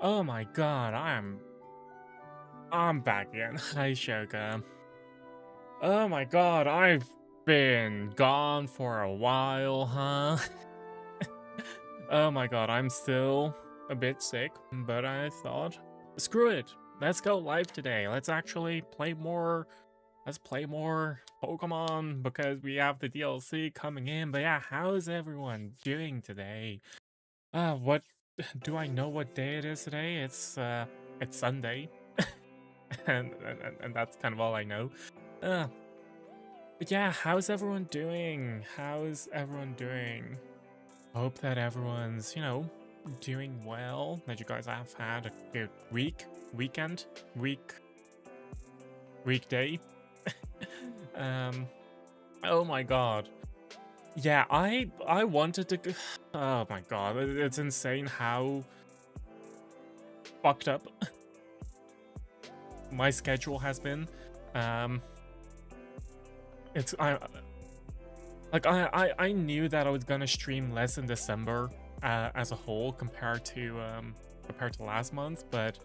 Oh my god, I'm back again. Hi Shoga. Oh my god, I've been gone for a while, huh? Oh my god, I'm still a bit sick, but I thought, screw it. Let's go live today. Let's actually play more. Let's play more Pokemon because we have the DLC coming in. But yeah, how's everyone doing today? What do I know what day it is today? It's Sunday. and that's kind of all I know. Uh, but yeah, how's everyone doing? How's everyone doing? Hope that everyone's, doing well. That you guys have had a good weekend, weekday. um, oh my god. Yeah, I wanted to. Oh my god, it's insane how fucked up my schedule has been. Um, it's I knew that I was gonna stream less in December as a whole compared to last month, but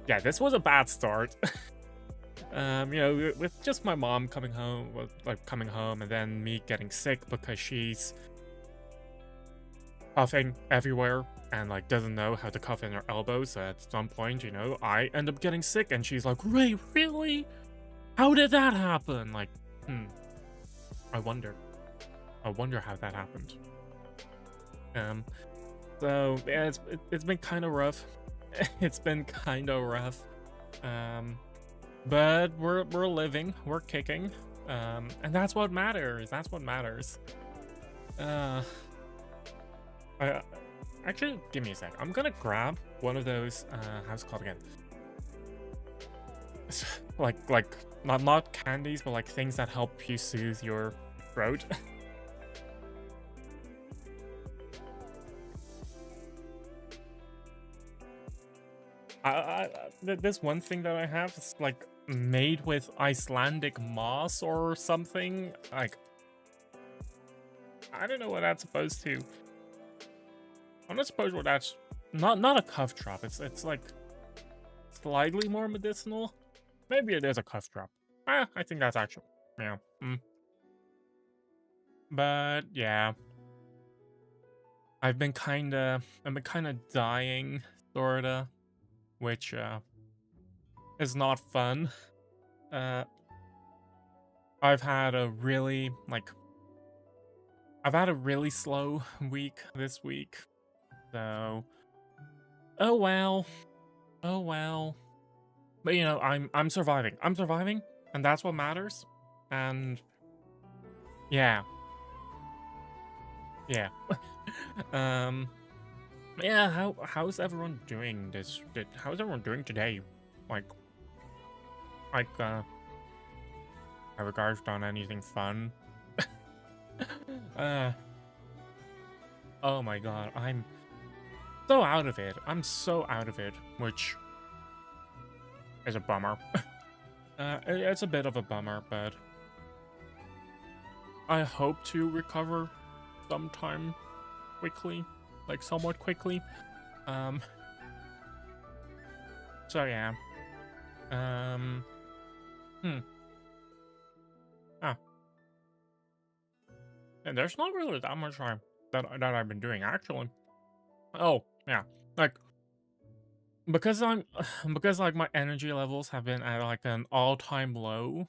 yeah, this was a bad start. With just my mom coming home, coming home, and then me getting sick because she's coughing everywhere and like doesn't know how to cough in her elbows. So at some point, I end up getting sick, and she's like, "Ray, really? How did that happen?" Like, I wonder how that happened. So yeah, it's been kind of rough. It's been kind of rough. But we're living, we're kicking. And that's what matters. That's what matters. Actually, give me a sec. I'm gonna grab one of those. How's it called again? like not candies, but like things that help you soothe your throat. This one thing that I have is like made with Icelandic moss or something. Like, I don't know what that's supposed to. I'm not supposed what that's not a cough drop. It's like slightly more medicinal. Maybe it is a cough drop. I think that's actually But yeah, I've been kind of dying, sorta, which is not fun. Uh, I've had a really slow week this week. So, oh well. Oh well. But I'm surviving. I'm surviving, and that's what matters. And yeah. Yeah. Yeah, how's everyone doing how's everyone doing today? Like have you guys done anything fun? uh oh my god, I'm so out of it. I'm so out of it, which is a bummer. It's a bit of a bummer, but I hope to recover sometime quickly, like somewhat quickly. So yeah. And there's not really that much that I've been doing actually. Oh yeah, like because I'm because like my energy levels have been at like an all-time low.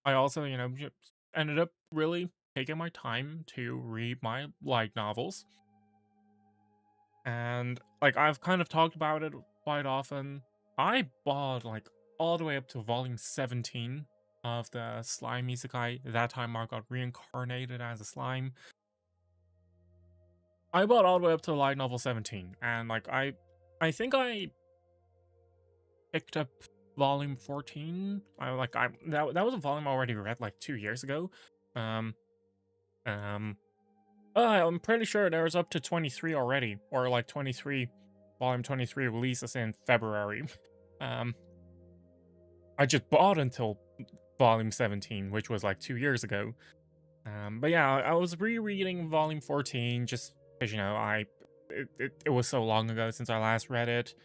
I also just ended up really taking my time to read my light novels, and like I've kind of talked about it quite often. I bought like all the way up to volume 17 of the Slime Isekai. That time I got reincarnated as a slime. I bought all the way up to light novel 17, and like I think I picked up volume 14. That was a volume I already read like 2 years ago. I'm pretty sure there was up to 23 already, or like 23, volume 23 releases in February. I just bought until volume 17, which was like 2 years ago. But yeah, I was rereading volume 14 just because I it was so long ago since I last read it,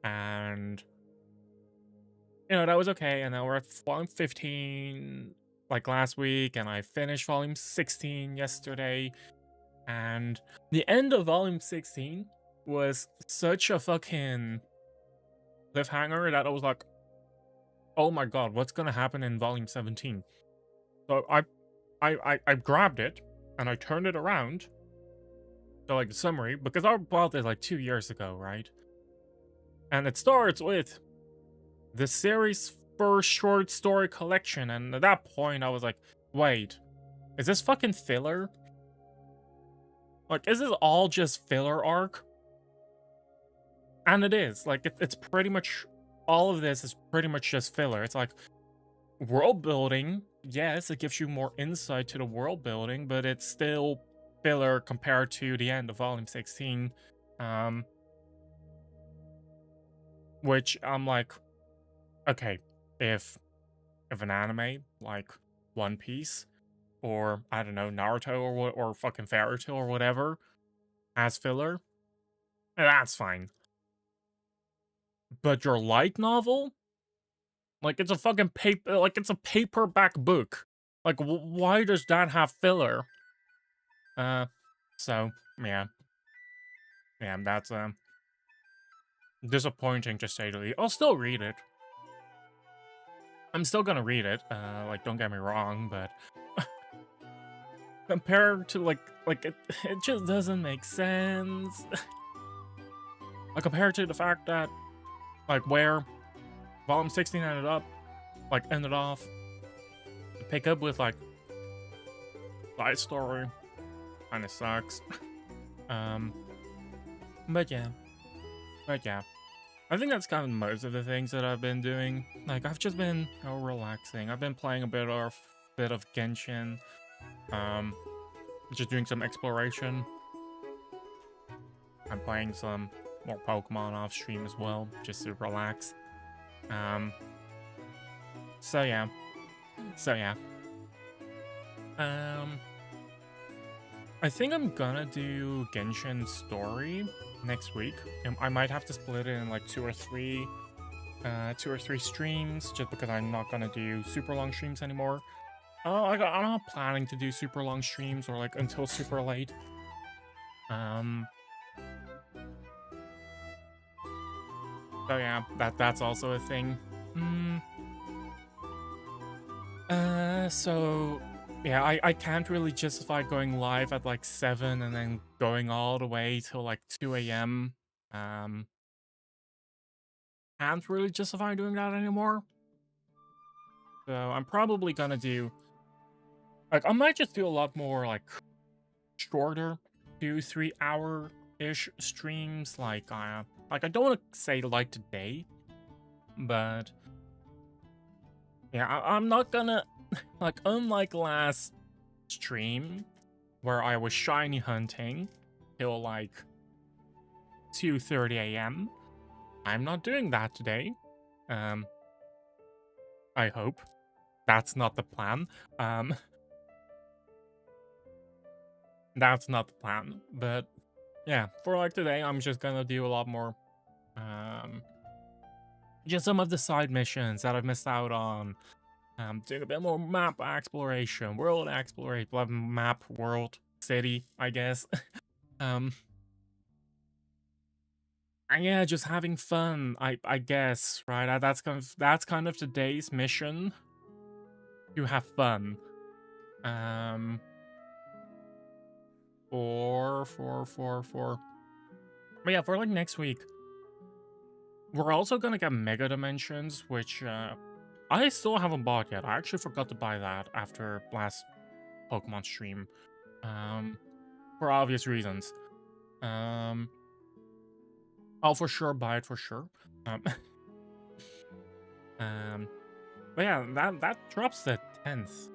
and that was okay. And now we're at volume 15 like last week, and I finished volume 16 yesterday. And the end of volume 16 was such a fucking cliffhanger that I was like, oh my god, what's gonna happen in volume 17? So I grabbed it and I turned it around to like the summary, because I bought it like 2 years ago, right? And it starts with the series' first short story collection, and at that point I was like, wait, is this fucking filler? Like, is this all just filler arc? And it is. Like, it's pretty much, all of this is pretty much just filler. It's like, world building, yes, it gives you more insight to the world building, but it's still filler compared to the end of volume 16. Which I'm like, okay, if an anime like One Piece, or I don't know, Naruto, or fucking Fairy Tail or whatever has filler, that's fine. But your light novel, like, it's a fucking paper, like, it's a paperback book. Like, why does that have filler? So yeah, that's disappointing to say the least. I'll still read it. I'm still gonna read it. Like, don't get me wrong, but compared to like it just doesn't make sense. Like, compared to the fact that like where volume 16 ended off, pick up with like side story kind of sucks. But yeah, I think that's kind of most of the things that I've been doing. Like, I've just been relaxing. I've been playing a bit of Genshin, just doing some exploration. I'm playing some more Pokemon off stream as well, just to relax. So yeah. I think I'm gonna do Genshin Story next week. I might have to split it in like two or three streams, just because I'm not gonna do super long streams anymore. I'm not planning to do super long streams or like until super late. So yeah, that's also a thing. So yeah, I can't really justify going live at like 7 and then going all the way till like 2 a.m. Can't really justify doing that anymore. So I'm probably gonna do, like, I might just do a lot more like shorter 2-3 hour ish streams. Like I don't want to say like today, but yeah, I'm not gonna like, unlike last stream where I was shiny hunting till like 2:30 a.m. I'm not doing that today. I hope that's not the plan. That's not the plan. But yeah, for like today, I'm just gonna do a lot more, just some of the side missions that I've missed out on. Doing a bit more map exploration, world exploration, map, world, city, I guess. And yeah, just having fun, I guess, right? That's kind of today's mission. To have fun. But yeah, for like next week, we're also gonna get Mega Dimensions, which I still haven't bought yet. I actually forgot to buy that after last Pokemon stream, for obvious reasons. I'll for sure buy it for sure. But yeah, that drops the 10th.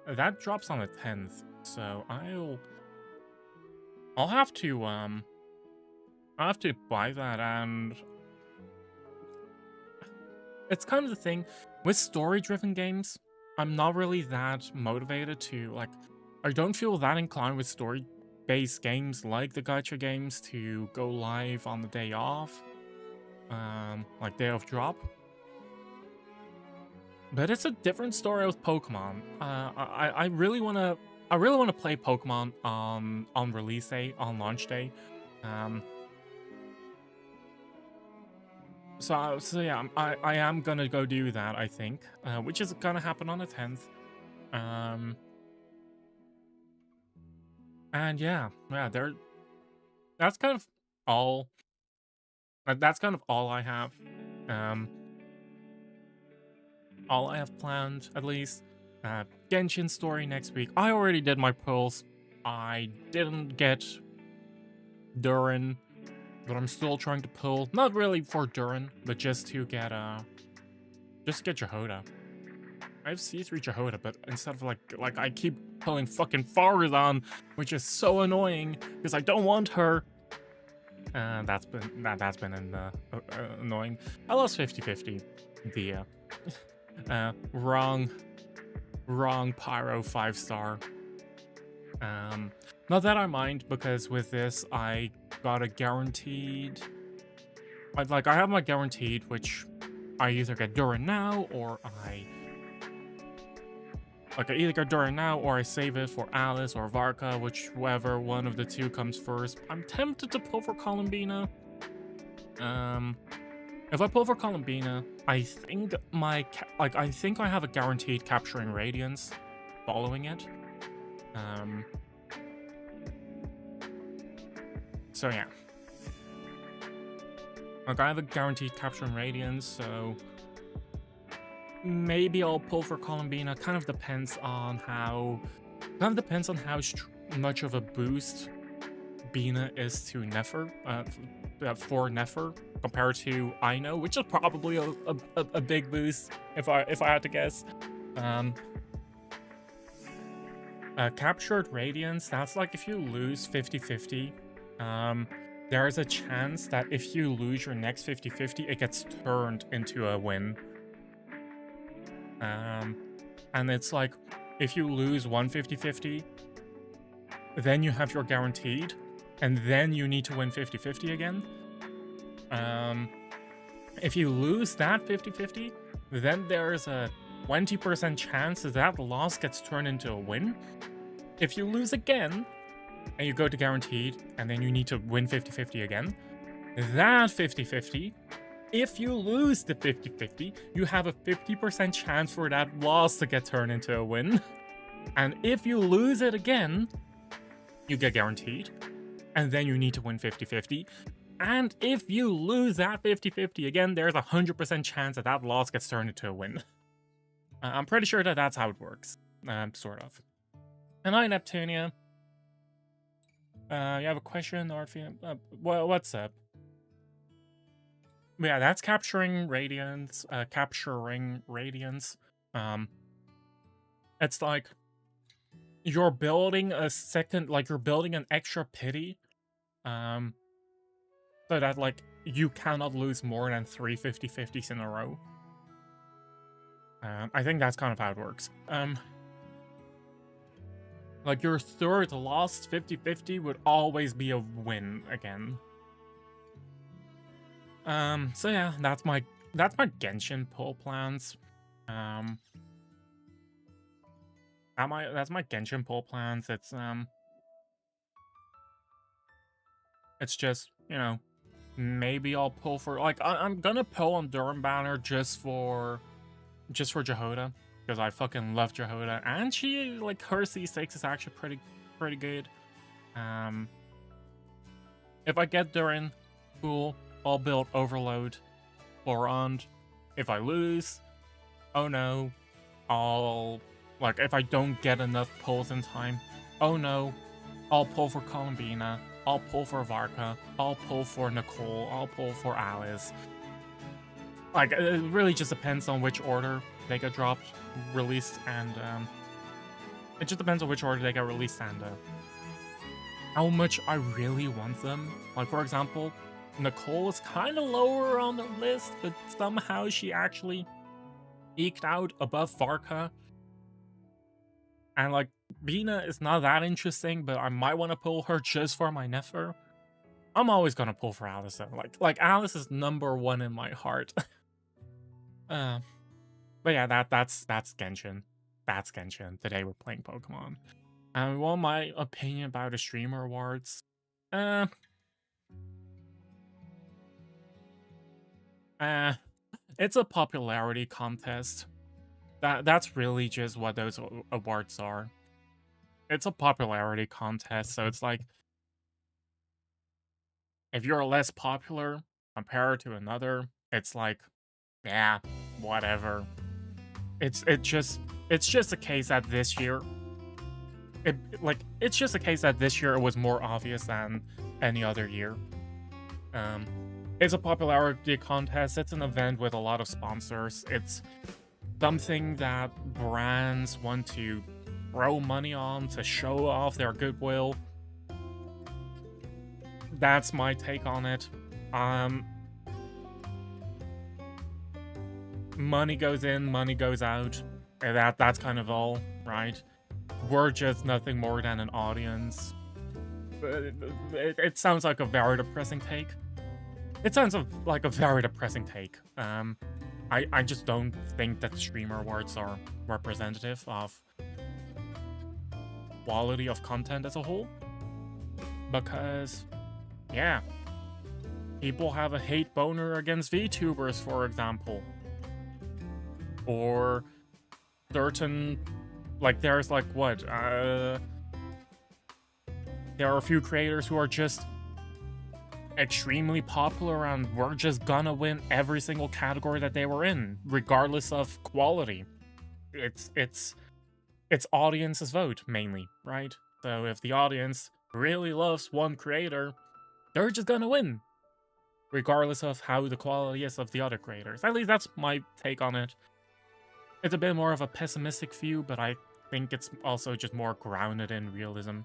That drops on the 10th, so I'll have to buy that. And it's kind of the thing with story-driven games. I'm not really that motivated to, like, I don't feel that inclined with story base games like the gacha games to go live on the day off, like day of drop. But it's a different story with Pokemon. I really wanna play Pokemon on release day, on launch day. So yeah, I am gonna go do that, I think, which is gonna happen on the 10th. And yeah, that's kind of all. That's kind of all I have. All I have planned, at least. Genshin story next week. I already did my pulls. I didn't get Durin, but I'm still trying to pull. Not really for Durin, but just to get Jehoda. I have C3 Jehoda, but instead of like I keep pulling fucking Farazan, which is so annoying because I don't want her. That's been annoying. I lost 50-50. The wrong Pyro 5-star. Not that I mind, because with this I got a guaranteed. I have my guaranteed, which I either get Durin now or I either get Durin now or I save it for Alice or Varka, whichever one of the two comes first. I'm tempted to pull for Columbina. If I pull for Columbina, I think I think I have a guaranteed capturing Radiance following it. So yeah. I have a guaranteed capturing Radiance, so maybe I'll pull for Columbina. Kind of depends on how much of a boost Bina is to Nefer, for Nefer compared to Ino, which is probably a big boost if I had to guess. Captured Radiance, that's like if you lose 50-50, there is a chance that if you lose your next 50-50, it gets turned into a win. And it's like, if you lose 150-50, then you have your guaranteed, and then you need to win 50-50 again. If you lose that 50-50, then there's a 20% chance that loss gets turned into a win. If you lose again, and you go to guaranteed, and then you need to win 50-50 again, that 50-50, if you lose the 50-50, you have a 50% chance for that loss to get turned into a win. And if you lose it again, you get guaranteed, and then you need to win 50-50. And if you lose that 50-50 again, there's a 100% chance that that loss gets turned into a win. I'm pretty sure that that's how it works, sort of. And hi, Neptunia. You have a question, or what's up? Yeah, that's capturing Radiance. It's like you're building a second, you're building an extra pity, so that you cannot lose more than 3 50-50s in a row. I think that's kind of how it works. Your third lost 50-50 would always be a win again. So yeah, that's my Genshin pull plans. That's my Genshin pull plans. It's just, maybe I'll pull for I'm gonna pull on Durham Banner just for Jehoda, because I fucking love Jehoda, and she her C6 is actually pretty good. If I get Durin, cool. I'll build Overload Florond. If I lose, oh no, I'll if I don't get enough pulls in time, oh no, I'll pull for Columbina, I'll pull for Varka, I'll pull for Nicole, I'll pull for Alice. It really just depends on which order they get dropped, released, and it just depends on which order they get released and how much I really want them. For example, Nicole is kind of lower on the list, but somehow she actually eked out above Varka. And Bina is not that interesting, but I might want to pull her just for my nephew. I'm always gonna pull for Alice though. Like Alice is number one in my heart. uh, but yeah, that's Genshin. That's Genshin. Today we're playing Pokemon. And well, my opinion about the streamer awards. Uh, it's a popularity contest. That's really just what those awards are. It's a popularity contest, so it's like if you're less popular compared to another, it's like, yeah, whatever. It's just a case that this year, it's just a case that this year it was more obvious than any other year. Um, it's a popularity contest. It's an event with a lot of sponsors. It's something that brands want to throw money on to show off their goodwill. That's my take on it. Money goes in, money goes out. That's kind of all, right? We're just nothing more than an audience. It sounds like a very depressing take. It sounds like a very depressing take. I just don't think that streamer awards are representative of quality of content as a whole. Because, yeah, people have a hate boner against VTubers, for example. Or certain, like, there's like, what, there are a few creators who are just extremely popular and we're just gonna win every single category that they were in, regardless of quality. It's audience's vote, mainly, right? So if the audience really loves one creator, they're just gonna win, regardless of how the quality is of the other creators. At least that's my take on it. It's a bit more of a pessimistic view, but I think it's also just more grounded in realism.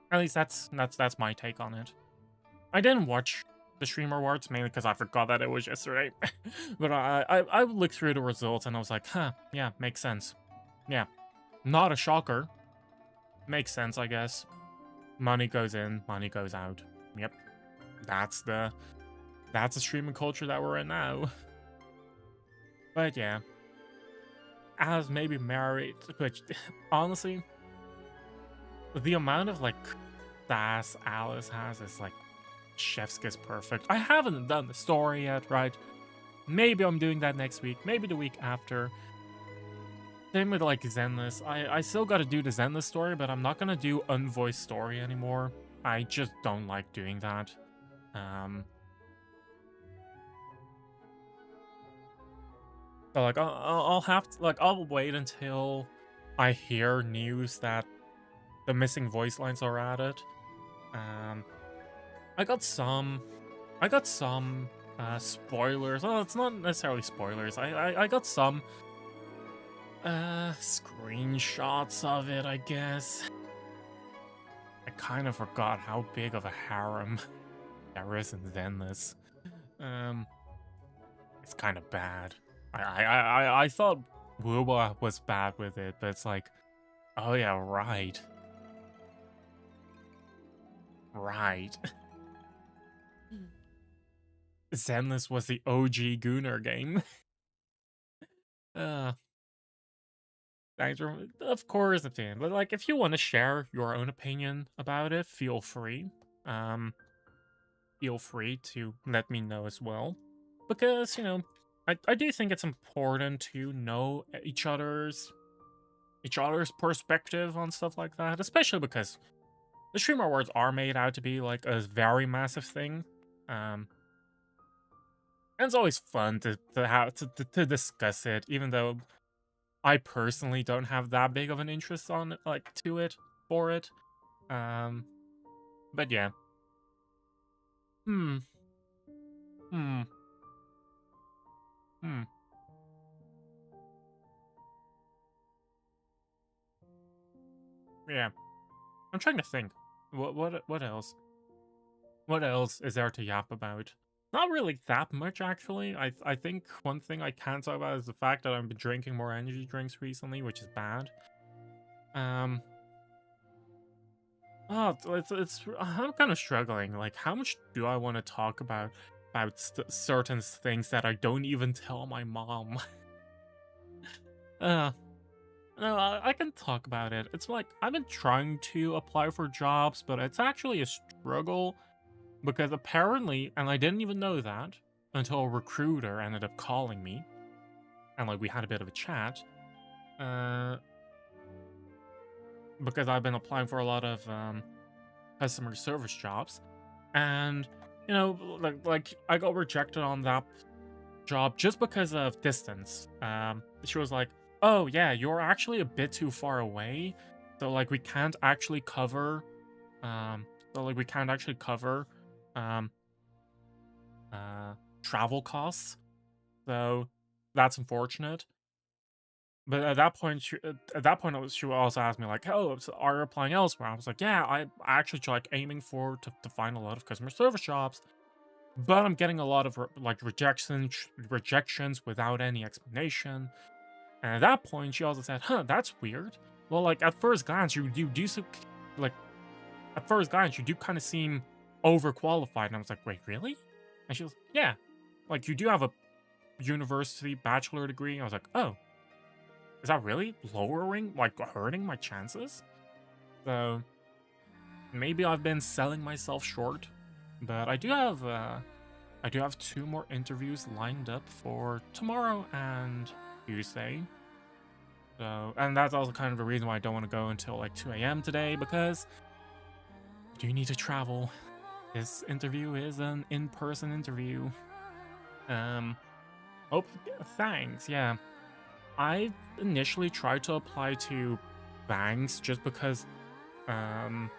At least that's my take on it. I didn't watch the Streamer Awards, mainly because I forgot that it was yesterday. But I looked through the results and I was like, huh, yeah, makes sense. Yeah, not a shocker. Makes sense, I guess. Money goes in, money goes out. Yep, that's the streaming culture that we're in now. But yeah, as maybe married, which honestly, the amount of like sass Alice has is like chef's kiss perfect. I haven't done the story yet, right? Maybe I'm doing that next week, maybe the week after. Same with like Zenless. I still gotta do the Zenless story, but I'm not gonna do unvoiced story anymore. I just don't like doing that. So like I'll have to, like, I'll wait until I hear news that the missing voice lines are added. I got some spoilers. Well, it's not necessarily spoilers. I got some screenshots of it, I guess. I kind of forgot how big of a harem there is in Zenless. It's kind of bad. I thought Wuba was bad with it, but it's like, oh yeah, right. Right. Zenless was the OG Gunner game. Thanks for, of course, opinion. But like, if you want to share your own opinion about it, feel free. Feel free to let me know as well, because you know, I do think it's important to know each other's perspective on stuff like that, especially because the Streamer Awards are made out to be like a very massive thing. And it's always fun to have to discuss it, even though I personally don't have that big of an interest on like to it for it. But yeah. Hmm. Hmm. Hmm. Yeah. I'm trying to think. What else? What else is there to yap about? Not really that much, actually. I think one thing I can talk about is the fact that I've been drinking more energy drinks recently, which is bad. Um, oh, it's I'm kind of struggling. Like, how much do I want to talk about certain things that I don't even tell my mom? uh, no, I can talk about it. It's like I've been trying to apply for jobs, but it's actually a struggle because apparently, and I didn't even know that until a recruiter ended up calling me, and like we had a bit of a chat. Uh, because I've been applying for a lot of customer service jobs, and like I got rejected on that job just because of distance. She was like, "Oh yeah, you're actually a bit too far away, so like we can't actually cover, um, so like we can't actually cover, um, uh, travel costs. So that's unfortunate." But at that point, she also asked me like, "Oh, so are you applying elsewhere?" I was like, "Yeah, I actually like aiming for to find a lot of customer service jobs, but I'm getting a lot of like rejections without any explanation." And at that point, she also said, "Huh, that's weird. Well, like at first glance, you do like at first glance you do kind of seem overqualified." And I was like, "Wait, really?" And she was, "Yeah, like you do have a university bachelor degree." I was like, "Oh, is that really lowering, like hurting my chances?" So maybe I've been selling myself short, but I do have two more interviews lined up for tomorrow and Tuesday. So, and that's also kind of the reason why I don't want to go until like 2 a.m. today, because I do need to travel. This interview is an in-person interview. Um, oh, thanks. Yeah, I initially tried to apply to banks just because um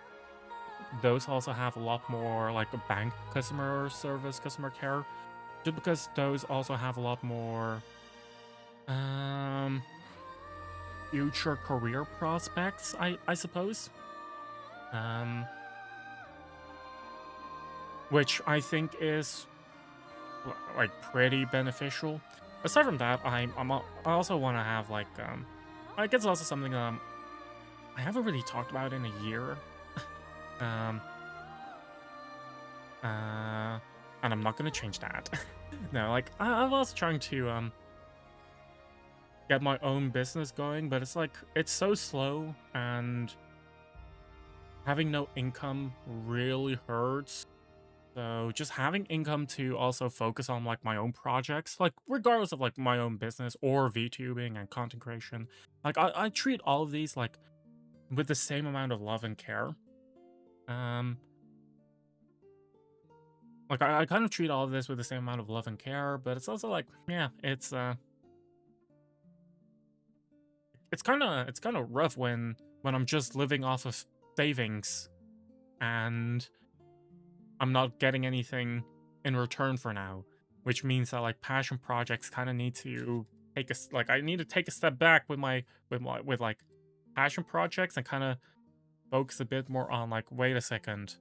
those also have a lot more like a bank customer service, customer care, just because those also have a lot more um future career prospects, I suppose. Um which I think is like pretty beneficial. Aside from that, I also want to have like I guess also something I haven't really talked about in a year. Um uh and I'm not gonna change that. No, like I'm also trying to get my own business going, but it's like it's so slow and having no income really hurts. So just having income to also focus on like my own projects, like regardless of like my own business or VTubing and content creation, like I treat all of these like with the same amount of love and care. Um like I kind of treat all of this with the same amount of love and care, but it's also like, yeah, it's kind of rough when I'm just living off of savings and I'm not getting anything in return for now, which means that like passion projects kind of need to like I need to take a step back with with like passion projects and kind of focus a bit more on like, wait a second,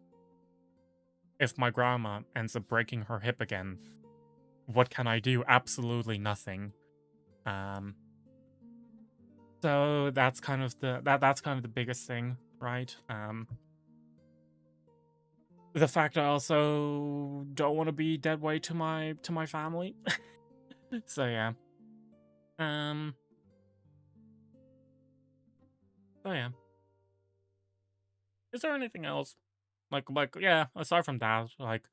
if my grandma ends up breaking her hip again, what can I do? Absolutely nothing. Um so that's kind of that's kind of the biggest thing, right? The fact I also don't want to be dead weight to my family. So yeah. Um so yeah. Is there anything else? Like yeah, aside from that, like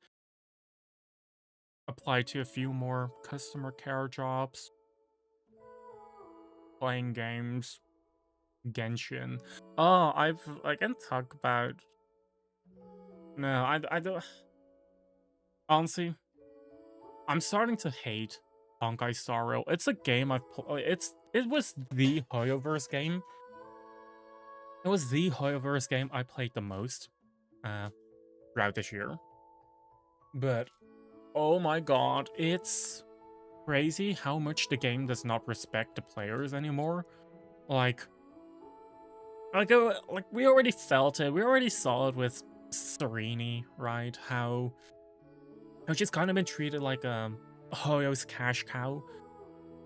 apply to a few more customer care jobs, playing games, Genshin. Oh, I can talk about no, I don't honestly, I'm starting to hate Honkai Star Rail. It's a game it was the Hoyoverse game. It was the Hoyoverse game I played the most uh throughout this year. But oh my god, it's crazy how much the game does not respect the players anymore. Like, like we already felt it. We already saw it with Sereni, right? How she's kind of been treated like Hoyo's cash cow.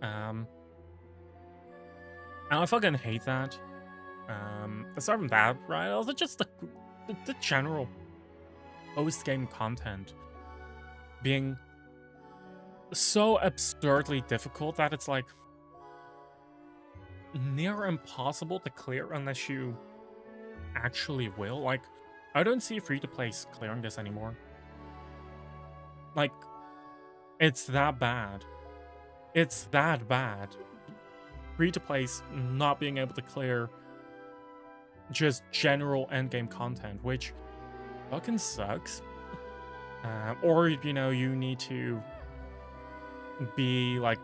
And I fucking hate that. Aside from that, right, also just the general post-game content being so absurdly difficult that it's like near impossible to clear unless you actually will. Like, I don't see free-to-plays clearing this anymore. Like, it's that bad. It's that bad. Free-to-plays not being able to clear just general endgame content, which fucking sucks. Or, you know, you need to be like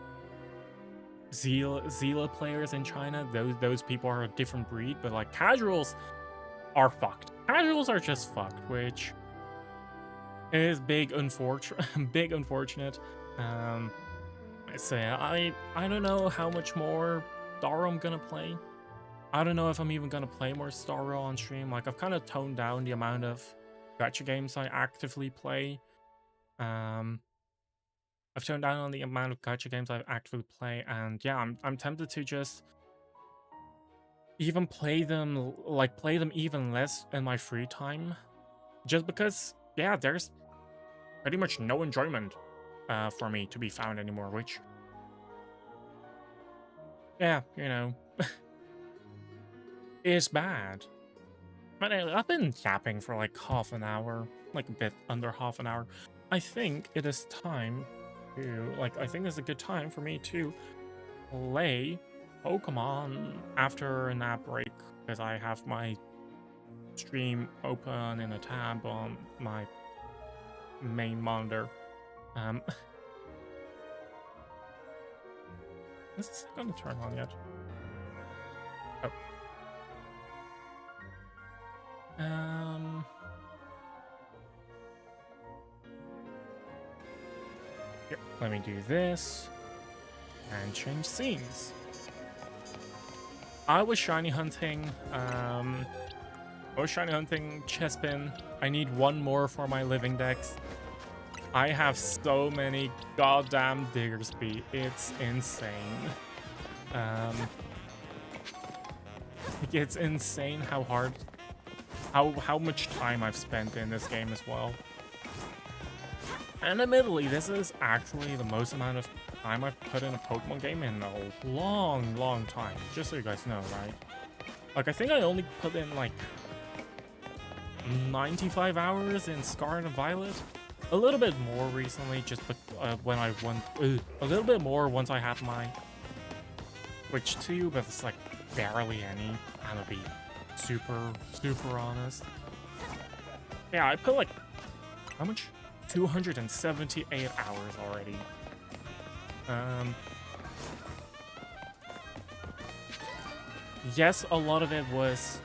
Zila players in China. Those people are a different breed, but like casuals are fucked. Casuals are just fucked, which is big unfortunate. I say I don't know how much more Starro I'm gonna play. I don't know if I'm even gonna play more Starro on stream. Like, I've kind of toned down the amount of gacha games I actively play. I've toned down on the amount of gacha games I actively play, and yeah, I'm tempted to just even play them even less in my free time, just because, yeah, there's pretty much no enjoyment for me to be found anymore, which, yeah, you know, is bad. But anyway, I've been yapping for like half an hour, like a bit under half an hour. I think it is time to, like, I think it's a good time for me to play Pokemon after a nap break, because I have my stream open in a tab on my main monitor. Is this gonna turn on yet? Oh. Here, let me do this and change scenes. I was shiny hunting Chespin. I need one more for my living dex. I have so many goddamn Diggersby. It's insane. It's insane how hard, how much time I've spent in this game as well. And admittedly, this is actually the most amount of time I've put in a Pokemon game in a long time. Just so you guys know, right? Like, I think I only put in like 95 hours in Scarlet and Violet. A little bit more recently, just when I won. A little bit more once I had my Switch 2, but it's like barely any. I'm gonna be super honest. Yeah, I put like, how much? 278 hours already. Yes, a lot of it was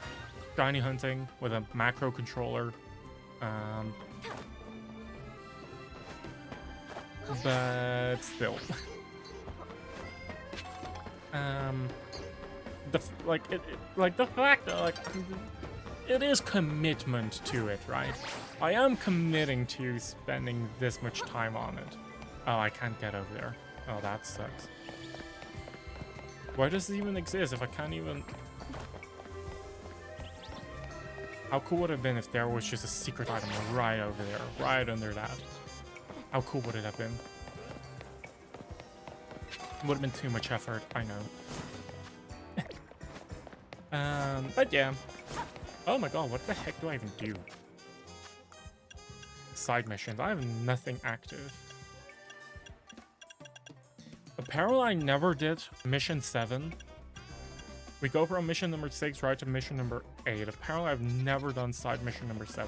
shiny hunting with a macro controller. But still. The fact that, like, it is commitment to it, right? I am committing to spending this much time on it. Oh, I can't get over there. Oh, that sucks. Why does it even exist if I can't even... How cool would it have been if there was just a secret item right over there, right under that? How cool would it have been? Would have been too much effort, I know. But yeah. Oh my god, what the heck do I even do? Side missions. I have nothing active. Apparently I never did mission 7. We go from mission number 6 right to mission number 8. Apparently I've never done side mission number 7.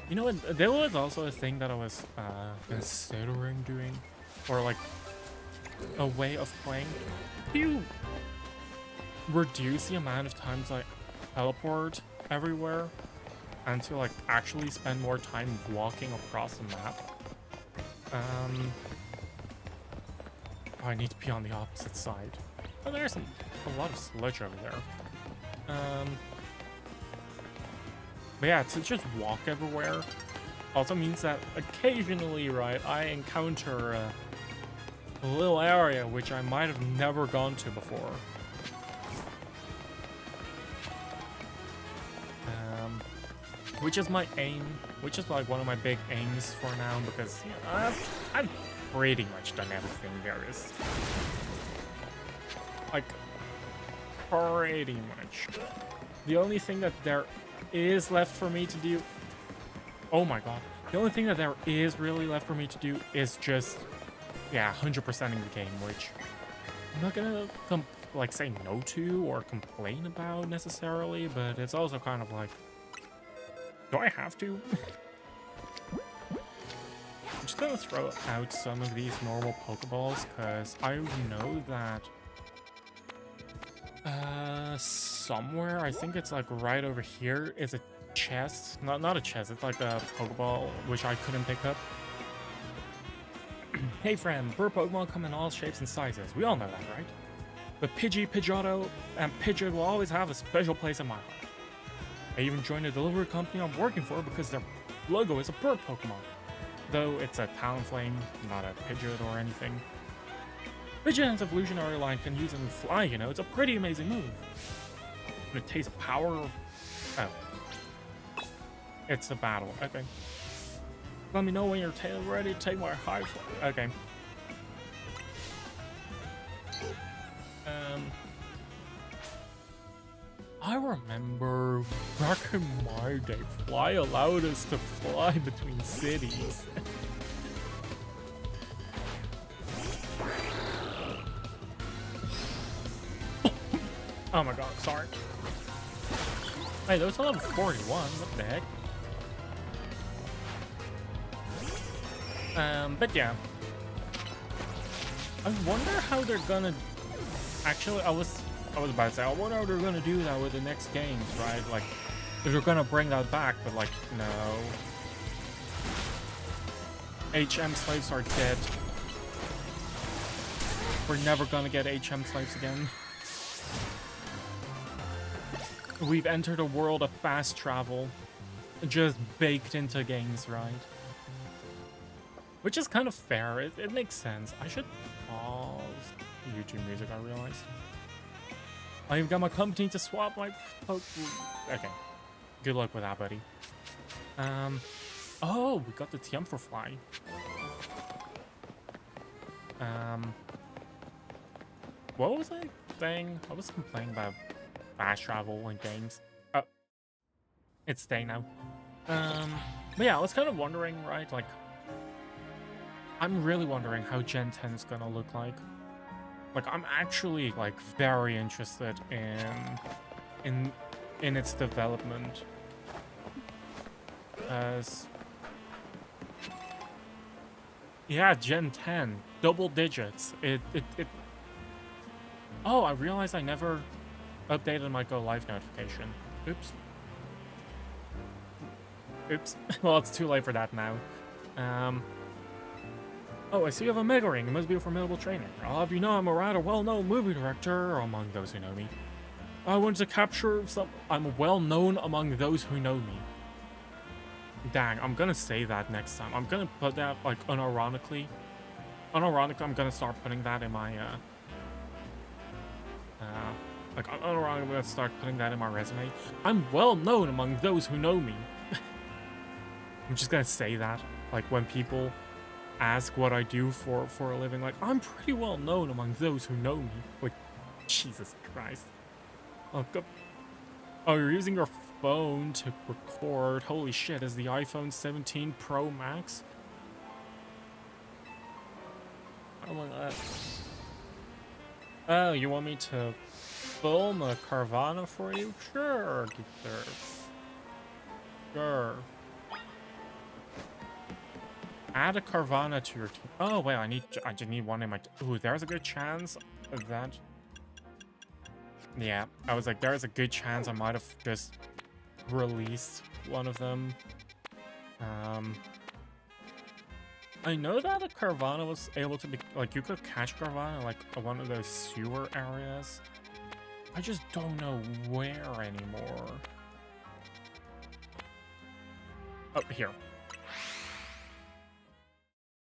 You know what? There was also a thing that I was considering doing, or like a way of playing. Do you reduce the amount of times I teleport everywhere and to like actually spend more time walking across the map? I need to be on the opposite side. Oh, there's a lot of sludge over there. But yeah, to just walk everywhere also means that occasionally, right, I encounter a little area which I might have never gone to before. which is my aim, which is like one of my big aims for now, because you know, I've pretty much done everything there is. Like, pretty much. The only thing that there is left for me to do... Oh my god. The only thing that there is really left for me to do is just... Yeah, 100%ing the game, which... I'm not gonna, like, say no to or complain about necessarily, but it's also kind of like... Do I have to? I'm just gonna throw out some of these normal Pokeballs, because I know that... somewhere, I think it's like right over here, is a chest. Not a chest, it's like a Pokeball, which I couldn't pick up. Hey friend, bird Pokemon come in all shapes and sizes. We all know that, right? But Pidgey, Pidgeotto, and Pidgeot will always have a special place in my heart. I even joined a delivery company I'm working for because their logo is a bird Pokemon. Though it's a Talonflame, not a Pidgeot or anything. Pidgeot's evolutionary line can use him to fly, you know, it's a pretty amazing move. And it tastes power... Oh. It's a battle, okay. Let me know when you're ready to take my high fly. Okay. I remember back in my day, Fly allowed us to fly between cities. Oh my god, sorry. Hey, those are level 41, what the heck? But yeah. I wonder how they're gonna... Actually, I was about to say, I wonder how they're gonna do that with the next games, right? Like, if they're gonna bring that back, but like, no. HM slaves are dead. We're never gonna get HM slaves again. We've entered a world of fast travel, just baked into games, right? Which is kind of fair, it makes sense. I should pause YouTube music, I realized. I've got my company to swap my... Okay, good luck with that, buddy. Oh, we got the TM for Fly. What was I saying? I was complaining about fast travel in games. Oh, it's staying now. But yeah, I was kind of wondering, right, like, I'm really wondering how Gen 10 is gonna look like. Like, I'm actually, like, very interested in its development. As... Yeah, Gen 10. Double digits. Oh, I realized I never updated my Go Live notification. Oops. Oops. Well, it's too late for that now. Oh, I see you have a Mega Ring. It must be a formidable trainer. I'll have you know I'm a rather well-known movie director among those who know me. I wanted to capture some... I'm well-known among those who know me. Dang, I'm gonna say that next time. I'm gonna put that, like, unironically. Unironically, I'm gonna start putting that in my, like, unironically, I'm gonna start putting that in my resume. I'm well-known among those who know me. I'm just gonna say that, like, when people ask what I do for a living, like, I'm pretty well known among those who know me. Like, Jesus Christ. Oh, go. Oh, you're using your phone to record. Holy shit, is the iPhone 17 Pro Max? Oh my god. Oh, you want me to film a Carvana for you? Sure, sure. Add a Carvana to your team. Oh wait, I just need one in my... Ooh, there's a good chance of that. Yeah, I was like, there's a good chance I might have just released one of them. I know that a Carvana was able to be... Like, you could catch Carvana like one of those sewer areas. I just don't know where anymore. Oh, here.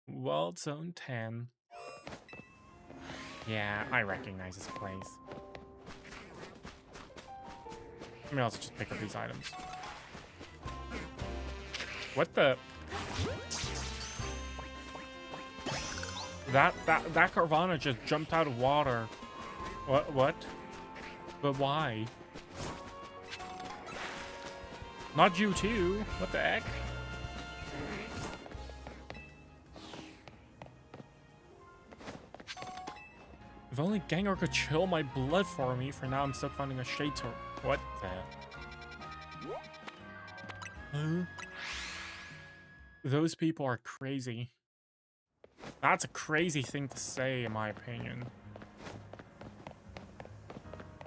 Wild Zone 10. Yeah, I recognize this place. Let me also just pick up these items. What the? That Carvana just jumped out of water. What? But why? Not you too. What the heck? If only Gengar could chill my blood for me. For now, I'm stuck finding a shade to... What the... Huh? Those people are crazy. That's a crazy thing to say, in my opinion.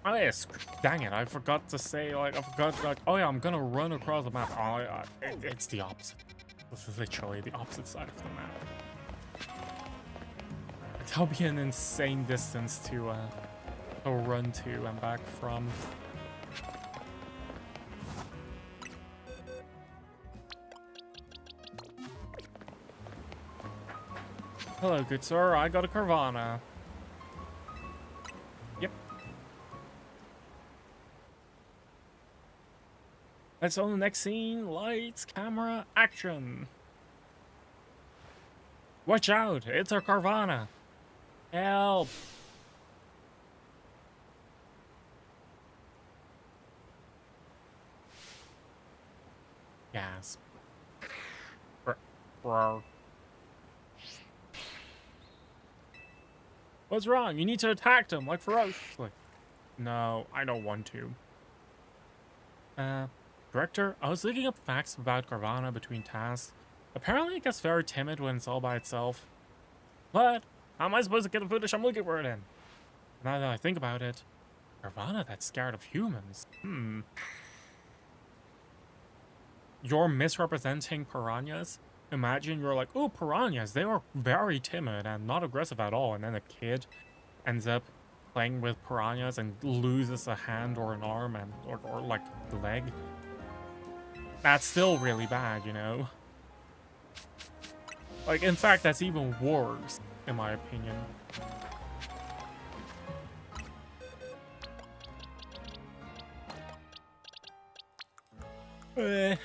Oh yes, dang it, I forgot to say, like, oh yeah, I'm gonna run across the map. Oh, it's the opposite. It's literally the opposite side of the map. That'll be an insane distance to run to and back from. Hello, good sir, I got a Carvana. Yep. Let's on the next scene. Lights, camera, action. Watch out, it's our Carvana. Help. Gasp. Bro. What's wrong? You need to attack them, like, ferociously. No, I don't want to. Director, I was looking up facts about Carvana between tasks. Apparently it gets very timid when it's all by itself. What? How am I supposed to get the footage I'm looking for it in? Now that I think about it, Carvana that's scared of humans. You're misrepresenting piranhas? Imagine you're like, oh, piranhas, they are very timid and not aggressive at all. And then a kid ends up playing with piranhas and loses a hand or an arm and or like the leg. That's still really bad, you know? Like, in fact, that's even worse, in my opinion. Here,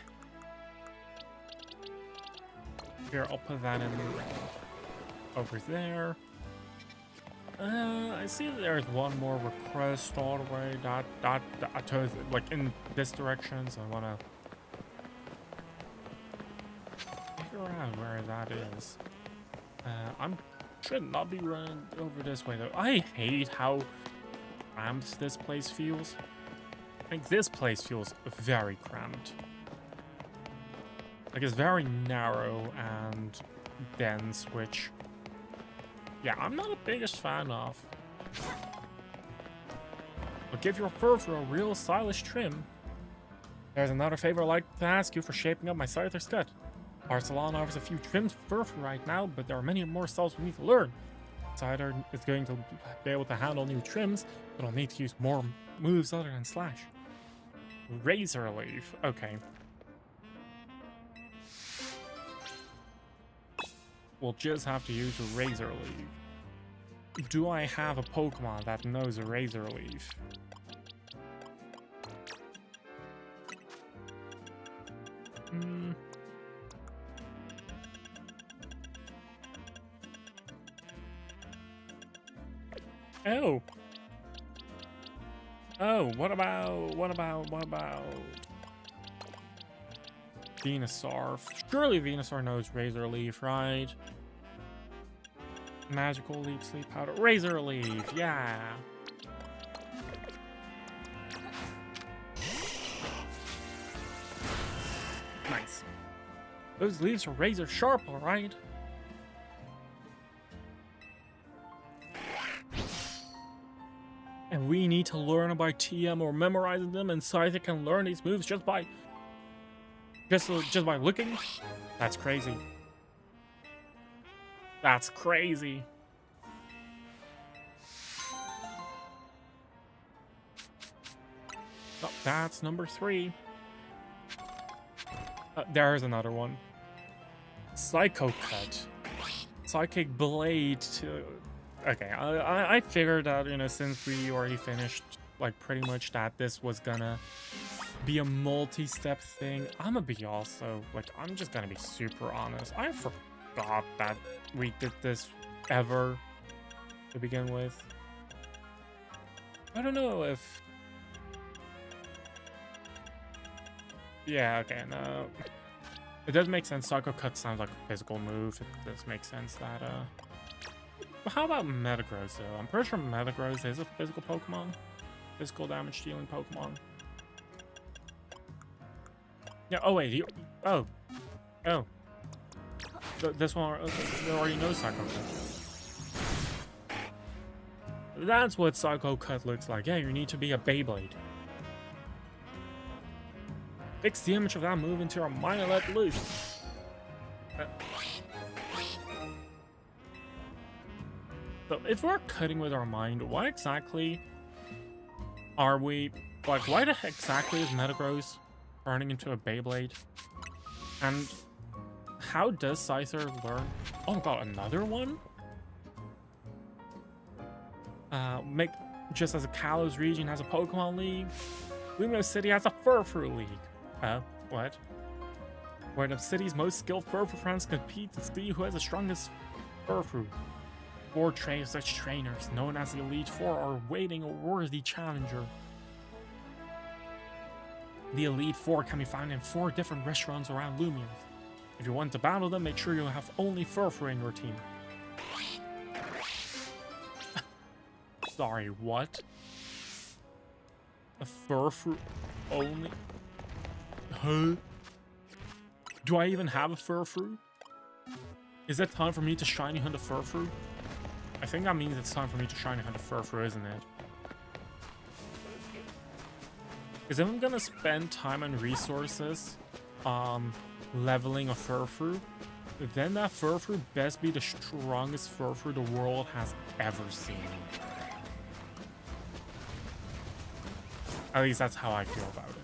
I'll put that in over there. I see that there's one more request all the way to, like, in this direction, so I wanna figure out where that is. Should not be running over this way though. I hate how cramped this place feels. Like, this place feels very cramped. Like, it's very narrow and dense, which, yeah, I'm not the biggest fan of. But give your fur for a real stylish trim. There's another favor I'd like to ask you for shaping up my Scyther Scud. Our salon offers a few trims for fur right now, but there are many more styles we need to learn. Scyther is going to be able to handle new trims, but I'll need to use more moves other than slash. Razor Leaf. Okay. We'll just have to use a Razor Leaf. Do I have a Pokemon that knows a Razor Leaf? Oh. Oh, what about Venusaur? Surely Venusaur knows Razor Leaf, right? Magical Leaf, Sleep Powder, Razor Leaf, yeah. Nice. Those leaves are razor sharp, alright. And we need to learn about TM or memorizing them, and Scyther can learn these moves just by looking. That's crazy. That's crazy. Oh, that's number 3. There's another one. Psycho Cut. Psychic Blade to... Okay, I figured that, you know, since we already finished, like, pretty much that this was gonna be a multi-step thing. I'm gonna be also, like, I'm just gonna be super honest. I forgot that we did this ever to begin with. I don't know if... Yeah, okay, no. It does make sense. Psycho Cut sounds like a physical move. It does make sense that, But how about Metagross, though? I'm pretty sure Metagross is a physical Pokemon. Physical damage dealing Pokemon. Yeah, oh wait, oh. This one, there already knows Psycho Cut. That's what Psycho Cut looks like. Yeah, you need to be a Beyblade. Fix the image of that move into your mind and let loose. So if we're cutting with our mind, what exactly are we... Like, why the heck exactly is Metagross turning into a Beyblade? And how does Scyther learn? Oh god, another one? Just as a Kalos region has a Pokemon League, Lumino City has a Furfrou League. What? Where the city's most skilled Furfrou friends compete to see who has the strongest Furfrou. 4 such trainers, known as the Elite Four, are awaiting a worthy challenger. The Elite Four can be found in 4 different restaurants around Lumion. If you want to battle them, make sure you have only Furfrou in your team. Sorry, what? A Furfrou only? Huh? Do I even have a Furfrou? Is it time for me to shiny hunt a Furfrou? I think that means it's time for me to shiny hunt a Furfrou, isn't it? Because if I'm gonna spend time and resources leveling a Furfrou, then that Furfrou best be the strongest Furfrou the world has ever seen. At least that's how I feel about it.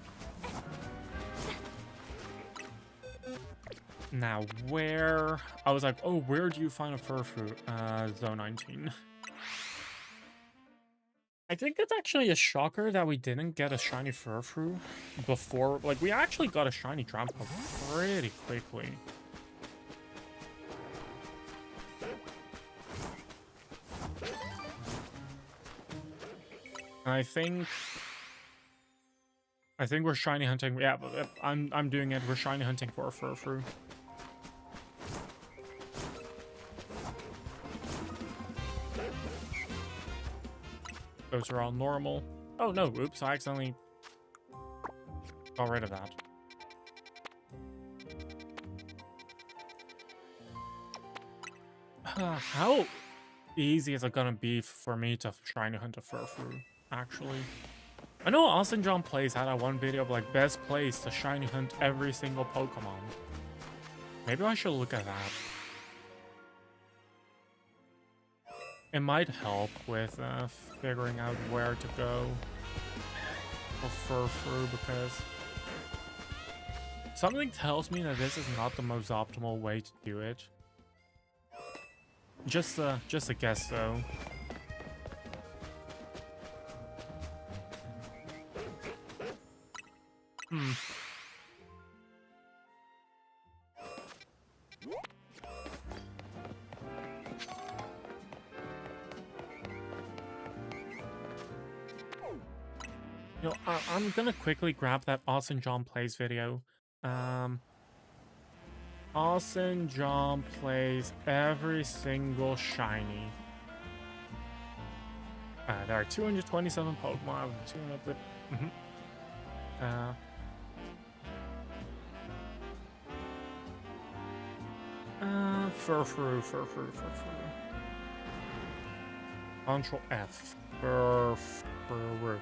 Now, where... I was like, oh, where do you find a Furfrou? Zone 19. I think it's actually a shocker that we didn't get a shiny Furfrou before. Like, we actually got a shiny Drampa pretty quickly. And I think we're shiny hunting. Yeah, I'm doing it. We're shiny hunting for a Furfrou. Those are all normal. Oh no, oops, I accidentally got rid of that. How easy is it gonna be for me to shiny hunt a Furfrou, actually? I know Austin John Plays had that one video of like best place to shiny hunt every single Pokemon. Maybe I should look at that. It might help with figuring out where to go for Furfrou, because something tells me that this is not the most optimal way to do it. Just a guess, though. You know, I'm gonna quickly grab that Austin John Plays video. Austin John Plays every single shiny. There are 227 Pokemon. 200. Furfrou. Control F. Furfrou.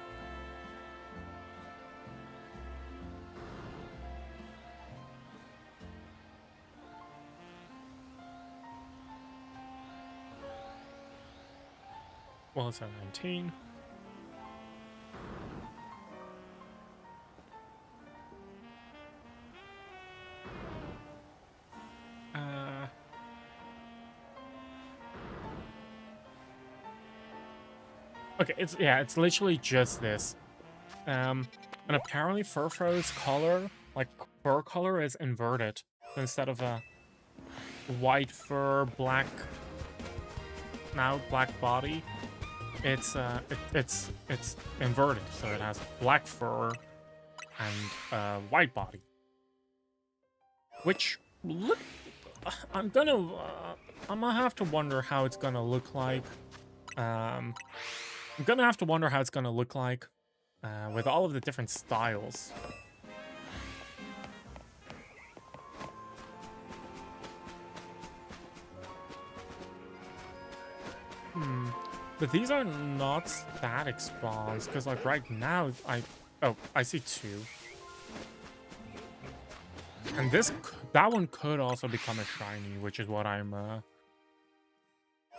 Well, it's at 19. Okay, it's literally just this. And apparently Furfrow's color, like fur color, is inverted. Instead of a white fur, black black body, it's it's inverted. So it has black fur and white body. Which look, I'm gonna have to wonder how it's gonna look like. I'm gonna have to wonder how it's gonna look like with all of the different styles. But these are not static spawns, because like right now I see two. And that one could also become a shiny, which is what I'm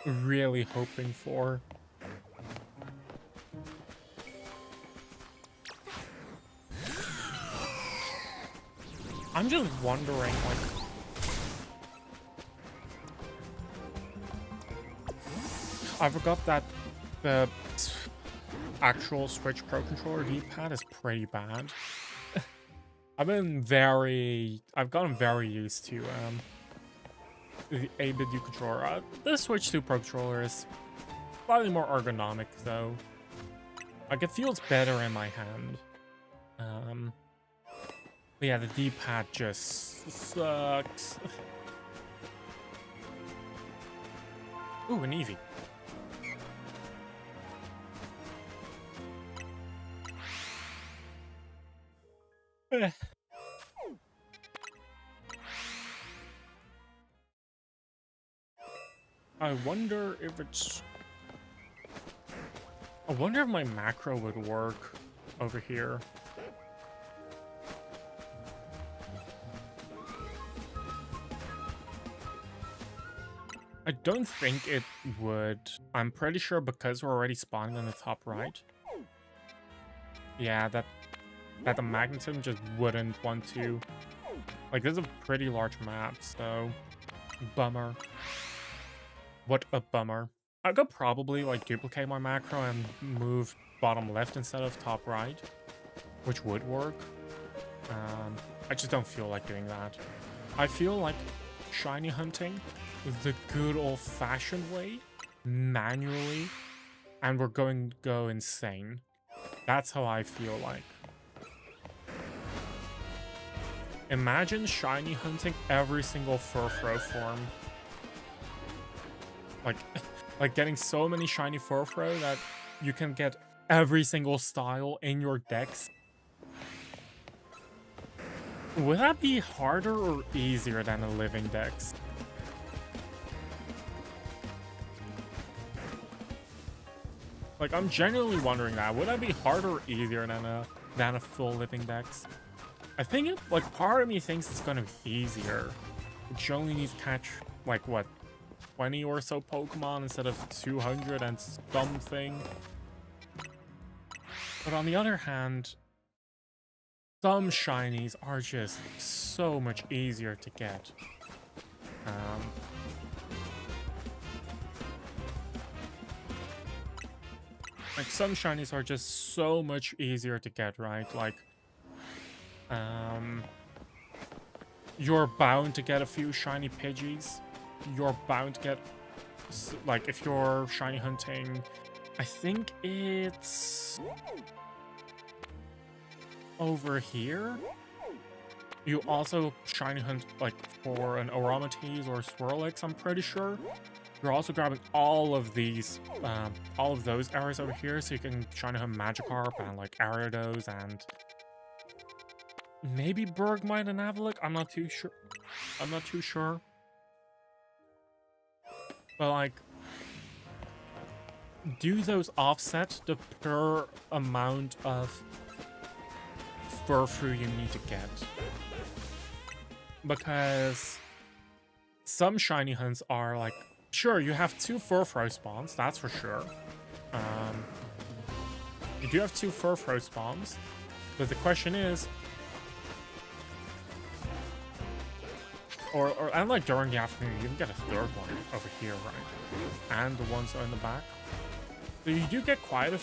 really hoping for. I'm just wondering, like, I forgot that the actual Switch Pro Controller D-pad is pretty bad. I've gotten very used to the 8-bit U controller. The Switch 2 Pro Controller is slightly more ergonomic, though. Like, it feels better in my hand. But yeah, the D-pad just sucks. Ooh, an Eevee. I wonder if my macro would work over here. I don't think it would. I'm pretty sure because we're already spawning on the top right. Yeah, that the magnetism just wouldn't want to. Like, this is a pretty large map, so bummer. What a bummer. I could probably like duplicate my macro and move bottom left instead of top right, which would work. I just don't feel like doing that. I feel like shiny hunting the good old-fashioned way, manually, and we're going to go insane. That's how I feel like. Imagine shiny hunting every single Furfrou form. Like getting so many shiny Furfrou that you can get every single style in your decks. Would that be harder or easier than a living dex? Like, I'm genuinely wondering that. Would that be harder or easier than a full living dex? I think it, like, part of me thinks it's gonna be easier. You only need to catch, like, what, 20 or so Pokemon instead of 200 and something. But on the other hand, some shinies are just so much easier to get. Like, some shinies are just so much easier to get, right? Like, you're bound to get a few shiny Pidgeys. You're bound to get, like, if you're shiny hunting, I think it's over here. You also shiny hunt, like, for an Oromatese or Swirlix, I'm pretty sure. You're also grabbing all of these, all of those areas over here, so you can shiny hunt Magikarp and, like, Ariados and maybe Bergmite and Avilic. I'm not too sure. I'm not too sure. But, like, do those offset the per amount of Furfrou you need to get? Because some shiny hunts are, like, sure, you have 2 Furfrou spawns, that's for sure. You do have 2 Furfrou spawns, but the question is, and like during the afternoon, you can get a third one over here, right? And the ones in the back. So you do get quite a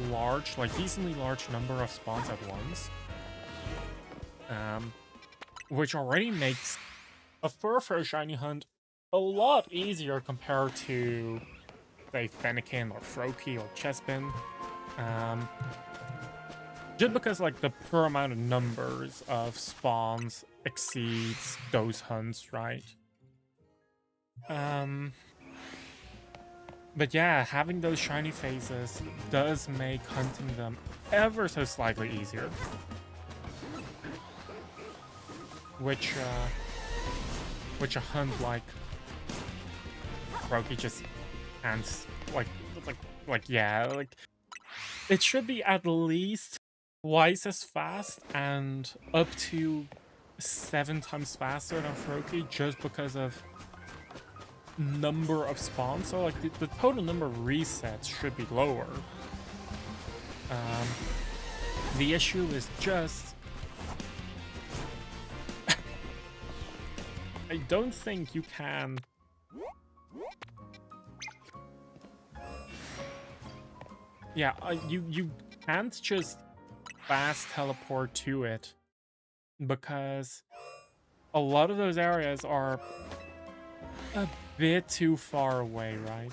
large, like decently large number of spawns at once. Which already makes a fur shiny hunt a lot easier compared to, say, Fennekin or Froakie or Chespin. Just because, like, the pure amount of numbers of spawns exceeds those hunts, right? But yeah, having those shiny faces does make hunting them ever so slightly easier. Which a hunt like Froakie just can't, yeah, like, it should be at least twice as fast and up to 7 times faster than Froakie just because of number of spawns. So like the total number of resets should be lower. The issue is just I don't think you can you can't just fast teleport to it because a lot of those areas are a bit too far away, right?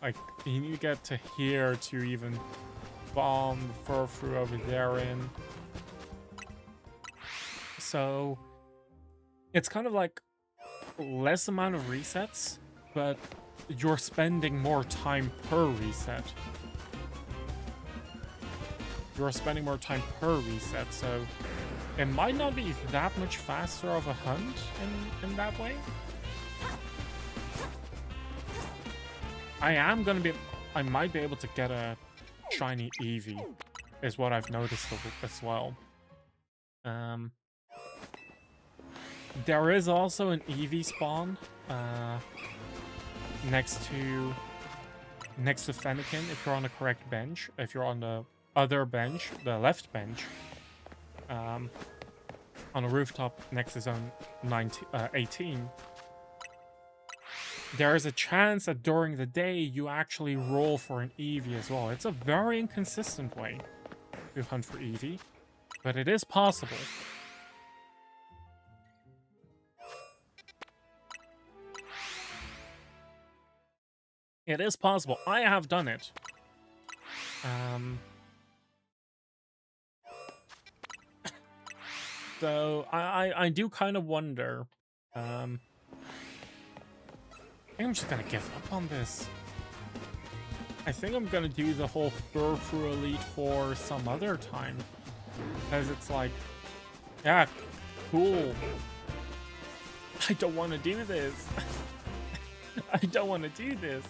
Like, you need to get to here to even bomb the furfru over there in. So it's kind of like less amount of resets, but you're spending more time per reset. You're spending more time per reset, so it might not be that much faster of a hunt in that way. I might be able to get a shiny Eevee, is what I've noticed as well. There is also an Eevee spawn next to Fennekin if you're on the correct bench. If you're on the other bench, the left bench, on a rooftop next to zone 18, there is a chance that during the day you actually roll for an Eevee as well. It's a very inconsistent way to hunt for Eevee, but it is possible. It is possible. I have done it. So I do kind of wonder. I think I'm just gonna give up on this. I think I'm gonna do the whole Furfru Elite for some other time. Because it's like, yeah, cool. I don't want to do this. I don't want to do this.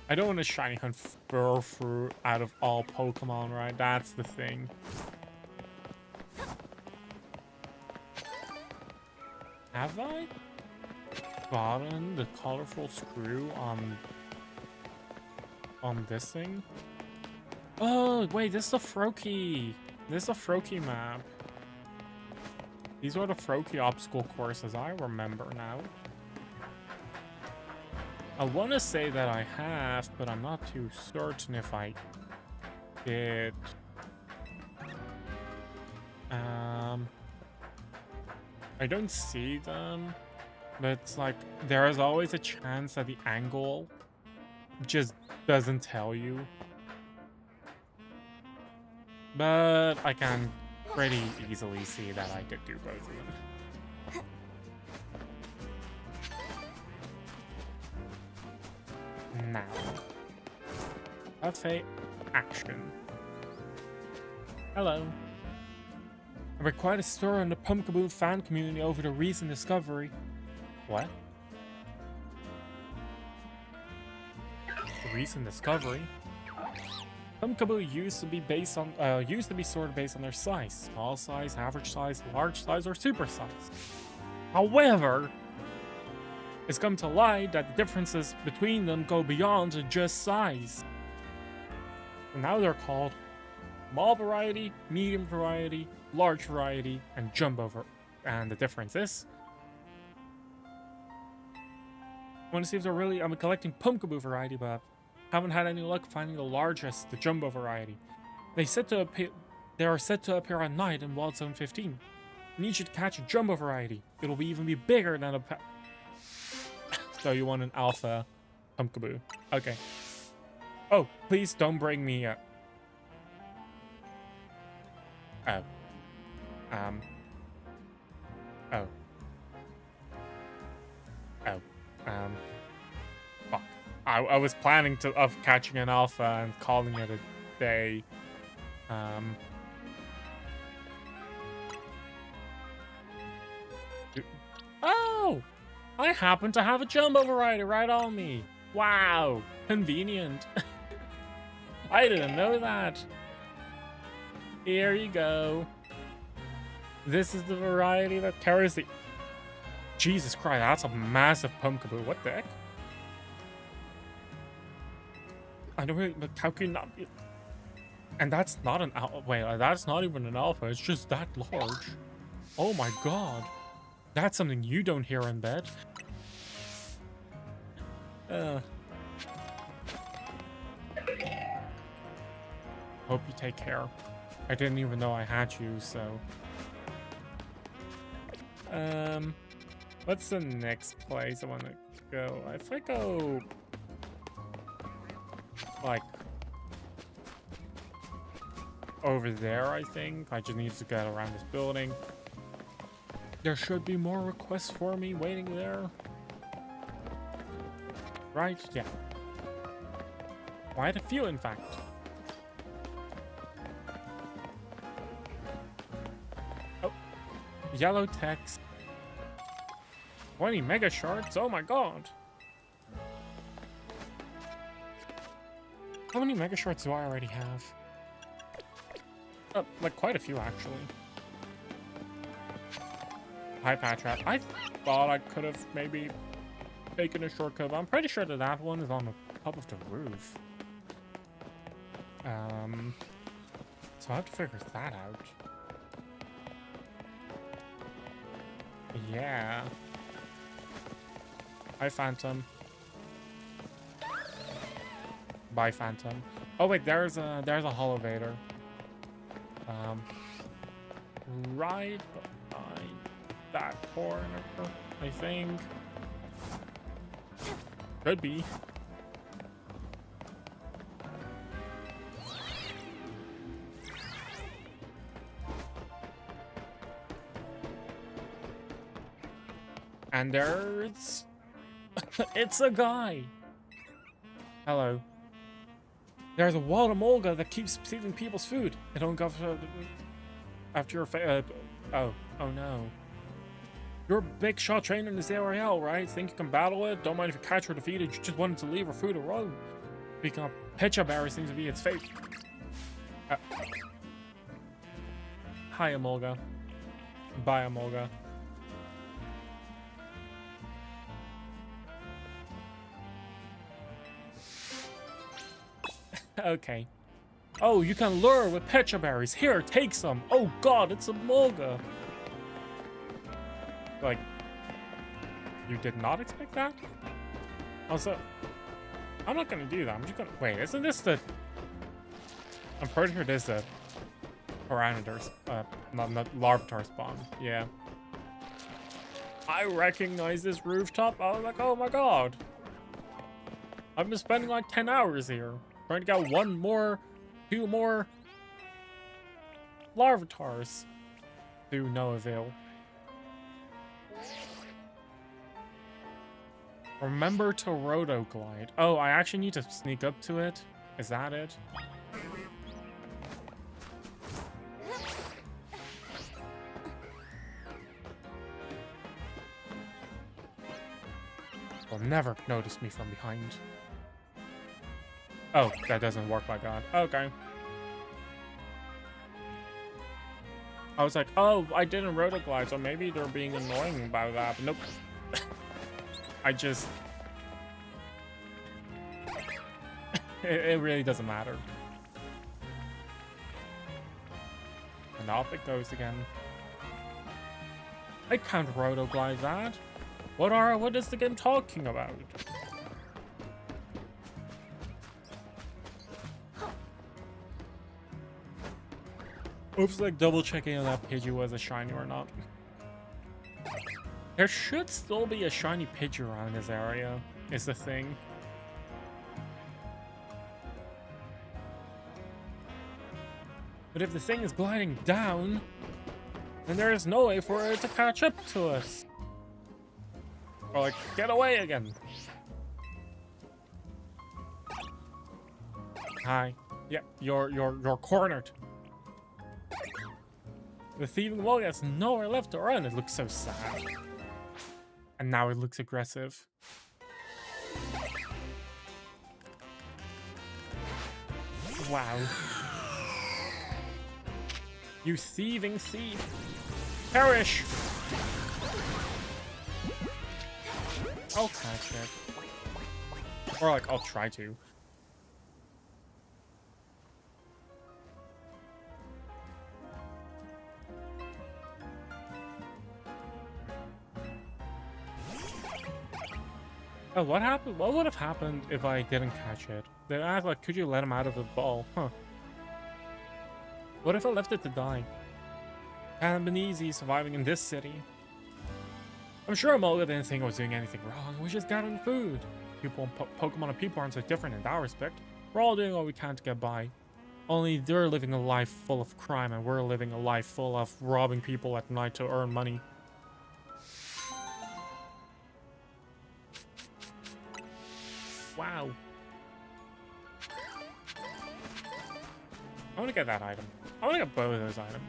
I don't want to shiny hunt Furfru out of all Pokemon, right? That's the thing. Have I gotten the colorful screw on this thing? Oh, wait, this is a Froakie. This is a Froakie map. These are the Froakie obstacle courses I remember now. I want to say that I have, but I'm not too certain if I did. I don't see them, but it's like there is always a chance that the angle just doesn't tell you. But I can pretty easily see that I could do both of them. Now, cafe action. Hello. I read quite a stir in the Pumpkaboo fan community over the recent discovery. What? The recent discovery? Pumpkaboo used to be sorted based on their size: small size, average size, large size, or super size. However, it's come to light that the differences between them go beyond just size. And now they're called small variety, medium variety, large variety, and jumbo variety. And the difference is, I want to see if they're really. I'm collecting Pumpkaboo variety, but Haven't had any luck finding the largest, the jumbo variety. They are said to appear at night in Wild Zone 15. I need you to catch a jumbo variety. It'll even be bigger than a So you want an alpha pumpkaboo. Okay. Oh, please don't bring me up. Oh. Oh. Oh. Fuck. I was planning of catching an alpha and calling it a day. Oh! I happen to have a jumbo variety right on me. Wow. Convenient. I didn't know that. Here you go. This is the variety that carries the... Jesus Christ, that's a massive pumpkaboo. What the heck? I don't really... But how can you not be... And that's not an alpha. Wait, that's not even an alpha. It's just that large. Oh my god. That's something you don't hear in bed. Hope you take care. I didn't even know I had you, so... What's the next place I want to go? If I go... like... over there, I think. I just need to get around this building. There should be more requests for me waiting there. Right? Yeah. Quite a few, in fact. Oh. Yellow text. 20 mega shards? Oh my god. How many mega shards do I already have? Like quite a few, actually. Hi, Patrat. I thought I could have maybe taken a shortcut, but I'm pretty sure that that one is on the top of the roof. So I have to figure that out. Yeah. Hi, Phantom. Bye, Phantom. Oh wait, there's a holovator. Right behind that corner, I think. Could be. And there's... it's a guy! Hello. There's a wild Amolga that keeps stealing people's food. It don't go after your oh no. You're a big shot trainer in this area, right? Think you can battle it? Don't mind if you catch or defeat it. You just wanted to leave her food alone. Speaking of, Pecha Berry seems to be its fate. Hi, Amolga. Bye, Amolga. Okay. Oh, you can lure with Pecha Berries. Here, take some. Oh god, it's a Amolga. Like, you did not expect that? Also, I'm not gonna do that. I'm just gonna... Wait, isn't this the... I'm pretty sure this is the Pteranodon, not Larvitar spawn. Yeah. I recognize this rooftop. I was like, oh my god. I've been spending like 10 hours here. Trying to get two more Larvitars. To no avail. Remember to roto-glide. Oh, I actually need to sneak up to it? Is that it? They'll never notice me from behind. Oh, that doesn't work like that. Okay. I was like, oh, I didn't rotoglide, so maybe they're being annoying about that. But nope. I just... it really doesn't matter. And off it goes again. I can't rotoglide that. What is the game talking about? Oops, like double checking if that Pidgey was a shiny or not. There should still be a shiny Pidgey around this area, is the thing. But if the thing is gliding down, then there is no way for it to catch up to us. Or like, get away again. Hi. Yeah, you're cornered. The thieving wall has nowhere left to run. It looks so sad. And now it looks aggressive. Wow. You thieving thief. Perish! I'll catch it. Or like, I'll try to. Oh, what happened? What would have happened if I didn't catch it? They asked, like, could you let him out of the ball? Huh. What if I left it to die? Hadn't been easy surviving in this city. I'm sure Mulga didn't think I was doing anything wrong. We just got him food. People, Pokemon and people aren't so different in that respect. We're all doing what we can to get by. Only they're living a life full of crime, and we're living a life full of robbing people at night to earn money. Wow. I want to get that item. I want to get both of those items.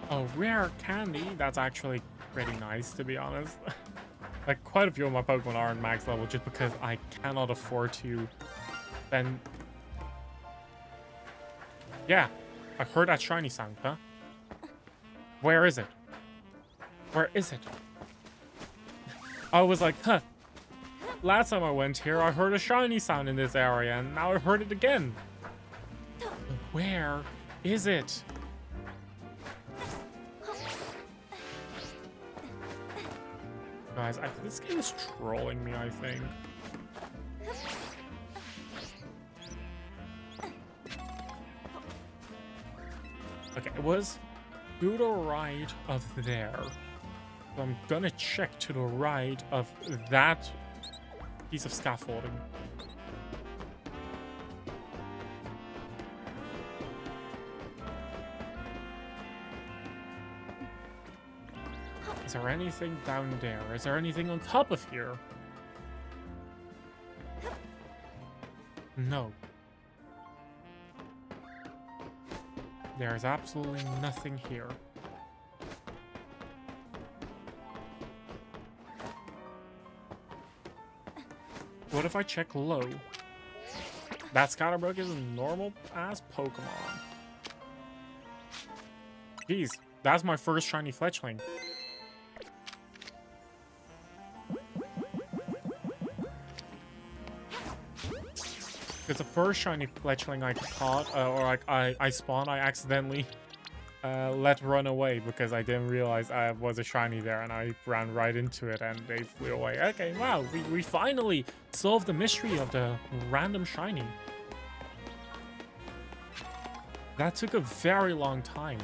Oh, rare candy. That's actually pretty nice, to be honest. Like, quite a few of my Pokemon aren't max level just because I cannot afford to spend... Yeah, I heard that shiny sound, huh? Where is it? Where is it? I was like, huh. Last time I went here, I heard a shiny sound in this area, and now I heard it again. But where is it? Guys, this game is trolling me, I think. Okay, it was to the right of there. So I'm gonna check to the right of that piece of scaffolding. Is there anything down there? Is there anything on top of here? No. There is absolutely nothing here. What if I check low? That Scatterbug is a normal-ass Pokemon. Jeez, that's my first shiny fletchling. It's the first shiny fletchling I caught, or like I spawned, I accidentally let run away because I didn't realize I was a shiny there, and I ran right into it and they flew away. Okay, wow, we finally solved the mystery of the random shiny. That took a very long time.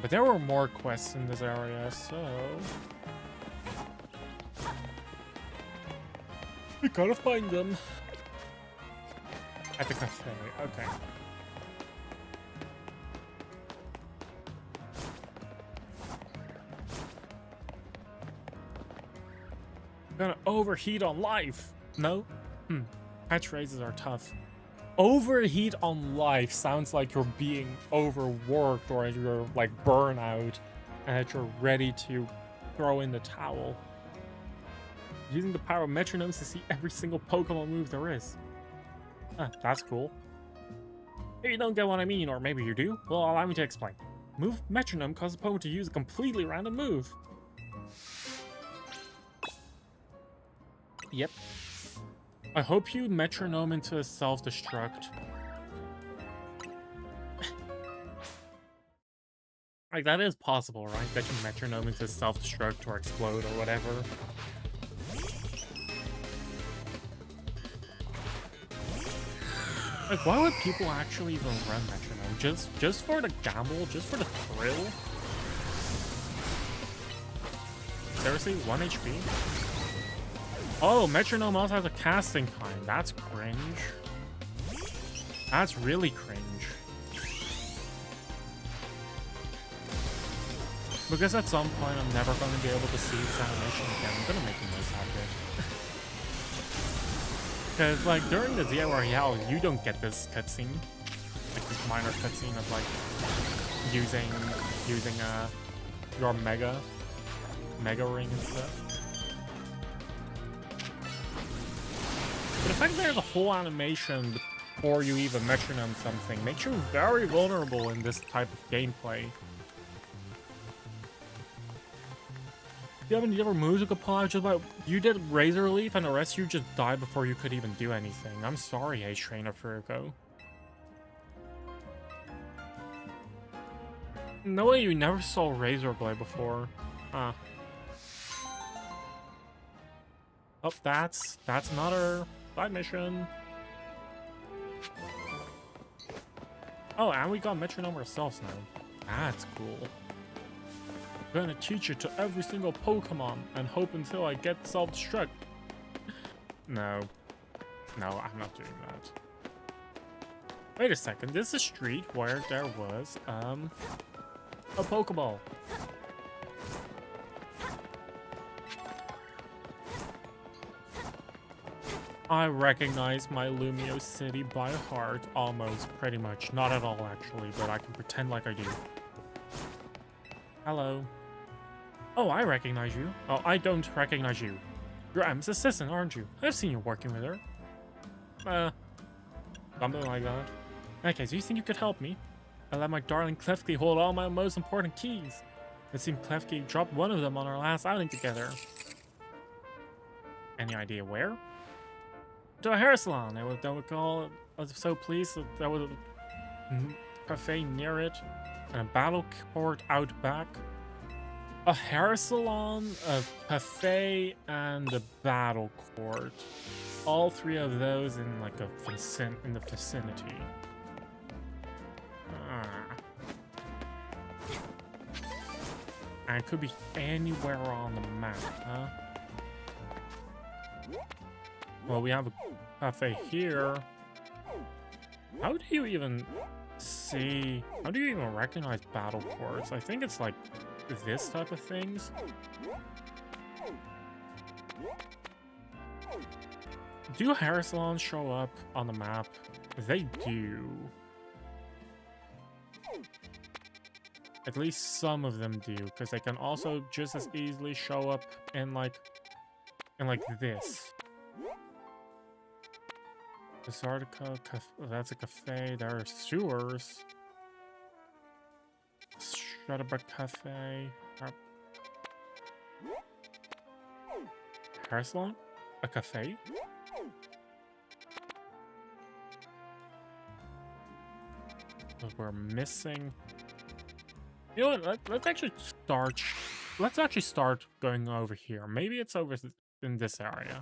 But there were more quests in this area, so... we gotta find them. At the cafe, okay. I'm gonna overheat on life. No? Catchphrases are tough. Overheat on life sounds like you're being overworked or you're like burnout and that you're ready to throw in the towel. Using the power of metronomes to see every single Pokemon move there is. That's cool. If you don't get what I mean, or maybe you do, well, allow me to explain. Move metronome causes a Pokemon to use a completely random move. Yep. I hope you metronome into a self-destruct. Like, that is possible, right? That your metronome is to self-destruct or explode or whatever. Like, why would people actually even run metronome? Just for the gamble? Just for the thrill? Seriously? 1 HP? Oh, metronome also has a casting time. That's cringe. That's really cringe. Because at some point I'm never going to be able to see this animation again. I'm going to make the most out of it. Because, like, during the Zia Royale, you don't get this cutscene. Like, this minor cutscene of, like, using your mega ring and stuff. But the fact that there's a whole animation before you even metronome something makes you very vulnerable in this type of gameplay. Do you have any other moves you could pull out? Just about you did Razor Leaf and the rest you just died before you could even do anything. I'm sorry, Ace Trainer Furuko. No way you never saw Razor Blade before. Huh. Oh, that's another side mission. Oh, and we got metronome ourselves now. That's cool. I'm gonna teach it to every single Pokemon and hope until I get self-destruct. No. No, I'm not doing that. Wait a second, this is a street where there was, a Pokeball. I recognize my Lumio City by heart, almost, pretty much. Not at all, actually, but I can pretend like I do. Hello. Oh, I recognize you. Oh, I don't recognize you. You're Em's assistant, aren't you? I've seen you working with her. Something like that. Okay, so you think you could help me? I let my darling Klefki hold all my most important keys. It seemed Klefki dropped one of them on our last outing together. Any idea where? To a hair salon. I would call it. I was so pleased that there was a cafe near it and a battle court out back. A hair salon, a cafe, and a battle court. All three of those in like in the vicinity. And it could be anywhere on the map, huh? Well, we have a cafe here. How do you even see... How do you even recognize battle courts? I think it's like this type of things. Do hair salons show up on the map? They do. At least some of them do, because they can also just as easily show up in like this. Bizardica, that's a cafe. There are sewers. Shutterbug Cafe. Hair salon? A cafe? But we're missing. You know what? Let's actually start. Let's actually start going over here. Maybe it's over in this area.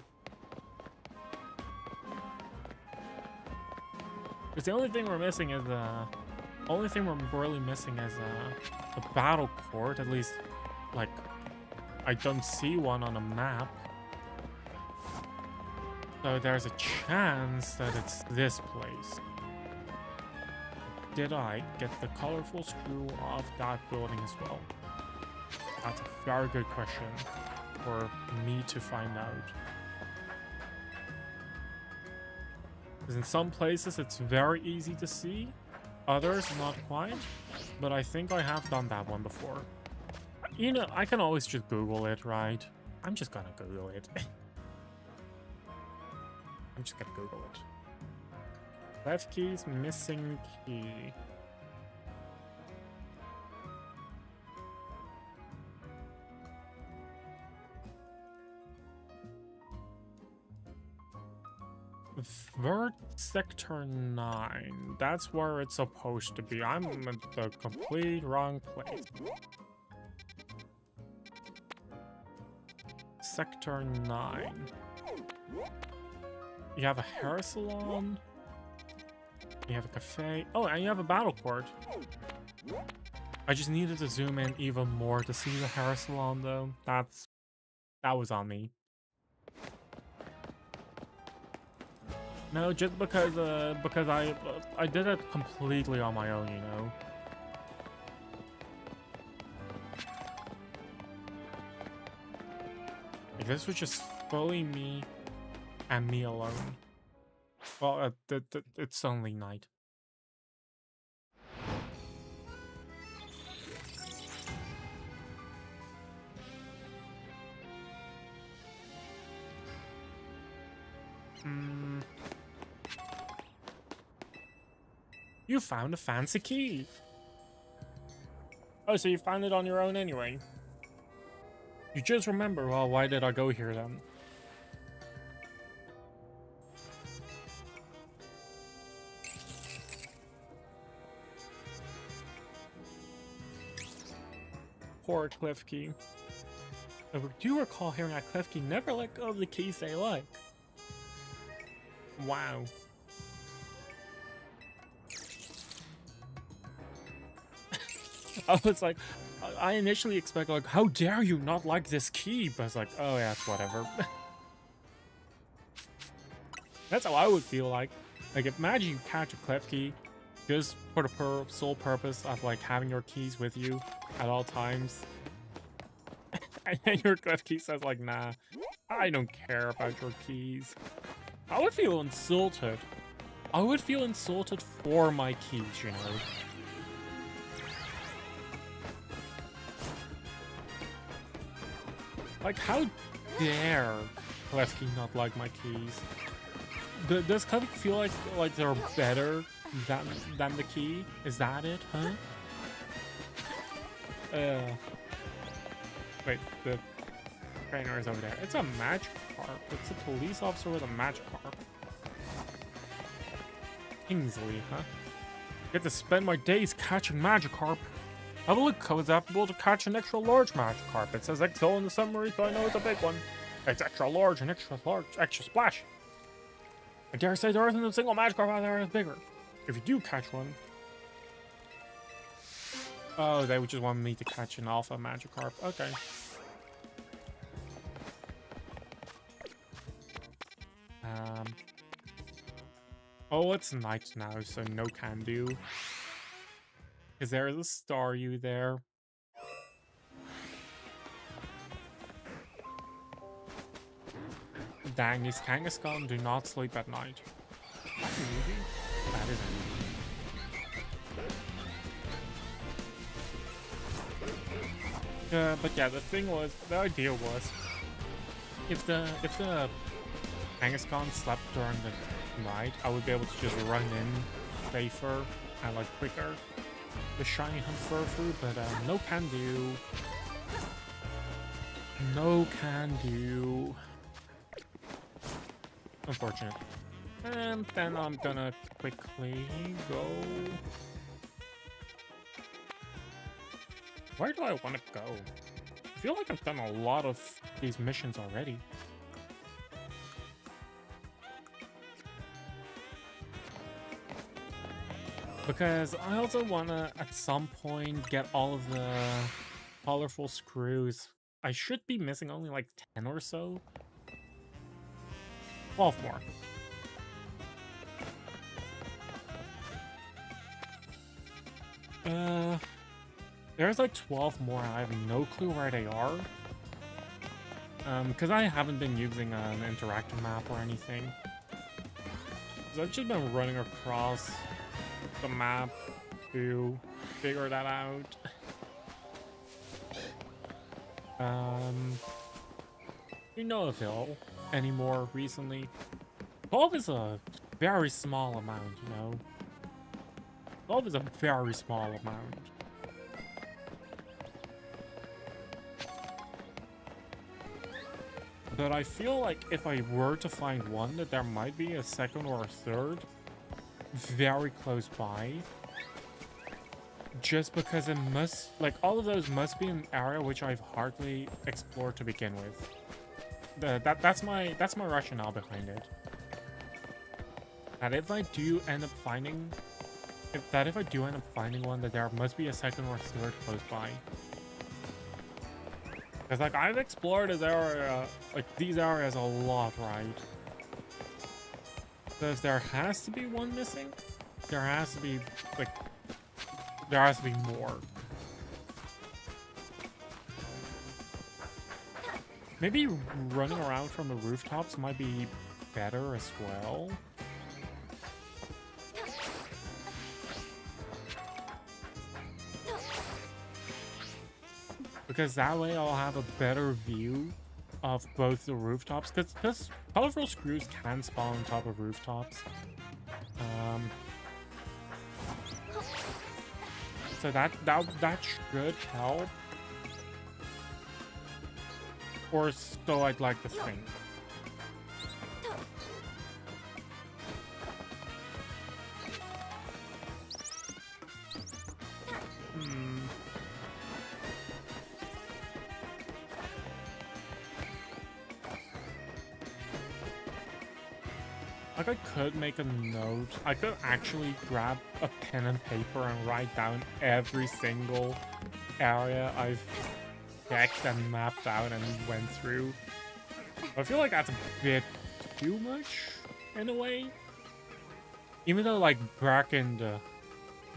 Because the only thing we're missing is really missing is a battle court. At least, like, I don't see one on a map. So there's a chance that it's this place. Did I get the colorful screw off that building as well? That's a very good question for me to find out. Because in some places it's very easy to see, others not quite, but I think I have done that one before. You know, I can always just Google it, right? I'm just gonna Google it. I'm just gonna Google it. Left key's missing key. Vert Sector 9. That's where it's supposed to be. I'm in the complete wrong place. Sector 9. You have a hair salon. You have a cafe. Oh, and you have a battle court. I just needed to zoom in even more to see the hair salon, though. That was on me. No, just because I did it completely on my own, you know. Like, this was just fully me and me alone. Well, it's only night. You found a fancy key. Oh, so you found it on your own anyway. You just remember, well, why did I go here then? Poor Cliffkey. I do recall hearing that Cliffkey never let go of the keys they like. Wow. I was like, I initially expected, like, how dare you not like this key? But I was like, oh yeah, it's whatever. That's how I would feel like. Like, imagine you catch a Cliffkey just for the sole purpose of, like, having your keys with you at all times. And then your Cliffkey says, like, nah, I don't care about your keys. I would feel insulted. I would feel insulted for my keys, you know. Like, how dare Klefki not like my keys? Does Klefki feel like they're better than the key? Is that it, huh? Wait, the trainer is over there. It's a Magikarp. It's a police officer with a Magikarp. Kingsley, huh? Get to spend my days catching Magikarp. Have a look, it's able to catch an extra large Magikarp. It says XL in the summary, so I know it's a big one. It's extra large and extra large, extra splash. I dare say there isn't a single Magikarp out there that's bigger. If you do catch one... Oh, they would just want me to catch an Alpha Magikarp. Okay. Oh, it's night now, so no can do. Is there a Staryu there? Dang, these Kangaskhan do not sleep at night. That's a movie? That is a movie. But yeah, the idea was, if the Kangaskhan slept during the night, I would be able to just run in safer and like quicker. The shiny hunt Furfrou, but no can do. No can do. Unfortunate. And then I'm gonna quickly go. Where do I want to go? I feel like I've done a lot of these missions already. Because I also want to, at some point, get all of the colorful screws. I should be missing only like 10 or so. 12 more. There's like 12 more, and I have no clue where they are. Because I haven't been using an interactive map or anything. So I've just been running across the map to figure that out. You know of Hill anymore recently. 12 is a very small amount, you know. 12 is a very small amount. But I feel like if I were to find one, that there might be a second or a third very close by. Just because it must, like, all of those must be an area which I've hardly explored to begin with. That's my rationale behind it. And if I do end up finding, if I do end up finding one, that there must be a second or third close by. Because, like, I've explored this area, like, these areas a lot, right? Because there has to be one missing. There has to be, like, there has to be more. Maybe running around from the rooftops might be better as well. Because that way I'll have a better view of both the rooftops. Because colorful screws can spawn on top of rooftops. So that should help. Or so I'd like to think. Like, I could make a note. I could actually grab a pen and paper and write down every single area I've checked and mapped out and went through. I feel like that's a bit too much, in a way. Even though, like, back in the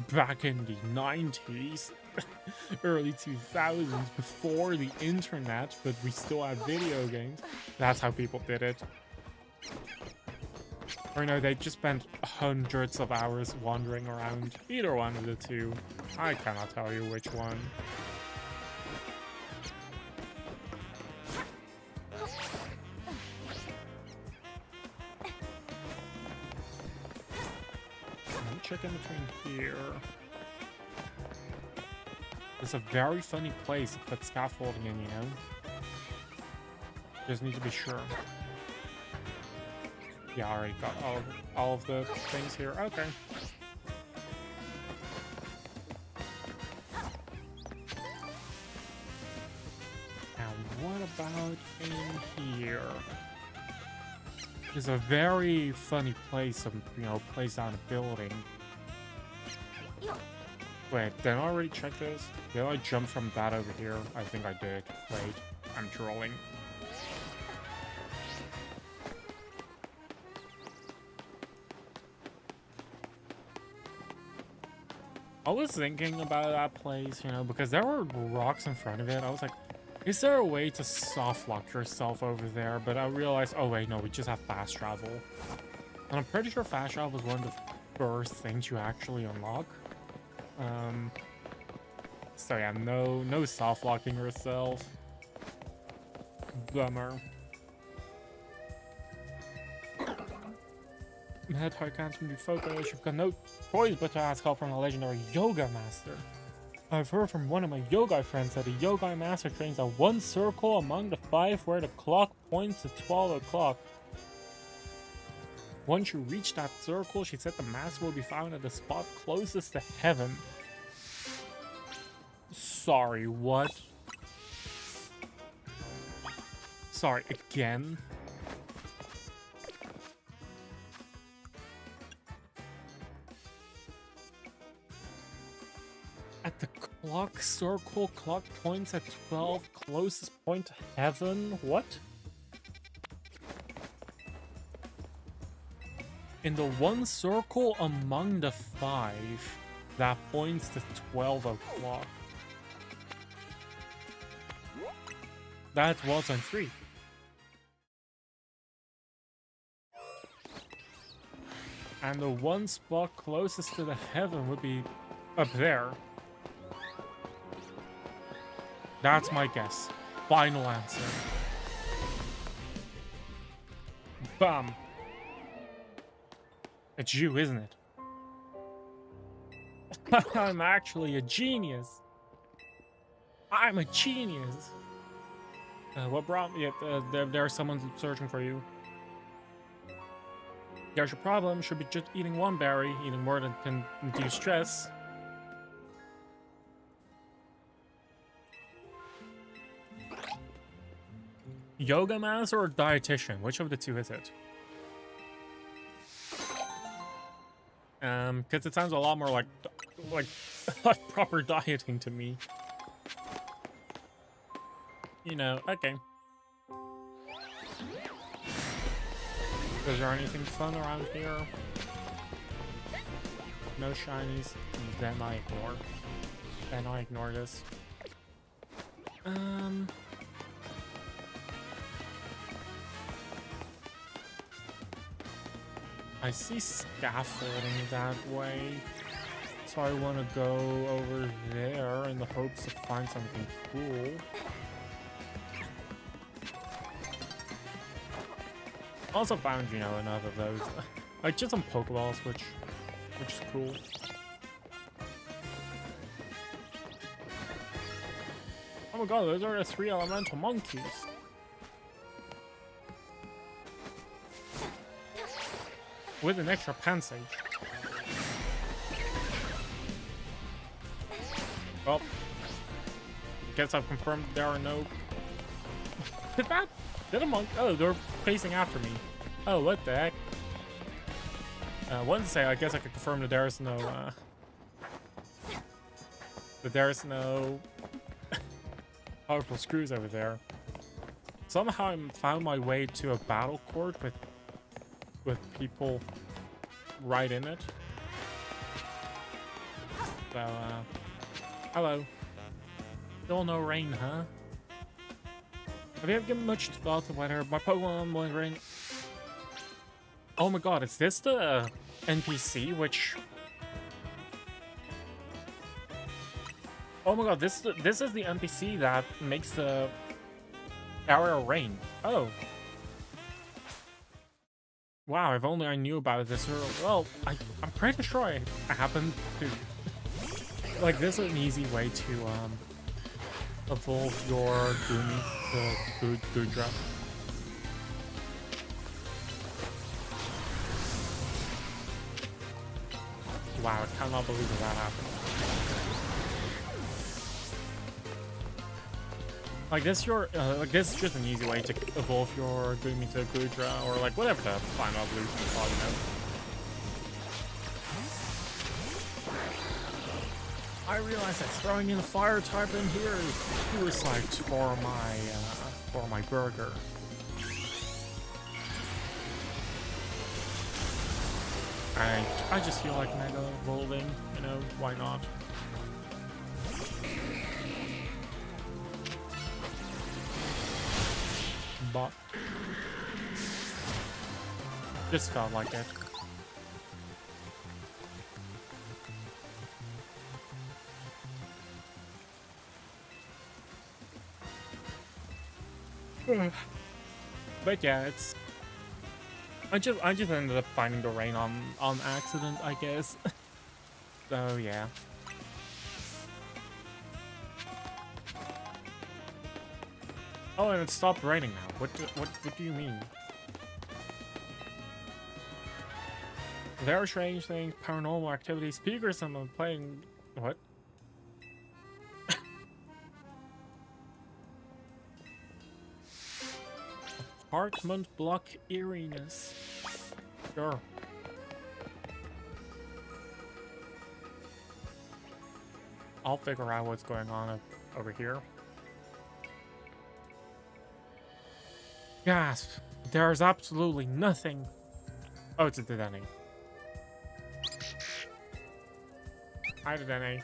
90s, early 2000s, before the internet, but we still had video games, that's how people did it. Or no, they just spent hundreds of hours wandering around. Either one of the two. I cannot tell you which one. Let me check in between here. It's a very funny place to put scaffolding in, you know? Just need to be sure. Yeah, I already got all of the things here. Okay. Now, what about in here? It's a very funny place, you know, place on a building. Wait, did I already check this? Did I jump from that over here? I think I did. Wait, I'm trolling. I was thinking about that place, you know, because there were rocks in front of it. I was like, is there a way to soft lock yourself over there? But I realized, oh wait, no, we just have fast travel. And I'm pretty sure fast travel is one of the first things you actually unlock. So yeah, no soft locking yourself. Bummer. Head high can't be focused. You've got no choice but to ask help from a legendary yoga master. I've heard from one of my yoga friends that a yoga master trains at one circle among the 5 where the clock points to 12 o'clock. Once you reach that circle, she said the master will be found at the spot closest to heaven. Sorry, what? Sorry, again? At the clock circle, clock points at 12, closest point to heaven? What? In the one circle among the 5 that points to 12 o'clock. That was on 3. And the one spot closest to the heaven would be up there. That's my guess. Final answer. Bam. It's you, isn't it? I'm actually a genius. I'm a genius. What brought me? There's someone searching for you. There's your problem. Should be just eating one berry. Eating more than can induce stress. Yoga master or dietitian? Which of the two is it? Because it sounds a lot more like like proper dieting to me. You know, okay. Is there anything fun around here? No shinies. Then I ignore. Then I ignore this. I see scaffolding that way, so I want to go over there in the hopes to find something cool. Also found, you know, enough of those. Like just some Pokeballs, which is cool. Oh my god, those are the 3 elemental monkeys. With an extra Pansage. Well, guess I've confirmed there are no. Did a monk? Oh, they're pacing after me. Oh, what the heck? One to say, I guess I could confirm that there's no. That there's no powerful screws over there. Somehow I found my way to a battle court with people right in it. So, hello. Still no rain, huh? Have you ever given much thought to whether my Pokemon will rain? Oh my god, is this the NPC which... Oh my god, this is the NPC that makes the area rain. Oh. Wow, if only I knew about this earlier. Well, I'm pretty sure I happened to... Like, this is an easy way to, evolve your Goomy to Goodra. Wow, I cannot believe that happened. Like this, this is just an easy way to evolve your Goomy to Goodra, or like whatever the final evolution is called, you know. I realize that throwing in a fire type in here is suicide for my burger. I just feel like mega evolving, you know, why not? But just felt like it. But yeah, it's I just ended up finding the rain on accident, I guess. So yeah. Oh, and it stopped raining now. What do you mean? Very strange things, paranormal activity, speakers, and I'm playing what? Apartment block eeriness. Sure. I'll figure out what's going on over here. Gasp! There's absolutely nothing. Oh, it's a Dedenne. Hi, Dedenne.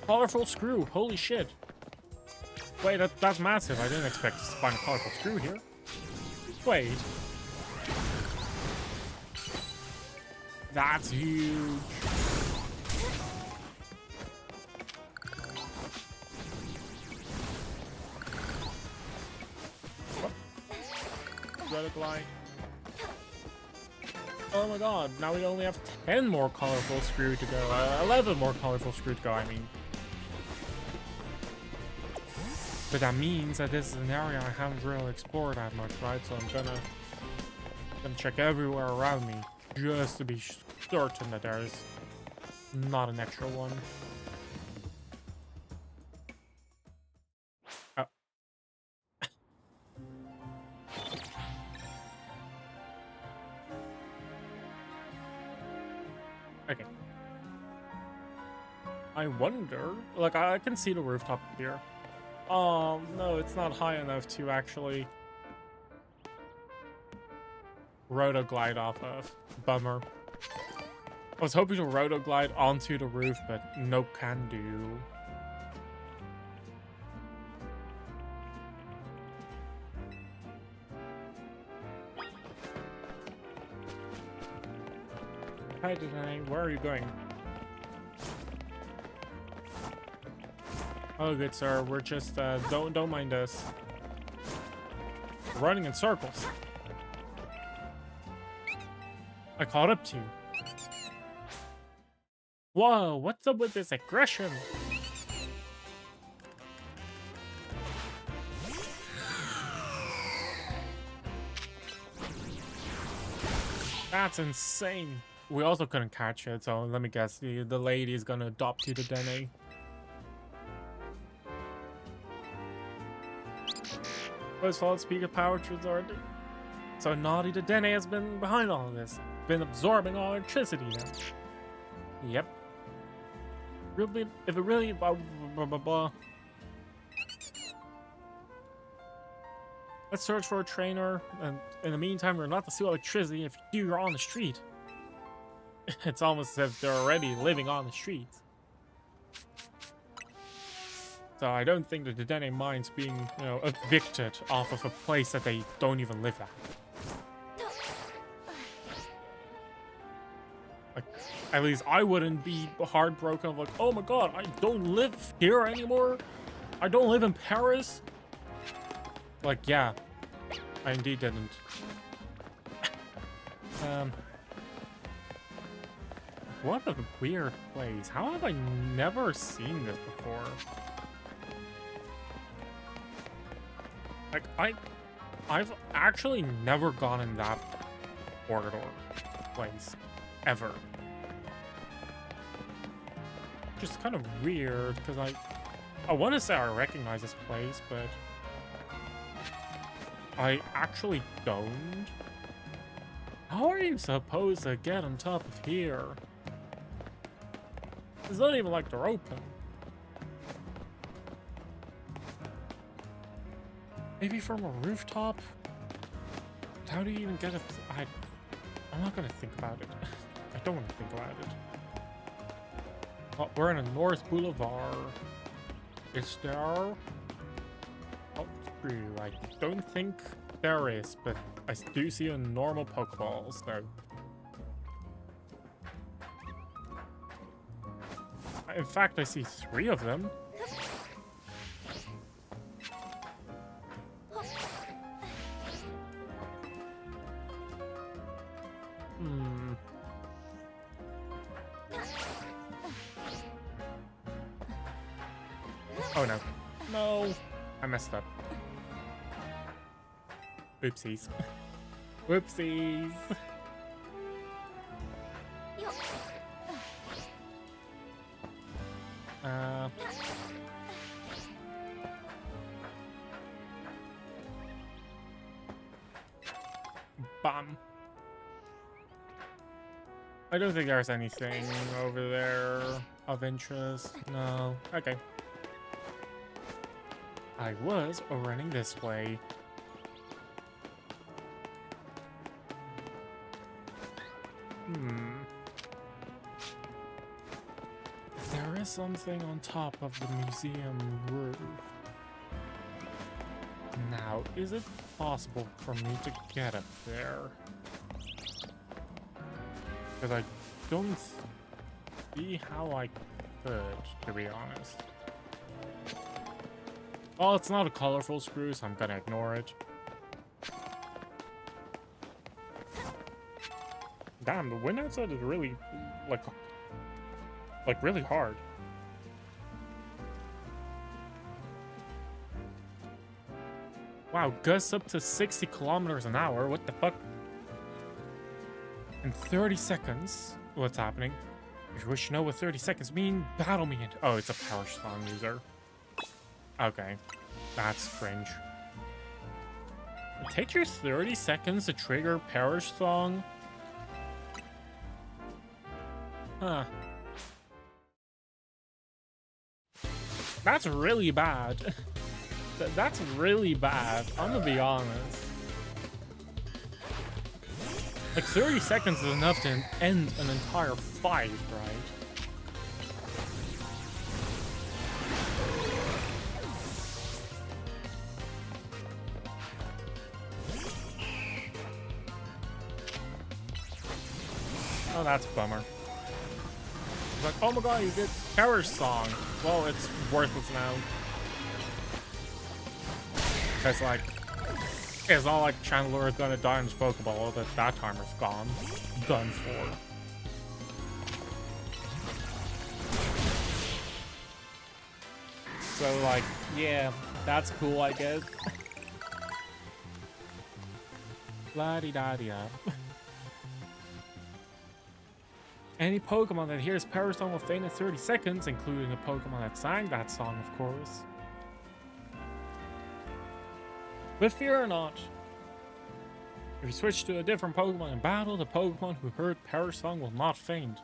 Colorful screw, holy shit. Wait, that's massive. I didn't expect to find a colorful screw here. Wait. That's huge. What? Relic line. Oh my god, now we only have 10 more colorful screw to go. 11 more colorful screw to go, I mean. But that means that this is an area I haven't really explored that much, right? So I'm gonna check everywhere around me just to be certain that there's not an extra one. Oh. Okay. I wonder, like, I can see the rooftop here. No, it's not high enough to actually roto-glide off of. Bummer. I was hoping to roto-glide onto the roof, but no can do. Hi, Denai. Where are you going? Oh, good sir. We're just don't mind us. We're running in circles. I caught up to you. Whoa, what's up with this aggression? That's insane. We also couldn't catch it, so let me guess. The lady is gonna adopt you to Dene. First of all, speak of power to resort. So naughty the Dene has been behind all of this. Been absorbing all electricity now. Yep. Really, if it really blah blah blah blah. Let's search for a trainer, and in the meantime, we're not to steal electricity. If you do, you're on the street. It's almost as if they're already living on the streets. So I don't think that the Dene minds being, you know, evicted off of a place that they don't even live at. Like, at least I wouldn't be heartbroken of like, oh my god, I don't live here anymore. I don't live in Paris. Like, yeah, I indeed didn't. What a weird place. How have I never seen this before? Like, I've actually never gone in that corridor place, ever. Just kind of weird, because I want to say I recognize this place, but I actually don't. How are you supposed to get on top of here? It's not even like they're open. Maybe from a rooftop? How do you even get it? I'm not gonna think about it. I don't want to think about it. Oh, we're in a North Boulevard. Is there? Oh, true. I don't think there is, but I do see a normal Pokeball, so. In fact, I see 3 of them. Oh no. No! I messed up. Oopsies. Whoopsies! Bum. I don't think there's anything over there of interest. No. Okay. I was running this way. There is something on top of the museum roof. Now, is it possible for me to get up there? Because I don't see how I could, to be honest. Well, it's not a colorful screw, so I'm gonna ignore it. Damn, the wind outside is really, like really hard. Wow, gusts up to 60 kilometers an hour. What the fuck? In 30 seconds, what's happening? If you wish to know what 30 seconds mean, battle me. Oh, it's a power song user. Okay, that's cringe. It takes you 30 seconds to trigger power song. Huh. That's really bad. That's really bad. I'm gonna be honest. Like 30 seconds is enough to end an entire fight, right? Oh, that's a bummer. It's like, oh my god, you did power song. Well, it's worthless now. Because, like, it's not like Chandler is gonna die in his Pokeball, that timer's gone. Done for. So, like, yeah, that's cool, I guess. La-di-da-di-da. Any Pokemon that hears Power Song will faint in 30 seconds, including a Pokemon that sang that song, of course. But fear not. If you switch to a different Pokemon in battle, the Pokemon who heard Power Song will not faint.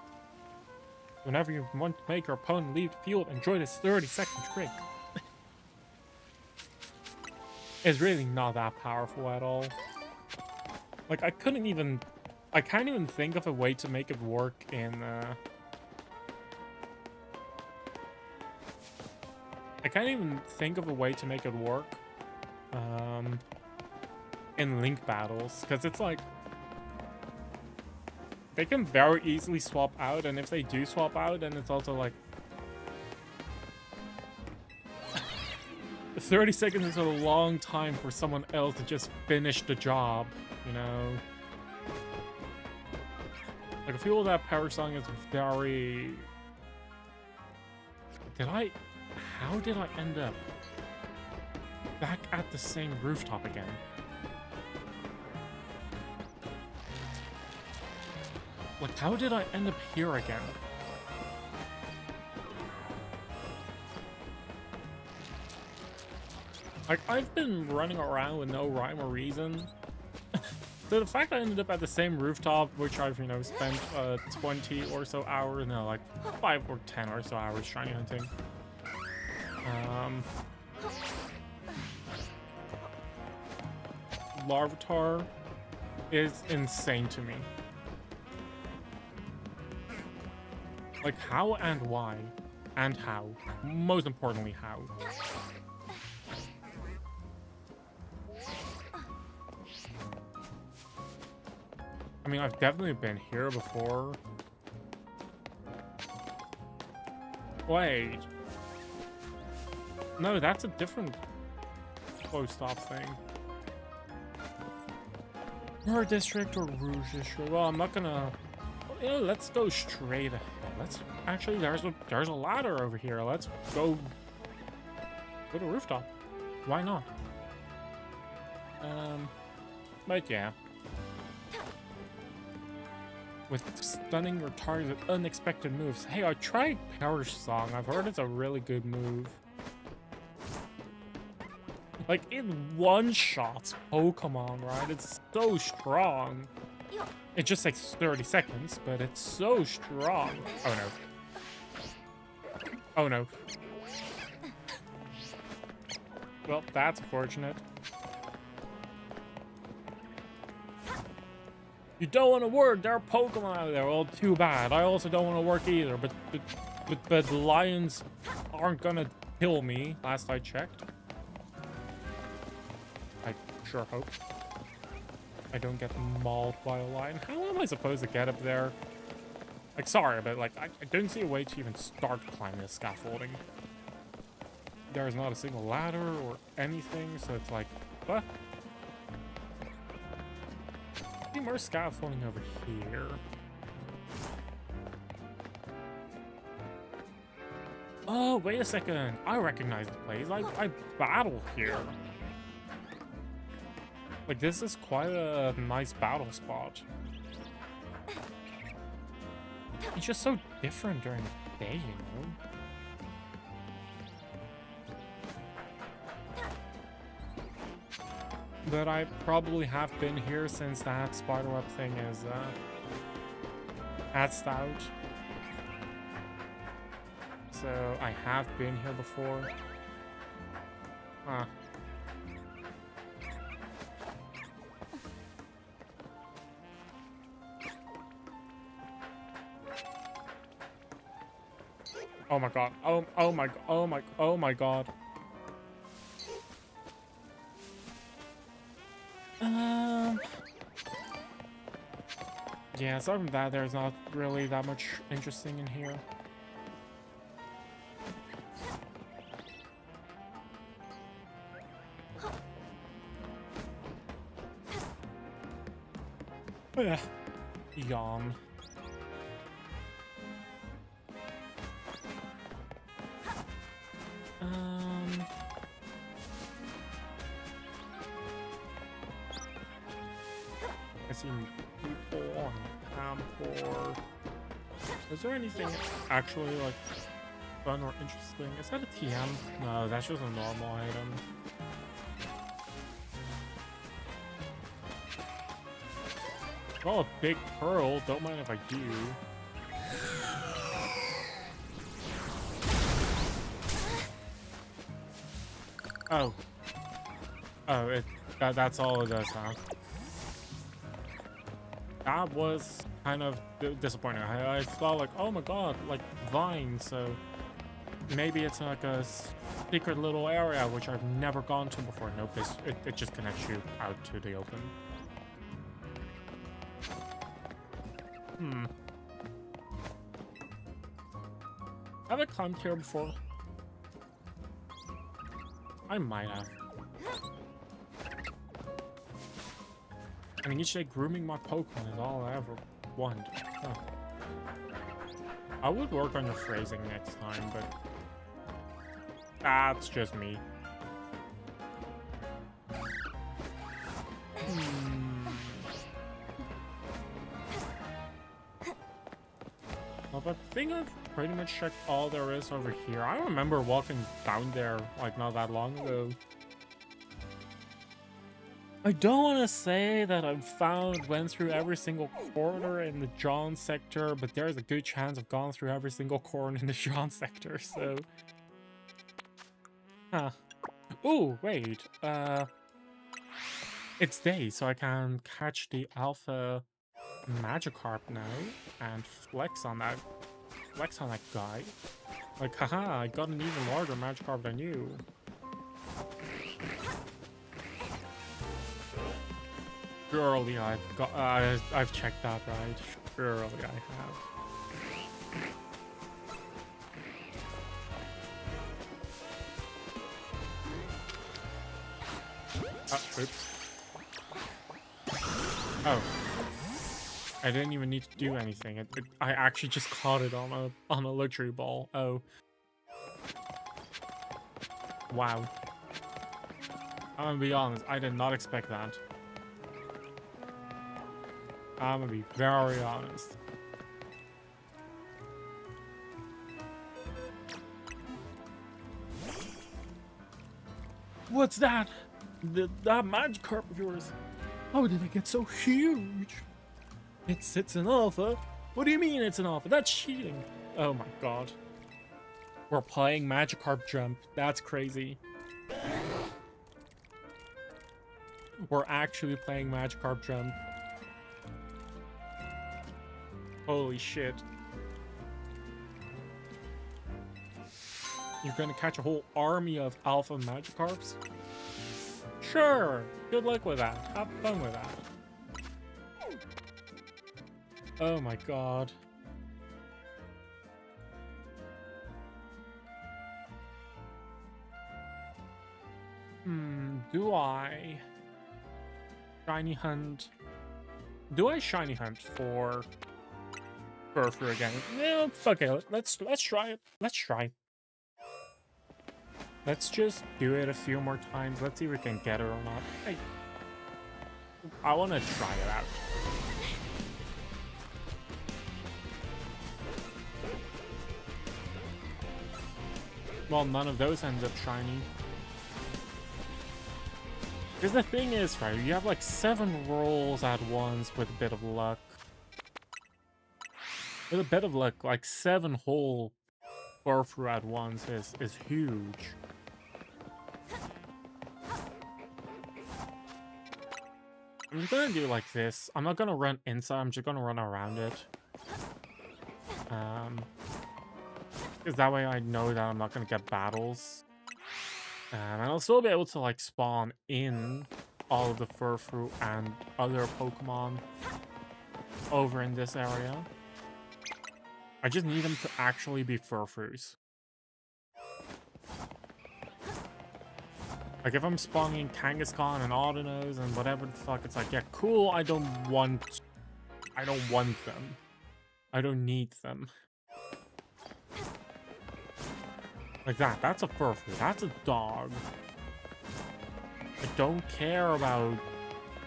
Whenever you want to make your opponent leave the field, enjoy this 30-second trick. It's really not that powerful at all. Like, I can't even think of a way to make it work in, I can't even think of a way to make it work, in Link battles, because it's like, they can very easily swap out, and if they do swap out, then it's also like, 30 seconds is a long time for someone else to just finish the job, you know? Like, I feel that Power Song is very... How did I end up back at the same rooftop again? Like, how did I end up here again? Like, I've been running around with no rhyme or reason. So the fact I ended up at the same rooftop, which I've, you know, spent 20 or so hours, no, like 5 or 10 or so hours shiny hunting. Larvitar is insane to me. Like, how and why? And how? Most importantly, how? I mean, I've definitely been here before. Wait. No, that's a different post op thing. Mer District or Rouge District? Well, I'm not gonna... You know, let's go straight ahead. Let's... Actually, there's a ladder over here. Let's go to the rooftop. Why not? But yeah. With stunning your target with unexpected moves. Hey, I tried Power Song. I've heard it's a really good move. Like, it one-shots Pokemon, right? It's so strong. It just takes 30 seconds, but it's so strong. Oh no. Oh no. Well, that's unfortunate. You don't want to work. There are Pokemon out there. Well, too bad. I also don't want to work either. But the lions aren't gonna kill me. Last I checked. I sure hope. I don't get mauled by a lion. How am I supposed to get up there? Like, sorry, but like, I don't see a way to even start climbing this scaffolding. There is not a single ladder or anything, so it's like, what? More scaffolding over here. Oh, wait a second. I recognize the place. I battle here. Like, this is quite a nice battle spot. It's just so different during the day, you know? But I probably have been here since that spiderweb thing is hatched out. So I have been here before. Huh. Oh my god. Oh my god. Yeah, aside from that, there's not really that much interesting in here. Yeah. Yawn. I see people on Campor. Is there anything actually like fun or interesting? Is that a TM? No, that's just a normal item. Oh, a big pearl. Don't mind if I do. Oh. Oh, that's all it does, huh? That was kind of disappointing. I thought like, oh my god, like Vine, so maybe it's like a secret little area which I've never gone to before. Nope, it just connects you out to the open. Have I climbed here before? I might have. I mean, each day grooming my Pokemon is all I ever want. Huh. I would work on your phrasing next time, but that's just me. Well, I think I've pretty much checked all there is over here. I remember walking down there like not that long ago. I don't want to say that went through every single corner in the John sector, but there's a good chance I've gone through every single corner in the John sector, so... Huh. Ooh, wait, it's day, so I can catch the Alpha Magikarp now, and flex on that guy. Like, haha, I got an even larger Magikarp than you. Surely I've checked that right. Surely I have. Oops. Oh. I didn't even need to do anything. I actually just caught it on a luxury ball. Oh. Wow. I'm gonna be honest, I did not expect that. I'm gonna be very honest. What's that? That Magikarp of yours. How did it get so huge? It's an alpha. What do you mean it's an alpha? That's cheating. Oh my god. We're playing Magikarp Jump. That's crazy. We're actually playing Magikarp Jump. Holy shit. You're gonna catch a whole army of alpha Magikarps? Sure! Good luck with that. Have fun with that. Oh my god. Do I shiny hunt? Do I shiny hunt for Furfur again? Yeah, fuck it. Let's try it. Let's try. Let's just do it a few more times. Let's see if we can get it or not. Hey, I want to try it out. Well, none of those end up shiny. Because the thing is, right, you have like 7 rolls at once with a bit of luck. With a bit of luck, like 7 whole through at once is huge. I'm just gonna do like this. I'm not gonna run inside, I'm just gonna run around it. Because that way I know that I'm not gonna get battles. And I'll still be able to like spawn in all of the Furfrou and other Pokemon over in this area. I just need them to actually be Furfrous. Like if I'm spawning Kangaskhan and Audinose and whatever the fuck, it's like, yeah, cool, I don't want them. I don't need them. Like that's a Furfrou, that's a dog. I don't care about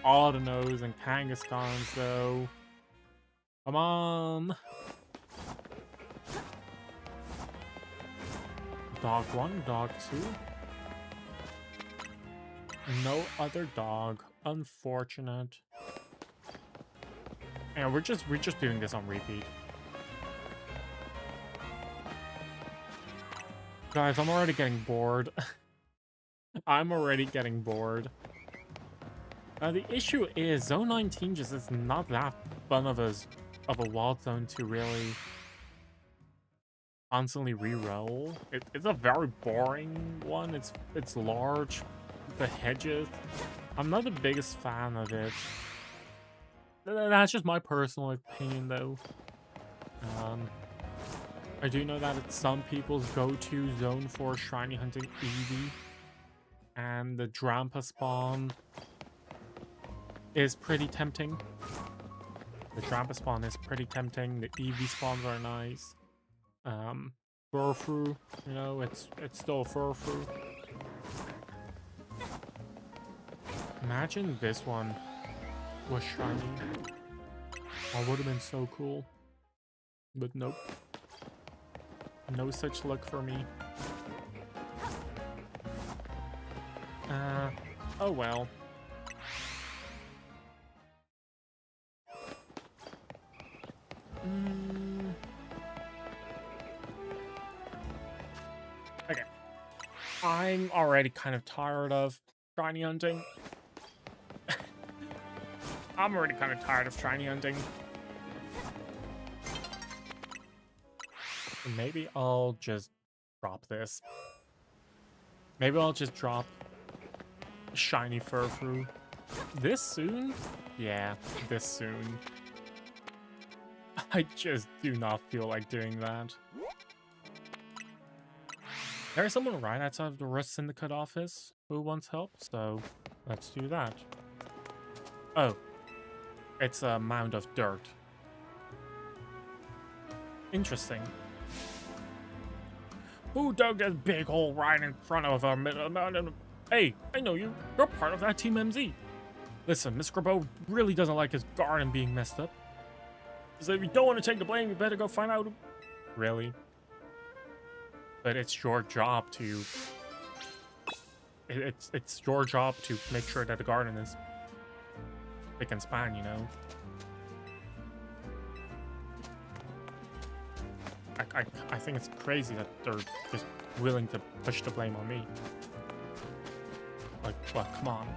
Audinose and Kangaskhan's though. Come on. Dog 1, dog 2. No other dog. Unfortunate. And we're just doing this on repeat. Guys, I'm already getting bored. I'm already getting bored. The issue is Zone 19 just is not that fun of a wild zone to really constantly re-roll. It's a very boring one. It's large. The hedges. I'm not the biggest fan of it. That's just my personal opinion, though. I do know that it's some people's go-to zone for shiny hunting Eevee. And the Drampa spawn is pretty tempting. The Drampa spawn is pretty tempting. The Eevee spawns are nice. Furfrou, you know, it's still a Furfrou. Imagine this one was shiny. That would have been so cool. But nope. No such luck for me. Oh well. Okay. I'm already kind of tired of shiny hunting. I'm already kind of tired of shiny hunting. Maybe I'll just drop this. Maybe I'll just drop shiny Furfrou. This soon? Yeah, this soon. I just do not feel like doing that. There's someone right outside of the Rust Syndicate office who wants help, so let's do that. Oh. It's a mound of dirt. Interesting. Who dug this big hole right in front of our mountain? Hey, I know you. You're part of that Team MZ. Listen, Miss Grabo really doesn't like his garden being messed up. So if you don't want to take the blame, you better go find out. Really? But it's your job to... It's your job to make sure that the garden is spick and span, you know? I think it's crazy that they're just willing to push the blame on me. Like, well, come on.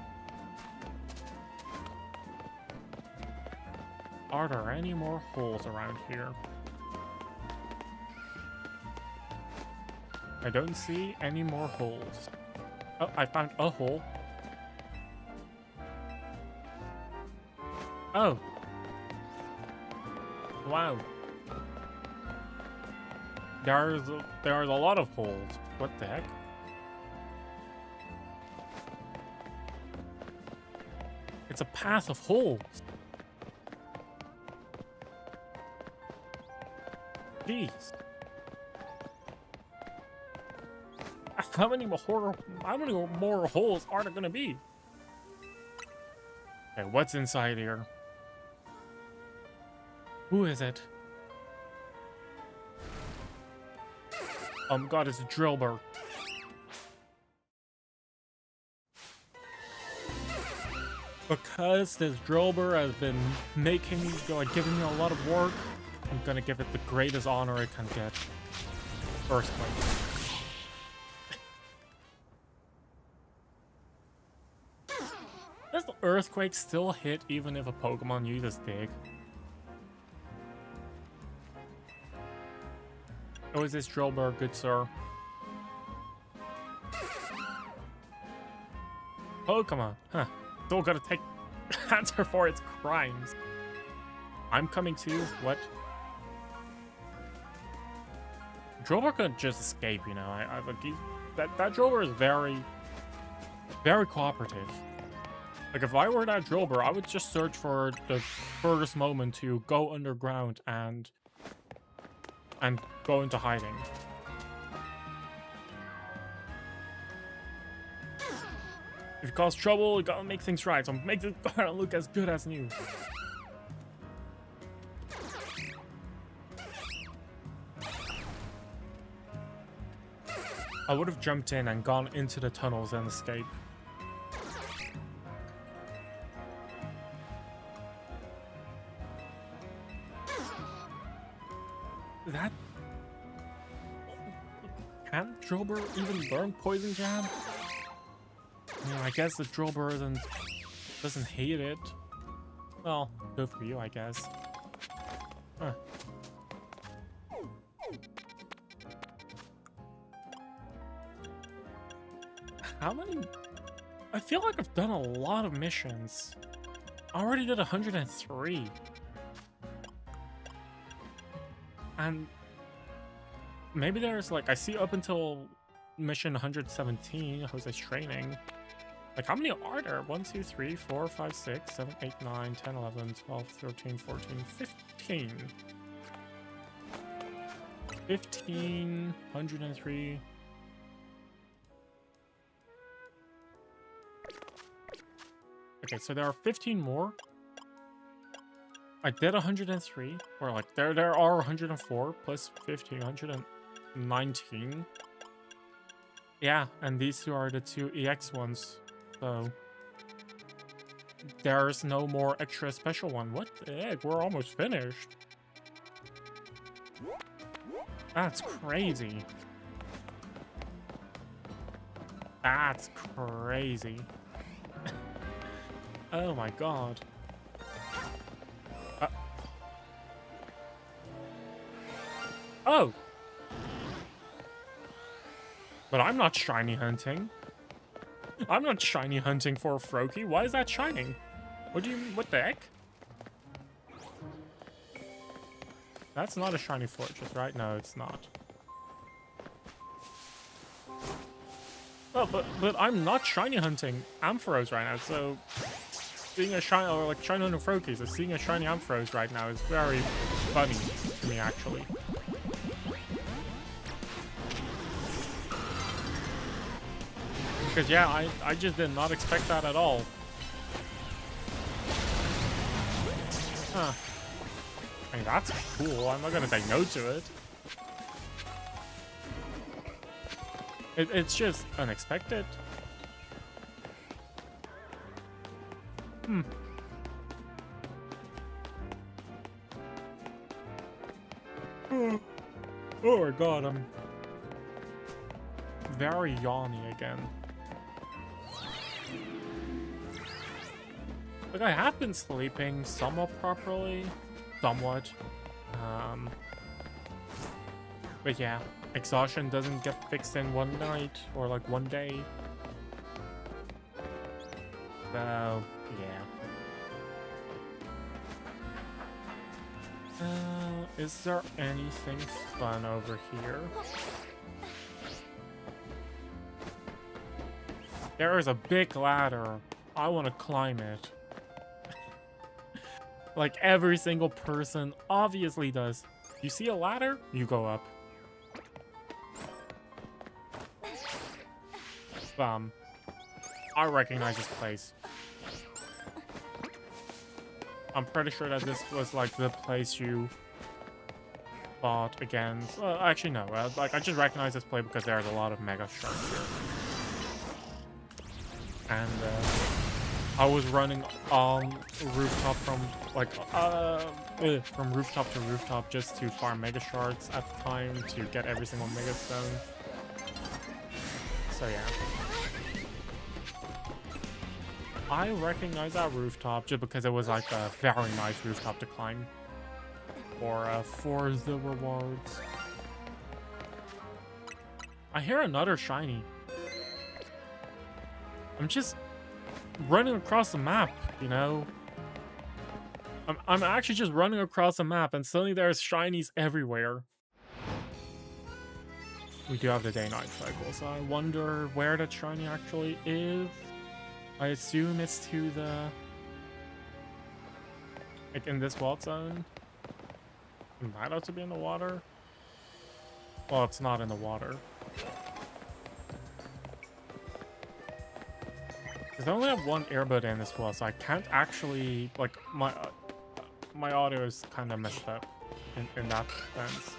Are there any more holes around here? I don't see any more holes. Oh, I found a hole. Oh. Wow. There's a lot of holes. What the heck? It's a path of holes. Jeez. How many more holes are there gonna be? Okay, what's inside here? Who is it? Oh my god, it's a Drillbur. Because this Drillbur has been making me, like, giving me a lot of work, I'm gonna give it the greatest honor it can get. Earthquake. Does the Earthquake still hit even if a Pokemon uses Dig? Oh, is this Drillbur, good sir? Pokemon, huh? Still gotta take answer for its crimes. I'm coming too. What? Drillbur could just escape, you know. I like that Drillbur is very, very cooperative. Like if I were that Drillbur, I would just search for the furthest moment to go underground and go into hiding. If you cause trouble, you gotta make things right. So make this guard look as good as new. I would have jumped in and gone into the tunnels and escaped. That... Can Drillbur even learn Poison Jab? I mean, I guess the Drillbur doesn't hate it. Well, good for you, I guess. Huh. How many? I feel like I've done a lot of missions. I already did 103. And maybe there's like, I see up until mission 117, Jose's training. Like, how many are there? 1, 2, 3, 4, 5, 6, 7, 8, 9, 10, 11, 12, 13, 14, 15. 15, 103. Okay, so there are 15 more. I did 103, or like there are 104 plus 15, 119. Yeah, and these two are the two EX ones. So there's no more extra special one. What the heck? We're almost finished. That's crazy. That's crazy. Oh my god. Oh! But I'm not shiny hunting. I'm not shiny hunting for a Froakie. Why is that shining? What do you... What the heck? That's not a shiny fortress, right? No, it's not. Oh, but I'm not shiny hunting Ampharos right now, so... Seeing a shiny... Or like shiny hunting Froakies, so seeing a shiny Ampharos right now is very funny to me, actually. Because, yeah, I just did not expect that at all. Huh. I mean, that's cool. I'm not gonna say no to it. It's just unexpected. Hmm. Oh my god, I'm very yawny again. Like, I have been sleeping somewhat properly. Somewhat. But yeah, exhaustion doesn't get fixed in one night or like one day. So, yeah. Is there anything fun over here? There is a big ladder. I want to climb it. Like every single person obviously does. You see a ladder? You go up. I recognize this place. I'm pretty sure that this was like the place you fought against. Actually, no. Like I just recognize this place because there's a lot of mega sharks here, and I was running on rooftop from like from rooftop to rooftop just to farm mega shards at the time to get every single mega stone. So yeah. I recognize that rooftop just because it was like a very nice rooftop to climb for the rewards. I hear another shiny. I'm just running across the map, you know? I'm actually just running across the map and suddenly there's shinies everywhere. We do have the day-night cycle, so I wonder where that shiny actually is. I assume it's to the... like in this vault zone. It might have to be in the water. Well, it's not in the water. Because I only have one earbud in as well, so I can't actually... like, my audio is kind of messed up in that sense.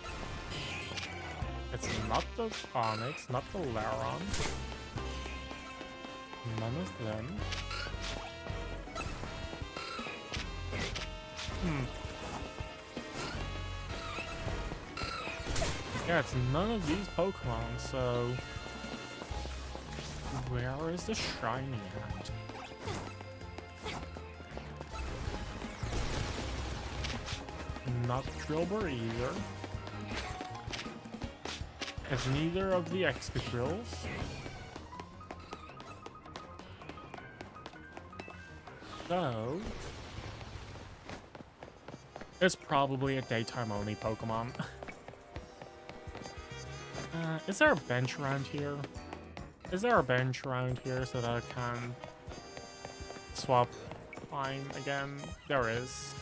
It's not the Onyx, not the Laron. None of them. Yeah, it's none of these Pokemon, so... where is the shiny at? Not Drillbur either. It's neither of the Excadrills. So... it's probably a daytime only Pokemon. Is there a bench around here? Is there a bench around here so that I can swap time again? There is.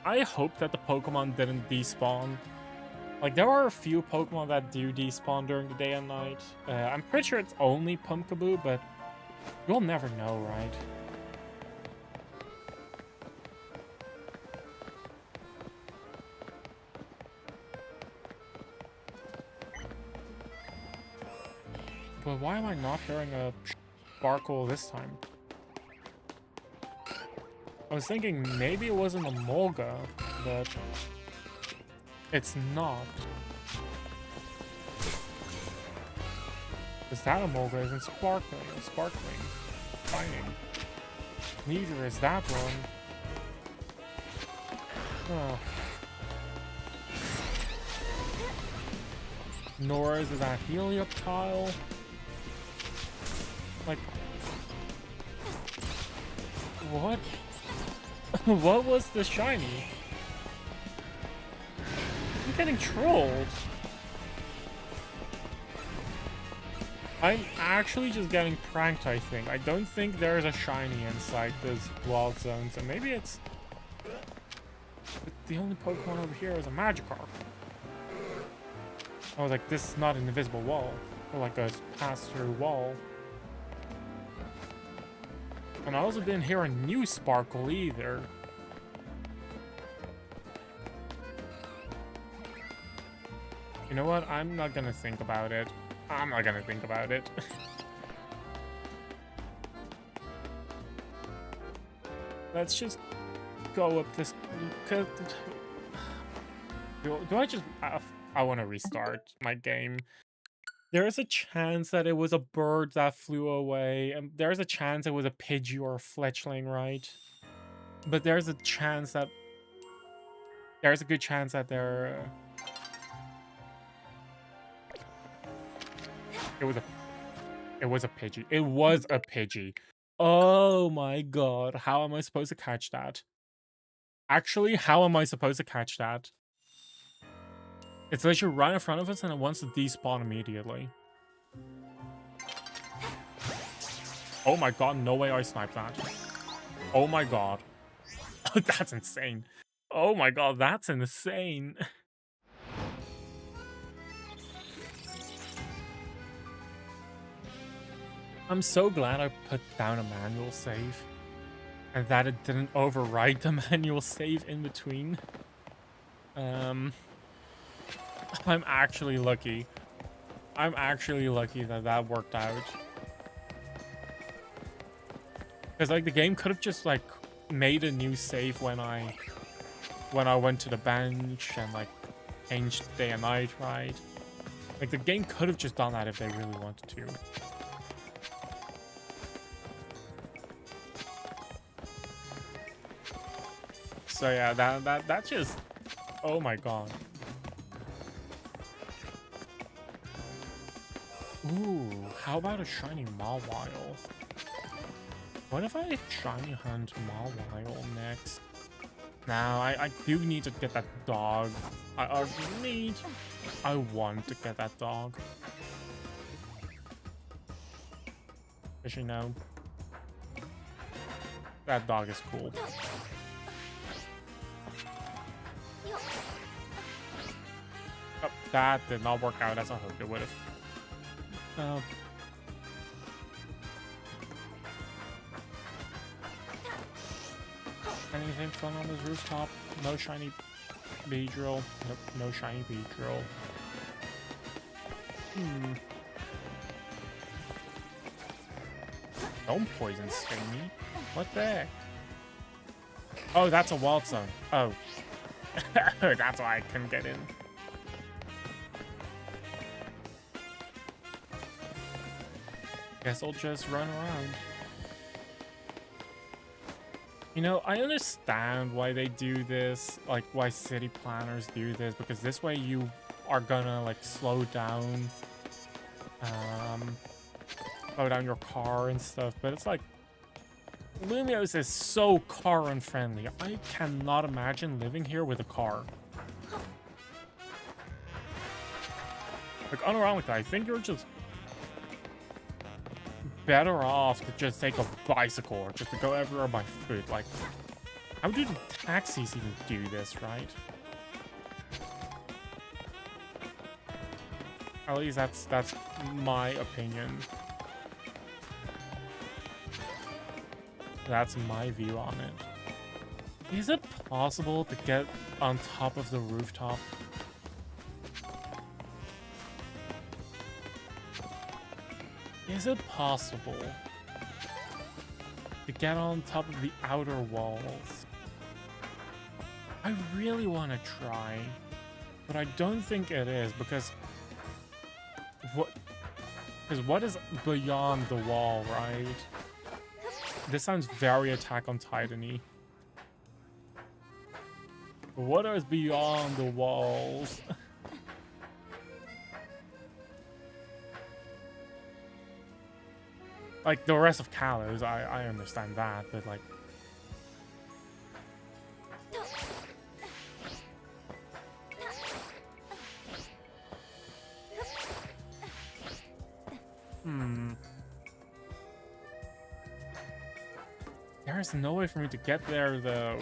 I hope that the Pokemon didn't despawn. Like, there are a few Pokemon that do despawn during the day and night. I'm pretty sure it's only Pumpkaboo, but you'll never know, right? But why am I not hearing a sparkle this time? I was thinking maybe it wasn't a Molga, but it's not. Because that Molga isn't sparkling, shining. Neither is that one. Oh. Nor is it that Helioptile. Like, what? What was the shiny? I'm getting trolled. I'm actually just getting pranked, I think. I don't think there's a shiny inside this wild zone, so maybe it's... the only Pokemon over here is a Magikarp. I was like, this is not an invisible wall. Or like a pass-through wall. And I also didn't hear a new Sparkle either. You know what? I'm not gonna think about it. I'm not gonna think about it. Let's just go up this... Do I just... I want to restart my game. There's a chance that it was a bird that flew away, and there's a chance it was a Pidgey or a Fletchling, right? But there's a chance that... there's a good chance that they're... It was a Pidgey. It was a Pidgey. Oh my god. How am I supposed to catch that? Actually, how am I supposed to catch that? It's literally right in front of us and it wants to despawn immediately. Oh my god, no way I sniped that. Oh my god. That's insane. Oh my god, that's insane. I'm so glad I put down a manual save and that it didn't override the manual save in between. I'm actually lucky. I'm actually lucky that that worked out. Because like the game could have just like made a new save when I went to the bench and like changed day and night, right? Like the game could have just done that if they really wanted to. So yeah, that just, oh my god. Ooh, how about a shiny Mawile? What if I shiny hunt Mawile next? Now, I do need to get that dog. I want to get that dog. Actually, no. That dog is cool. Oh, that did not work out as I hoped it would have. Anything fun on this rooftop? No shiny Beedrill. Nope, no shiny Beedrill. Don't poison sting me. What the heck? Oh, that's a wild zone. Oh. That's why I couldn't get in. Guess I'll just run around. You know, I understand why they do this, like why city planners do this, because this way you are gonna like slow down your car and stuff, but it's like Lumiose is so car unfriendly. I cannot imagine living here with a car. Like, unironically, I think you're just better off to just take a bicycle or just to go everywhere by foot. Like, how do the taxis even do this, right? At least that's my opinion. That's my view on it. Is it possible to get on top of the rooftop? Is it possible to get on top of the outer walls? I really want to try, but I don't think it is, because what is beyond the wall, right? This sounds very Attack on Titan-y. What is beyond the walls? Like, the rest of Kalos, I understand that, but like... There's no way for me to get there, though.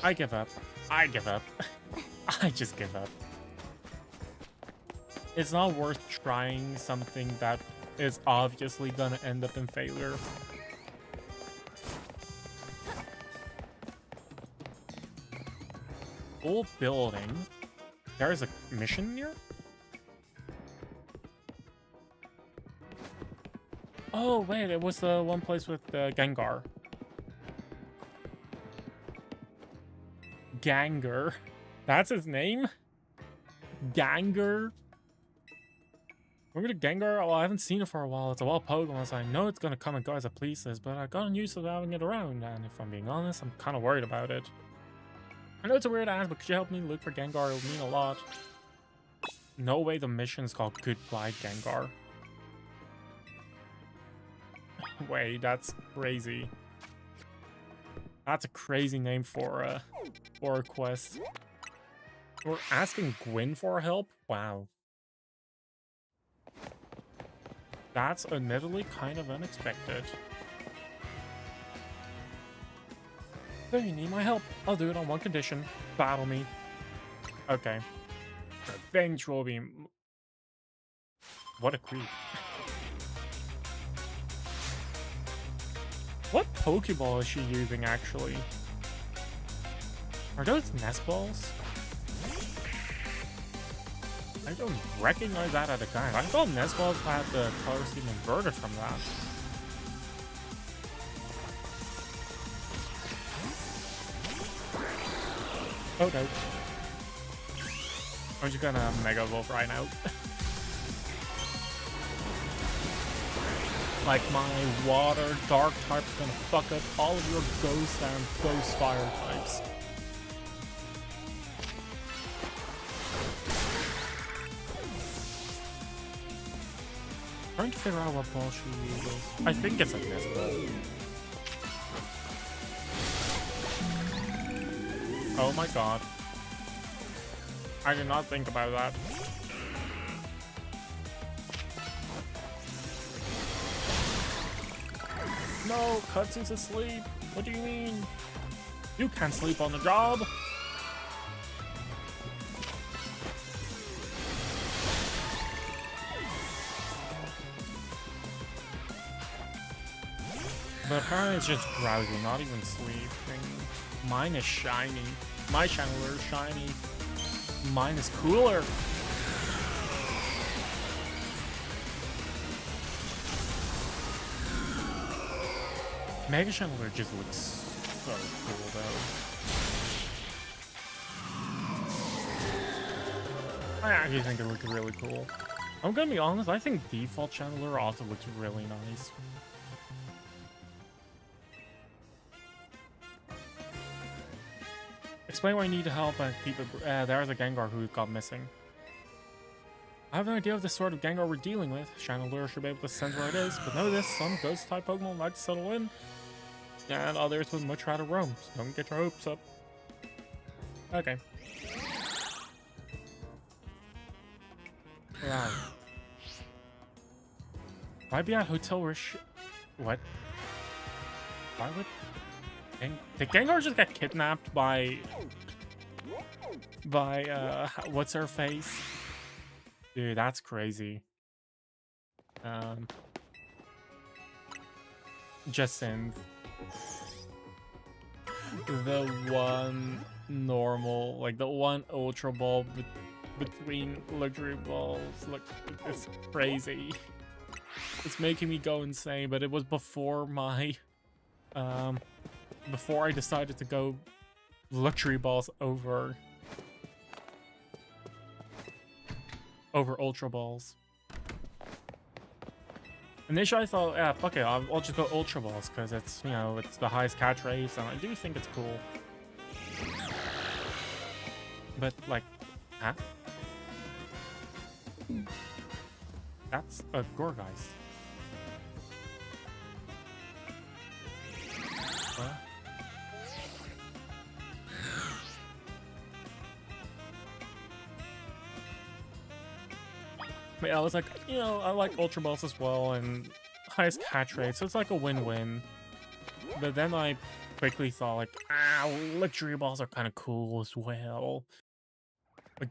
I give up. I give up. I just give up. It's not worth trying something that is obviously gonna end up in failure. Full building. There is a mission here? Oh, wait, it was the one place with Gengar. Ganger. That's his name? Ganger? Remember the Gengar? Well, I haven't seen it for a while. It's a wild Pokemon, so I know it's gonna come and go as it pleases, but I've gotten used to having it around, and if I'm being honest, I'm kind of worried about it. I know it's a weird ask, but could you help me look for Gengar? It would mean a lot. No way the mission's called Goodbye Gengar. Wait, that's crazy. That's a crazy name for a quest. We're asking Gwyn for help? Wow. That's admittedly kind of unexpected. Hey, you need my help? I'll do it on one condition. Battle me. Okay. Thanks, Roby. What a creep. What Pokeball is she using, actually? Are those nest balls? I don't recognize that at a glance. I thought nest balls had the color scheme inverted from that. Oh no. I'm just gonna Mega Evolve right now. Like my water dark type is gonna fuck up all of your ghost and ghost fire types. Trying to figure out what ball she uses. I think it's a nest ball. Oh my god. I did not think about that. No, Cutscene's asleep. What do you mean? You can't sleep on the job. But apparently it's just drowsy, not even sleeping. Mine is shiny. My Channeler is shiny. Mine is cooler. Mega Channeler just looks so cool though. I actually think it looks really cool. I'm gonna be honest, I think default Channeler also looks really nice. Explain why you need help and keep it. There's a Gengar who got missing. I have no idea of the sort of Gengar we're dealing with. Channeler should be able to sense where it is, but know this, some ghost-type Pokemon like to settle in, and others would much rather roam, so don't get your hopes up. Okay. Right. Might be at Hotel Rish. What? Why would... Did Gengar just get kidnapped by what's her face? Dude, that's crazy. Jacinthe. The one normal, like the one Ultra Ball between luxury balls. Look, it's crazy. It's making me go insane, but it was before my before I decided to go luxury balls over ultra balls. Initially I thought, yeah, fuck it, I'll just go ultra balls because it's, you know, it's the highest catch rate, and I do think it's cool. But like, huh? That's a Gorgeist. What? But yeah, I was like, you know, I like Ultra Balls as well, and highest catch rate, so it's like a win-win. But then I quickly thought, like, luxury balls are kind of cool as well. Like,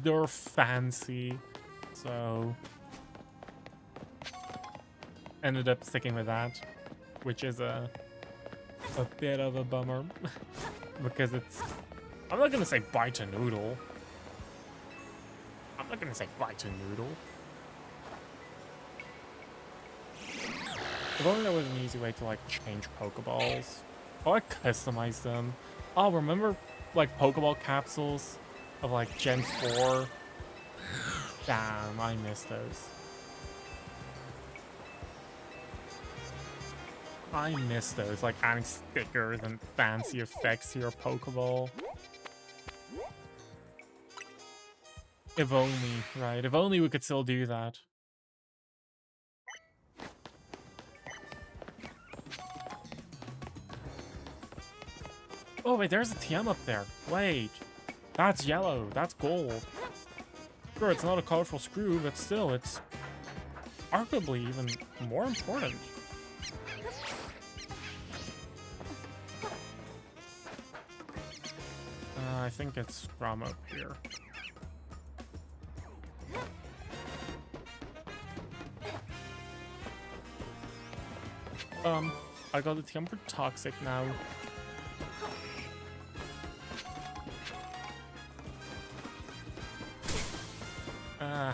they're fancy, so... ended up sticking with that, which is a bit of a bummer. Because it's... I'm not gonna say bite a noodle. I'm not gonna say bite a noodle. If only there was an easy way to like change Pokeballs. Or like customize them. Oh, remember like Pokeball capsules of like Gen 4? Damn, I miss those. I miss those, like adding stickers and fancy effects to your Pokeball. If only, right? If only we could still do that. Oh wait, there's a TM up there. Wait, that's yellow, that's gold. Sure, it's not a colorful screw, but still, it's arguably even more important. think it's from up here. I got the TM for toxic now.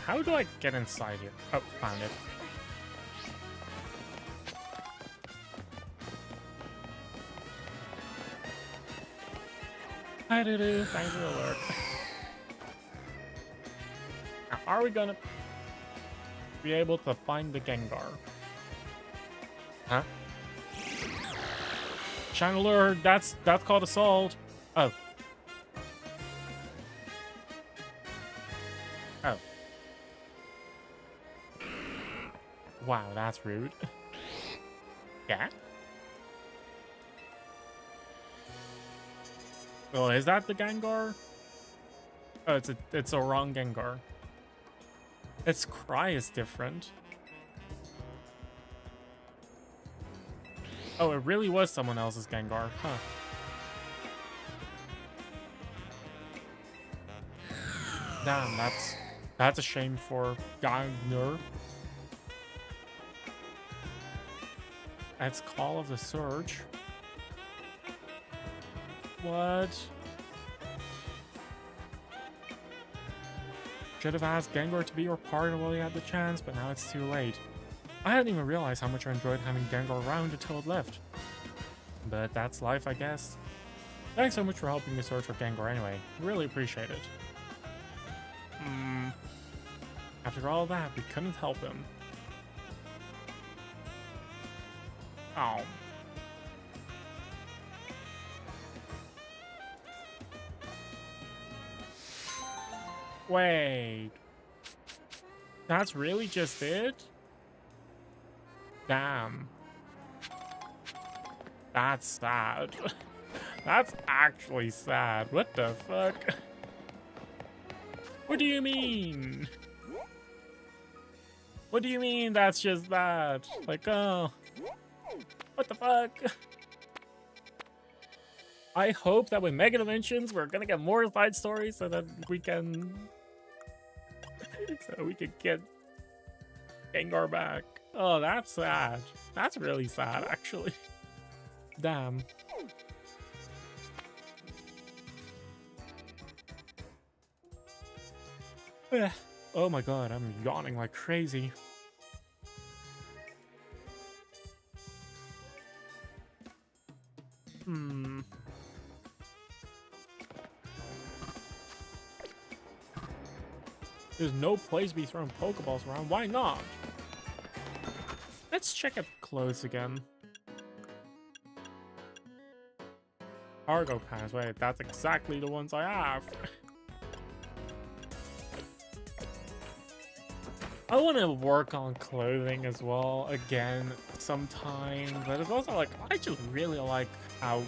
How do I get inside here? Oh, found it. Hi, doo-doo. Thanks for the alert. Now, are we gonna be able to find the Gengar? Huh? Chandler, that's called assault. Oh. Oh. Wow, that's rude. Yeah? Oh, is that the Gengar? Oh, it's a wrong Gengar. Its cry is different. Oh, it really was someone else's Gengar, huh? Damn, that's a shame for Gagner. That's Call of the Surge. What? Should have asked Gengar to be your partner while he had the chance, but now it's too late. I hadn't even realized how much I enjoyed having Gengar around until it left. But that's life, I guess. Thanks so much for helping me search for Gengar anyway. Really appreciate it. After all that, we couldn't help him. Oh. Wait. That's really just it? Damn. That's sad. That's actually sad. What the fuck? What do you mean? What do you mean that's just that? Like, oh. What the fuck? I hope that with Mega Dimensions, we're gonna get more side stories so that we can... so we can get Gengar back. Oh, that's sad. That's really sad, actually. Damn. Oh my god, I'm yawning like crazy. There's no place to be throwing Pokeballs around. Why not? Let's check up close again. Cargo pants. Wait, that's exactly the ones I have. I want to work on clothing as well again sometime, but it's also like I just really like how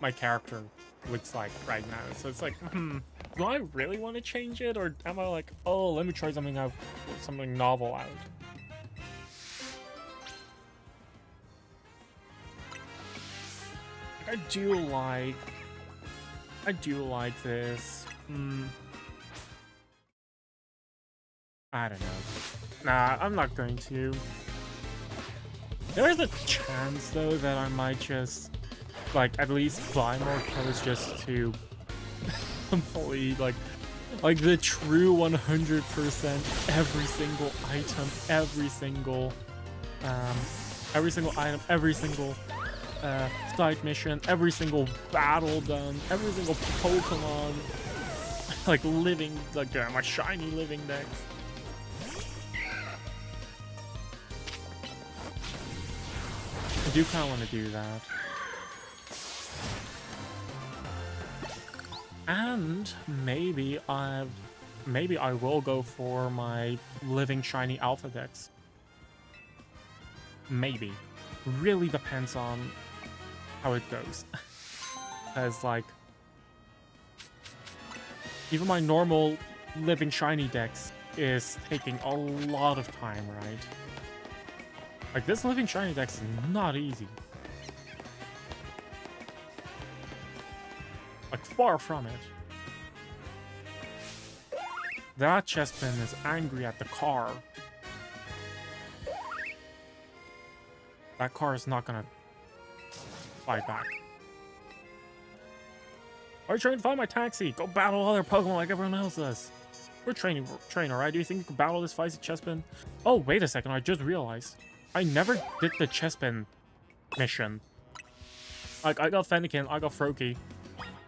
my character looks like right now. So it's like, do I really want to change it, or am I like, oh, let me try something out, something novel out? I do like this. I don't know. Nah, I'm not going to. There's a chance though that I might just like at least buy more clothes just to complete like the true 100% every single item, every single item, every single side mission, every single battle done, every single Pokemon like living, like my shiny living dex. I do kind of want to do that. And maybe I will go for my living shiny alpha dex. Maybe. Really depends on how it goes. Because like even my normal living shiny dex is taking a lot of time, right? Like this living shiny dex is not easy. Like far from it. That Chespin is angry at the car. That car is not gonna fight back. Are you trying to find my taxi? Go battle other Pokemon like everyone else does. We're training, right? Do you think you can battle this feisty Chespin? Oh, wait a second. I just realized. I never did the Chespin mission. Like, I got Fennekin, I got Froakie.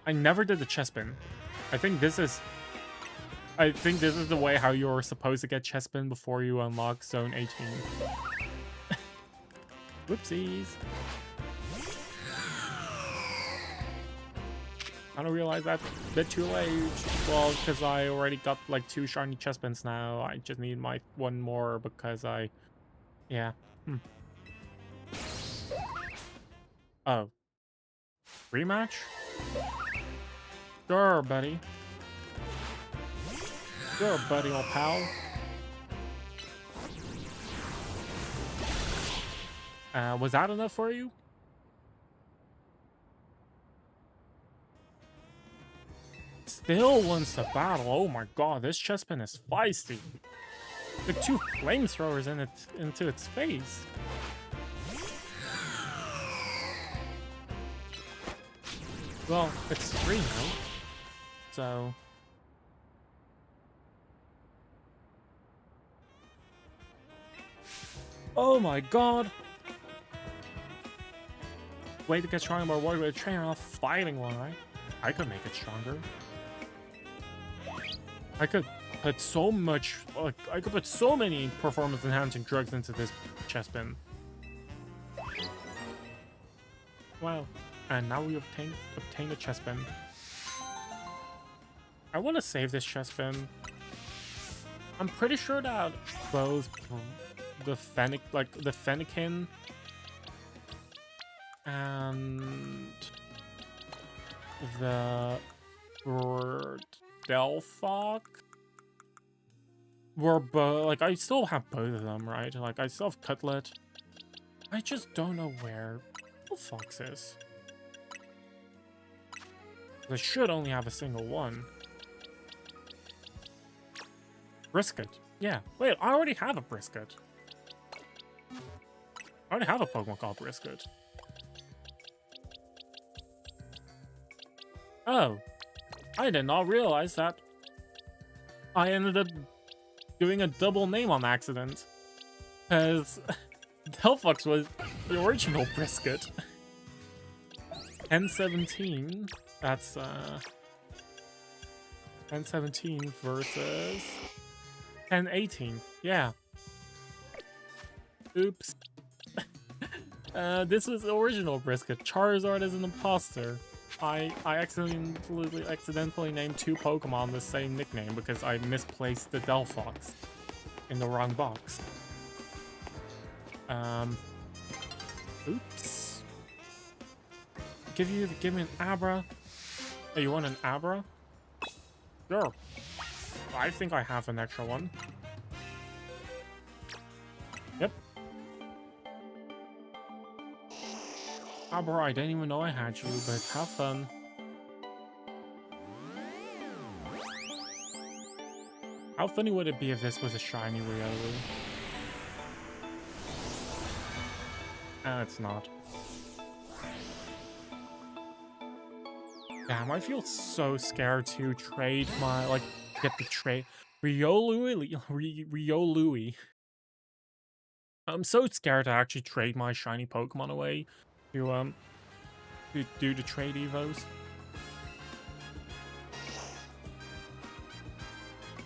I never did the Chespin. I think this is the way how you're supposed to get Chespin before you unlock Zone 18. Whoopsies. I don't realize that a bit too late. Well, because I already got like 2 shiny Chespins now. I just need my 1 more because yeah. Oh. Rematch? Sure, buddy. Sure, buddy, old pal. Was that enough for you? Still wants to battle. Oh my god, this Chespin is feisty. The 2 flamethrowers into its face. Well, it's 3 now. So oh my god. Way to get stronger by working with a trainer, not fighting one, right? I could make it stronger. I could put so much, like, I could put so many performance-enhancing drugs into this Chespin. Wow. And now we obtain a Chespin. I want to save this Chespin. I'm pretty sure that both the Fennekin and the Delphox were both, like, I still have both of them, right? Like, I still have Cutlet. I just don't know where Delphox is. I should only have a single one. Brisket. Yeah. Wait, I already have a Brisket. I already have a Pokemon called Brisket. Oh. I did not realize that. I ended up doing a double name on accident. Because Delphox was the original Brisket. N17. That's, N17 versus N18. Yeah. Oops. This was the original Brisket. Charizard is an imposter. I accidentally named 2 Pokemon the same nickname because I misplaced the Delphox in the wrong box. Oops. Give me an Abra. Oh, you want an Abra? Sure. I think I have an extra one. Yep. Abra, I didn't even know I had you, but have fun. How funny would it be if this was a shiny Riolu? It's not. Damn, I feel so scared to trade my, like, get the trade. Riolu. I'm so scared to actually trade my shiny Pokemon away to do the trade evos.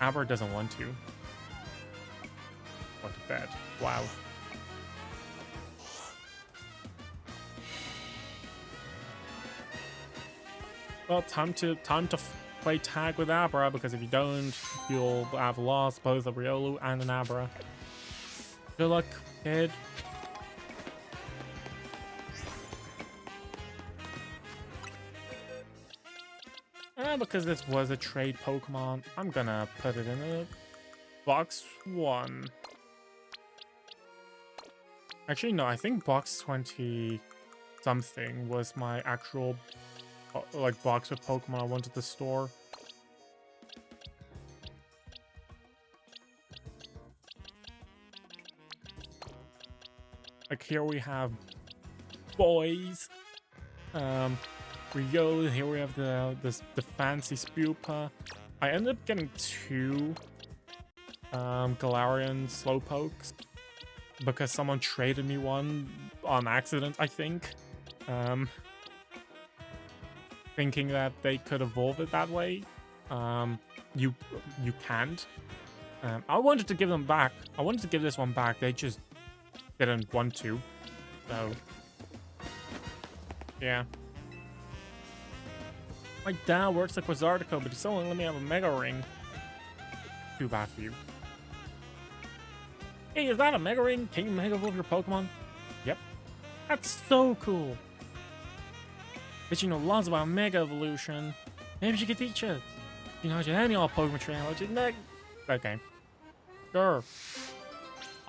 Abra doesn't want to. What a bed. Wow. Well, time to play tag with Abra, because if you don't, you'll have lost both a Riolu and an Abra. Good luck, kid. And because this was a trade Pokemon, I'm gonna put it in a box 1. Actually, no, I think box 20 something was my actual, like, box of Pokemon I wanted to store. Like here we have boys. Rio, here we have the fancy Spupa. I ended up getting 2 Galarian Slowpokes because someone traded me one on accident, I think. Thinking that they could evolve it that way. You can't. I wanted to give them back. I wanted to give this one back. They just didn't want to. So yeah. My dad works at Quasartico, but he still won't let me have a Mega Ring. Too bad for you. Hey, is that a Mega Ring? Can you Mega Evolve your Pokemon? Yep. That's so cool. But you know lots about Mega Evolution. Maybe you could teach us. You know, any old Pokemon trainer, which is okay. Sure.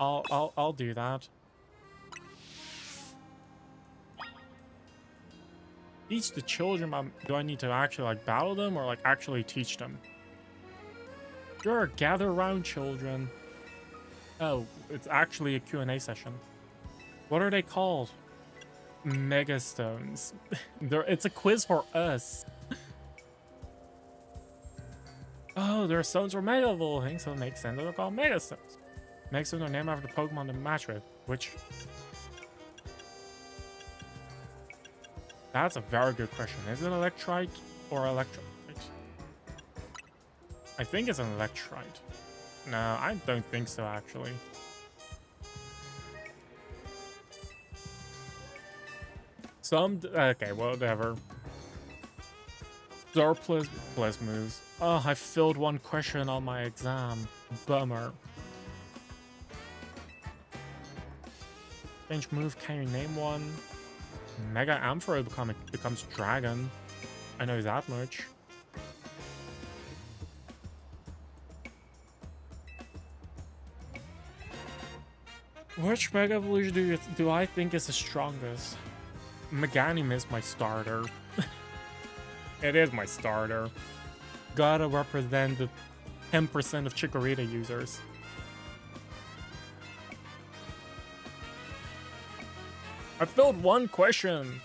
I'll do that. Teach the children, do I need to actually like battle them or like actually teach them? Sure, gather around children. Oh, it's actually a Q&A session. What are they called? Megastones. It's a quiz for us. Oh, there are stones for Mega Evolving, so it makes sense that they're called Megastones. Megastones are named after the Pokemon to match with, which... That's a very good question. Is it Electrite or Electrolyte? I think it's an Electrite. No, I don't think so, actually. Okay, whatever. Surplus Bless moves. Oh, I failed one question on my exam. Bummer. Change move, can you name one? Mega Ampharos becomes Dragon. I know that much. Which Mega Evolution do I think is the strongest? Meganium is my starter. It is my starter. Gotta represent the 10% of Chikorita users. I failed one question.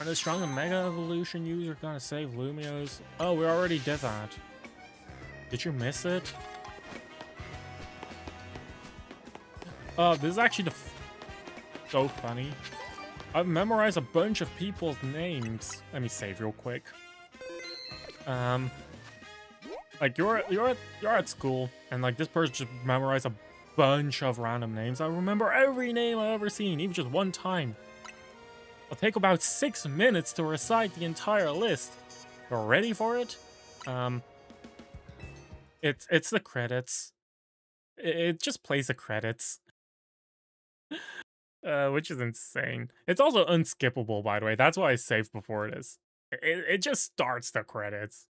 Are the strong Mega Evolution user gonna save Lumios? Oh, we already did that. Did you miss it? Oh, this is actually so funny. I've memorized a bunch of people's names. Let me save real quick. Like you're at school and like this person just memorized a bunch of random names. I remember every name I've ever seen, even just one time. It'll take about 6 minutes to recite the entire list. You're ready for it? It's the credits. It just plays the credits. Which is insane. It's also unskippable, by the way. That's why I saved before this. It just starts the credits.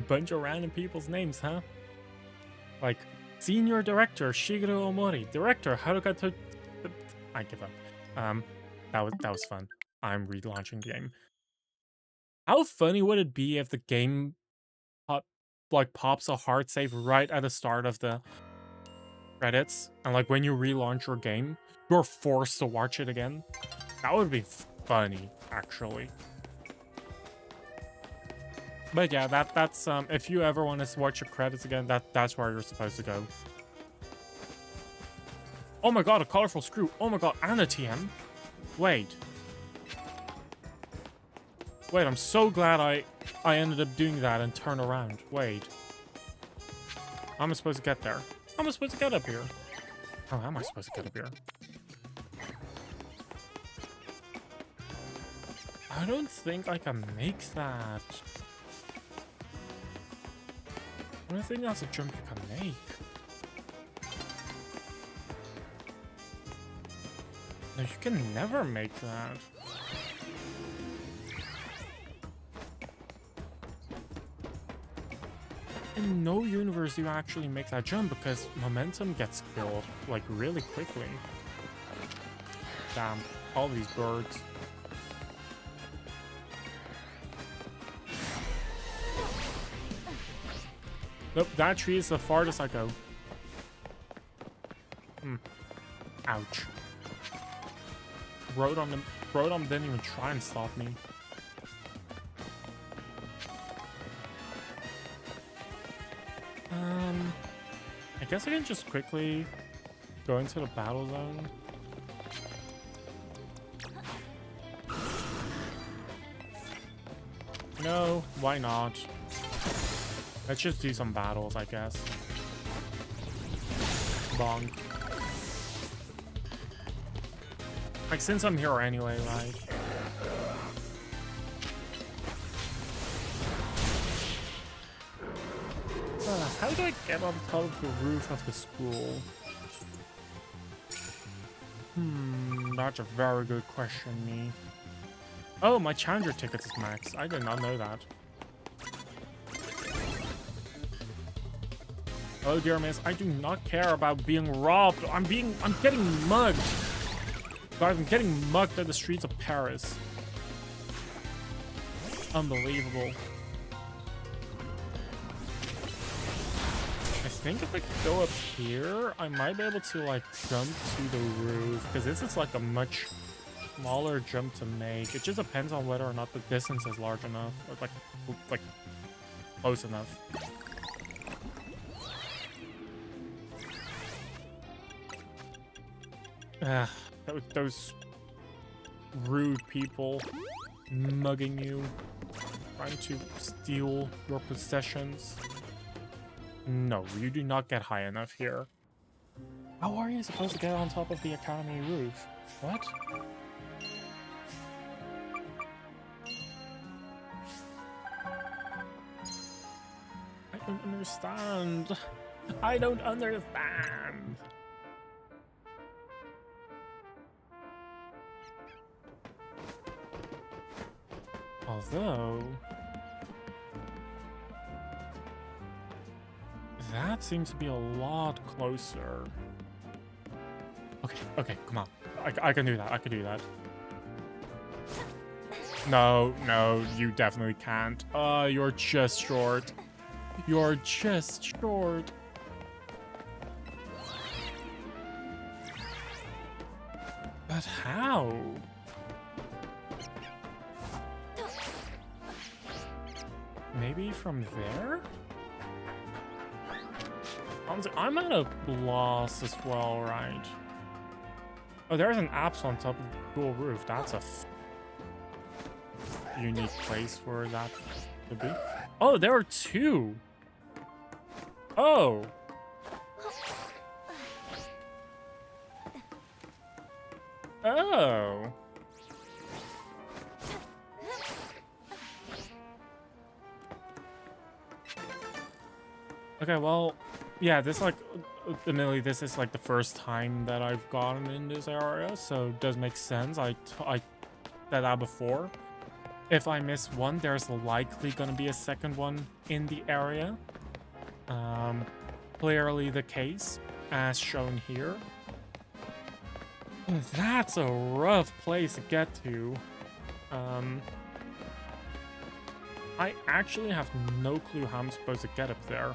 Bunch of random people's names, huh? Like Senior Director Shigeru Omori, Director Haruka I give up. That was fun. I'm relaunching the game. How funny would it be if the game pops a hard save right at the start of the credits, and like when you relaunch your game, you're forced to watch it again? That would be funny, actually. But yeah, that's if you ever want to watch your credits again, that's where you're supposed to go. Oh my god, a colorful screw. Oh my god, and a TM. Wait, I'm so glad I ended up doing that and turn around. Wait. How am I supposed to get there? How am I supposed to get up here? Oh, how am I supposed to get up here? I don't think I can make that. I don't think that's a jump you can make. No, you can never make that. In no universe do you actually make that jump because momentum gets built like really quickly. Damn, all these birds. Nope, that tree is the farthest I go. Ouch. Rotom didn't even try and stop me. I guess I can just quickly go into the battle zone. No, why not? Let's just do some battles, I guess. Bonk. Like, since I'm here anyway, right? How do I get on top of the roof of the school? That's a very good question, me. Oh, my challenger ticket is max. I did not know that. Oh dear miss, I do not care about being robbed. I'm getting mugged. Guys, I'm getting mugged at the streets of Paris. Unbelievable. I think if I go up here, I might be able to like jump to the roof, because this is like a much smaller jump to make. It just depends on whether or not the distance is large enough, or like close enough. Those rude people mugging you, trying to steal your possessions. No, you do not get high enough here. How are you supposed to get on top of the academy roof? What? I don't understand. I don't understand. Although, that seems to be a lot closer. Okay, come on. I can do that. I can do that. No, you definitely can't. You're just short. You're just short. But how? Maybe from there? I'm at a loss as well, right? Oh, there's an apps on top of the school roof. That's a unique place for that to be. Oh, there are two. Oh. Oh. Okay, well, yeah, this like, admittedly, this is like the first time that I've gotten in this area, so it does make sense. I said that before. If I miss one, there's likely gonna be a second one in the area. Clearly the case, as shown here. That's a rough place to get to. I actually have no clue how I'm supposed to get up there.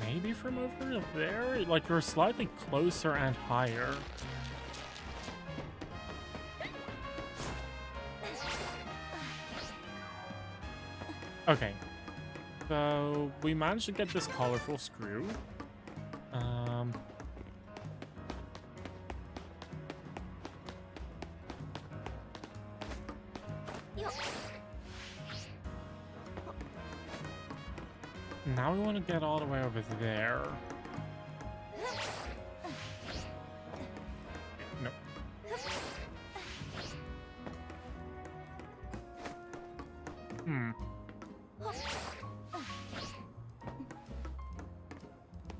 Maybe from over there? Like, you're slightly closer and higher. Okay. So, we managed to get this colorful screw. Now we want to get all the way over there. No.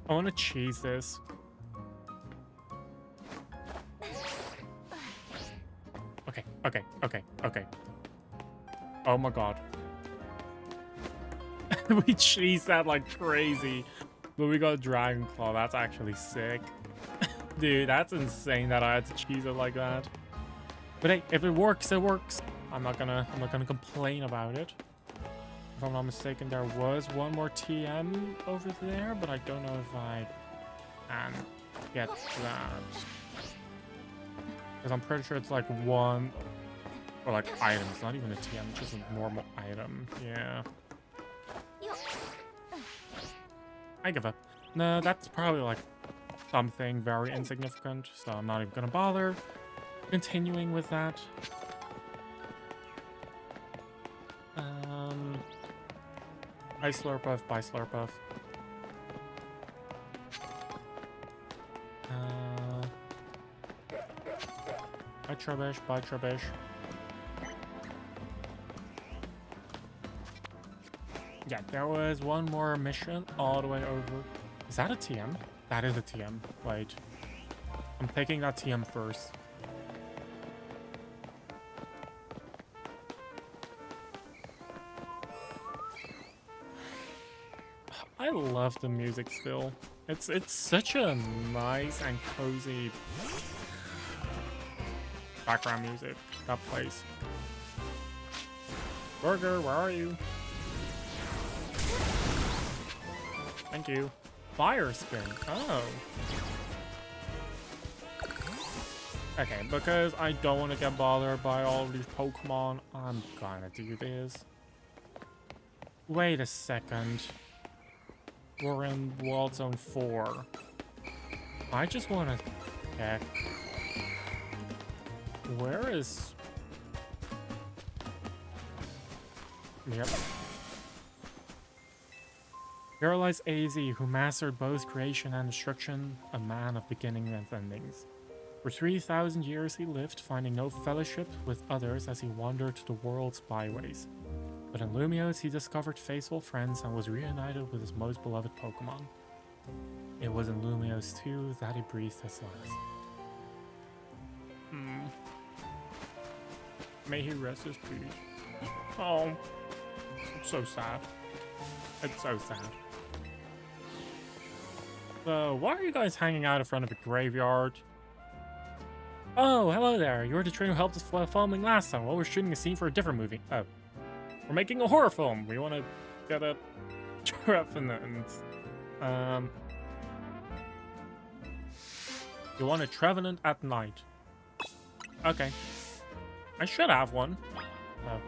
I want to cheese this. Okay. Oh my god. We cheesed that like crazy. But we got Dragon Claw. That's actually sick. Dude, that's insane that I had to cheese it like that. But hey, if it works, it works. I'm not gonna complain about it. If I'm not mistaken, there was one more TM over there, but I don't know if I can get that. Because I'm pretty sure it's like one, or like item. It's not even a TM, it's just a normal item. Yeah. I give up. No, that's probably like something very insignificant, so I'm not even gonna bother continuing with that. I Slurpuff, by Slurpuff. By Trubbish, by Trubbish. Yeah, there was one more mission all the way over. Is that a TM? That is a TM. Wait. I'm taking that TM first. I love the music still. It's such a nice and cozy background music that plays. Burger, where are you? Thank you. Fire spin. Oh. Okay, because I don't want to get bothered by all these Pokemon, I'm gonna do this. Wait a second. We're in Wild Zone 4. I just want to check. Where is... Yep. Paralyzed AZ, who mastered both creation and destruction, a man of beginning and endings. For 3,000 years he lived, finding no fellowship with others as he wandered the world's byways. But in Lumiose, he discovered faithful friends and was reunited with his most beloved Pokemon. It was in Lumiose too that he breathed his last. May he rest his peace. Oh, it's so sad. It's so sad. Why are you guys hanging out in front of a graveyard? Oh, hello there. You're the trainer who helped us filming last time. Well, we're shooting a scene for a different movie. Oh. We're making a horror film. We want to get a Trevenant. You want a Trevenant at night. Okay. I should have one. Oh.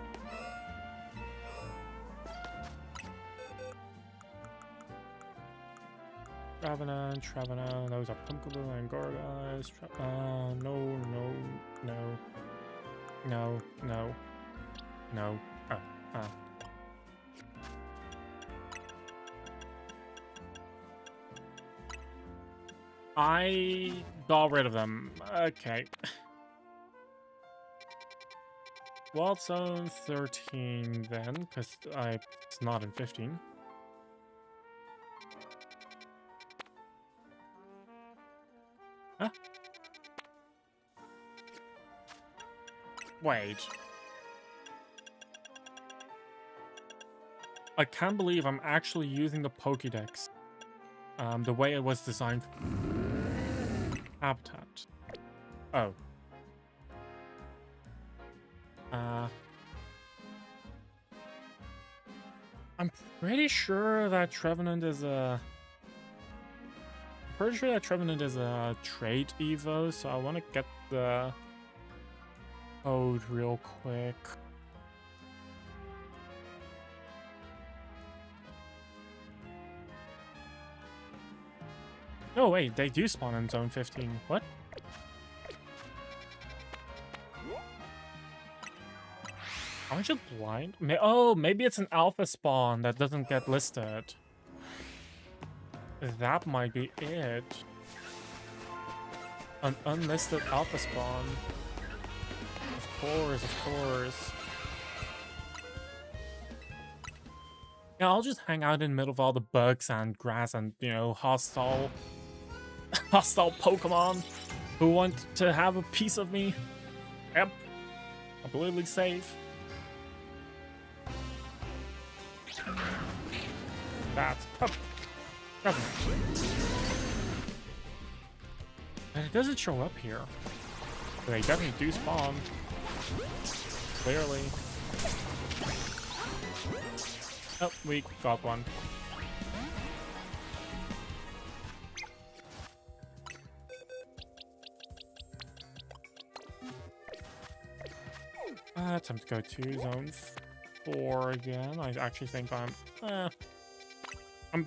Trevenant, those are Pumpkaboo and Gorguys. No. I got rid of them. Okay. Wild Zone 13 then, because it's not in 15. Huh? Wait. I can't believe I'm actually using the Pokédex. The way it was designed. Habitat. Oh. I'm pretty sure that Trevenant is a... pretty sure that Trevenant is a trait Evo, so I want to get the code real quick. No, wait, they do spawn in Zone 15. What? Aren't you blind? Oh, maybe it's an alpha spawn that doesn't get listed. That might be it. An unlisted alpha spawn. Of course, of course. Yeah, I'll just hang out in the middle of all the bugs and grass and, you know, hostile Pokemon who want to have a piece of me. Yep. Completely safe. That's up. And it doesn't show up here. But they definitely do spawn. Clearly. Oh, we got one. Time to go to zone 4 again. I actually think I'm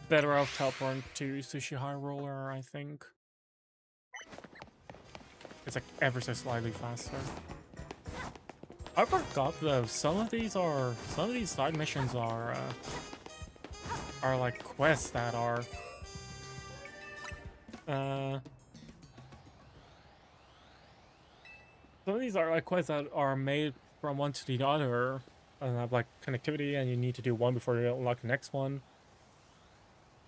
better off teleporting to Sushi High Roller, I think. It's like ever so slightly faster. I forgot though, some of these side missions are like quests that are some of these are like quests that are made from one to the other and have like connectivity, and you need to do one before you unlock the next one.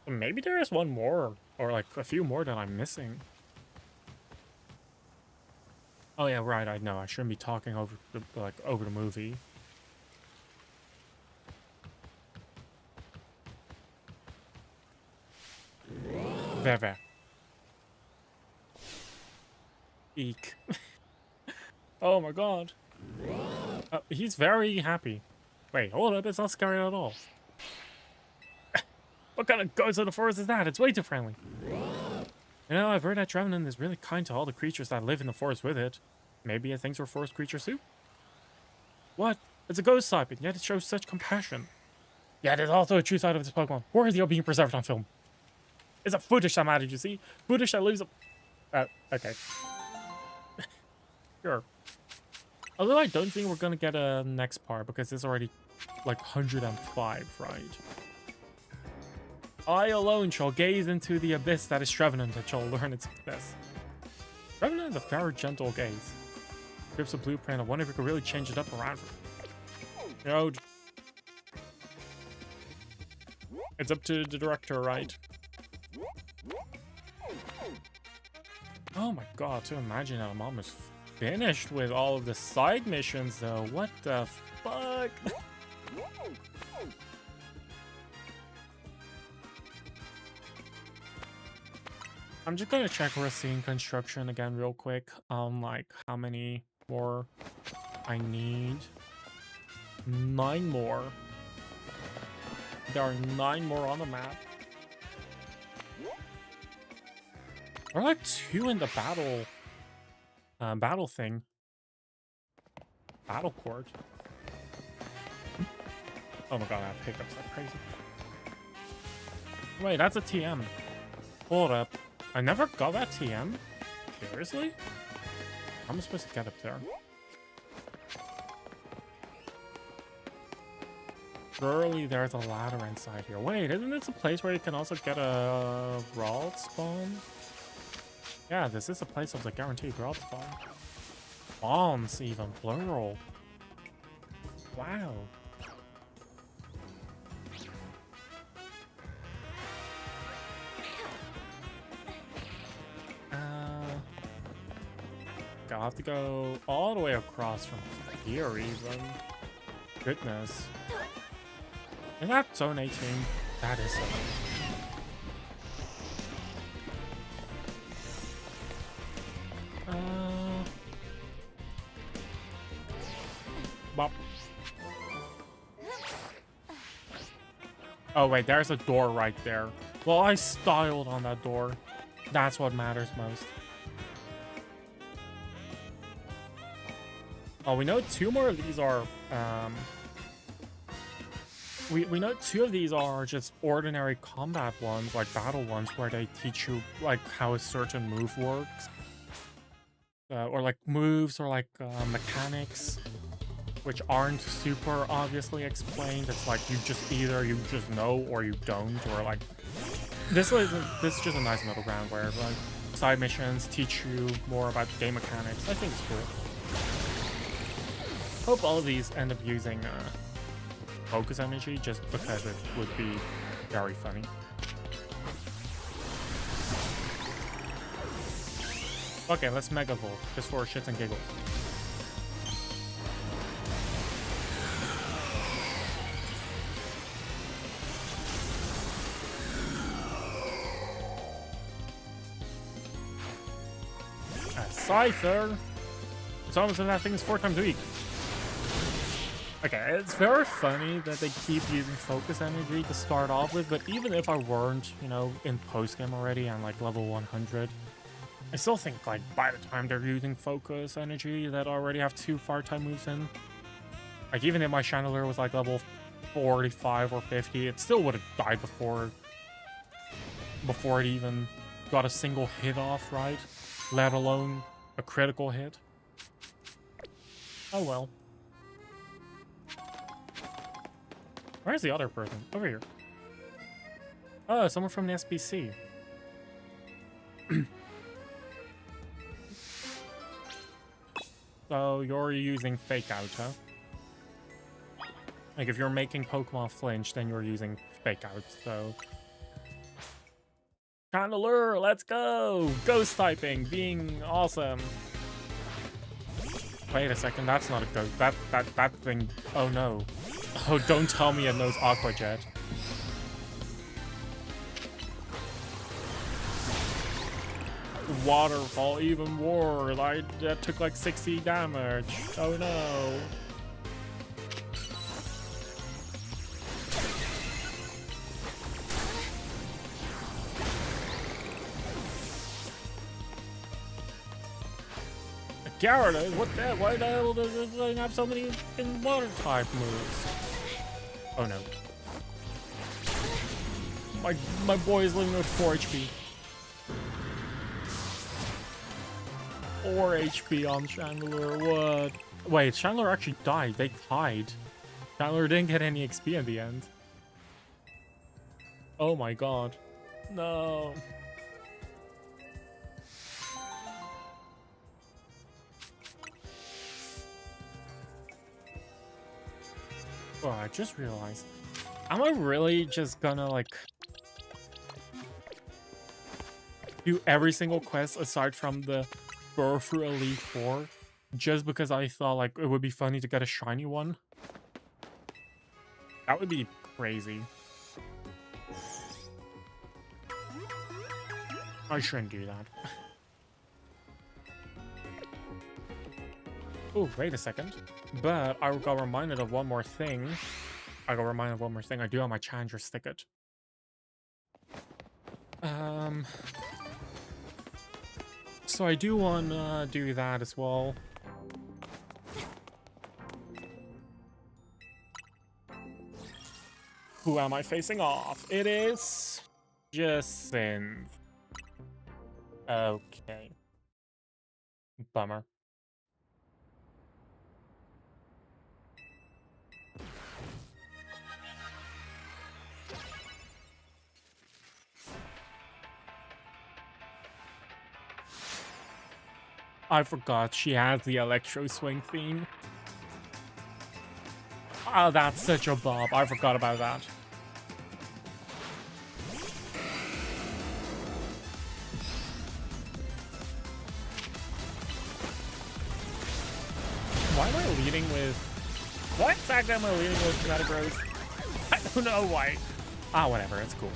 Maybe there is one more, or like a few more that I'm missing. Oh yeah, right. I know I shouldn't be talking over the movie. Veve. Eek. Oh my god. He's very happy. Wait, hold up. It's not scary at all. What kind of ghost of the forest is that? It's way too friendly. You know, I've heard that Trevenant is really kind to all the creatures that live in the forest with it. Maybe it thinks we're forest creatures too? What? It's a ghost type, and yet it shows such compassion. Yet it's also a true side of this Pokemon, worthy of being preserved on film. It's a footage that matters, you see? Footage that lives up... okay. Sure. Although I don't think we're gonna get a next part, because it's already, like, 105, right? I alone shall gaze into the abyss that is Trevenant and shall learn its success. Trevenant is a very gentle gaze. Grips a blueprint. I wonder if we could really change it up around. You know, it's up to the director, right? Oh my god, to imagine that I'm almost finished with all of the side missions though. What the fuck? I'm just gonna check Racine construction again real quick. Like how many more I need. 9 more. There are 9 more on the map. There are like 2 in the battle thing. Battle court. Oh my god, I have hiccups like crazy. Wait, that's a TM. Hold up. I never got that TM? Seriously? How am I supposed to get up there? Surely there's a ladder inside here. Wait, isn't this a place where you can also get a Rald spawn? Yeah, this is a place of the guaranteed Rald spawn. Spawns even, plural. Wow. I'll have to go all the way across from here even. Goodness. Is that zone 18? That is zone 18. Bop. Oh wait, there's a door right there. Well, I styled on that door. That's what matters most. Oh, we know 2 more of these are, we know 2 of these are just ordinary combat ones, like battle ones, where they teach you, like, how a certain move works. Or, like, moves, or, like, mechanics, which aren't super obviously explained. It's like, you just know, or you don't, or, like... This is just a nice middle ground where, like, side missions teach you more about the game mechanics. I think it's cool. Hope all of these end up using focus energy just because it would be very funny. Okay, let's Mega Volt just for shits and giggles. A Scyther! It's almost as that thing is 4 times weak. Okay, it's very funny that they keep using focus energy to start off with, but even if I weren't, you know, in post-game already and like level 100, I still think like by the time they're using focus energy that already have 2 fire-type moves in, like even if my Chandelier was like level 45 or 50, it still would have died before it even got a single hit off, right? Let alone a critical hit. Oh well. Where's the other person? Over here. Oh, someone from the SBC. So you're using Fake Out, huh? Like if you're making Pokemon flinch, then you're using Fake Out, so... Chandelier, let's go! Ghost typing, being awesome. Wait a second, that's not a ghost. That thing... Oh no. Oh, don't tell me it knows Aqua Jet. Waterfall, even worse. That took like 60 damage. Oh no. Gyarados, what the hell? Why the hell does this thing have so many water type moves? Oh no. My boy is living with 4 HP. 4 HP on Chandelier, what? Wait, Chandelier actually died. They tied. Chandelier didn't get any XP in the end. Oh my god. No. Oh, I just realized. Am I really just gonna, like, do every single quest aside from the Burr through Elite Four just because I thought, like, it would be funny to get a shiny one? That would be crazy. I shouldn't do that. Oh, wait a second. But I got reminded of one more thing. I do have my Challenger's ticket. So I do want to do that as well. Who am I facing off? It is just Synth. Okay. Bummer. I forgot she has the Electro Swing theme. Oh, that's such a bob. I forgot about that. Why am I leading with... What exactly am I leading with Dramatic Rose? I don't know why. Ah, whatever. It's cool.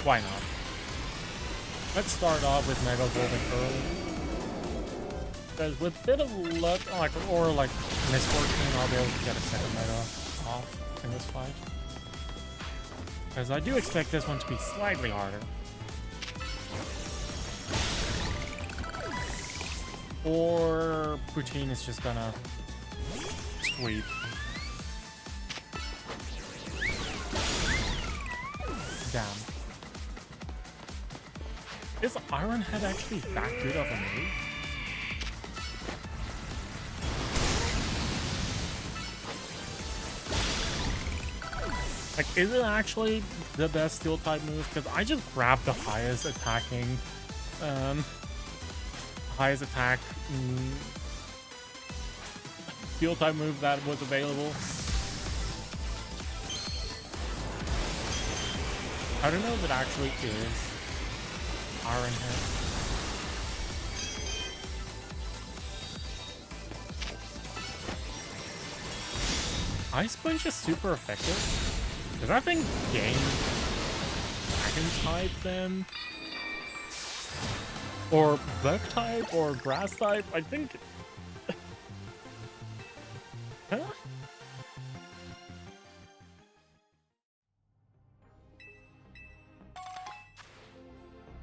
Why not? Let's start off with Mega Evolving early. Because with a bit of luck, or misfortune, I'll be able to get a second Mega off in this fight. Because I do expect this one to be slightly harder. Or Poutine is just gonna sweep. Damn. Is Iron Head actually that good of a move? Like, is it actually the best Steel type move? Because I just grabbed the highest attacking, Steel type move that was available. I don't know if it actually is Iron Head. Ice Punch is super effective. Does that thing gain Dragon type then? Or bug type or grass type. I think. Huh?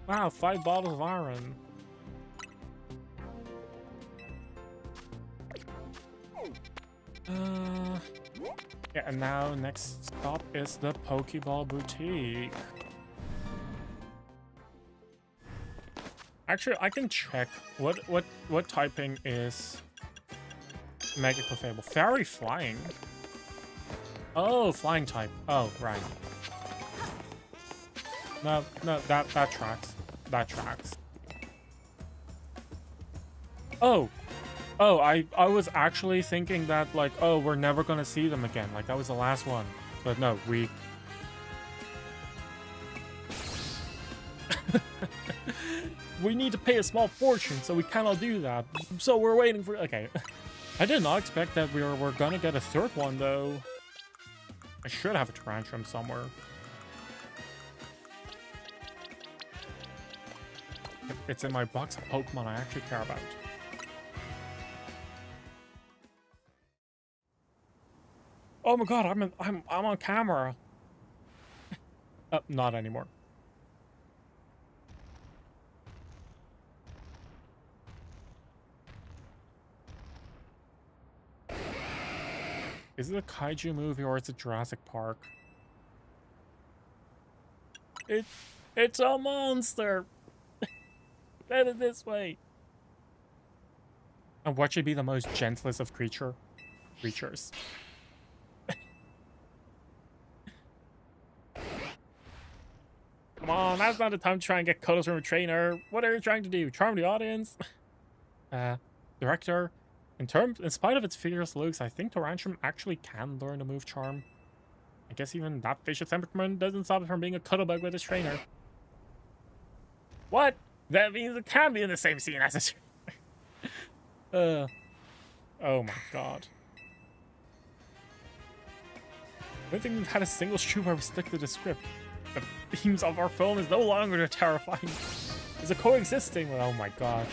Wow, 5 bottles of iron. Yeah, and now next stop is the Pokeball Boutique. Actually, I can check what typing is Mega Clefable. Fairy Flying. Oh, flying type. Oh, right. No, that tracks. That tracks. Oh, I was actually thinking that, like, oh, we're never gonna see them again. Like, that was the last one. But no, we... we need to pay a small fortune, so we cannot do that. So we're waiting for... Okay. I did not expect that we're gonna get a third one, though. I should have a Tarantrum somewhere. It's in my box of Pokemon I actually care about. Oh my god, I'm on camera. Not anymore. Is it a kaiju movie or is it Jurassic Park? It's a monster. Let it this way. And what should be the most gentlest of creatures? Come on, that's not the time to try and get cuddles from a trainer. What are you trying to do? Charm the audience? Director, in spite of its fierce looks, I think Tarantrum actually can learn to move Charm. I guess even that facial temperament doesn't stop it from being a cuddlebug with its trainer. What? That means it can be in the same scene as a trainer. Oh my god. I don't think we've had a single shoot where we stick to the script. The beams of our phone is no longer terrifying. It's a coexisting. Oh my god.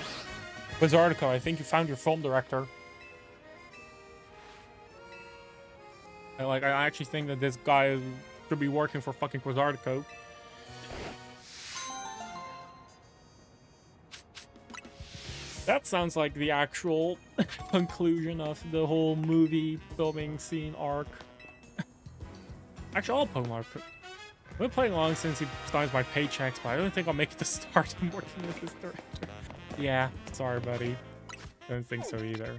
Quizartico, I think you found your film director. I actually think that this guy should be working for fucking Quizartico. That sounds like the actual conclusion of the whole movie filming scene arc. Actually, all Pokemon. I've been playing along since he started my paychecks, but I don't think I'll make it to start. I'm working with this director. Yeah, sorry, buddy. Don't think so either.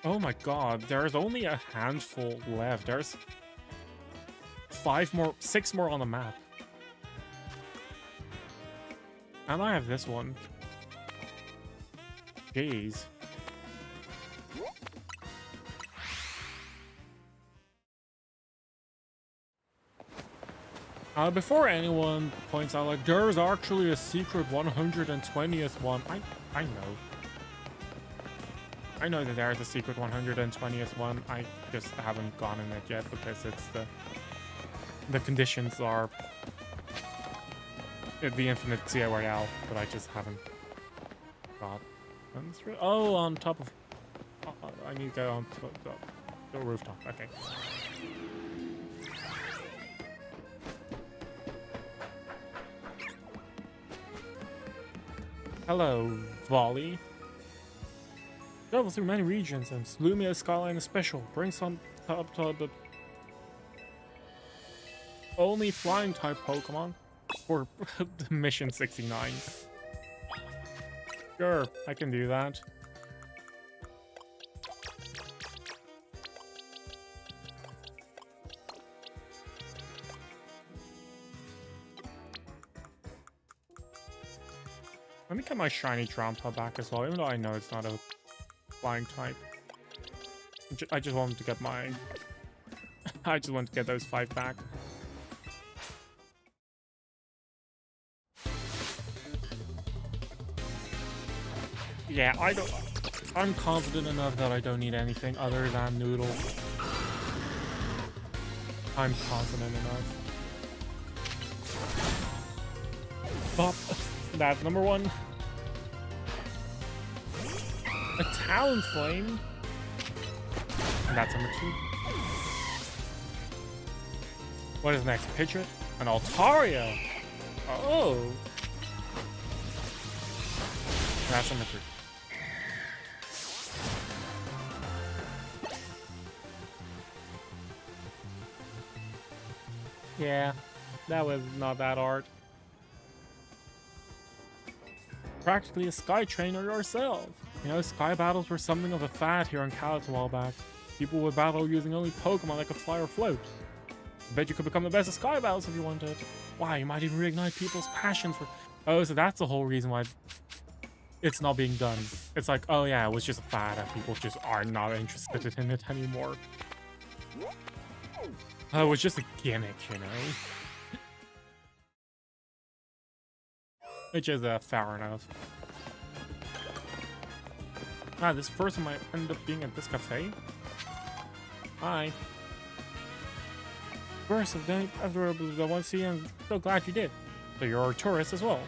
Oh my god, there's only a handful left. There's 6 more on the map. And I have this one. Jeez. Before anyone points out, like, there's actually a secret 120th one. I know. I know that there's a secret 120th one. I just haven't gone in it yet because it's the conditions are the infinite CA Royale, but I just haven't got. Oh, on top of. I need to go on the rooftop. Okay. Hello, Volley. Travel through many regions, and Lumia Skyline is special. Bring some up to the only flying type Pokemon for mission 69. Sure, I can do that. Let me get my shiny Drampa back as well, even though I know it's not a flying type. I just wanted to get my... I just want to get those 5 back. Yeah, I'm confident enough that I don't need anything other than Noodle. I'm confident enough. Pop. That's number 1. A Talonflame. And that's number 2. What is next? Pidgeot? An Altaria. Oh. That's number 3. Yeah, that was not that hard. Practically a Sky Trainer yourself. You know, Sky battles were something of a fad here in Kalos a while back. People would battle using only Pokemon that could fly or float. I bet you could become the best of Sky battles if you wanted. Wow, you might even reignite people's passions for... Oh, so that's the whole reason why it's not being done. It's like, oh yeah, it was just a fad and people just are not interested in it anymore. It was just a gimmick, you know? Which is fair enough. Ah, this person might end up being at this cafe. Hi. First of the one to see you, I'm so glad you did. So you're a tourist as well.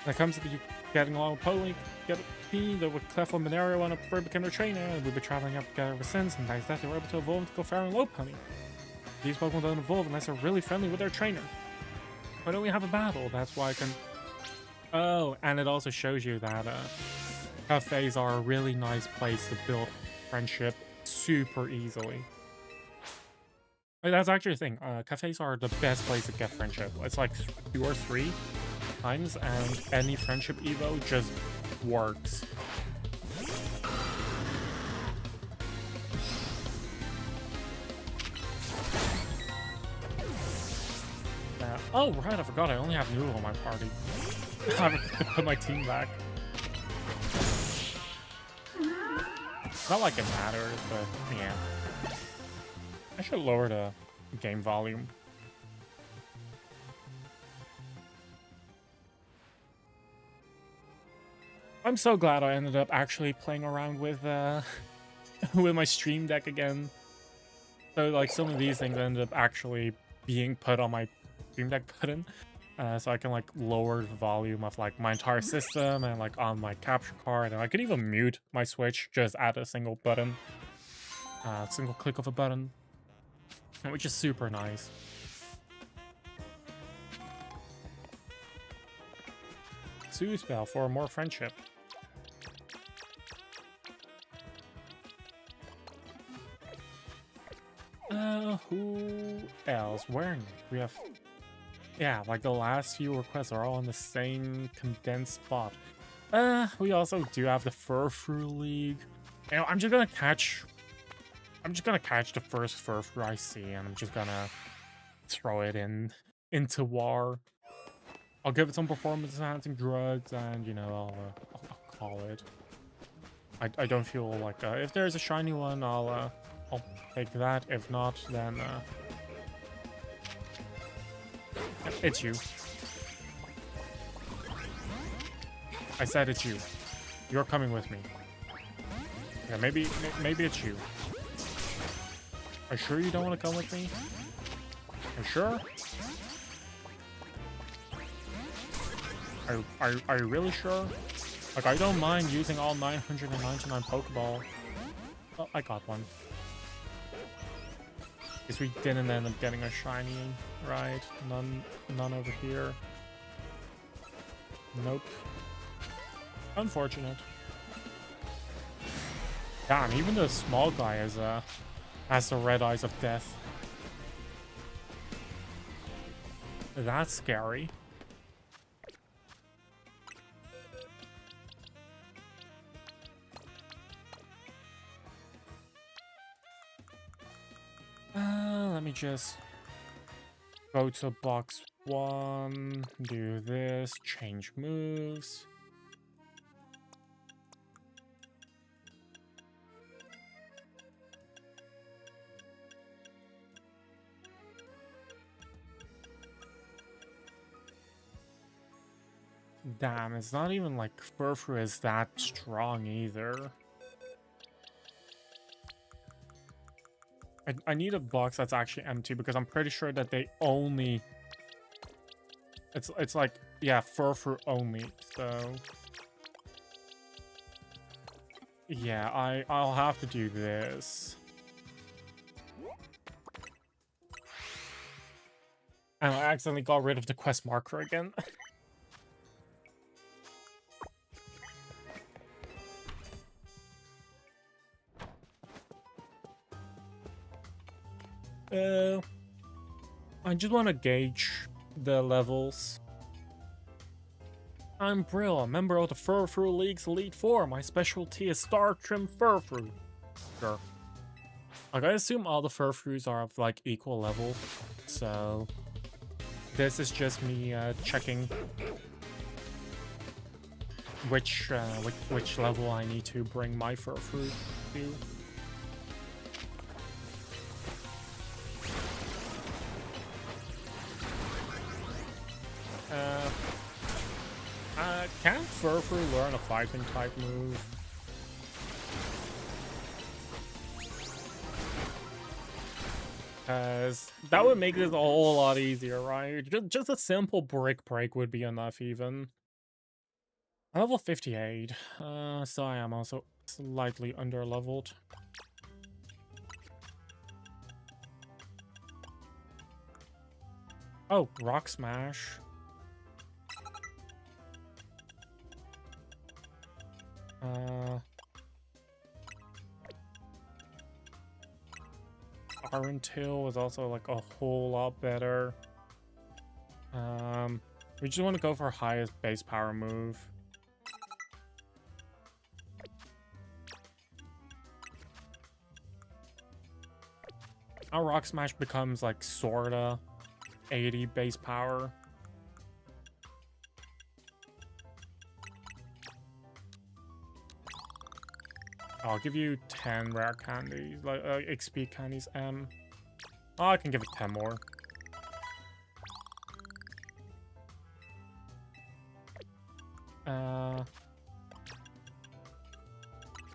When it comes to you getting along with Poli, get me, the Clef and Minario when I first became their trainer, and we've been traveling up together ever since, and thanks to that they were able to evolve into go fair and low pony. These Pokemon don't evolve unless they're really friendly with their trainer. Why don't we have a battle? That's why I can... Oh, and it also shows you that cafes are a really nice place to build friendship super easily. Like, that's actually a thing. Cafes are the best place to get friendship. It's like 2 or 3 times, and any friendship evo just works. Oh, right, I forgot I only have Noodle on my party. I have to put my team back. Not like it matters, but yeah. I should lower the game volume. I'm so glad I ended up actually playing around with with my Stream Deck again. So like some of these things ended up actually being put on my Stream Deck button, so I can like lower the volume of like my entire system and like on my capture card, and I could even mute my Switch just at a single button, single click of a button, which is super nice. Soothe Spell for more friendship. Who else? Where we have... Yeah, like the last few requests are all in the same condensed spot. We also do have the Furfrou League. You know, I'm just gonna catch the first Furfrou I see, and I'm just gonna throw it into war. I'll give it some performance-enhancing drugs, and you know, I'll call it. I don't feel like if there's a shiny one, I'll take that. If not, then it's you. I said it's you. You're coming with me. Yeah, maybe it's you. Are you sure you don't want to come with me? Are you sure? Are you really sure? Like, I don't mind using all 999 Pokeball. Oh, I got one. Guess we didn't end up getting a shiny, right? None over here. Nope. Unfortunate. Damn, even the small guy has the red eyes of death. That's scary. Let me just go to box 1, do this, change moves. Damn, it's not even like Furfrou is that strong either. I need a box that's actually empty, because I'm pretty sure that they only... It's like Yeah, fur only, so... Yeah, I'll have to do this. And I accidentally got rid of the quest marker again. I just want to gauge the levels. I'm Brill, a member of the Furfru League's Elite Four. My specialty is Star Trim Furfru. Sure. Like, I assume all the Furfrus are of, like, equal level. So, this is just me checking which level I need to bring my Furfru to. Can Furfru learn a fighting type move? Because that would make this a whole lot easier, right? Just a simple brick break would be enough even. Level 58. So I am also slightly under-leveled. Oh, Rock Smash. Iron Tail is also like a whole lot better. We just want to go for highest base power move. Our Rock Smash becomes like sorta 80 base power. I'll give you 10 rare candies, like XP candies. Oh, I can give it 10 more.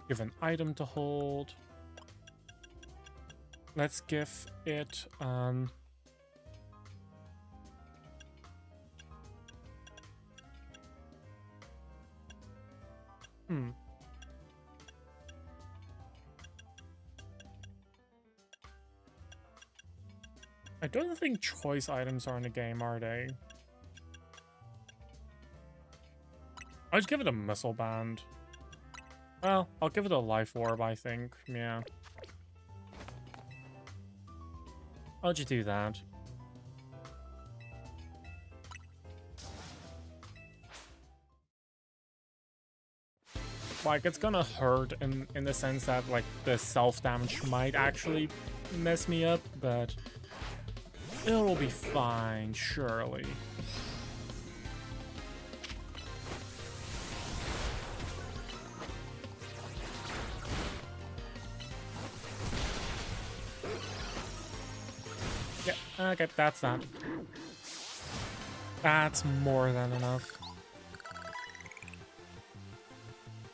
Give an item to hold. Let's give it I don't think choice items are in the game, are they? I'll just give it a missile band. Well, I'll give it a life orb, I think. Yeah. I'll just do that. Like, it's gonna hurt in the sense that, like, the self-damage might actually mess me up, but it'll be fine, surely. Yeah, okay, that's that. That's more than enough.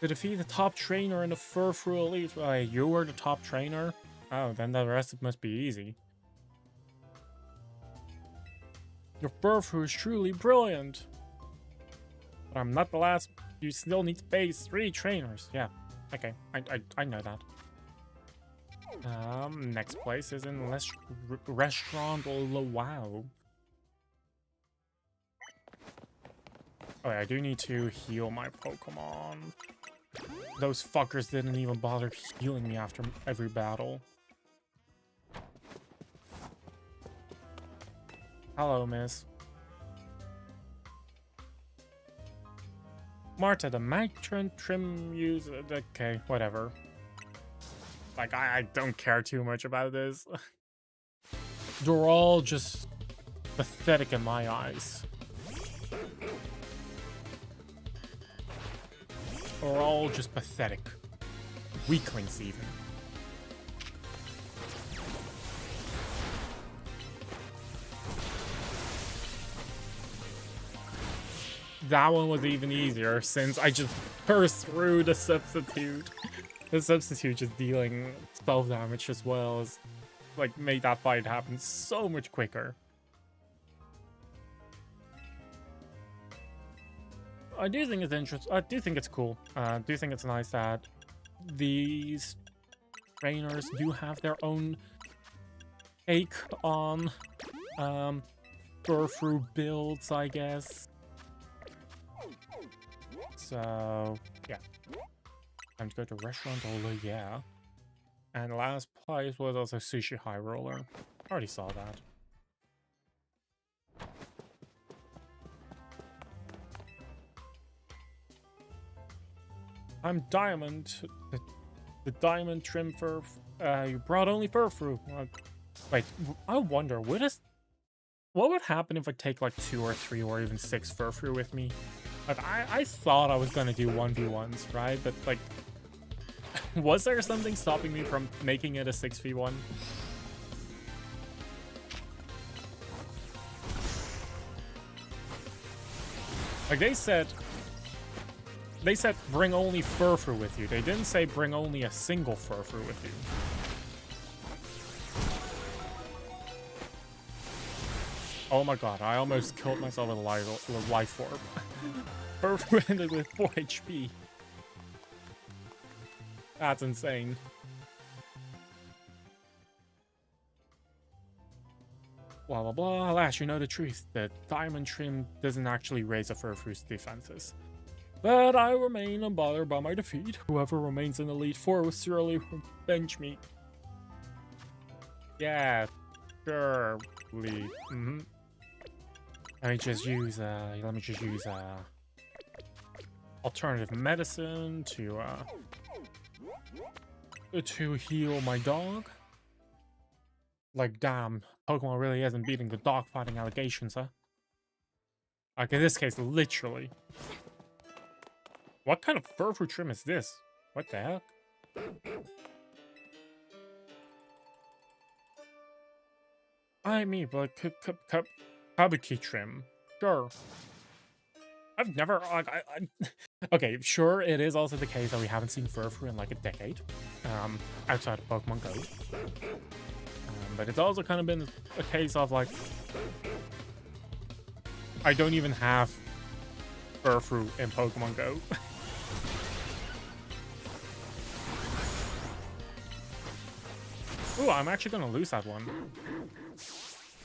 To defeat the top trainer in the Furfru Elite. Wait, you were the top trainer? Oh, then the rest must be easy. Your Furfru is truly brilliant. But I'm not the last. You still need to face 3 trainers. Yeah, okay, I know that. Next place is in Restaurant Wow. Oh, yeah, I do need to heal my Pokemon. Those fuckers didn't even bother healing me after every battle. Hello, miss. Marta, the matron trim user. Okay, whatever. Like, I don't care too much about this. They're all just pathetic in my eyes. Or all just pathetic. Weaklings, even. That one was even easier, since I just burst through the substitute. The substitute just dealing spell damage as well as, like, made that fight happen so much quicker. I do think it's interesting. I do think it's cool. I do think it's nice that these trainers do have their own take on furfru builds, I guess. So yeah, time to go to restaurant Ola, yeah. And last place was also Sushi High Roller. Already saw that. I'm Diamond. The Diamond Trim Fur. You brought only furfru. Wait, I wonder, what would happen if I take like 2 or 3 or even 6 furfru with me? Like, I thought I was gonna do 1v1s, right? But like, was there something stopping me from making it a 6v1? Like, they said bring only furfru with you. They didn't say bring only a single furfru with you. Oh my god, I almost killed myself with a life orb. Furfru ended with 4 HP. That's insane. Blah blah blah. Alas, you know the truth. The diamond trim doesn't actually raise a furfru's defenses. But I remain unbothered by my defeat. Whoever remains in Elite Four will surely revenge me. Yeah, surely. Let me just use alternative medicine to heal my dog. Like, damn, Pokemon really isn't beating the dog fighting allegations, huh? Like, in this case, literally. What kind of furfru trim is this? What the heck? I mean, but Kabuki trim. Sure. I've never, like, okay, sure, it is also the case that we haven't seen furfru in like a decade, outside of Pokemon Go. But it's also kind of been a case of like, I don't even have furfru in Pokemon Go. Ooh, I'm actually gonna lose that one.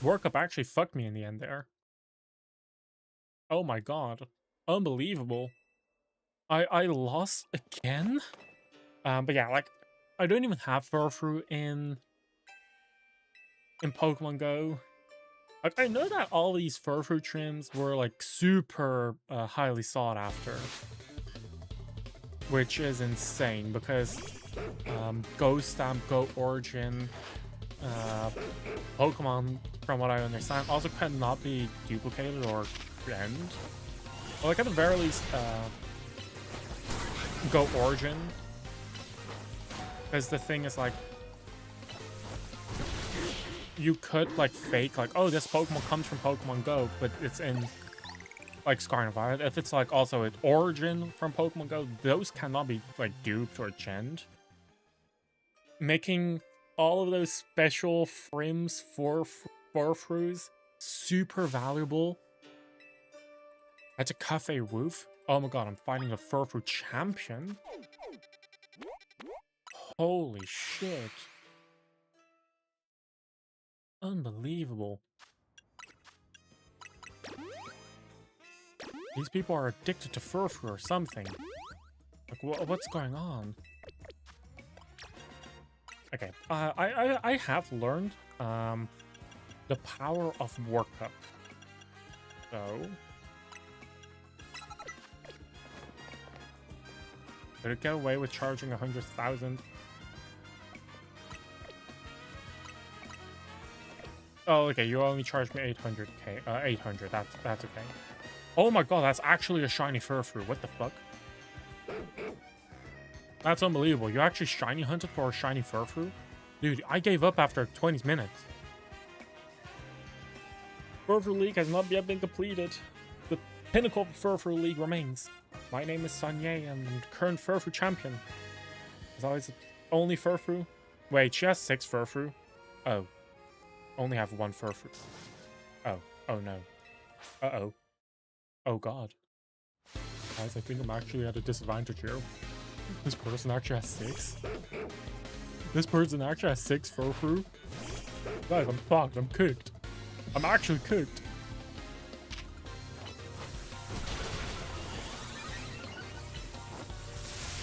Workup actually fucked me in the end there. Oh my god. Unbelievable. I lost again? But yeah, like, I don't even have furfru in Pokemon Go. Like, I know that all these furfru trims were like super highly sought after, which is insane because Go Stamp, Go Origin, Pokemon, from what I understand, also cannot be duplicated or end. Or like, at the very least, Go Origin. Because the thing is, like, you could like fake like, oh, this Pokemon comes from Pokemon Go, but it's in like Scarlet Violet. If it's like also its origin from Pokemon Go, those cannot be like duped or genned. Making all of those special frims for furfrus super valuable. That's a cafe roof. Oh my god, I'm fighting a furfru champion. Holy shit. Unbelievable. These people are addicted to furfru or something. Like, what's going on? Okay, I have learned the power of workup. So did it get away with charging 100,000? Oh, okay, you only charged me 800k. 800, that's okay. Oh my god, that's actually a shiny furfru. What the fuck? That's unbelievable. You actually shiny hunted for a shiny furfru? Dude, I gave up after 20 minutes. Furfru League has not yet been completed. The pinnacle of the Furfru League remains. My name is Sanye, and I'm the current Furfru champion. As always, only furfru. Wait, she has 6 furfru. Oh. Only have 1 furfru. Oh. Oh no. Uh-oh. Oh god. Guys, I think I'm actually at a disadvantage here. This person actually has 6. This person actually has 6 furfru. Guys, I'm fucked. I'm cooked. I'm actually cooked.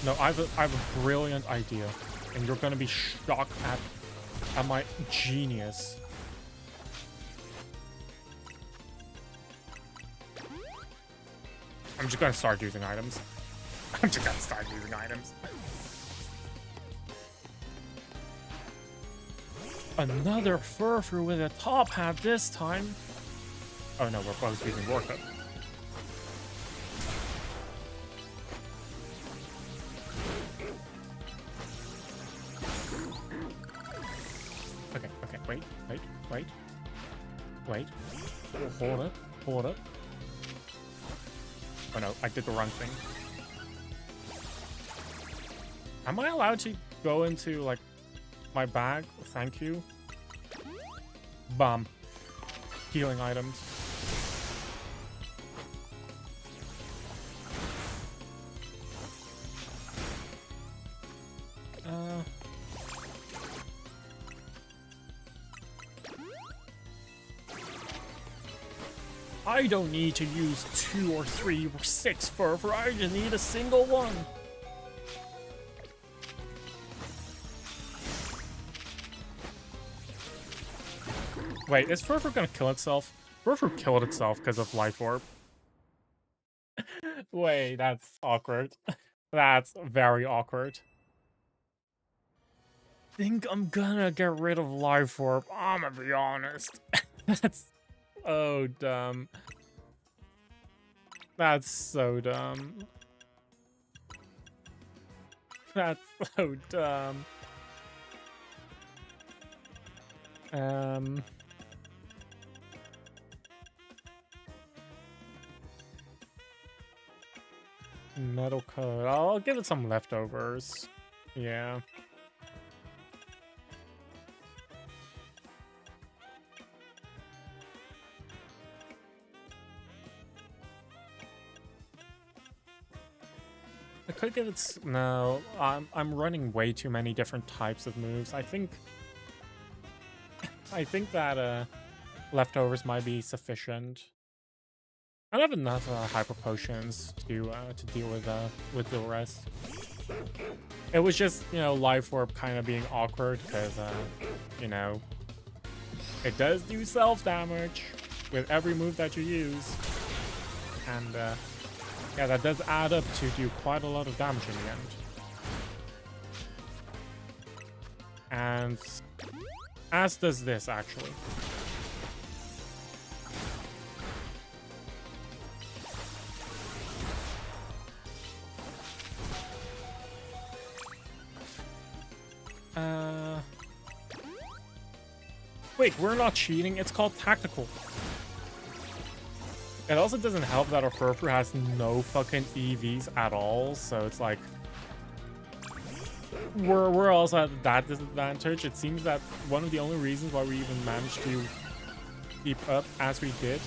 No, I have a brilliant idea, and you're gonna be shocked at my genius. I'm just gonna start using items. I'm just gonna start using items. Another furfru with a top hat this time. Oh no, we're both using Warcup. Okay, wait. Hold up. Oh no, I did the wrong thing. Am I allowed to go into, like, my bag? Thank you. Bum. Healing items. I don't need to use 2 or 3 or 6 furfur. I just need a single one. Wait, is furfur gonna kill itself? Furfur killed itself because of life orb. Wait, that's awkward. That's very awkward. Think I'm gonna get rid of life orb. I'm gonna be honest. That's so dumb. That's so dumb. That's so dumb. Metal coat. I'll give it some leftovers. Yeah. I could give it... No, I'm running way too many different types of moves. I think that leftovers might be sufficient. I don't have enough hyper potions to deal with the rest. It was just, you know, life orb kind of being awkward because you know, it does do self damage with every move that you use, and yeah, that does add up to do quite a lot of damage in the end. And as does this, actually. Wait, we're not cheating. It's called tactical. It also doesn't help that our furfur has no fucking EVs at all, so it's like we're also at that disadvantage. It seems that one of the only reasons why we even managed to keep up as we did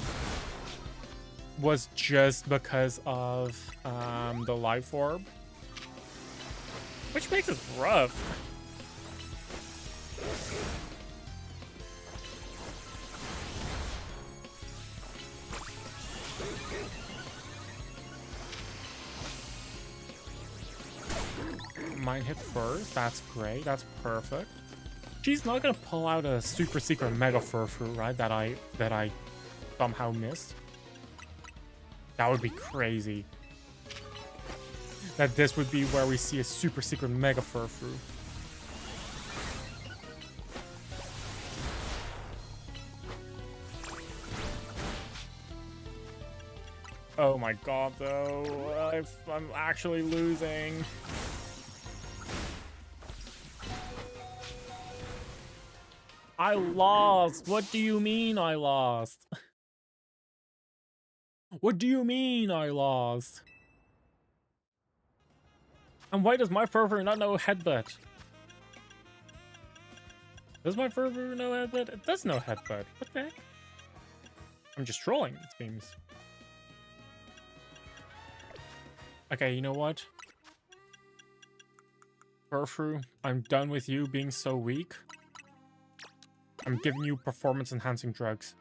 was just because of the life orb, which makes it rough. Mine hit first. That's great. That's perfect. She's not gonna pull out a super secret mega furfru, right? That I somehow missed. That would be crazy. That this would be where we see a super secret mega furfru. Oh my god, though. I'm actually losing. I lost. What do you mean I lost? What do you mean I lost? And why does my furfur not know headbutt? Does my furfur know headbutt? It does know headbutt. What the heck? I'm just trolling, it seems. Okay, you know what? Furfru, I'm done with you being so weak. I'm giving you performance-enhancing drugs.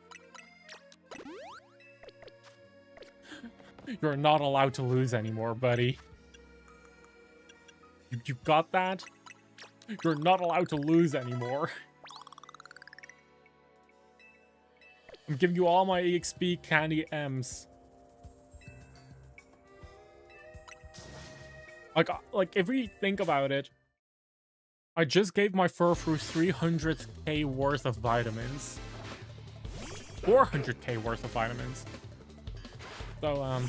You're not allowed to lose anymore, buddy. You got that? You're not allowed to lose anymore. I'm giving you all my EXP candy M's. Like if we think about it, I just gave my Furfru 300k worth of vitamins. 400k worth of vitamins. So,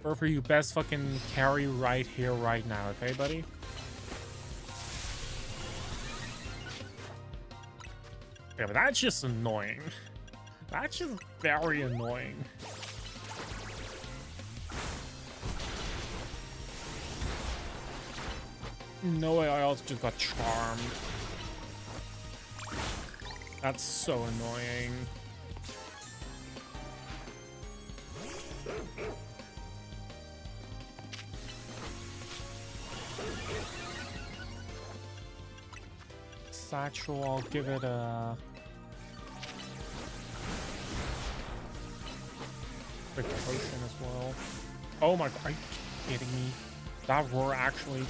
Furfru, you best fucking carry right here, right now, okay, buddy? Yeah, but that's just annoying. That's just very annoying. No way, I also just got charmed. That's so annoying. Satchel, I'll give it a... quick potion as well. Oh my god, are you kidding me? That roar actually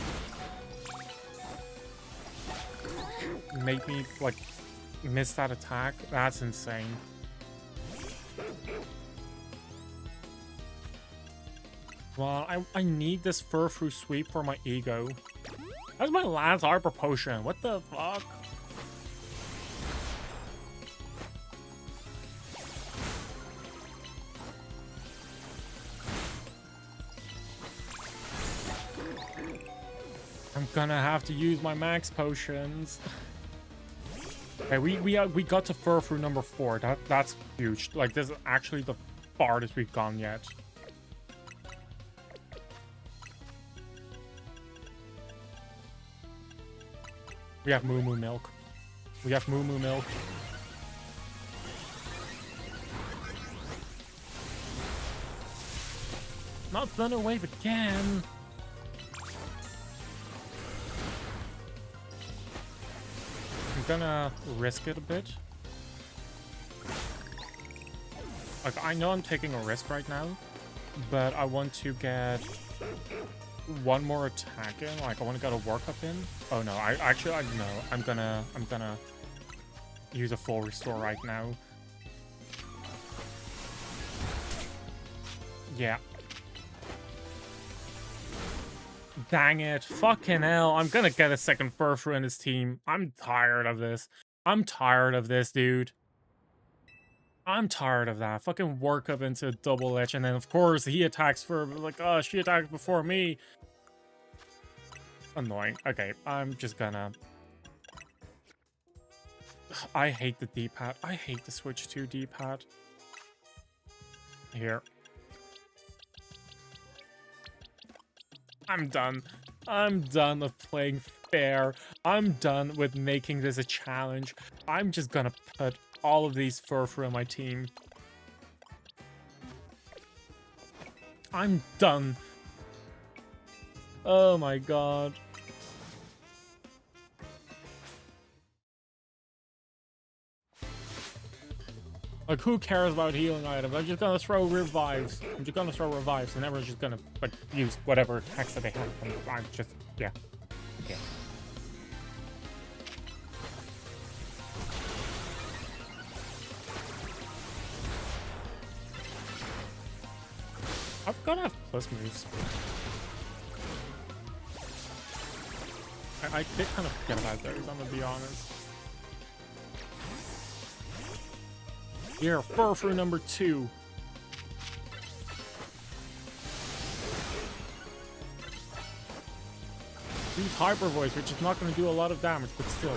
made me, like, miss that attack? That's insane. Well, I need this Furfru sweep for my ego. That's my last Arbor potion. What the fuck? I'm gonna have to use my max potions. Okay, we got to Furfru number 4. That's huge. Like, this is actually the farthest we've gone yet. We have Moo Moo Milk. We have Moo Moo Milk. Not Thunder Wave again. I'm gonna risk it a bit. Like, I know I'm taking a risk right now, but I want to get one more attack in. Like, I want to get a workup in. Oh no, I know. I'm gonna use a full restore right now. Yeah. Dang it. Fucking hell. I'm gonna get a second Furfru in his team. I'm tired of this. I'm tired of this, dude. I'm tired of that. Fucking work up into a double edge, and then of course he attacks for, like, oh, she attacked before me. Annoying. Okay, I'm just gonna... I hate the D-pad. I hate the Switch 2 D-pad. Here. I'm done. I'm done with playing fair. I'm done with making this a challenge. I'm just gonna put all of these Furfru on my team. I'm done. Oh my god. Like, who cares about healing items? I'm just gonna throw revives. I'm just gonna throw revives, and everyone's just gonna, like, use whatever attacks that they have. And I'm just, yeah. Okay. I've gotta have plus moves. I did kind of forget about those, I'm gonna be honest. Here, Furfru number 2. Use Hyper Voice, which is not going to do a lot of damage, but still.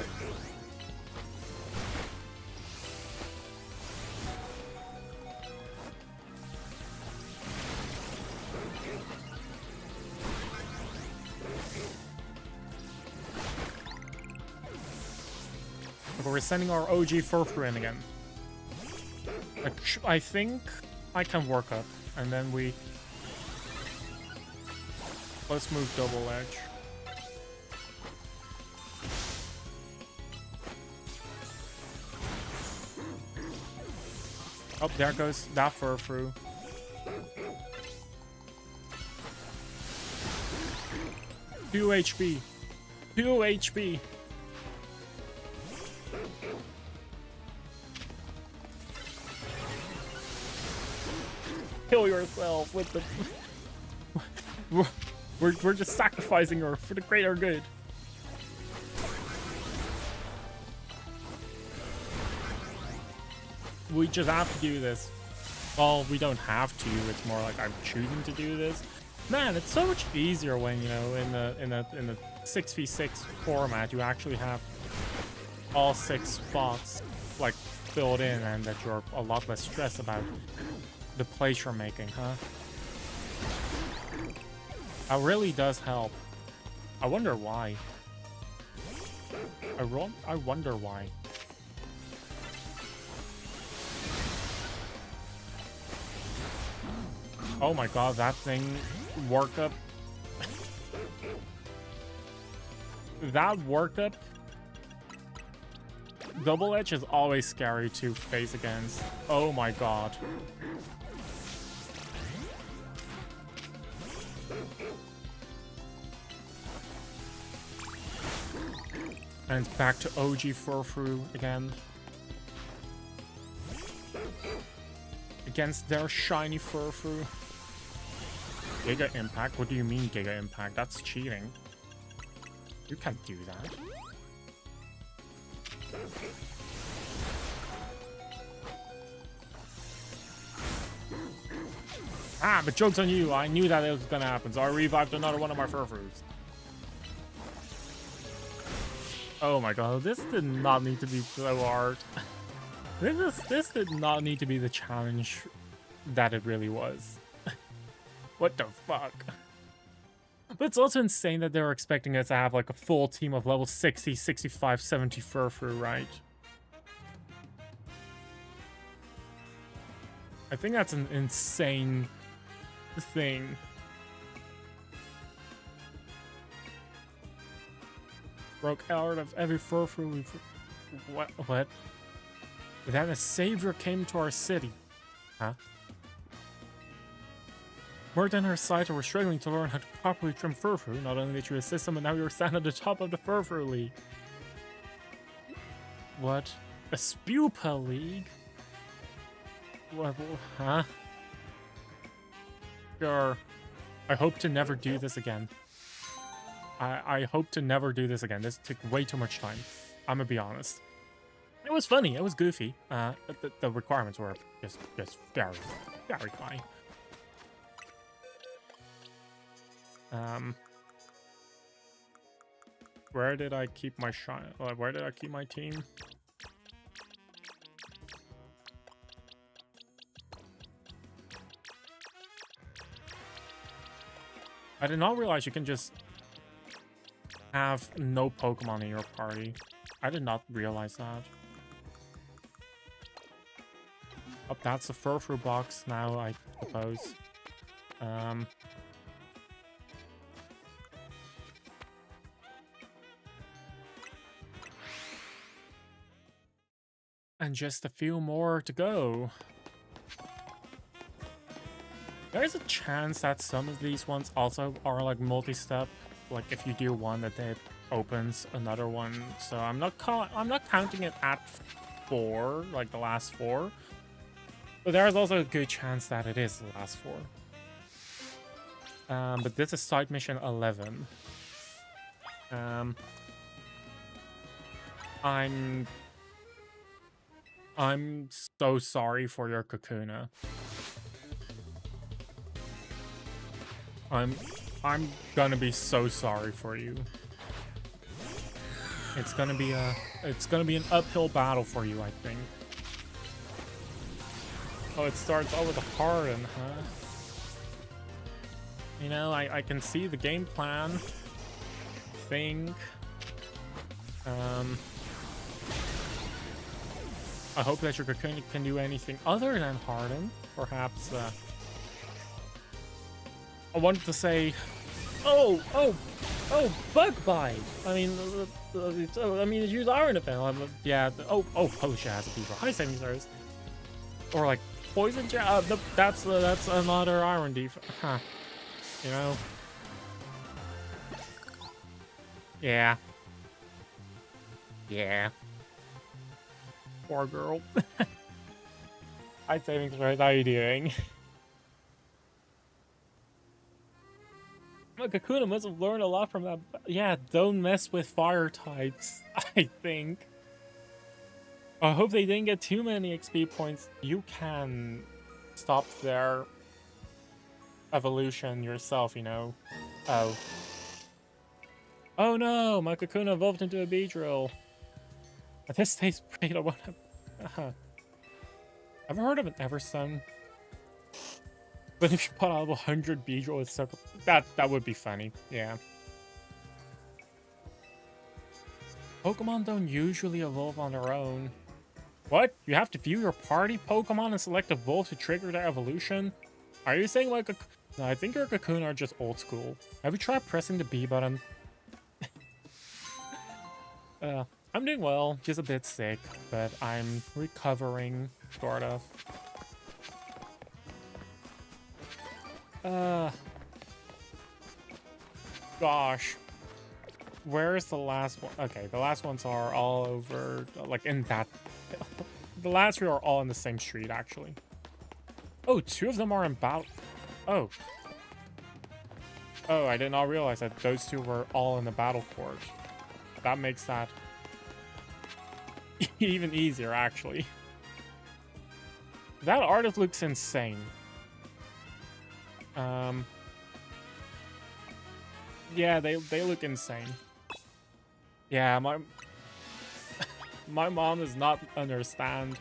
But we're sending our OG Furfru in again. I think I can work up, and then we... Let's move double edge. Oh, there goes that furfru. 2 HP. 2 HP. Kill yourself with the... We're just sacrificing her for the greater good. We just have to do this. Well, we don't have to. It's more like I'm choosing to do this. Man, it's so much easier when, you know, in the 6v6 format, you actually have all 6 spots like filled in, and that you're a lot less stressed about the plays you're making, huh? That really does help. I wonder why. I wonder why. Oh my god, that thing workup. That workup. Double edge is always scary to face against. Oh my god. And it's back to OG furfru again. Against their shiny furfru. Giga Impact? What do you mean Giga Impact? That's cheating. You can't do that. Ah, but joke's on you. I knew that it was gonna happen, so I revived another one of my furfrus. Oh my god, this did not need to be so hard. This did not need to be the challenge that it really was. What the fuck? But it's also insane that they were expecting us to have like a full team of level 60, 65, 70 furfru, right? I think that's an insane thing. Broke out of every furfru we've... What? Then a savior came to our city. Huh? Murder and her side were struggling to learn how to properly trim furfru. Not only did you assist them, but now you're standing at the top of the furfru league. What? A Spupa league? What? Huh? Sure. I hope to never do this again. I hope to never do this again. This took way too much time. I'm gonna be honest. It was funny. It was goofy. But the requirements were just very high. Where did I keep my shine? Where did I keep my team? I did not realize you can just have no Pokemon in your party. I did not realize that. Oh, that's a furfru box now, I suppose. And just a few more to go. There's a chance that some of these ones also are like multi-step. Like if you do one, that it opens another one. So I'm not counting it at 4, like the last 4. But there's also a good chance that it is the last 4. But this is side mission 11. I'm so sorry for your Kakuna. I'm gonna be so sorry for you. It's gonna be an uphill battle for you, I think. Oh, it starts out with a Harden, huh? You know, I can see the game plan. Think. I hope that your Kakuna can do anything other than Harden. Perhaps, I wanted to say Oh, bug bite. I mean, use iron defense. Yeah. Oh, Potion has a beaver. High saving throws. Or like poison jab. That's another iron defense. Huh. You know. Yeah. Yeah. Poor girl. High saving throws. How are you doing? Kakuna must have learned a lot from that. Yeah, don't mess with fire types, I think. I hope they didn't get too many XP points. You can stop their evolution yourself, you know. Oh. Oh no, my Kakuna evolved into a Beedrill. At this stage, I want to... Ever heard of an Everstone? But if you put out 100 Beedrill with circle, that would be funny. Yeah. Pokemon don't usually evolve on their own. What? You have to view your party Pokemon and select evolve to trigger their evolution? Are you saying like a... No, I think your Kakuna are just old school. Have you tried pressing the B button? I'm doing well, just a bit sick, but I'm recovering, sort of. Gosh. Where's the last one? Okay, the last ones are all over, like, in that... The last three are all in the same street, actually. Oh, two of them are in battle... Oh. Oh, I did not realize that those two were all in the battle court. That makes that... even easier, actually. That artist looks insane. Yeah, they look insane. Yeah, my mom does not understand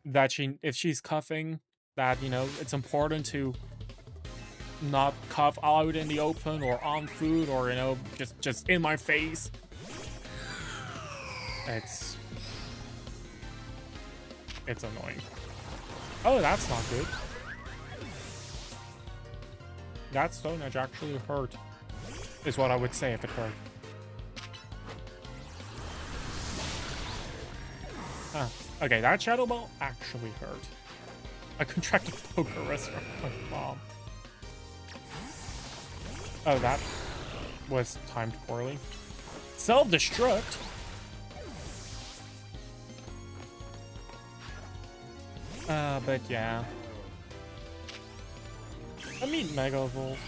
that if she's cuffing, that, you know, it's important to not cuff out in the open or on food or, you know, just in my face. It's annoying. Oh, that's not good. That Stone Edge actually hurt, is what I would say if it hurt. Huh. Okay, that Shadow Ball actually hurt. I contracted Pokerus from my mom. Oh, that was timed poorly. Self-destruct? But yeah. I mean, Mega Evolve.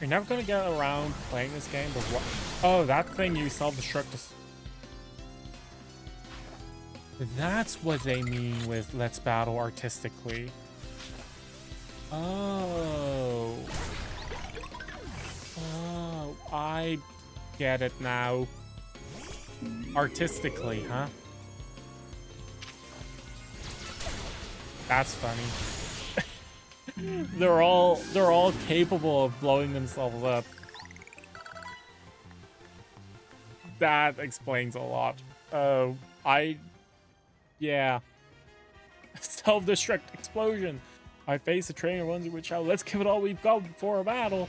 You're never gonna get around playing this game, but what? Oh, that thing you self-destruct is... That's what they mean with let's battle artistically. Oh. Oh, I get it now. Artistically, huh? That's funny. they're all capable of blowing themselves up. That explains a lot. Oh, yeah. Self-destruct explosion. I face a trainer runs which out. Let's give it all we've got before a battle.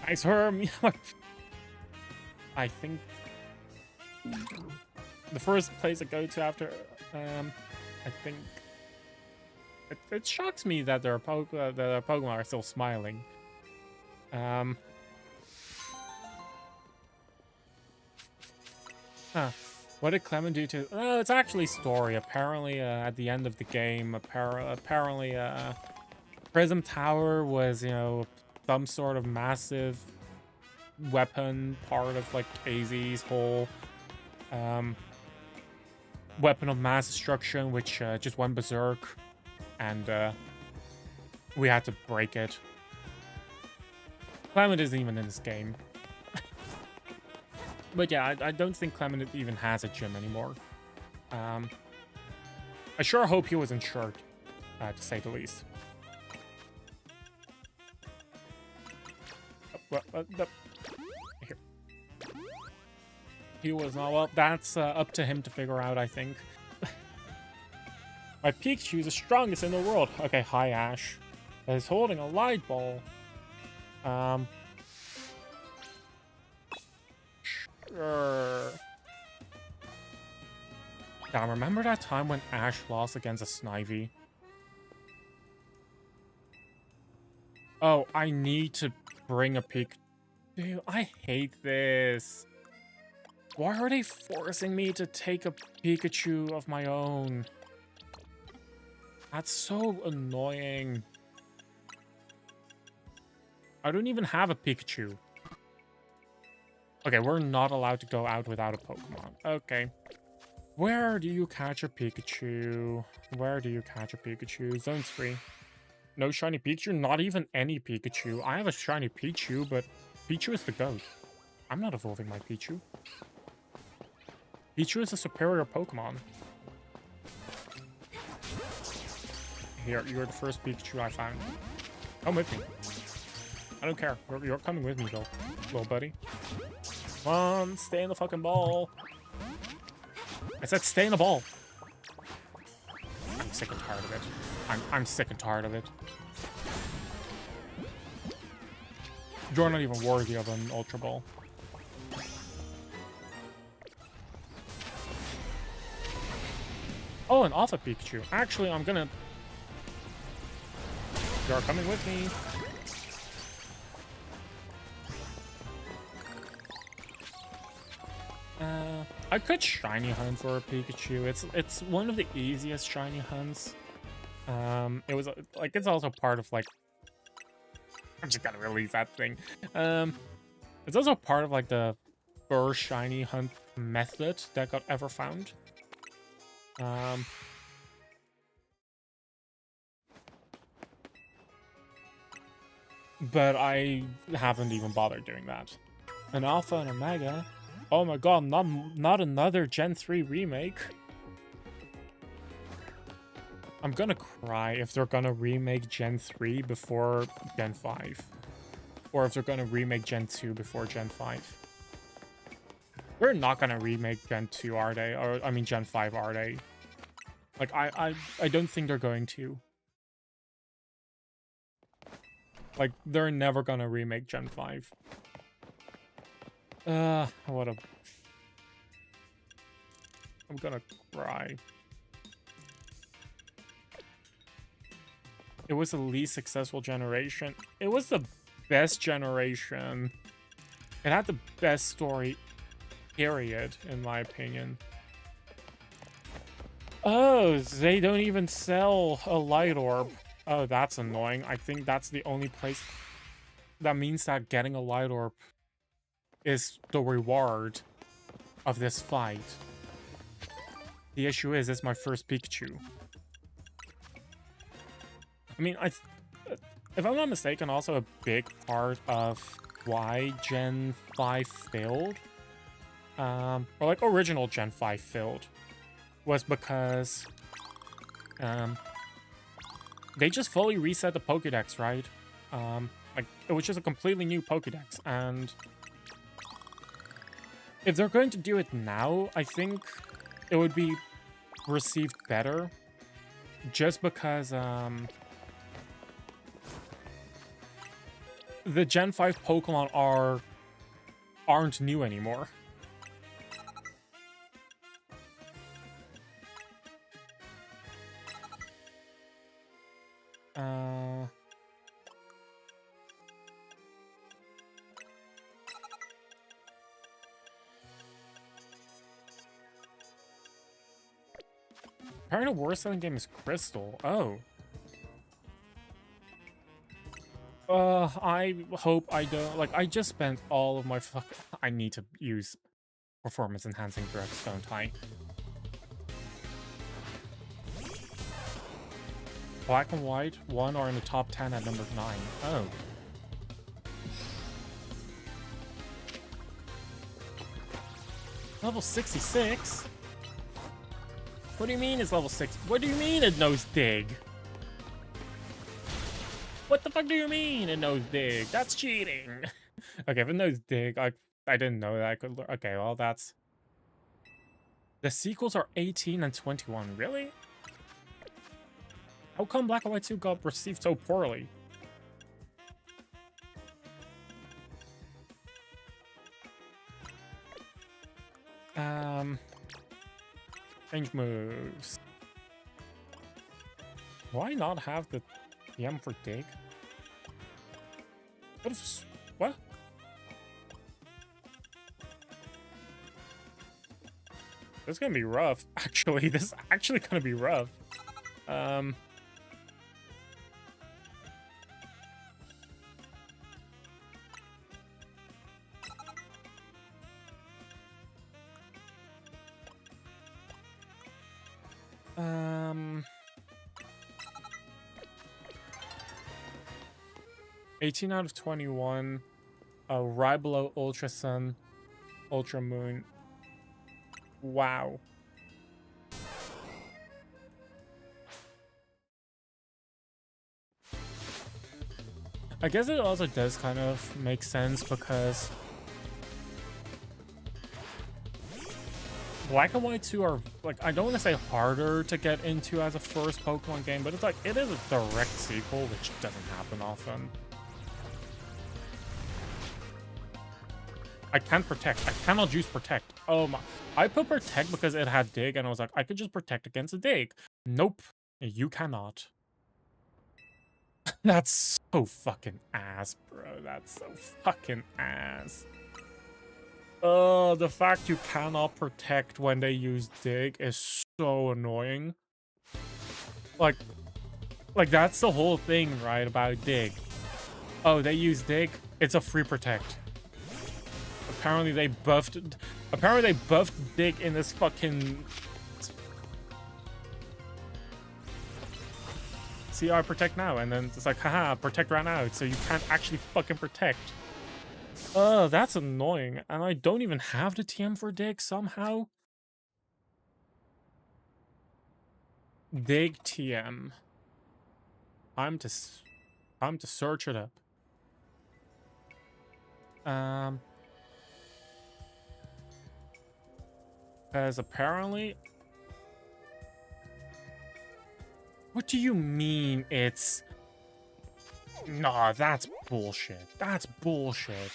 Nice Herm. I think the first place I go to after, I think it shocks me that their Pokemon are still smiling. Huh. What did Clement do to... Oh, it's actually story. Apparently, at the end of the game, apparently, Prism Tower was, you know, some sort of massive weapon, part of, like, AZ's whole, weapon of mass destruction, which, just went berserk, and, we had to break it. Clement isn't even in this game. But yeah, I don't think Clement even has a gym anymore. I sure hope he was insured, to say the least. Here. He was not. Well, that's up to him to figure out, I think. My Pikachu is the strongest in the world. Okay, hi Ash. He's holding a light ball. Sure. Now, remember that time when Ash lost against a Snivy? Oh, I need to bring a Pikachu. Dude, I hate this. Why are they forcing me to take a Pikachu of my own? That's so annoying. I don't even have a Pikachu. Okay, we're not allowed to go out without a Pokemon. Okay. Where do you catch a Pikachu? Where do you catch a Pikachu? Zone 3. No shiny Pikachu? Not even any Pikachu. I have a shiny Pichu, but Pichu is the GOAT. I'm not evolving my Pichu. Pichu is a superior Pokemon. Here, you're the first Pikachu I found. Come with me. I don't care. You're coming with me, though, little buddy. Come on, stay in the fucking ball. I said stay in the ball. I'm sick and tired of it. I'm sick and tired of it. You're not even worthy of an Ultra Ball. Oh, an Alpha Pikachu. Actually, I'm gonna... You're coming with me. I could shiny hunt for a Pikachu. It's one of the easiest shiny hunts. It was like it's also part of like I'm just gonna release that thing. It's also part of like the first shiny hunt method that got ever found. But I haven't even bothered doing that. An Alpha and a Mega. Oh my god, not another Gen 3 remake. I'm gonna cry if they're gonna remake Gen 3 before Gen 5. Or if they're gonna remake Gen 2 before Gen 5. They're not gonna remake Gen 2, are they? Or, I mean, Gen 5, are they? Like, I don't think they're going to. Like, they're never gonna remake Gen 5. What a... I'm gonna cry. It was the least successful generation. It was the best generation. It had the best story, period, in my opinion. Oh, they don't even sell a light orb. Oh, that's annoying. I think that's the only place... That means that getting a light orb is the reward of this fight. The issue is, it's my first Pikachu. I mean, if I'm not mistaken, also a big part of why Gen 5 failed, or like original Gen 5 failed, was because they just fully reset the Pokédex, right? Like, it was just a completely new Pokédex, and if they're going to do it now, I think it would be received better, just because the Gen 5 Pokemon aren't new anymore. Apparently the worst selling game is Crystal. Oh. I hope I don't... Like, I just spent all of my I need to use performance-enhancing drugs, don't I? Black and White, 1 are in the top 10 at number 9. Oh. Level 66? What do you mean it's level 6? What do you mean it knows dig? What the fuck do you mean it knows dig? That's cheating. Okay, if it knows dig, I didn't know that I could learn. Okay, well, that's... The sequels are 18 and 21, really? How come Black and White 2 got received so poorly? Change moves. Why not have the TM for dig? What if... What? This is gonna be rough. Actually, this is actually gonna be rough. Um... 18 out of 21. Right below Ultra Sun, Ultra Moon. Wow. I guess it also does kind of make sense because Black and White 2 are, like, I don't want to say harder to get into as a first Pokemon game, but it's like, it is a direct sequel, which doesn't happen often. I can't protect. I cannot use protect. Oh my. I put protect because it had dig, and I was like, I could just protect against a dig. Nope. You cannot. That's so fucking ass, bro. That's so fucking ass. Oh, the fact you cannot protect when they use dig is so annoying. Like that's the whole thing, right, about dig. Oh, they use dig. It's a free protect. Apparently they buffed dig in this fucking... See, I protect now, and then it's like, haha, protect right now, so you can't actually fucking protect. That's annoying, and I don't even have the TM for dig somehow. Dig TM. I'm to search it up. Because apparently... What do you mean it's... Nah, that's bullshit. That's bullshit.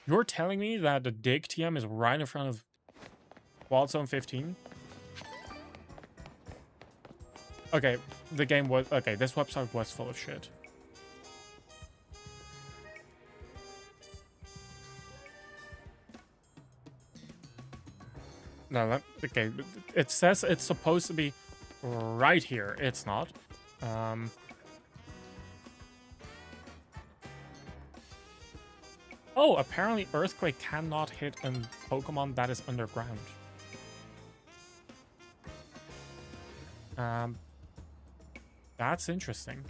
You're telling me that the dig TM is right in front of Wild Zone 15? Okay, the game was... Okay, this website was full of shit. No, okay, it says it's supposed to be right here. It's not. Oh, apparently Earthquake cannot hit a Pokemon that is underground. That's interesting.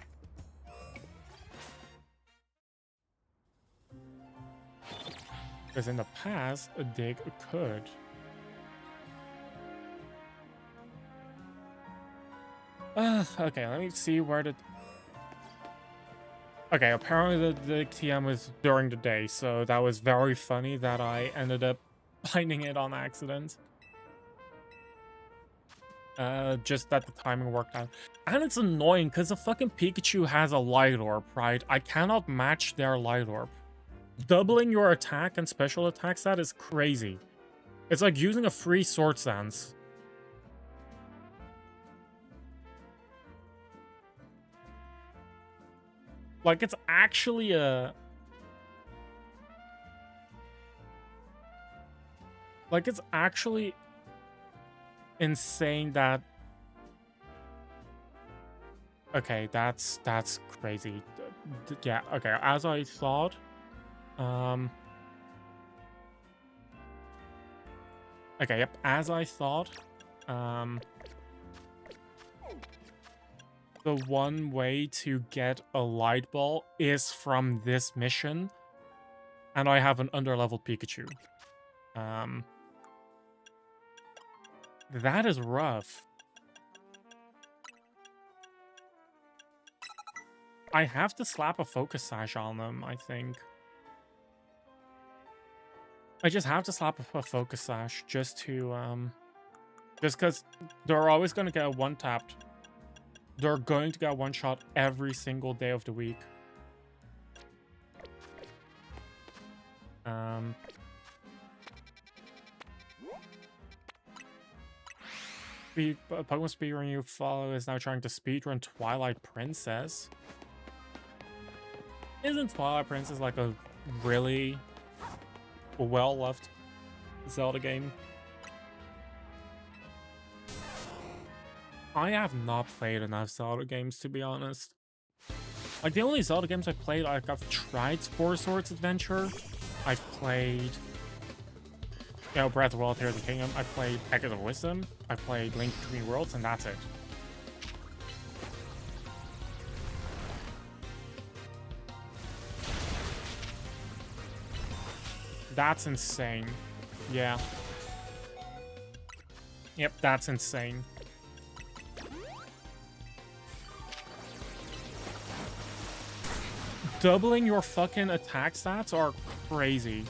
Because in the past, a dig could. Okay, let me see where the... Okay, apparently the TM was during the day, so that was very funny that I ended up finding it on accident. Just that the timing worked out. And it's annoying, because the fucking Pikachu has a Light Orb, right? I cannot match their Light Orb. Doubling your attack and special attack stat is crazy. It's like using a free Sword Stance. Like, it's actually a... Like, it's actually insane that... Okay, that's crazy. Yeah, okay, as I thought... Okay, yep, as I thought... The one way to get a Light Ball is from this mission. And I have an underleveled Pikachu. That is rough. I have to slap a Focus Sash on them, I think. I just have to slap a Focus Sash just to, just because they're always going to get one-tapped. They're going to get one shot every single day of the week. Pokemon speedrun you follow is now trying to speedrun Twilight Princess. Isn't Twilight Princess like a really well-loved Zelda game? I have not played enough Zelda games, to be honest. Like, the only Zelda games I played, like, I've tried Spore Swords Adventure. I've played, you know, Breath of the Wild, Tears of the Kingdom. I played Echoes of Wisdom. I played Link Between Worlds, and that's it. That's insane. Yeah. Yep, that's insane. Doubling your fucking attack stats are crazy.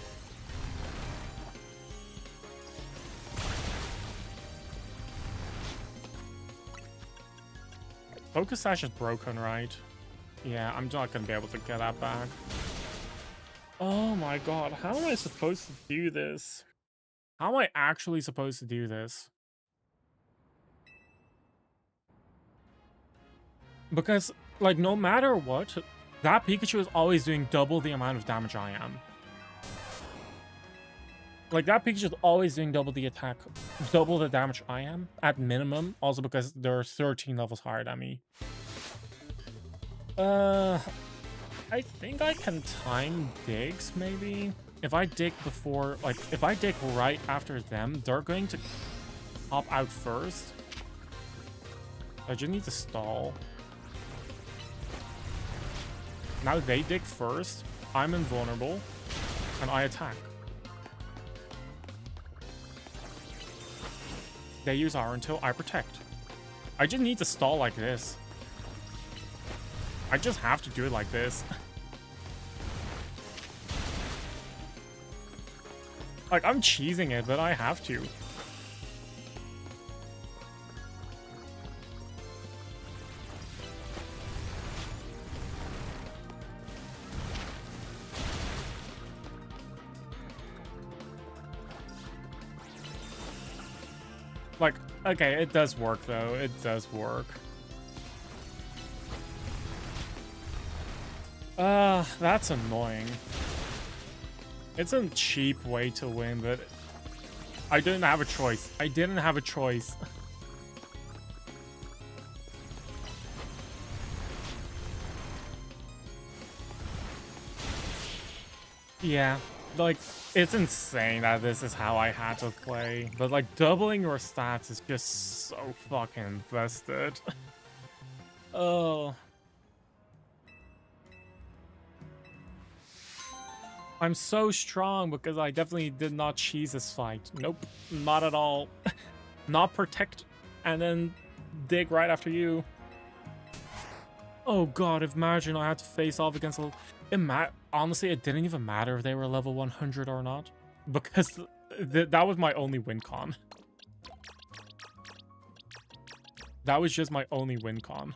Focus Sash is broken, right? Yeah, I'm not gonna be able to get that back. Oh my god, how am I supposed to do this? How am I actually supposed to do this? Because, like, no matter what, that Pikachu is always doing double the amount of damage I am. Like, that Pikachu is always doing double the attack, double the damage I am, at minimum. Also because they're 13 levels higher than me. I think I can time digs, maybe? If I dig before, like, if I dig right after them, they're going to pop out first. I just need to stall. Now they dig first, I'm invulnerable, and I attack. They use R until I protect. I just need to stall like this. I just have to do it like this. Like, I'm cheesing it, but I have to. Like, okay, it does work, though. It does work. That's annoying. It's a cheap way to win, but I didn't have a choice. I didn't have a choice. Yeah, like, it's insane that this is how I had to play, but, like, doubling your stats is just so fucking busted. Oh. I'm so strong because I definitely did not cheese this fight. Nope, not at all. Not protect and then dig right after you. Oh god, imagine I had to face off against a... Honestly, it didn't even matter if they were level 100 or not. Because that was my only win con. That was just my only win con.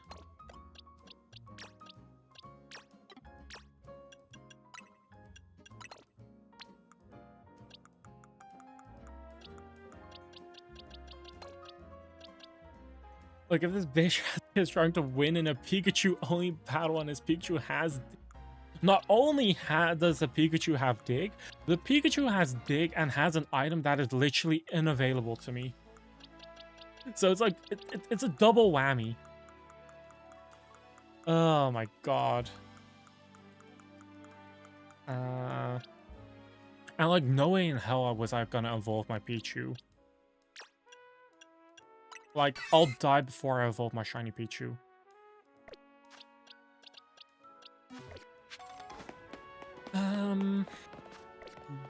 Like, if this bitch is trying to win in a Pikachu-only battle and his Pikachu has... Not only does the Pikachu have Dig, the Pikachu has Dig and has an item that is literally unavailable to me. So it's like, it's a double whammy. Oh my god. And like, no way in hell was I gonna evolve my Pichu. Like, I'll die before I evolve my shiny Pichu.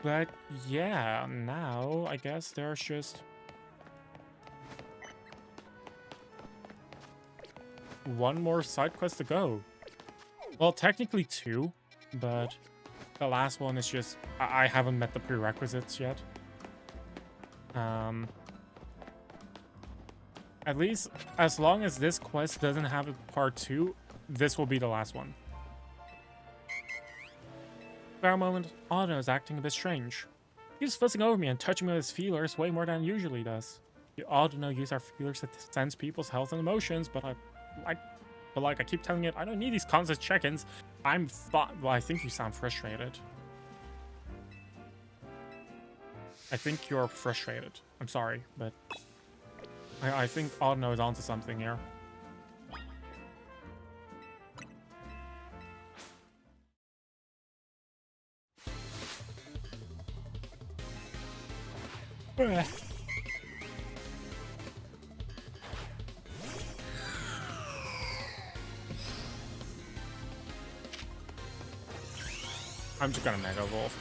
But yeah, now I guess there's just one more side quest to go. Well, technically two, but the last one is just I haven't met the prerequisites yet. And At least, as long as this quest doesn't have a part 2, this will be the last one. For a moment, Otto is acting a bit strange. He's fussing over me and touching me with his feelers way more than he usually does. You ought to know use our feelers to sense people's health and emotions, but I keep telling it, I don't need these constant check-ins. Well, I think you sound frustrated. I think you're frustrated. I'm sorry, but I think Audino is onto something here. I'm just gonna Mega Evolve.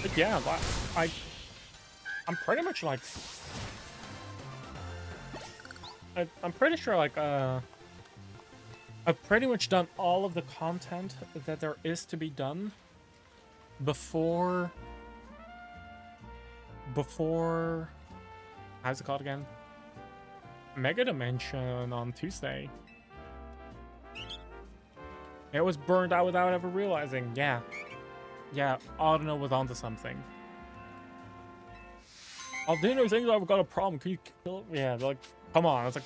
But yeah, I'm pretty much like... I'm pretty sure like, I've pretty much done all of the content that there is to be done before... How's it called again? Mega Dimension on Tuesday. It was burned out without ever realizing. Yeah. Yeah, Audino was onto something. Audino thinks I've got a problem. Can you kill it? Yeah, like, come on. It's like,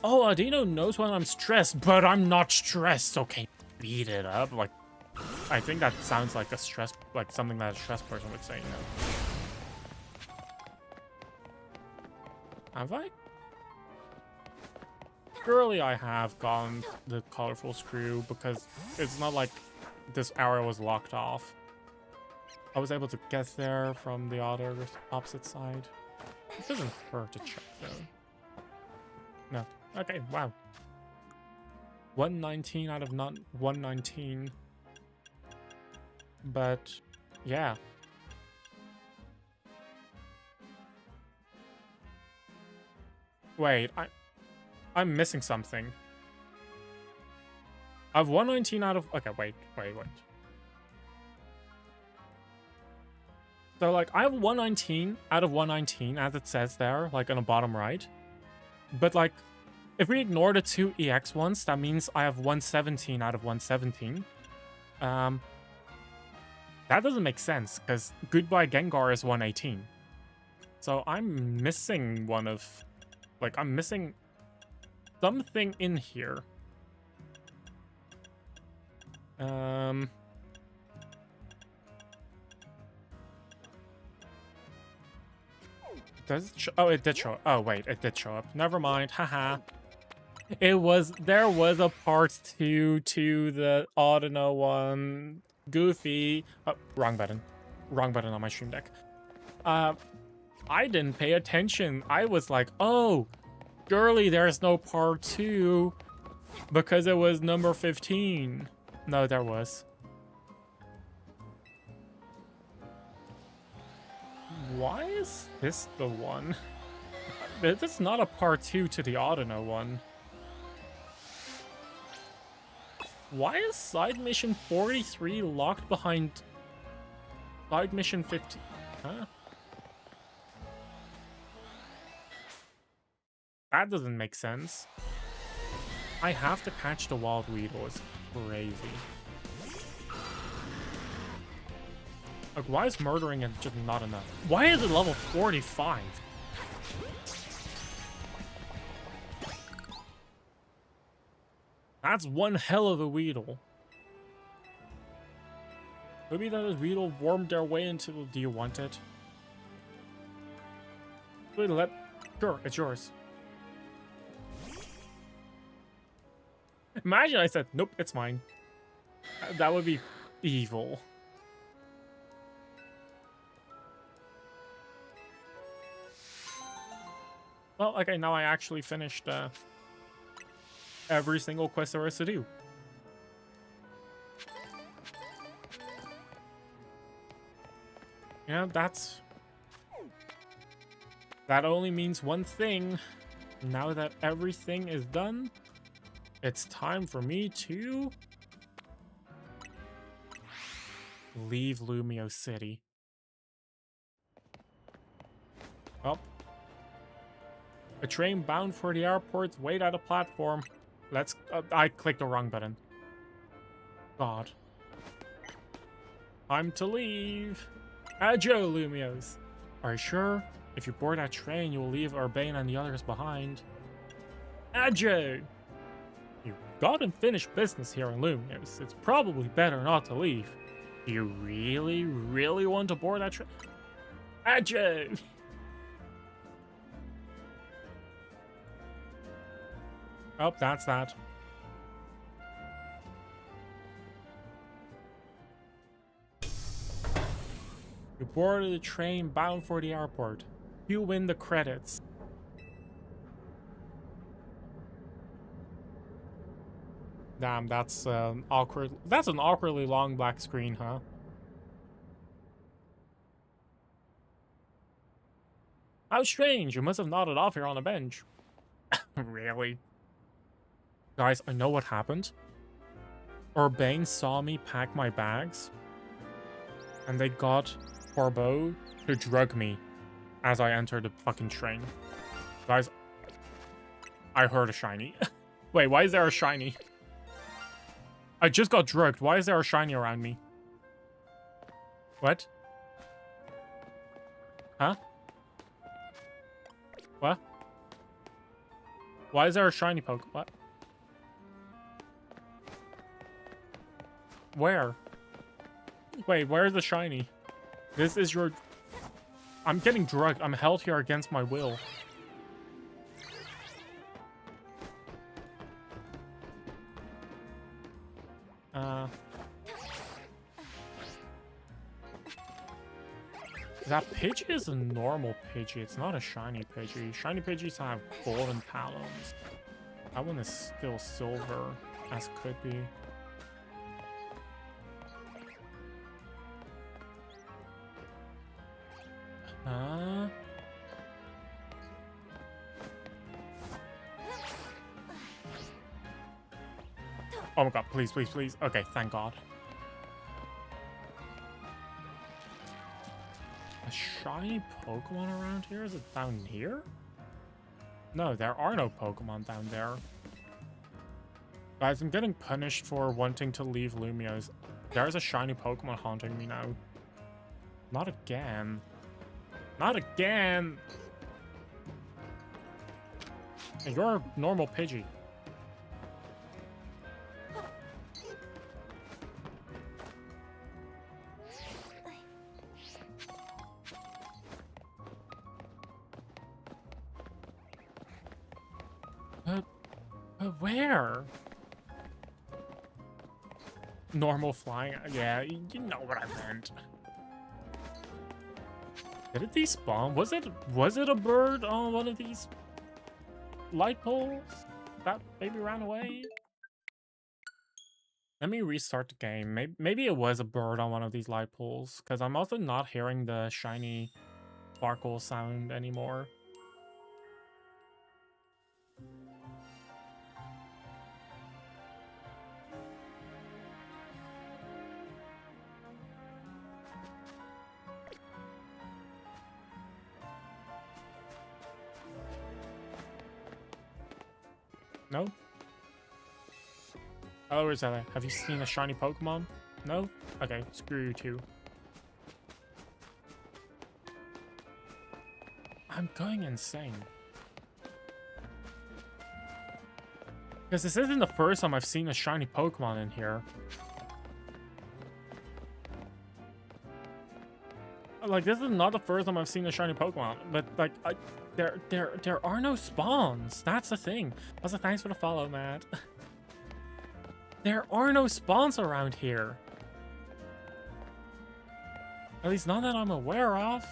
oh, Audino knows when I'm stressed, but I'm not stressed. Okay, beat it up. Like, I think that sounds like a stress, like something that a stressed person would say, you know. Have I? Surely I have gotten the colorful screw because it's not like this area was locked off. I was able to get there from the other opposite side. It doesn't hurt to check though. No. Okay, wow. 119 out of 119. But yeah. Wait, I'm missing something. I have 119 out of... Okay, wait. So, like, I have 119 out of 119, as it says there, like, on the bottom right. But, like, if we ignore the 2 EX ones, that means I have 117 out of 117. That doesn't make sense, because Goodbye Gengar is 118. So, I'm missing one of... Like, I'm missing... something in here. Does it show? Oh, it did show. Oh, wait, it did show up. Never mind. Haha. There was a part 2 to the Audino one. Goofy. Oh, wrong button. Wrong button on my stream deck. I didn't pay attention. I was like, oh, surely there's no part 2 because it was number 15. No, there was. Why is this the one? It's not a part 2 to the Audino one. Why is side mission 43 locked behind side mission 50? Huh? That doesn't make sense. I have to catch the wild weedle. It's crazy. Like, why is murdering it just not enough? Why is it level 45? That's one hell of a weedle. Maybe that weedle wormed their way into... Do you want it? Wait, sure, it's yours. Imagine I said, nope, it's mine. That would be evil. Well, okay, now I actually finished every single quest there is to do. Yeah, that only means one thing. Now that everything is done, it's time for me to Leave Lumio City. Oh. A train bound for the airport's wait at a platform. Let's... I clicked the wrong button. God. Time to leave. Adieu, Lumios. Are you sure? If you board that train, you will leave Urbane and the others behind. Adieu. You got unfinished business here in Lumios. It's probably better not to leave. Do you really, really want to board that train? Adieu. Oh, that's that. You boarded a train bound for the airport. You win the credits. Damn, that's awkward. That's an awkwardly long black screen, huh? How strange. You must have nodded off here on a bench. Really? Guys, I know what happened. Urbane saw me pack my bags, and they got Corbeau to drug me as I entered the fucking train. Guys, I heard a shiny. Wait, why is there a shiny? I just got drugged. Why is there a shiny around me? What? Huh? What? Why is there a shiny poke? What? Where? Wait, where's the shiny? This is your... I'm getting drugged. I'm held here against my will. That Pidgey is a normal Pidgey. It's not a shiny Pidgey. Shiny Pidgeys have golden talons. That one is still silver, as could be. Oh my god, please, please, please. Okay, thank god. A shiny Pokemon around here? Is it down here? No, there are no Pokemon down there. Guys, I'm getting punished for wanting to leave Lumios. There's a shiny Pokemon haunting me now. Not again. Not again! Hey, you're a normal Pidgey. Where? Normal flying? Yeah, you know what I meant. Did it despawn? Was it a bird on one of these light poles that maybe ran away? Let me restart the game. Maybe it was a bird on one of these light poles, because I'm also not hearing the shiny sparkle sound anymore. No? Oh, Rosella, have you seen a shiny Pokemon? No? Okay, screw you too. I'm going insane. Because this isn't the first time I've seen a shiny Pokemon in here. Like, this is not the first time I've seen a shiny Pokemon, but like, there are no spawns. That's the thing. Also, thanks for the follow, Matt. There are no spawns around here. At least none that I'm aware of.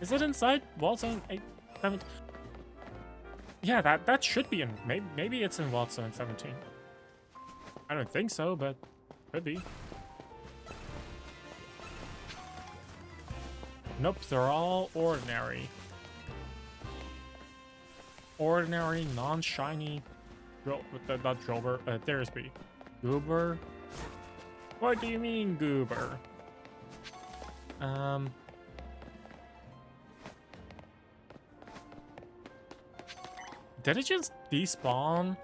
Is it inside Vault Zone 8, 7? Yeah, that should be in. Maybe it's in Vault Zone 17. I don't think so, but could be. Nope, they're all ordinary. Ordinary, non-shiny, not Drilbur, Therisby. Goober, What do you mean, goober? Did it just despawn?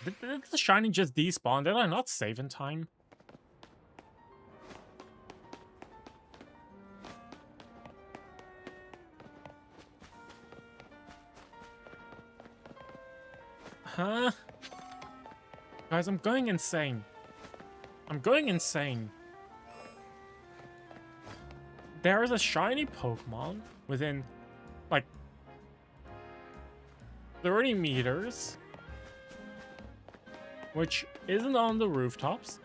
Did the shiny just despawn? Did I not save in time? Huh? Guys, I'm going insane. I'm going insane. There is a shiny Pokemon within, like, 30 meters, which isn't on the rooftops,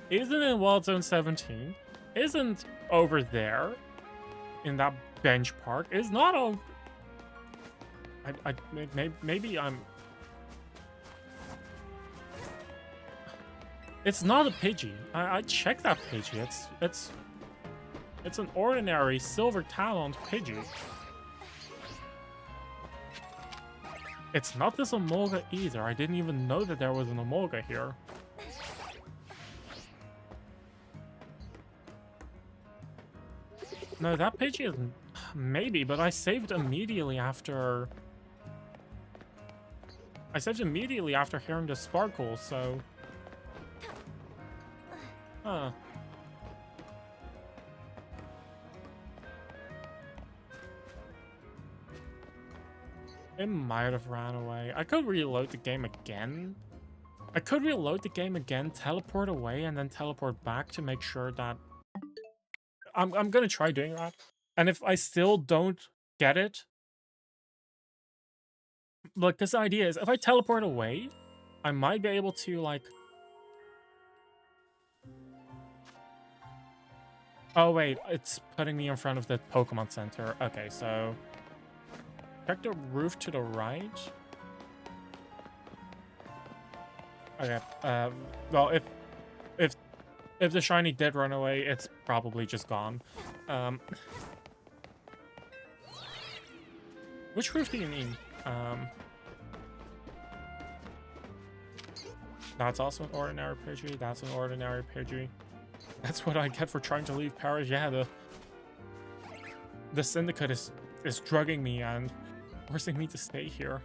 isn't in Wild Zone 17, isn't over there in that bench park, is not on... Maybe I'm... It's not a Pidgey. I checked that Pidgey. It's an ordinary silver taloned Pidgey. It's not this Omolga either. I didn't even know that there was an Omolga here. No, that Pidgey is... Maybe, but I saved immediately after... I saved immediately after hearing the Sparkle, so... Huh. It might have ran away. I could reload the game again. Teleport away, and then teleport back to make sure that... I'm gonna try doing that. And if I still don't get it... Look, this idea is, if I teleport away, I might be able to, like... Oh, wait, it's putting me in front of the Pokemon Center. Okay, so... Check the roof to the right. Okay, well, if the shiny did run away, it's probably just gone. Which roof do you mean? That's also an ordinary Pidgey. That's an ordinary Pidgey. That's what I get for trying to leave Paris. Yeah, the Syndicate is drugging me and forcing me to stay here.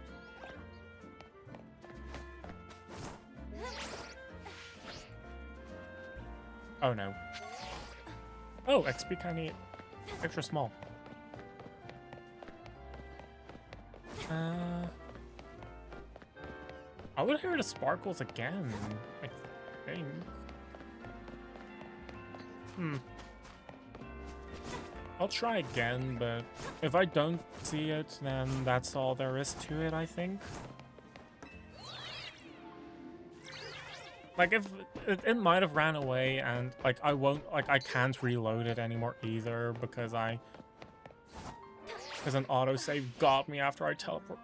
Oh no. Oh, XP kind of extra small. I would hear the Sparkles again, I think. I'll try again, but if I don't see it, then that's all there is to it, I think. Like, if it might have ran away, and like I can't reload it anymore either because an autosave got me after I teleport.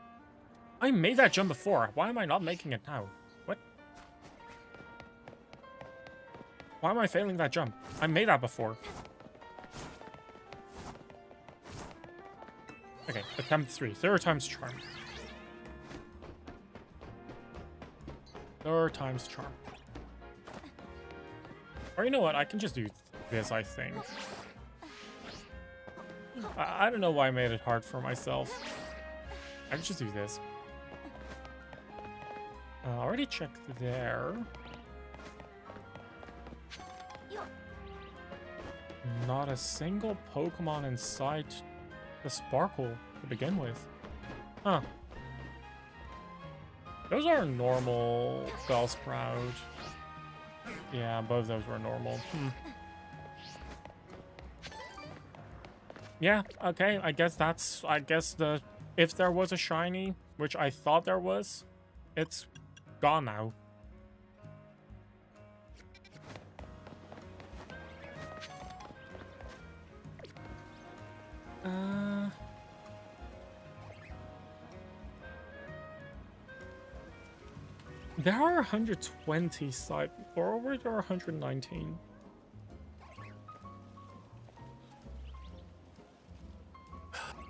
I made that jump before. Why am I not making it now? What? Why am I failing that jump? I made that before. Okay, attempt 3. Third time's charm. Third time's charm. Or you know what? I can just do this, I think. I don't know why I made it hard for myself. I can just do this. I already checked there. Not a single Pokemon inside the Sparkle to begin with. Huh. Those are normal Bellsprout. Yeah, both those were normal. Yeah, okay, I guess if there was a shiny, which I thought there was, it's gone now. There are 120 side, or were there 119?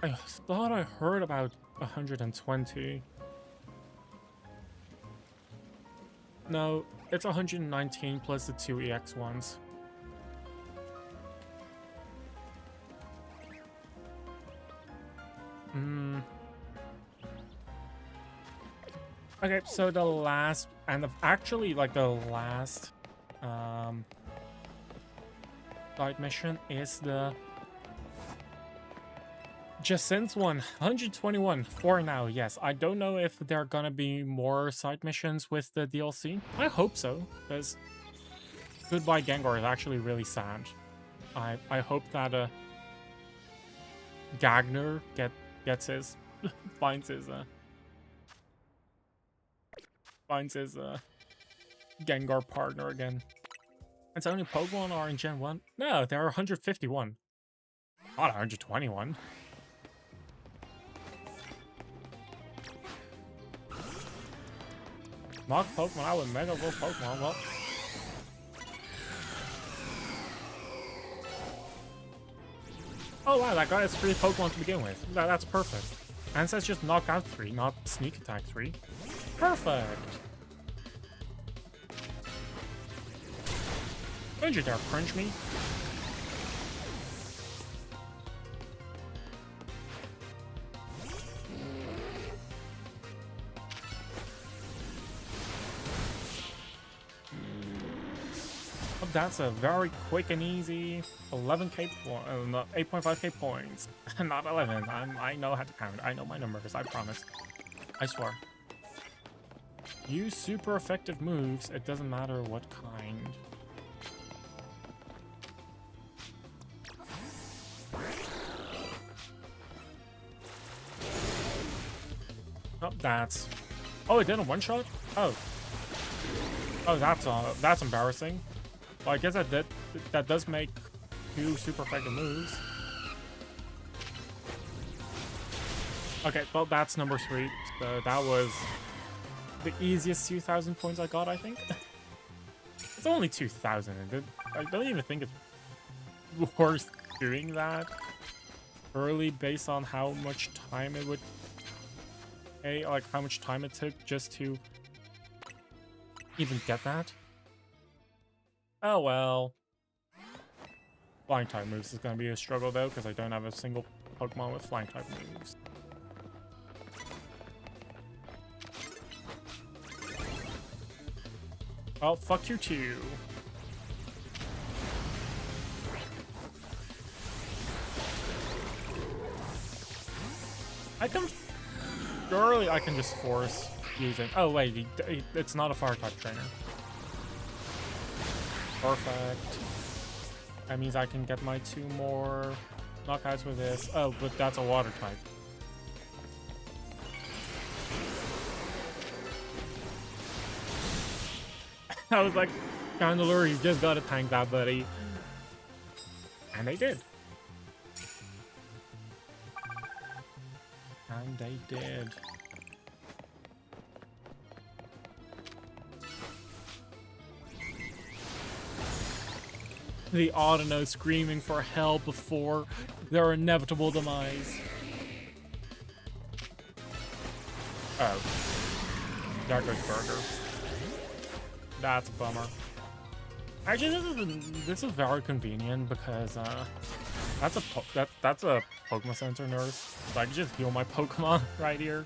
I thought I heard about 120. No, it's 119 plus the 2 EX ones. Okay, so the last, and actually, like, the last side mission is the Jacinth one, 121 for now, yes. I don't know if there are gonna be more side missions with the DLC. I hope so, because Goodbye Gengar is actually really sad. I hope that Gagner gets his finds his Gengar partner again. It's only Pokemon are in Gen 1? No, there are 151. Not 121. Knock Pokemon out with Mega Evolved Pokemon, well. Oh wow, that guy has 3 Pokemon to begin with. That's perfect. And it says just knock out 3, not sneak attack 3. Perfect! Don't you dare cringe me. Oh, that's a very quick and easy 11k, 8.5k points. Not 11. I know how to count. I know my numbers. I promise. I swear. Use super effective moves. It doesn't matter what kind. Oh, that's... Oh, it did a one-shot? Oh. Oh, that's embarrassing. Well, I guess that does make 2 super effective moves. Okay, well, that's number 3. So that was the easiest 2,000 points I got, I think. It's only 2,000. I don't even think it's worth doing that early based on how much time it would take, like how much time it took just to even get that. Oh well. Flying type moves is gonna be a struggle though, because I don't have a single Pokemon with flying type moves. Oh, fuck you too. Surely I can just force using... Oh wait, it's not a fire type trainer. Perfect. That means I can get my 2 more knockouts with this. Oh, but that's a water type. I was like, Chandelure, you just gotta tank that, buddy. And they did. And they did. The Autono screaming for help before their inevitable demise. Oh. There goes Burger. That's a bummer. Actually, this is very convenient because that's a Pokemon Center nurse, so I can just heal my Pokemon right here.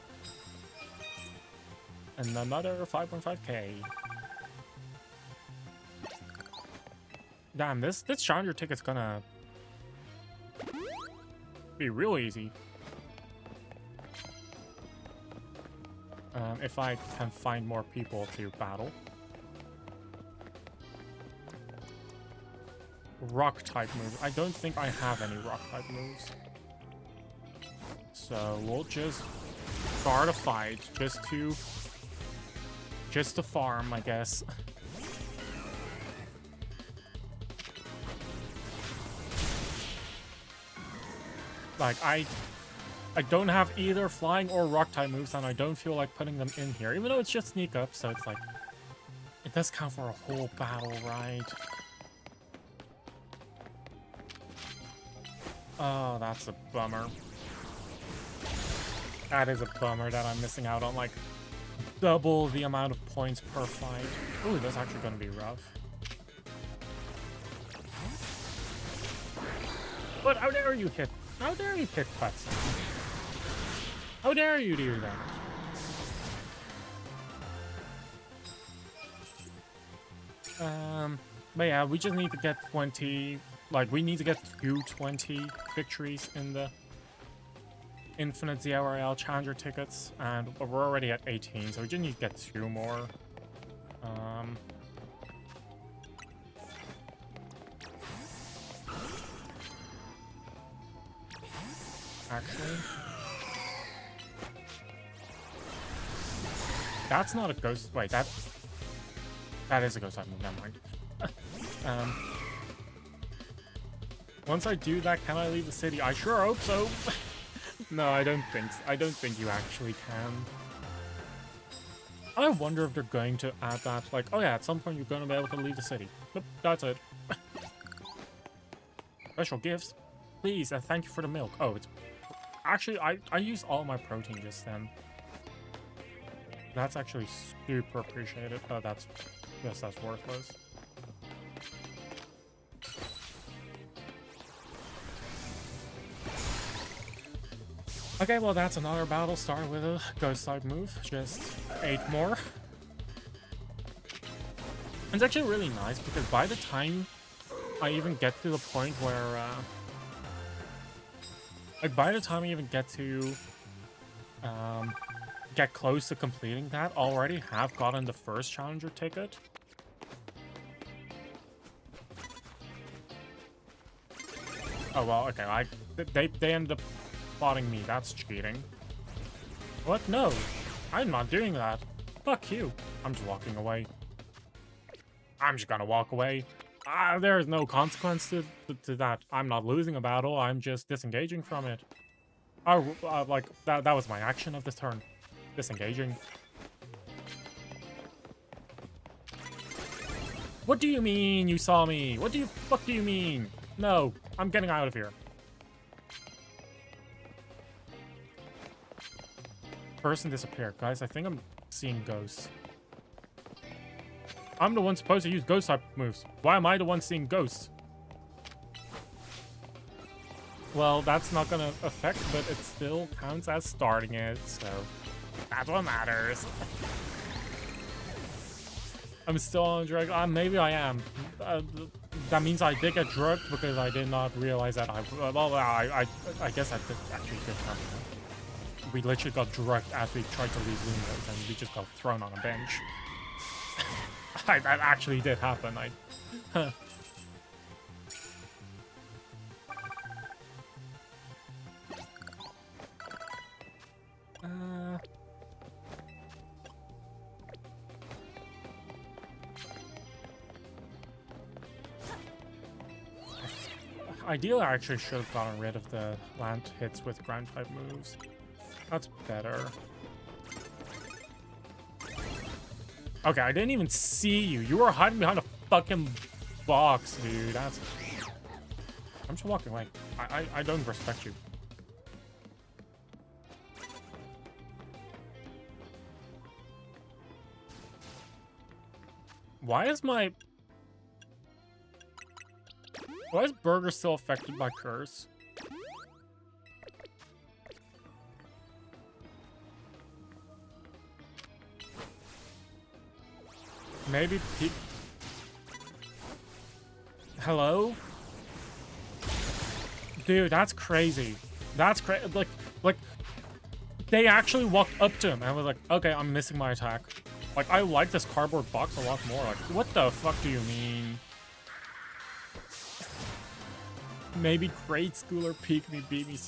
And another 5.5k. Damn, this challenger ticket's gonna be real easy. If I can find more people to battle. Rock type moves. I don't think I have any rock type moves. So we'll just start a fight just to farm, I guess. Like I don't have either flying or rock type moves, and I don't feel like putting them in here, even though it's just sneak up, so it's like it does count for a whole battle, right? Oh, that's a bummer. That is a bummer that I'm missing out on, like, double the amount of points per fight. Ooh, that's actually gonna be rough. But how dare you hit? How dare you hit cuts? How dare you do that? But yeah, we just need to get 20. Like, we need to get 220 victories in the Infinite ZRL Challenger tickets, and we're already at 18, so we just need to get 2 more. Actually, that's not a ghost. Wait, that is a ghost type move. Never mind. Once I do that, can I leave the city? I sure hope so. No, I don't think so. I don't think you actually can. I wonder if they're going to add that, like, oh yeah, at some point you're going to be able to leave the city. But that's it. Special gifts, please, and thank you for the milk. Oh, it's actually I used all my protein just then. That's actually super appreciated. Oh, that's worthless. Okay, well, that's another battle start with a ghost type move. Just 8 more. It's actually really nice because by the time I even get to the point where, like, by the time I even get to, get close to completing that, I already have gotten the first challenger ticket. Oh, well, okay, they ended up spotting me. That's cheating. What? No, I'm not doing that. Fuck you. I'm just walking away. I'm just gonna walk away. There's no consequence to that. I'm not losing a battle. I'm just disengaging from it. Like, that was my action of this turn. Disengaging. What do you mean you saw me? What do you fuck do you mean? No, I'm getting out of here. Person disappeared. Guys, I think I'm seeing ghosts. I'm the one supposed to use ghost type moves. Why am I the one seeing ghosts? Well, that's not gonna affect, but it still counts as starting it, so that's what matters. I'm still on drug. Maybe I am. That means I did get drugged because I did not realize that I guess I did actually did happen. We literally got drugged as we tried to leave Lumos, and we just got thrown on a bench. That actually did happen. Ideally, I actually should have gotten rid of the land hits with ground type moves. That's better. Okay, I didn't even see you. You were hiding behind a fucking box, dude. That's... I'm just walking away. I don't respect you. Why is Burger still affected by curse? Maybe hello? Dude, that's crazy. That's crazy. Like, they actually walked up to him and was like, okay, I'm missing my attack. Like, I like this cardboard box a lot more. Like, what the fuck do you mean? Maybe grade schooler peeked me, beat me.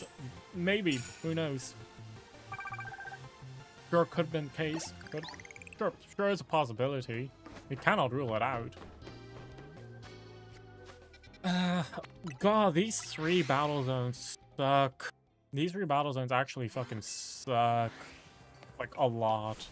Maybe. Who knows? Sure, could have been the case. But sure is a possibility. We cannot rule it out. God, these 3 battle zones suck. These 3 battle zones actually fucking suck. Like, a lot.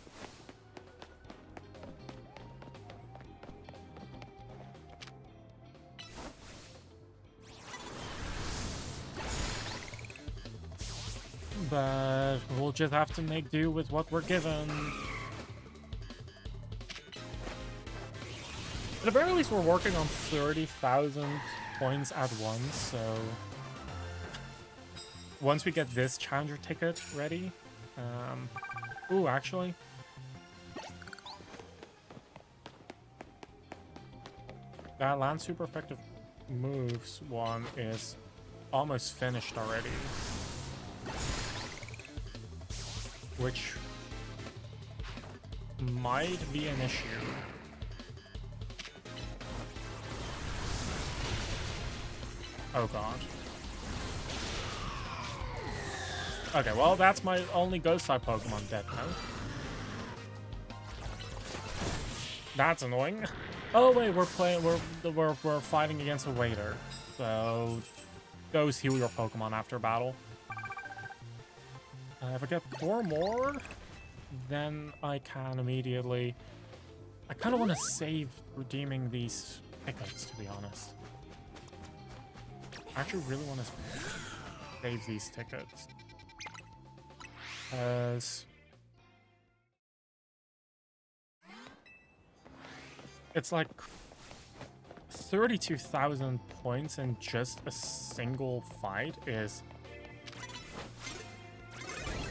But we'll just have to make do with what we're given. the very least, we're working on 30,000 points at once, so... Once we get this challenger ticket ready... Ooh, actually... That land super effective moves one is almost finished already. Which might be an issue. Oh god. Okay, well that's my only ghost type Pokemon dead now. That's annoying. Oh wait, we're fighting against a waiter. So goes heal your Pokemon after battle. If I get 4 more, then I can immediately... I kind of want to save redeeming these tickets, to be honest. I actually really want to save these tickets. Because... it's like 32,000 points in just a single fight is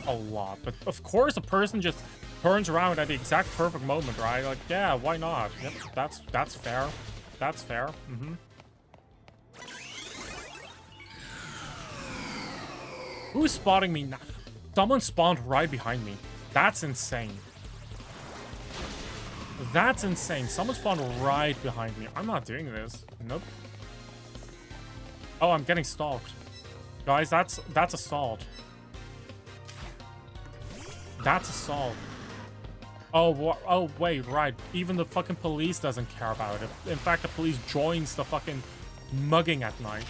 a lot. But of course, a person just turns around at the exact perfect moment, right? Like, yeah, why not? Yep, that's fair. That's fair. Who's spotting me now? Someone spawned right behind me. That's insane. That's insane. Someone spawned right behind me. I'm not doing this. Nope. Oh, I'm getting stalked. Guys, that's assault. That's assault. Oh, oh, wait, right. Even the fucking police doesn't care about it. In fact, the police joins the fucking mugging at night.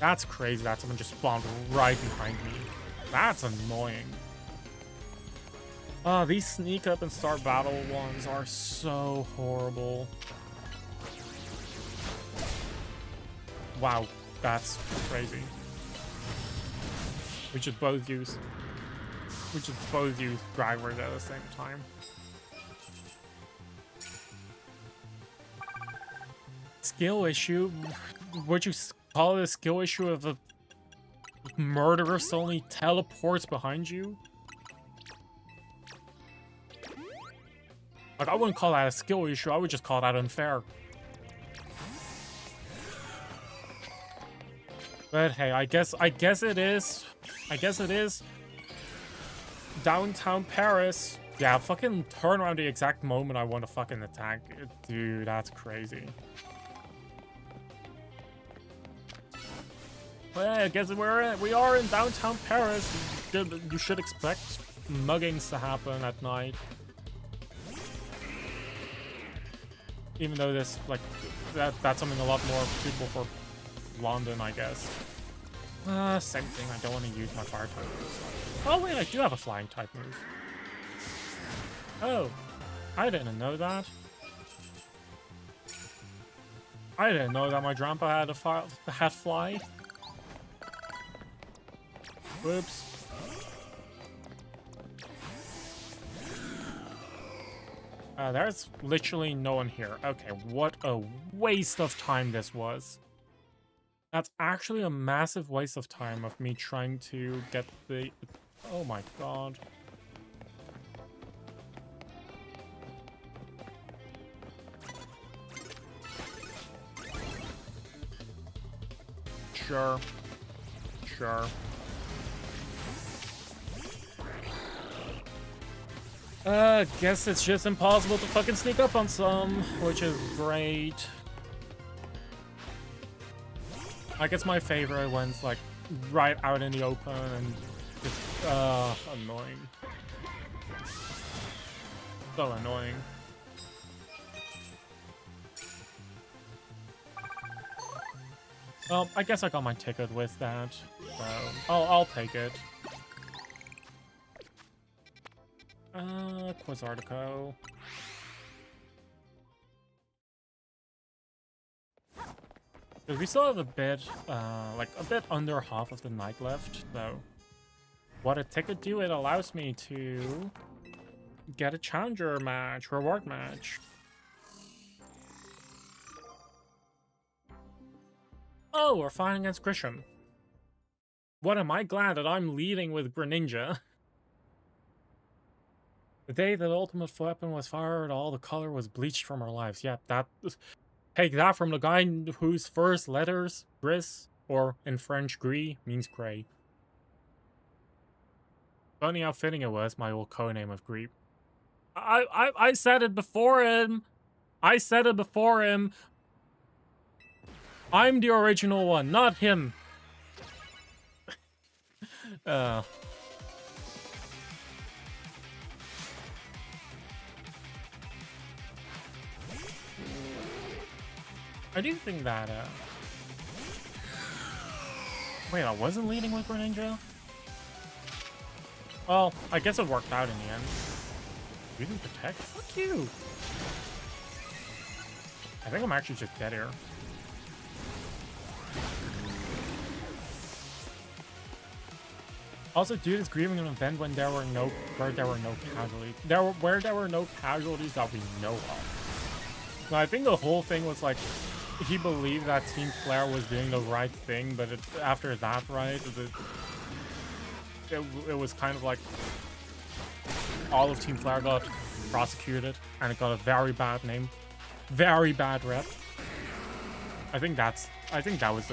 That's crazy that someone just spawned right behind me. That's annoying. Oh, these sneak up and start battle ones are so horrible. Wow, that's crazy. We should both use drivers at the same time. Skill issue? Would you call it a skill issue if the murderer suddenly teleports behind you? Like, I wouldn't call that a skill issue, I would just call that unfair. But hey, I guess it is. I guess it is. Downtown Paris. Yeah, fucking turn around the exact moment I want to fucking attack. Dude, that's crazy. Well, I guess we are in downtown Paris. You should expect muggings to happen at night. Even though this, like, that's something a lot more suitable for London, I guess. Same thing. I don't want to use my fire type moves. Oh wait, I do have a flying type move. Oh, I didn't know that. I didn't know that my grandpa had fly. Whoops. There's literally no one here. Okay, what a waste of time this was. That's actually a massive waste of time of me trying to get the... Oh my god. Sure. Sure. Guess it's just impossible to fucking sneak up on some, which is great. I guess my favorite when it's like right out in the open and just annoying. So annoying. Well, I guess I got my ticket with that, so I'll take it. Quasartico. Because we still have a bit, like a bit under half of the night left, so what a ticket do, it allows me to get a challenger match, reward match. Oh, we're fighting against Grisham. What am I glad that I'm leading with Greninja. The day that the ultimate weapon was fired, all the color was bleached from our lives. Yep, that... Take that from the guy whose first letters, Gris, or in French, gris, means gray. Funny how fitting it was, my old codename of Greep. I said it before him. I said it before him. I'm the original one, not him. I do think that, wait, I wasn't leading with Greninja? Well, I guess it worked out in the end. You didn't protect? Fuck you! I think I'm actually just dead here. Also, dude is grieving an event when there were no casualties. Where there were no casualties that we know of. So I think the whole thing was like he believed that Team Flare was doing the right thing, but after that, right, it was kind of like all of Team Flare got prosecuted, and it got a very bad name, very bad rep. I think that was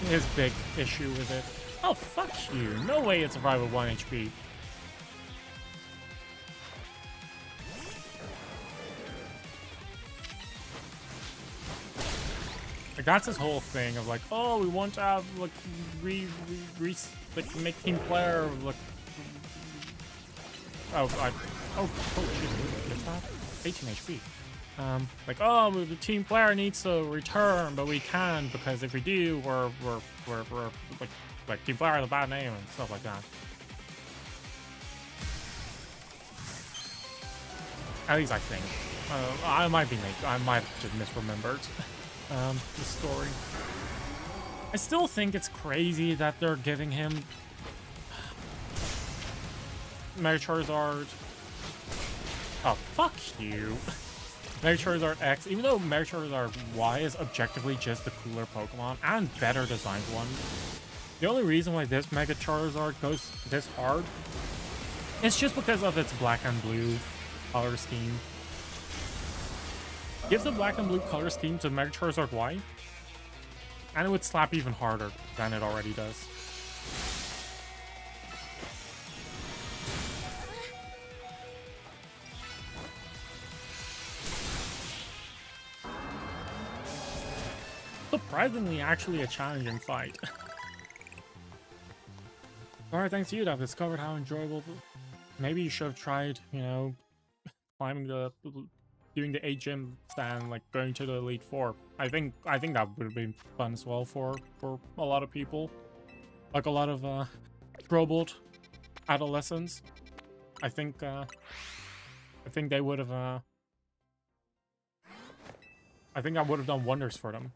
his big issue with it. Oh, fuck you. No way it survived with 1 HP. Like, that's his whole thing of like, oh, we want to have, like, like, make Team Player, like... Oh, shit, what's that? 18 HP. Like, oh, the Team Player needs to return, but we can't, because if we do, we're like Team Flare has a bad name and stuff like that. At least I think. I might have just misremembered the story. I still think it's crazy that they're giving him Mega Charizard. Oh, fuck you. Mega Charizard X, even though Mega Charizard Y is objectively just the cooler Pokemon and better designed one. The only reason why this Mega Charizard goes this hard is just because of its black and blue color scheme. Give the black and blue color scheme to Mega Charizard Y, and it would slap even harder than it already does. Surprisingly, actually a challenging fight. Alright, thanks to you that I've discovered how enjoyable. Maybe you should have tried, you know, doing the 8 gym stand, like going to the Elite Four. I think that would have been fun as well for a lot of people, like a lot of troubled adolescents. I think they would have. I think that would have done wonders for them.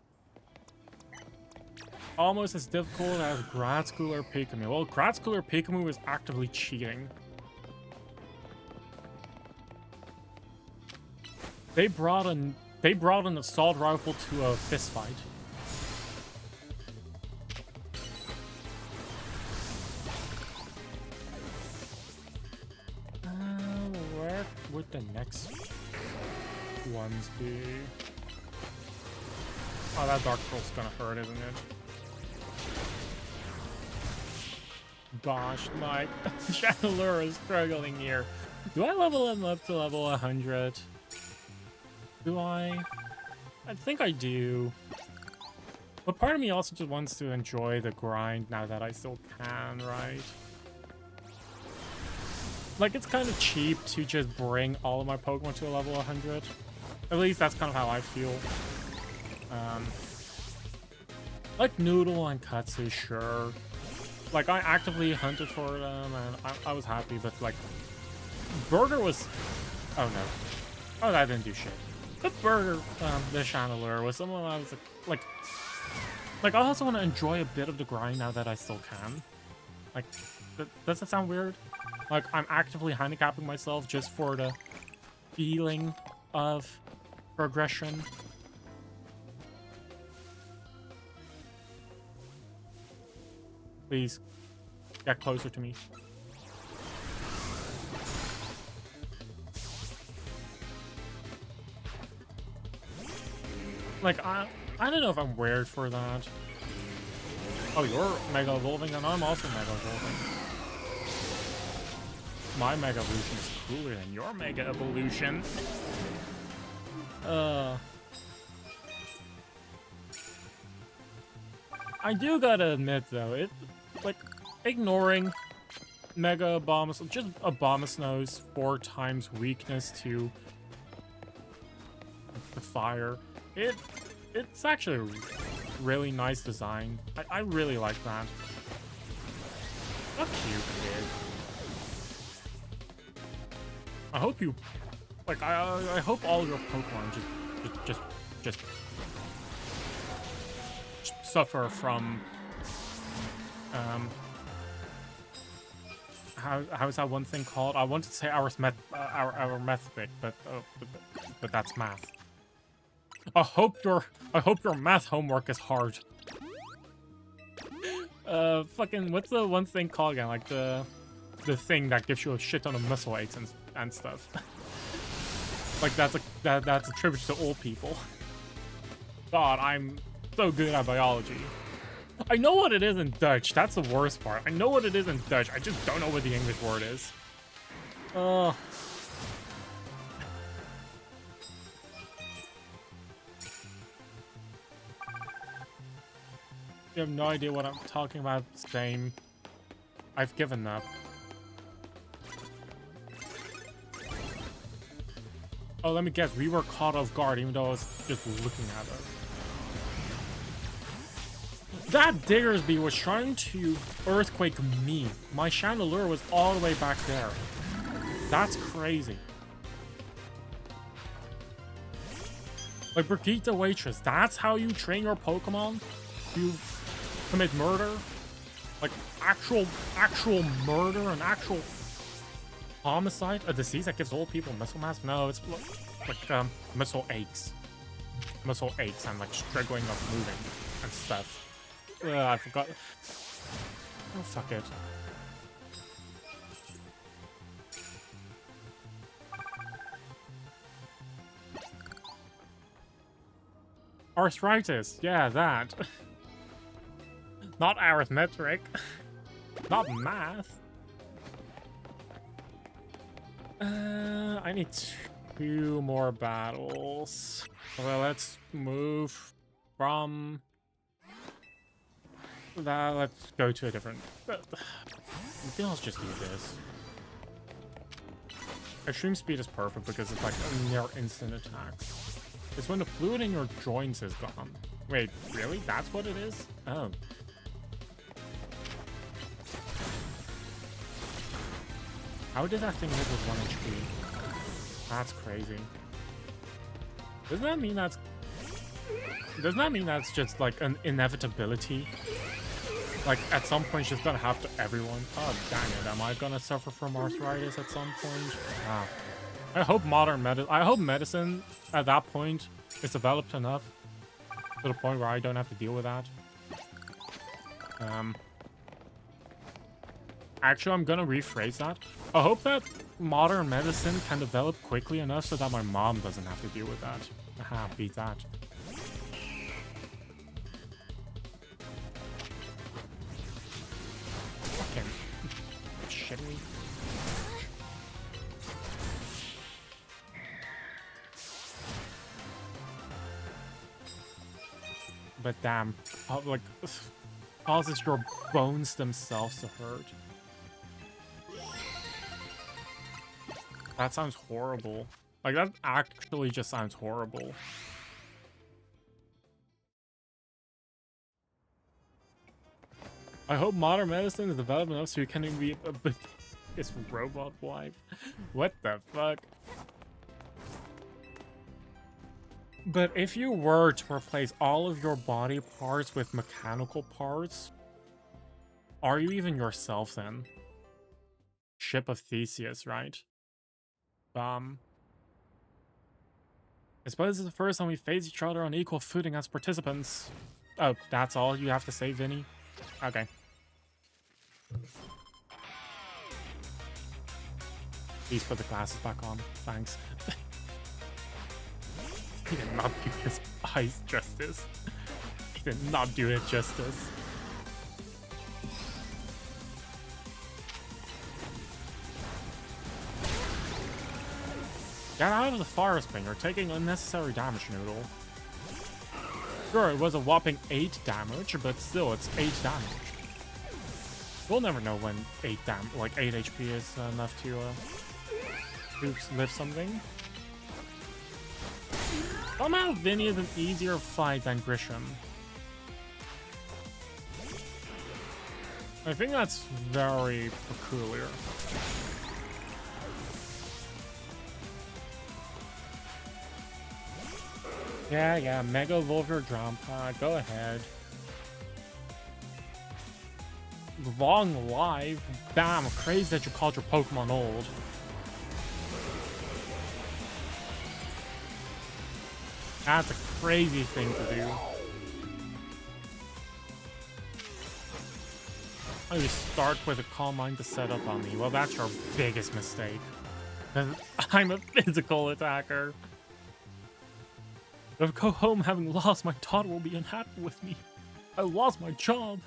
Almost as difficult as Grad Schooler Pikamu. Well, Grad Schooler Pikamu was actively cheating. They brought an assault rifle to a fist fight. Where would the next ones be? Oh, that Dark Pearl's gonna hurt, isn't it? Gosh, my Chandelure is struggling here. Do I level him up to level 100? Do I? I think I do. But part of me also just wants to enjoy the grind now that I still can, right? Like, it's kind of cheap to just bring all of my Pokemon to a level 100. At least that's kind of how I feel. Like Noodle and Katsu, sure. Like, I actively hunted for them, and I was happy, but, like, Burger was... Oh, no. Oh, that didn't do shit. But Burger, the Chandelure, was someone I was, like, I also want to enjoy a bit of the grind now that I still can. Like, does that sound weird? Like, I'm actively handicapping myself just for the feeling of progression. Please, get closer to me. Like, I don't know if I'm weird for that. Oh, you're Mega Evolving, and I'm also Mega Evolving. My Mega Evolution is cooler than your Mega Evolution. I do gotta admit, though, like, ignoring Mega Abomasnow, just Abomasnow's 4 times weakness to the fire, it's actually a really nice design. I really like that. Fuck you, kid. I hope you, like, I hope all your Pokemon just suffer from, how's that one thing called? I wanted to say arithmetic, but that's math. I hope your math homework is hard. Fucking, what's the one thing called again? Like the thing that gives you a shit ton of muscle aches and stuff. Like that's attributed to old people. God, I'm so good at biology. I know what it is in Dutch. That's the worst part. I know what it is in Dutch. I just don't know what the English word is. Oh. You have no idea what I'm talking about. Same. I've given up. Oh, let me guess. We were caught off guard, even though I was just looking at it. That Diggersby was trying to earthquake me. My Chandelure was all the way back there. That's crazy. Like, Brigitte the Waitress, that's how you train your Pokemon? You commit murder? Like, actual murder and actual homicide? A disease that gives old people muscle mass? No, it's like, muscle aches. Muscle aches and, like, struggling of moving and stuff. I forgot. Oh, fuck it. Arthritis. Yeah, that. Not arithmetic. Not math. I need 2 more battles. Well, let's move from that. Let's go to a different. Maybe I'll just do this. Extreme speed is perfect because it's like a near instant attack. It's when the fluid in your joints is gone. Wait, really? That's what it is? Oh. How did that thing live with 1 HP? That's crazy. Doesn't that mean that's just like an inevitability? Like, at some point, she's gonna have to everyone. Oh, dang it. Am I gonna suffer from arthritis at some point? Ah. I hope medicine at that point is developed enough to the point where I don't have to deal with that. Actually, I'm gonna rephrase that. I hope that modern medicine can develop quickly enough so that my mom doesn't have to deal with that. Aha, beat that. Fucking shitting me. But damn, like, causes your bones themselves to hurt. That sounds horrible. Like, that actually just sounds horrible. I hope modern medicine is developed enough so you can be a biggest robot wife. What the fuck? But if you were to replace all of your body parts with mechanical parts, are you even yourself then? ship of Theseus, right? I suppose it's the first time we face each other on equal footing as participants. Oh, that's all you have to say, Vinny? Okay. Please put the glasses back on. Thanks. He did not do his eyes justice. He did not do it justice. Get out of the forest bin, you're taking unnecessary damage, Noodle. Sure, it was a whopping 8 damage, but still, it's 8 damage. We'll never know when 8 HP is enough to live something. Somehow Vinny is an easier fight than Grisham. I think that's very peculiar. Yeah, Mega Evolve your Drampa, go ahead. Long live. Damn, crazy that you called your Pokemon old. That's a crazy thing to do. Oh, you start with a Calm Mind to set up on me. Well, that's your biggest mistake. I'm a physical attacker. If I go home having lost, my daughter will be unhappy with me. I lost my job.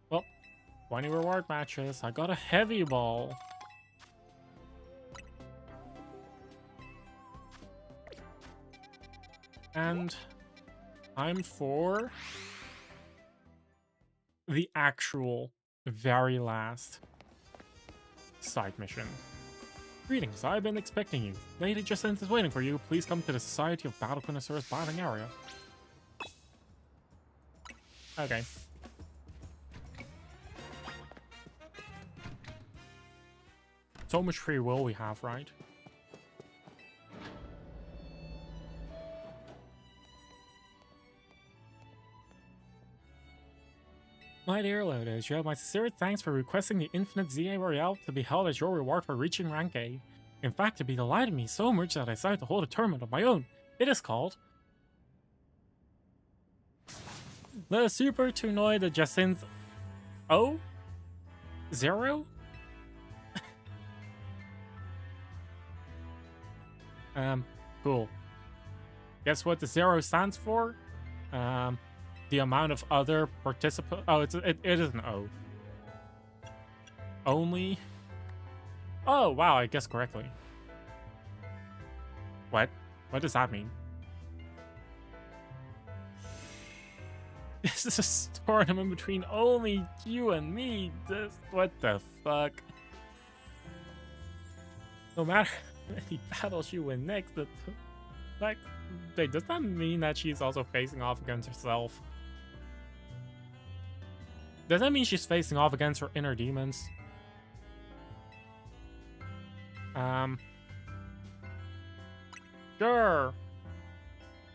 Well, 20 reward matches. I got a heavy ball. And time for the actual very last side mission. Greetings, I've been expecting you. Lady Jacinth is waiting for you. Please come to the Society of Battle Connoisseurs battling area. Okay. So much free will we have, right? My dear Lotus, you have my sincere thanks for requesting the Infinite ZA Royale to be held as your reward for reaching rank A. In fact, it be delighted me so much that I decided to hold a tournament of my own. It is called the Super Tournoi de Jacinth O? Zero? Cool. Guess what the zero stands for? The amount of other participants. Oh, it is an O. Only. Oh wow, I guessed correctly. What? What does that mean? This is a tournament between only you and me. What the fuck? No matter how many battles you win next, like, wait, does that mean that she's also facing off against herself? Does that mean she's facing off against her inner demons? Sure.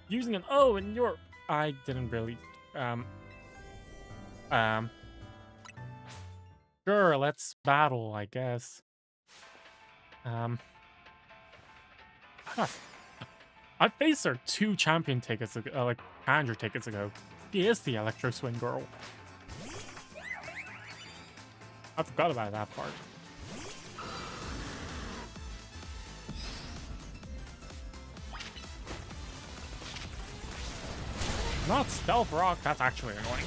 Using an O in your... I didn't really... Sure, let's battle, I guess. I faced her 2 champion tickets ago, like 100 tickets ago. She is the Electro Swing girl. I forgot about that part. Not Stealth Rock, that's actually annoying.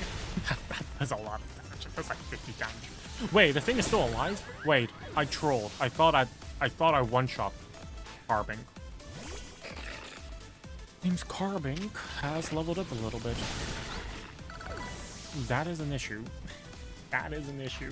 That's a lot of damage. That's like 50 damage. Wait, the thing is still alive? Wait, I trolled. I thought I one-shot Carbink. Seems Carbink has leveled up a little bit. That is an issue. That is an issue.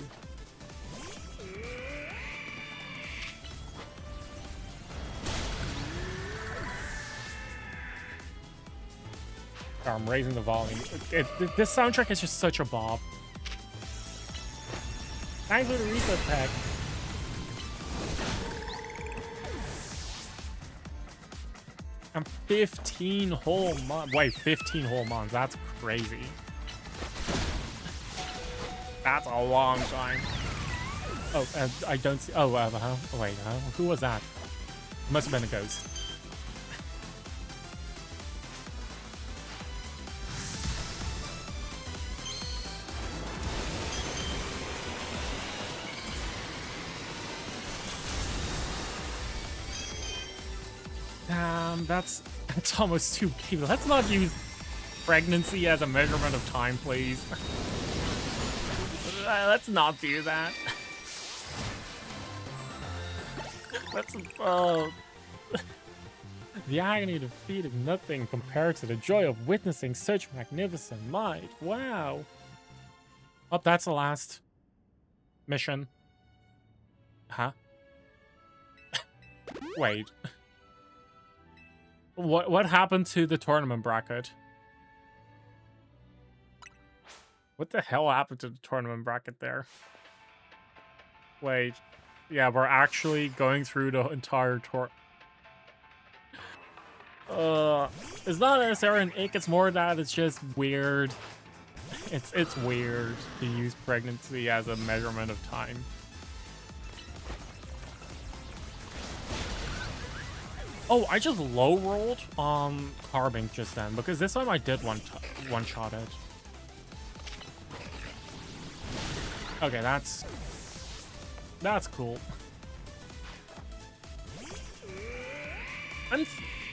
I'm raising the volume. This soundtrack is just such a bob. Thanks for the reset pack. I'm 15 whole months. Wait, 15 whole months. That's crazy. That's a long time. Oh, I don't see. Oh, huh? Oh, wait, huh? Who was that? Must have been a ghost. That's almost too big. Let's not use pregnancy as a measurement of time, please. Let's not do that. Let's, the agony of defeat is nothing compared to the joy of witnessing such magnificent might. Wow. Oh, that's the last mission. Huh? Wait. What happened to the tournament bracket? What the hell happened to the tournament bracket there? Wait. Yeah, we're actually going through the entire tour. It's not necessarily an ick, it's more that it's just weird. It's weird to use pregnancy as a measurement of time. Oh, I just low rolled on Carbink just then because this time I did one shot it. Okay, that's cool.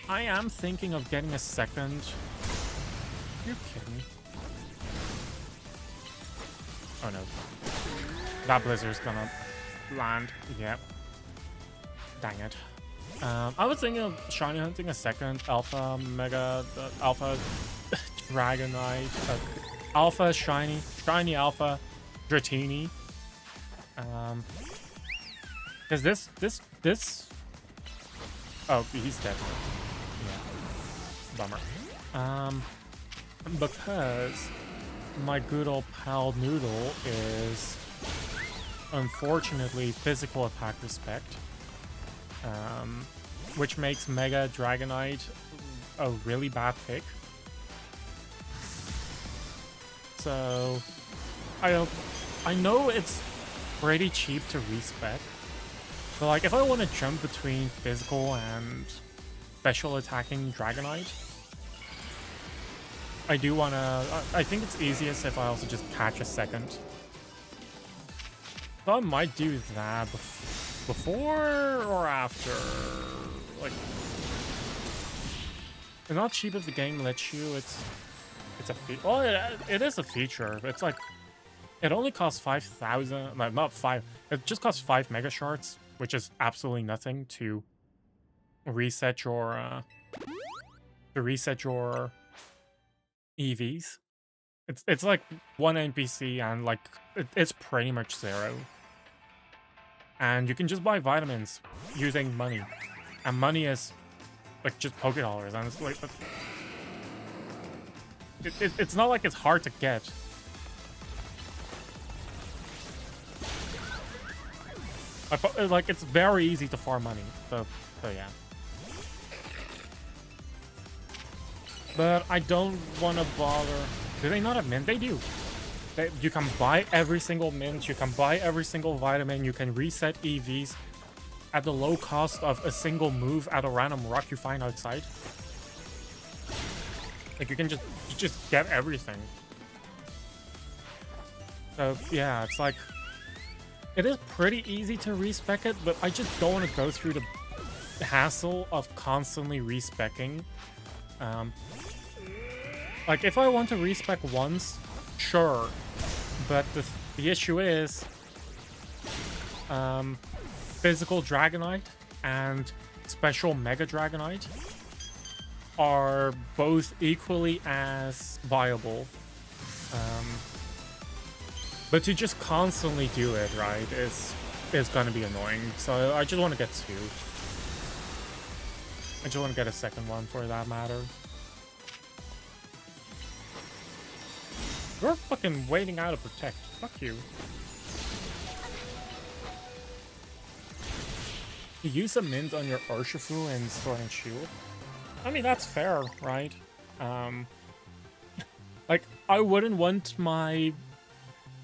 I am thinking of getting a second. You're kidding me. Oh no. That blizzard's gonna land. Yep. Dang it. I was thinking of shiny hunting a second Alpha Mega Alpha Dragonite, Alpha Shiny Alpha Dratini. Cause this oh, he's dead. Yeah. Bummer. Because my good old pal Noodle is unfortunately physical attack respect. Which makes Mega Dragonite a really bad pick. So I know it's pretty cheap to respec, but like if I want to jump between physical and special attacking Dragonite, I do want to. I think it's easiest if I also just catch a second. So I might do that before or after. Like, it's not cheap if the game lets you. It's a well, it is a feature. It's like it only costs 5,000. Like, not 5. It just costs 5 mega shards, which is absolutely nothing to reset your EVs. It's like one NPC and like it's pretty much zero. And you can just buy vitamins using money. And money is like just $Pokédollars, and it's like it's not like it's hard to get. Like it's very easy to farm money. So yeah. But I don't want to bother. Do they not have mint? They do. You can buy every single mint, you can buy every single vitamin, you can reset EVs at the low cost of a single move at a random rock you find outside. Like you can just get everything. So yeah, it's like it is pretty easy to respec it, but I just don't want to go through the hassle of constantly respecking. Like if I want to respec once, sure, but the issue is physical Dragonite and special Mega Dragonite are both equally as viable. But to just constantly do it, right, is gonna be annoying. So I just want to get 2. I just want to get a second one for that matter. You're fucking waiting out to protect. Fuck you. You use a mint on your Urshifu and Sword and Shield. I mean, that's fair, right? Like, I wouldn't want my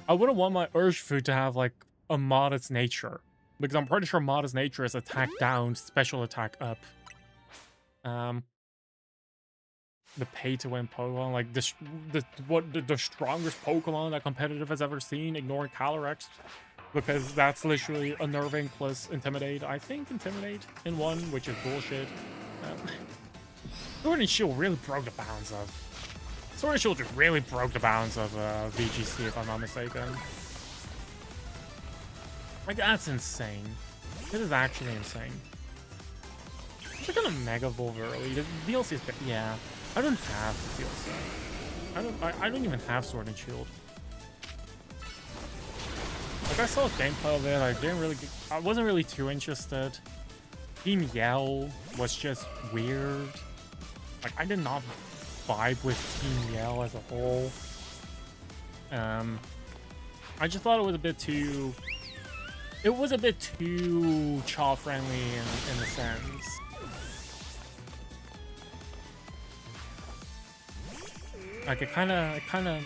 Urshifu to have, like, a mod's nature. Because I'm pretty sure mod's nature is attack down, special attack up. The pay-to-win Pokemon, like the strongest Pokemon that competitive has ever seen, ignoring Calyrex, because that's literally unnerving plus Intimidate. I think Intimidate in one, which is bullshit. Sword and Shield really broke the bounds of. Sword and Shield just really broke the bounds of VGC, if I'm not mistaken. Like, that's insane. This is actually insane. They're gonna Mega Evolve early. The DLC is good. Yeah. I don't have the DLC. I don't even have Sword and Shield. Like, I saw gameplay of it. I wasn't really too interested. Team Yell was just weird. Like, I did not vibe with Team Yell as a whole. I just thought it was a bit too... It was a bit too child-friendly in a sense. Like, it kind of,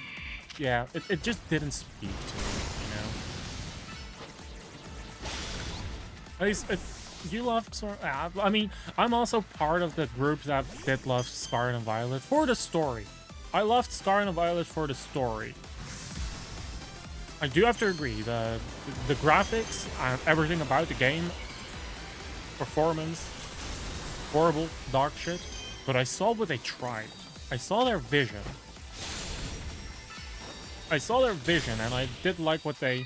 yeah, it just didn't speak to me, you know? At least, you love I mean, I'm also part of the group that did love Scarlet and Violet for the story. I loved Scarlet and Violet for the story. I do have to agree, the graphics and everything about the game, performance, horrible, dark shit, but I saw what they tried. I saw their vision. And I did like what they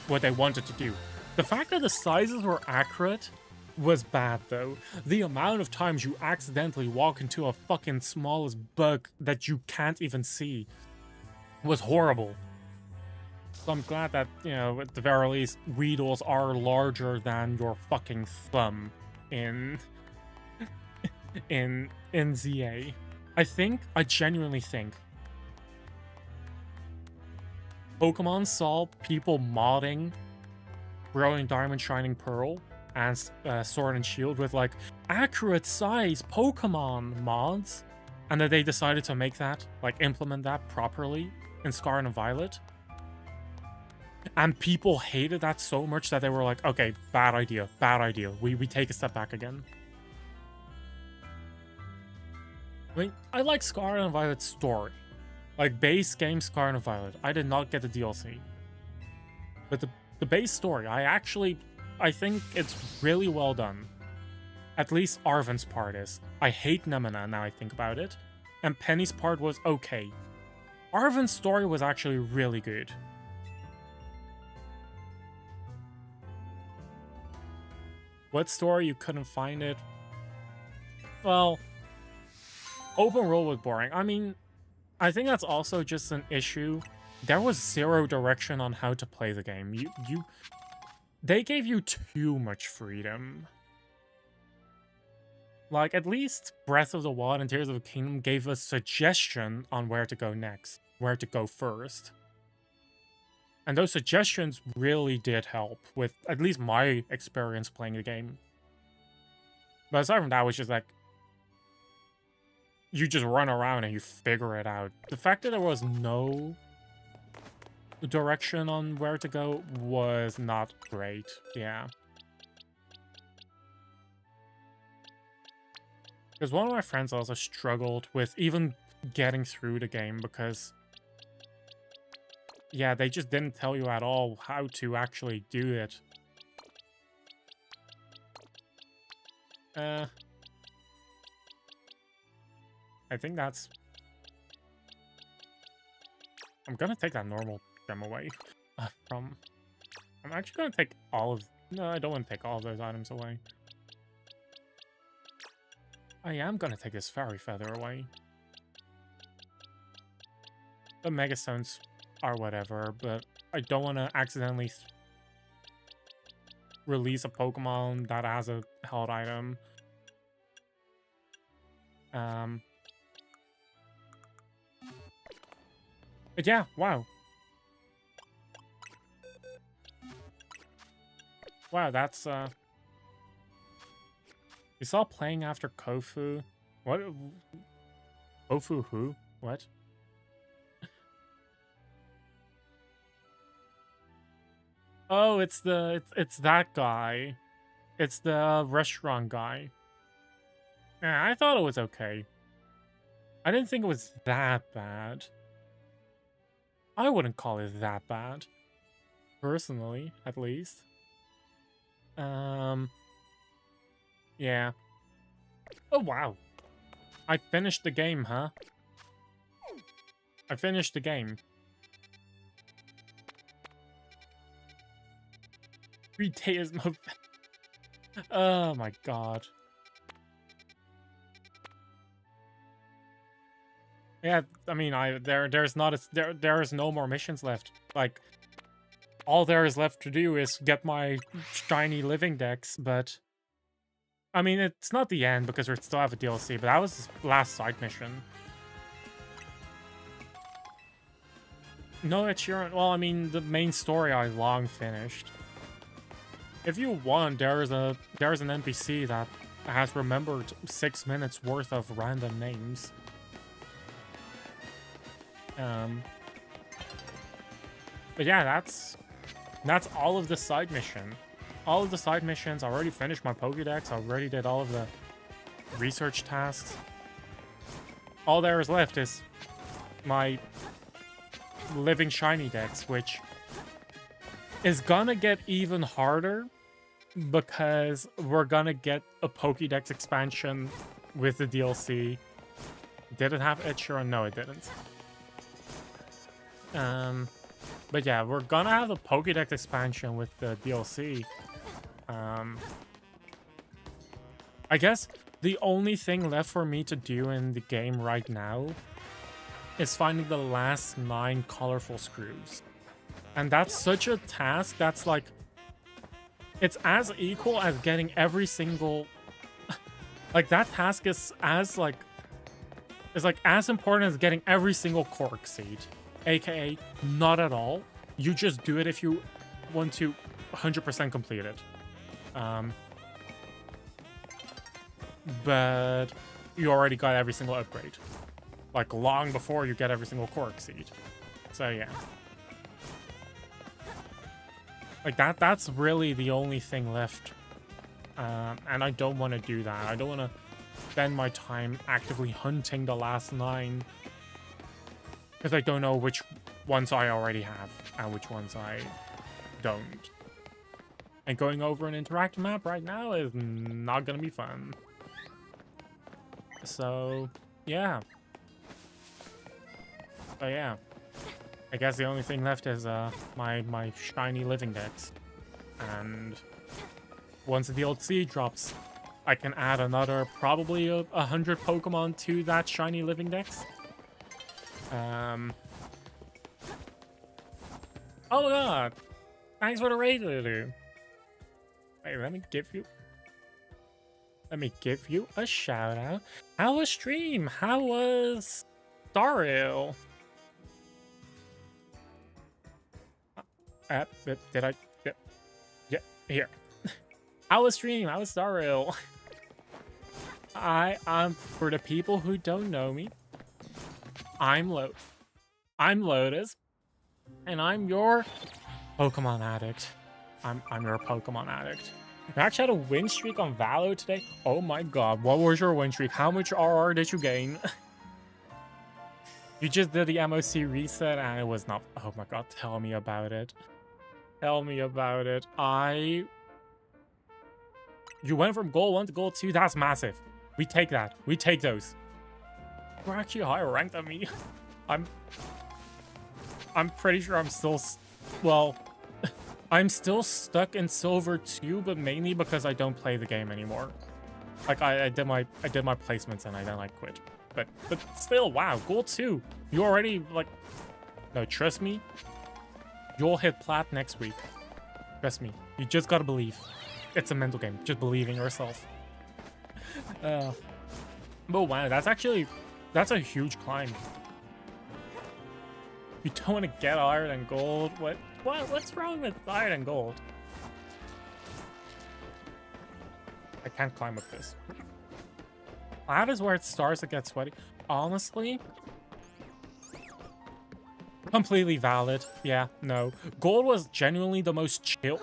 wanted to do. The fact that the sizes were accurate was bad, though. The amount of times you accidentally walk into a fucking smallest bug that you can't even see was horrible. So I'm glad that, you know, at the very least, Weedles are larger than your fucking thumb in ZA. I genuinely think Pokemon saw people modding Brilliant Diamond, Shining Pearl, and Sword and Shield with, like, accurate size Pokemon mods, and that they decided to make that, like, implement that properly in Scarlet and Violet. And people hated that so much that they were like, okay, bad idea. We take a step back again. I mean, I like Scarlet and Violet's story. Like, base game Scarlet and Violet. I did not get the DLC. But the base story, I think it's really well done. At least Arven's part is. I hate Nemina now I think about it. And Penny's part was okay. Arven's story was actually really good. What story you couldn't find it? Well, open world was boring. I mean, I think that's also just an issue. There was zero direction on how to play the game. They gave you too much freedom. Like, at least Breath of the Wild and Tears of the Kingdom gave us suggestion on where to go next, where to go first. And those suggestions really did help with at least my experience playing the game. But aside from that, it was just like, you just run around and you figure it out. The fact that there was no direction on where to go was not great. Yeah. Because one of my friends also struggled with even getting through the game because, yeah, they just didn't tell you at all how to actually do it. I think that's... I'm gonna take that normal gem away from... I'm actually gonna take all of... No, I don't want to take all of those items away. I am gonna take this Fairy Feather away. The Mega Stones are whatever, but I don't want to accidentally release a Pokemon that has a held item. But yeah, wow. Wow, that's you saw playing after Kofu? What? Kofu who? What? Oh, it's that guy. It's the restaurant guy. Yeah, I thought it was okay. I didn't think it was that bad. I wouldn't call it that bad. Personally, at least. Yeah. Oh, wow. I finished the game, huh? I finished the game. 3 days. Oh my god. Yeah, I mean, there's no more missions left. Like, all there is left to do is get my shiny living dex, but I mean, it's not the end because we still have a DLC, but that was the last side mission. No, it's your... Well, I mean, the main story I long finished. If you want, there's an NPC that has remembered 6 minutes worth of random names. But yeah, that's all of the side mission. All of the side missions. I already finished my Pokédex. I already did all of the research tasks. All there is left is my living shiny dex, which is gonna get even harder because we're gonna get a Pokédex expansion with the DLC. Did it have Itchura? No, it didn't. But yeah, we're gonna have a Pokédex expansion with the DLC. I guess the only thing left for me to do in the game right now is finding the last 9 colorful screws. And that's such a task that's like... It's as equal as getting every single... like, that task is as, like... Is, like, as important as getting every single Cork Seed. AKA, not at all. You just do it if you want to 100% complete it. But you already got every single upgrade. Like, long before you get every single Cork Seed. So, yeah. Like, that's really the only thing left. And I don't want to do that. I don't want to spend my time actively hunting the last 9. Because I don't know which ones I already have and which ones I don't. And going over an interactive map right now is not going to be fun. So, yeah. So, yeah. I guess the only thing left is my shiny living dex. And once the DLC drops, I can add another probably 100 Pokemon to that shiny living dex. Oh god! Thanks for the raid, Lulu. Wait, let me give you a shout out. How was stream? How was Daryl? Did I? Yeah, here. How was stream? How was Daryl? For the people who don't know me, I'm Lotus, and I'm your Pokemon addict. I'm your Pokemon addict. You actually had a win streak on Valo today? Oh my god, what was your win streak? How much RR did you gain? You just did the MOC reset and it was not... Oh my god, tell me about it. Tell me about it. You went from goal 1 to goal 2? That's massive. We take that. We take those. You're actually higher ranked than me. I'm pretty sure I'm still... Well... I'm still stuck in Silver 2, but mainly because I don't play the game anymore. Like, I did my placements and I then, like, quit. But still, wow, Gold 2. You already, like... No, trust me. You'll hit Plat next week. Trust me. You just gotta believe. It's a mental game. Just believe in yourself. But wow, that's a huge climb. You don't want to get higher than gold? What's wrong with higher than gold? I can't climb with this. That is where it starts to get sweaty. Honestly, Completely valid. Yeah, no. Gold was genuinely the most chill.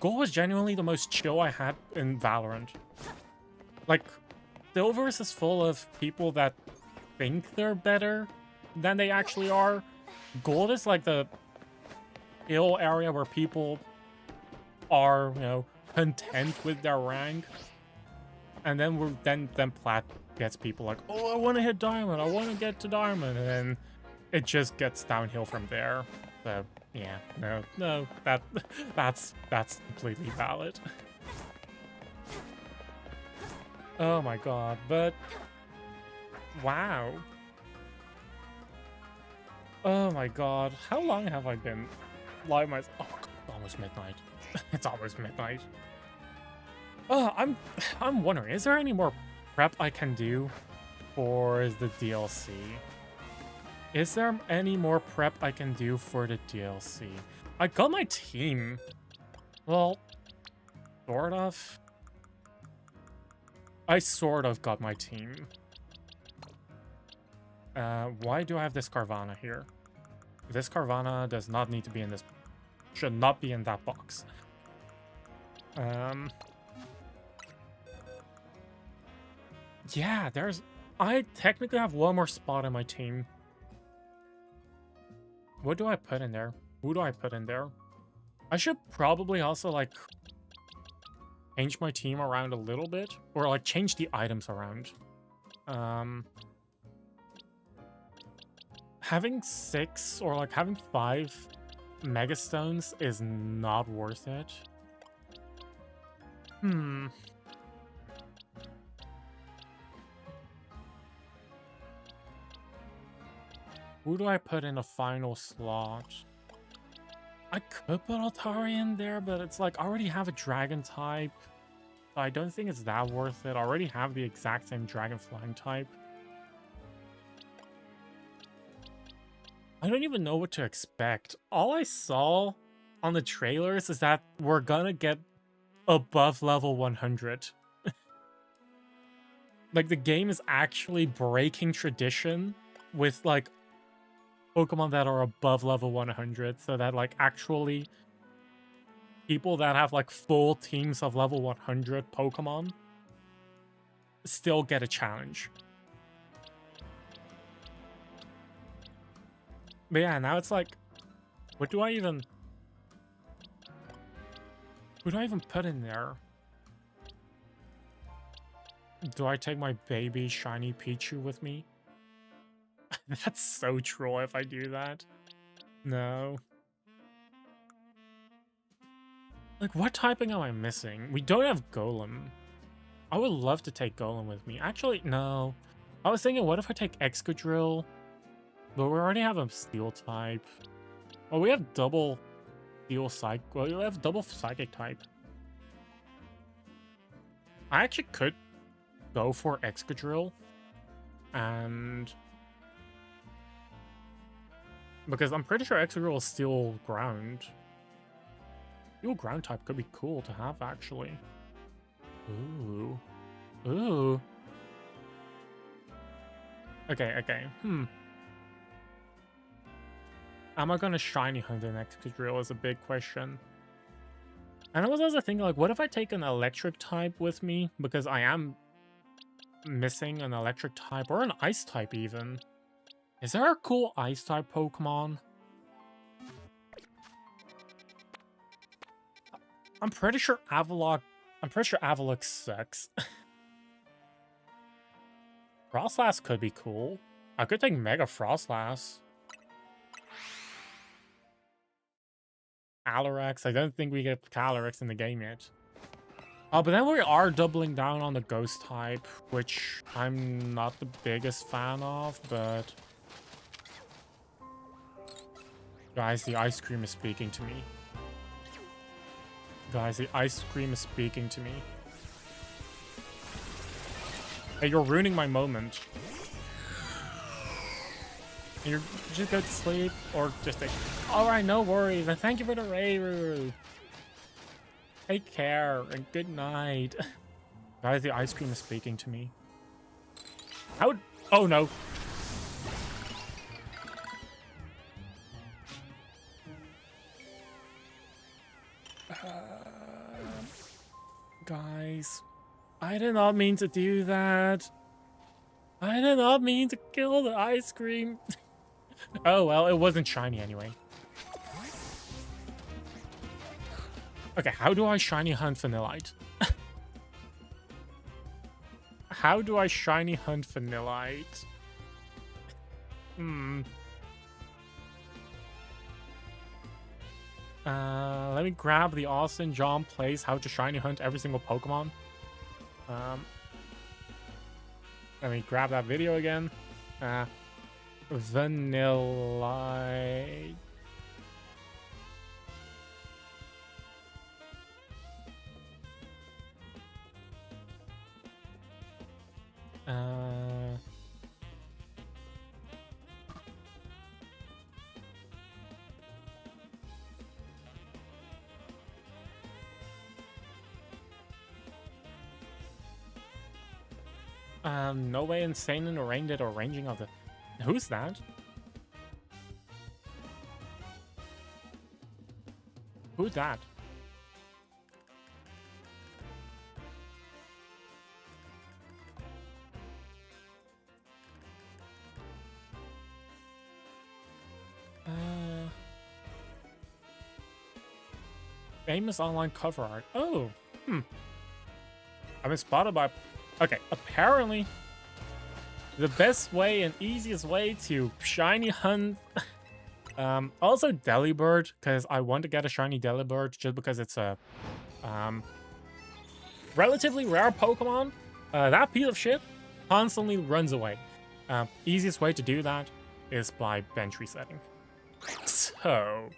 Gold was genuinely the most chill I had in Valorant. Like, Silvers is full of people that think they're better than they actually are. Gold is like the ill area where people are, you know, content with their rank. And then then Plat gets people like, oh, I want to hit Diamond, I want to get to Diamond, and then it just gets downhill from there. So yeah, no, that's completely valid. Oh my god, but wow. Oh my god, how long have I been live my? Oh, it's almost midnight. It's almost midnight. Oh, I'm wondering, is there any more prep I can do for the DLC? Is there any more prep I can do for the DLC? I got my team. Well, sort of. I sort of got my team. Why do I have this Carvana here? This Carvana does not need to be in this... Should not be in that box. Yeah, there's... I technically have one more spot in my team. What do I put in there? Who do I put in there? I should probably also, like, change my team around a little bit. Or, like, change the items around. Having 6 or, like, having 5 Megastones is not worth it. Who do I put in a final slot? I could put Altari in there, but it's like, I already have a dragon type. So I don't think it's that worth it. I already have the exact same dragon flying type. I don't even know what to expect. All I saw on the trailers is that we're gonna get above level 100. Like, the game is actually breaking tradition with, like, Pokemon that are above level 100, so that, like, actually people that have, like, full teams of level 100 Pokemon still get a challenge. But yeah, now it's like, what do I even... Who do I even put in there? Do I take my baby shiny Pichu with me? That's so troll if I do that. No. Like, what typing am I missing? We don't have Golem. I would love to take Golem with me. Actually, no. I was thinking, what if I take Excadrill? But we already have a Steel type. Well, we have double Steel Psychic. Well, we have double Psychic type. I actually could go for Excadrill. And... because I'm pretty sure Excadrill is Steel Ground. Steel Ground type could be cool to have, actually. Ooh. Ooh. Okay. Am I gonna shiny hunt an Excadrill is a big question. And I was also thinking, like, what if I take an electric type with me? Because I am missing an electric type, or an ice type even. Is there a cool ice type Pokemon? I'm pretty sure Avalok sucks. Frostlass could be cool. I could take Mega Frostlass. Calyrex. I don't think we get Calyrex in the game yet. Oh, but then we are doubling down on the Ghost type, which I'm not the biggest fan of, but... guys, the ice cream is speaking to me. Guys, the ice cream is speaking to me. Hey, you're ruining my moment. You're just go to sleep, or just take... Alright, no worries, and thank you for the raid. Take care, and good night. Guys, the ice cream is speaking to me. How would... oh no. guys. I did not mean to do that. I did not mean to kill the ice cream. Oh, well, it wasn't shiny anyway. Okay, how do I shiny hunt Vanillite? How do I shiny hunt Vanillite? Let me grab the Austin John Plays How to Shiny Hunt Every Single Pokemon. Let me grab that video again. Vanillite. No way insane and arranged or arranging of the... Who's that? Who's that? Famous online cover art. Oh, I've been spotted by... Okay, apparently the best way and easiest way to shiny hunt... also Delibird, because I want to get a shiny Delibird just because it's a relatively rare Pokemon. That piece of shit constantly runs away. Easiest way to do that is by bench resetting. So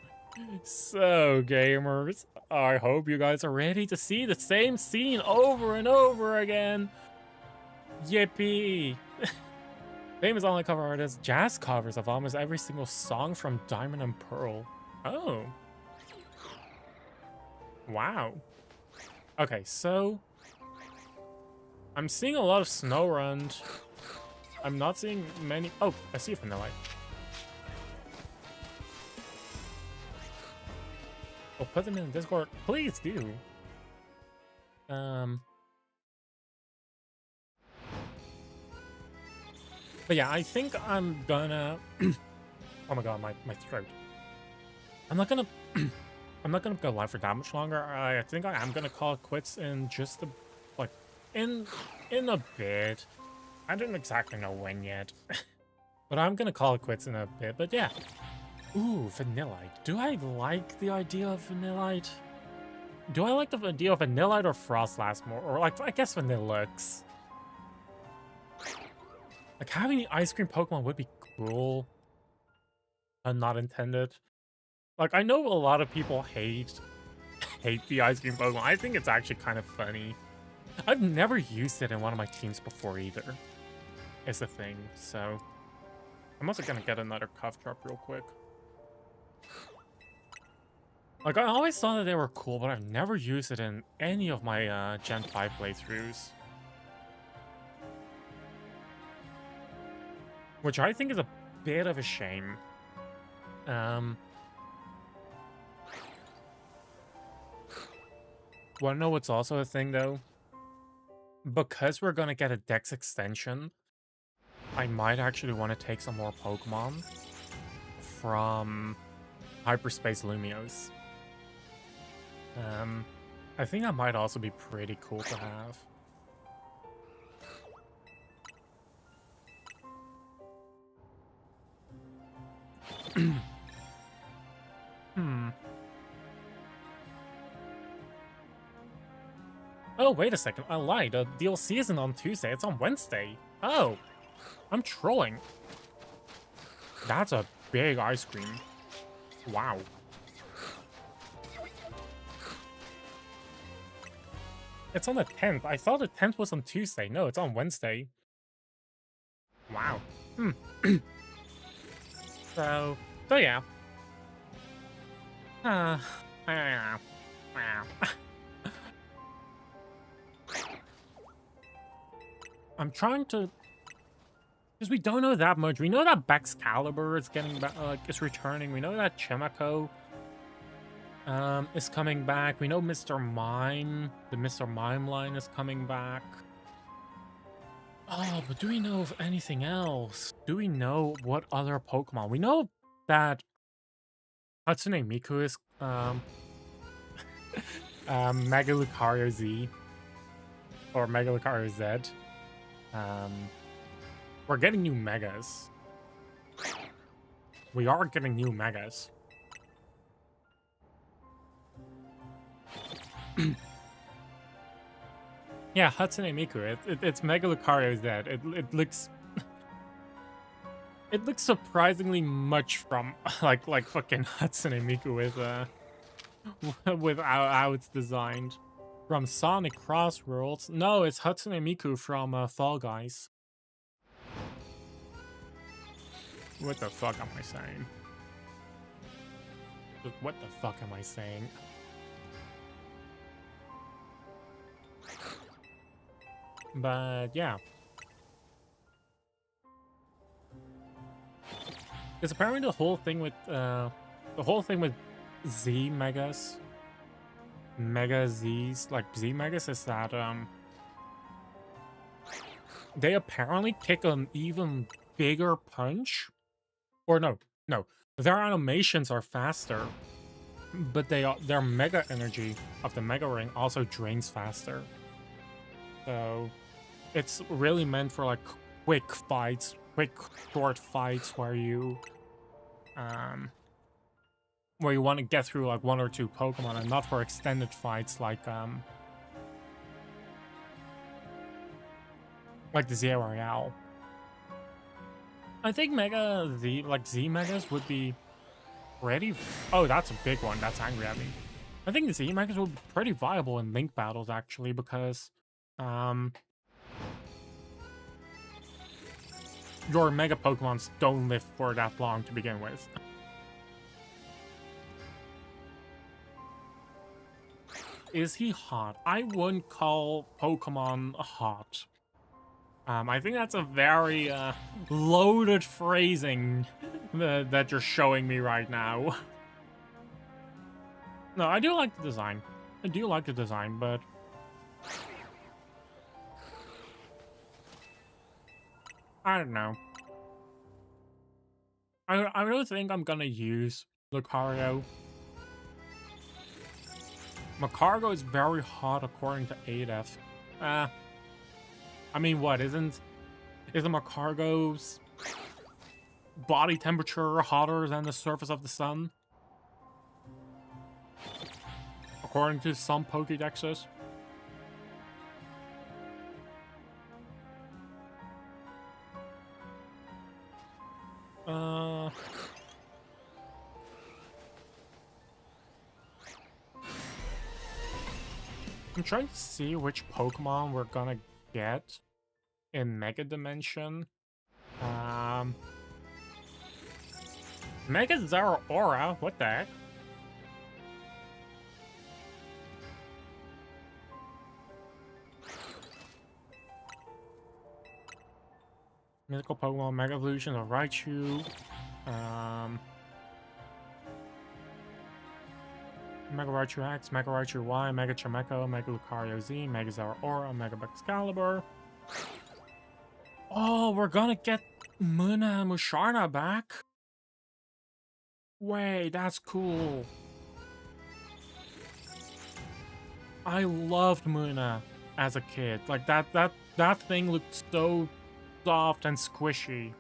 gamers, I hope you guys are ready to see the same scene over and over again. Yippee! Famous online cover artist, jazz covers of almost every single song from Diamond and Pearl. Oh. Wow. Okay, so I'm seeing a lot of Snorunt. I'm not seeing many... Oh, I see a Vanillite. Oh, put them in the Discord. Please do. But yeah, I think I'm gonna... Oh my god, my throat. I'm not gonna... I'm not gonna go live for that much longer. I think I am gonna call it quits in just a... Like, in a bit. I don't exactly know when yet. But I'm gonna call it quits in a bit. But yeah. Ooh, Vanillite. Do I like the idea of Vanillite? Do I like the idea of Vanillite or Frostlass more? Or like, I guess Vanillux. Like, having the ice cream Pokemon would be cool. Not intended. Like, I know a lot of people hate the ice cream Pokemon. I think it's actually kind of funny. I've never used it in one of my teams before either. Is the thing, so... I'm also gonna get another Cuff Drop real quick. Like, I always thought that they were cool, but I've never used it in any of my Gen 5 playthroughs. Which I think is a bit of a shame. Wanna know what's also a thing, though? Because we're gonna get a Dex extension, I might actually want to take some more Pokemon from Hyperspace Lumios. I think that might also be pretty cool to have. Oh, wait a second. I lied. The DLC isn't on Tuesday. It's on Wednesday. Oh. I'm trolling. That's a big ice cream. Wow. It's on the 10th. I thought the 10th was on Tuesday. No, it's on Wednesday. Wow. So yeah. I'm trying to... Because we don't know that much. We know that Baxcalibur is getting back, is returning. We know that Chimico is coming back. We know Mr. Mime, the Mr. Mime line is coming back. Oh, but do we know of anything else? Do we know what other Pokemon? We know that Hatsune Miku is Mega Lucario Z or Mega Lucario Z. We're getting new Megas. We are getting new Megas. Yeah, Hatsune Miku. It's Mega Lucario Z. It looks it looks surprisingly much from like fucking Hatsune Miku with how it's designed. From Sonic Crossworlds. No, it's Hatsune Miku from Fall Guys. What the fuck am I saying? What the fuck am I saying? But yeah. Because apparently the whole thing with Z Megas, Mega Z's, like Z Megas, is that they apparently kick an even bigger punch. Or no, their animations are faster, but their Mega energy of the Mega Ring also drains faster. So it's really meant for like quick fights, short fights where you want to get through like 1 or 2 Pokemon, and not for extended fights like the Z Royale. I think Z Megas would be pretty. Oh, that's a big one. That's angry at me. I think the Z Megas would be pretty viable in Link battles actually, because your Mega Pokemons don't live for that long to begin with. Is he hot? I wouldn't call Pokemon hot. I think that's a very loaded phrasing that you're showing me right now. No, I do like the design. I do like the design, but I don't know. I don't think I'm gonna use Lucario. Macargo is very hot according to ADF. I mean, what, isn't Macargo's body temperature hotter than the surface of the sun? According to some Pokédexes. I'm trying to see which Pokemon we're gonna get in Mega Dimension. Mega Zeraora, what the heck? Mythical Pokemon Mega Evolution of Raichu. Mega Raichu X, Mega Raichu Y, Mega Chimecho, Mega Lucario Z, Mega Zeraora, Mega Excalibur. Oh, we're gonna get Muna and Musharna back? Wait, that's cool. I loved Muna as a kid. Like, that thing looked so soft and squishy.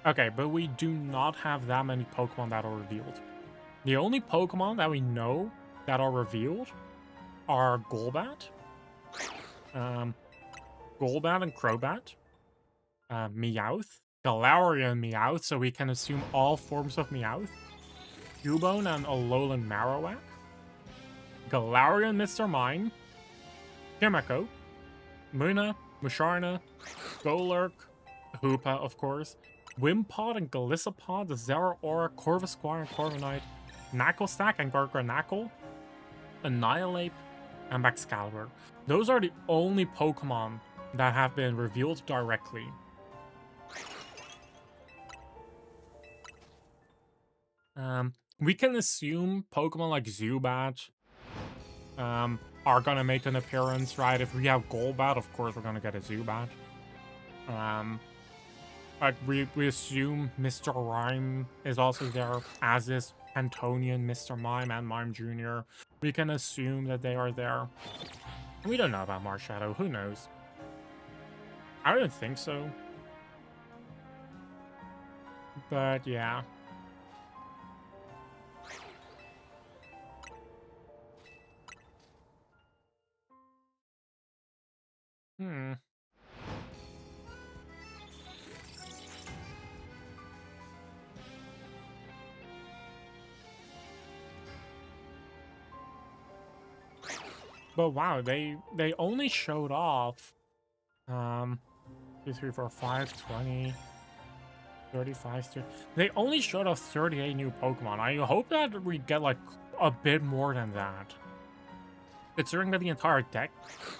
Okay, but we do not have that many Pokemon that are revealed. The only Pokemon that we know that are revealed are Golbat, Golbat and Crobat, Meowth, Galarian Meowth, so we can assume all forms of Meowth, Cubone and Alolan Marowak, Galarian Mr. Mime, Chimecho, Muna, Musharna, Golurk, Hoopa, of course, Wimpod and Golisopod, Zeraora, Corvisquire and Corviknight, Knucklestack and Garganacl, Annihilate, and Excalibur. Those are the only Pokemon that have been revealed directly. We can assume Pokemon like Zubat are gonna make an appearance, right? If we have Golbat, of course we're gonna get a Zubat. Like we assume Mr. Rhyme is also there, as is Antonian, Mr. Mime, and Mime Jr. We can assume that they are there. We don't know about Marshadow, who knows? I don't think so. But yeah. But wow, they only showed off 2, 3, 4, 5, 20, 35, 30. They only showed off 38 new Pokemon. I hope that we get like a bit more than that. Considering that the entire deck,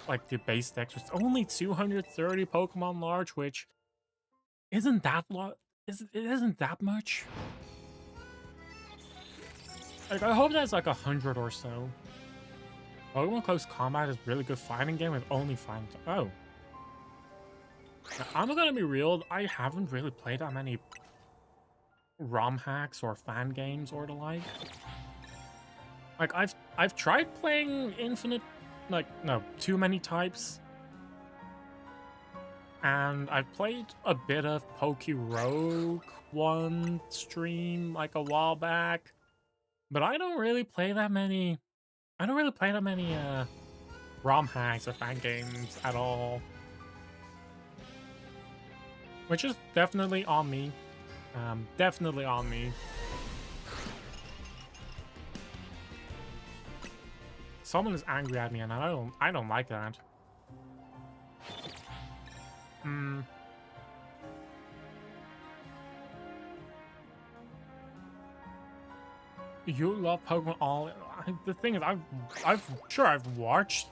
like the base deck, was only 230 Pokemon large, which isn't that it isn't that much. Like I hope that's like 100 or so. Pokemon Close Combat is a really good fighting game with only fighting. Oh. Now, I'm gonna be real, I haven't really played that many ROM hacks or fan games or the like. Like I've tried playing Infinite, like no, too many types. And I've played a bit of Pokerogue one stream like a while back. But I don't really play that many ROM hacks or fan games at all. Which is definitely on me. Definitely on me. Someone is angry at me and I don't like that. You love Pokemon All. The thing is, I've watched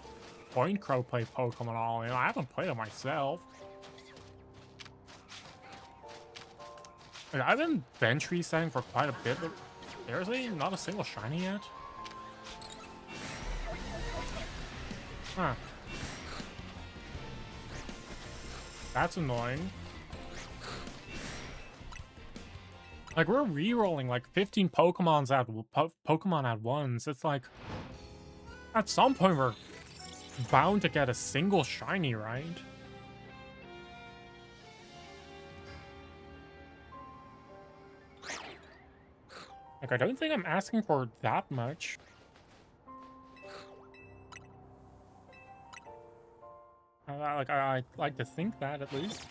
Point Crow play Pokemon All. I haven't played it myself. Like, I've been bench resetting for quite a bit, but seriously, not a single shiny yet. Huh. That's annoying. Like, we're re-rolling like 15 Pokemon at once. It's like, at some point we're bound to get a single shiny, right? Like, I don't think I'm asking for that much. I like to think that, at least.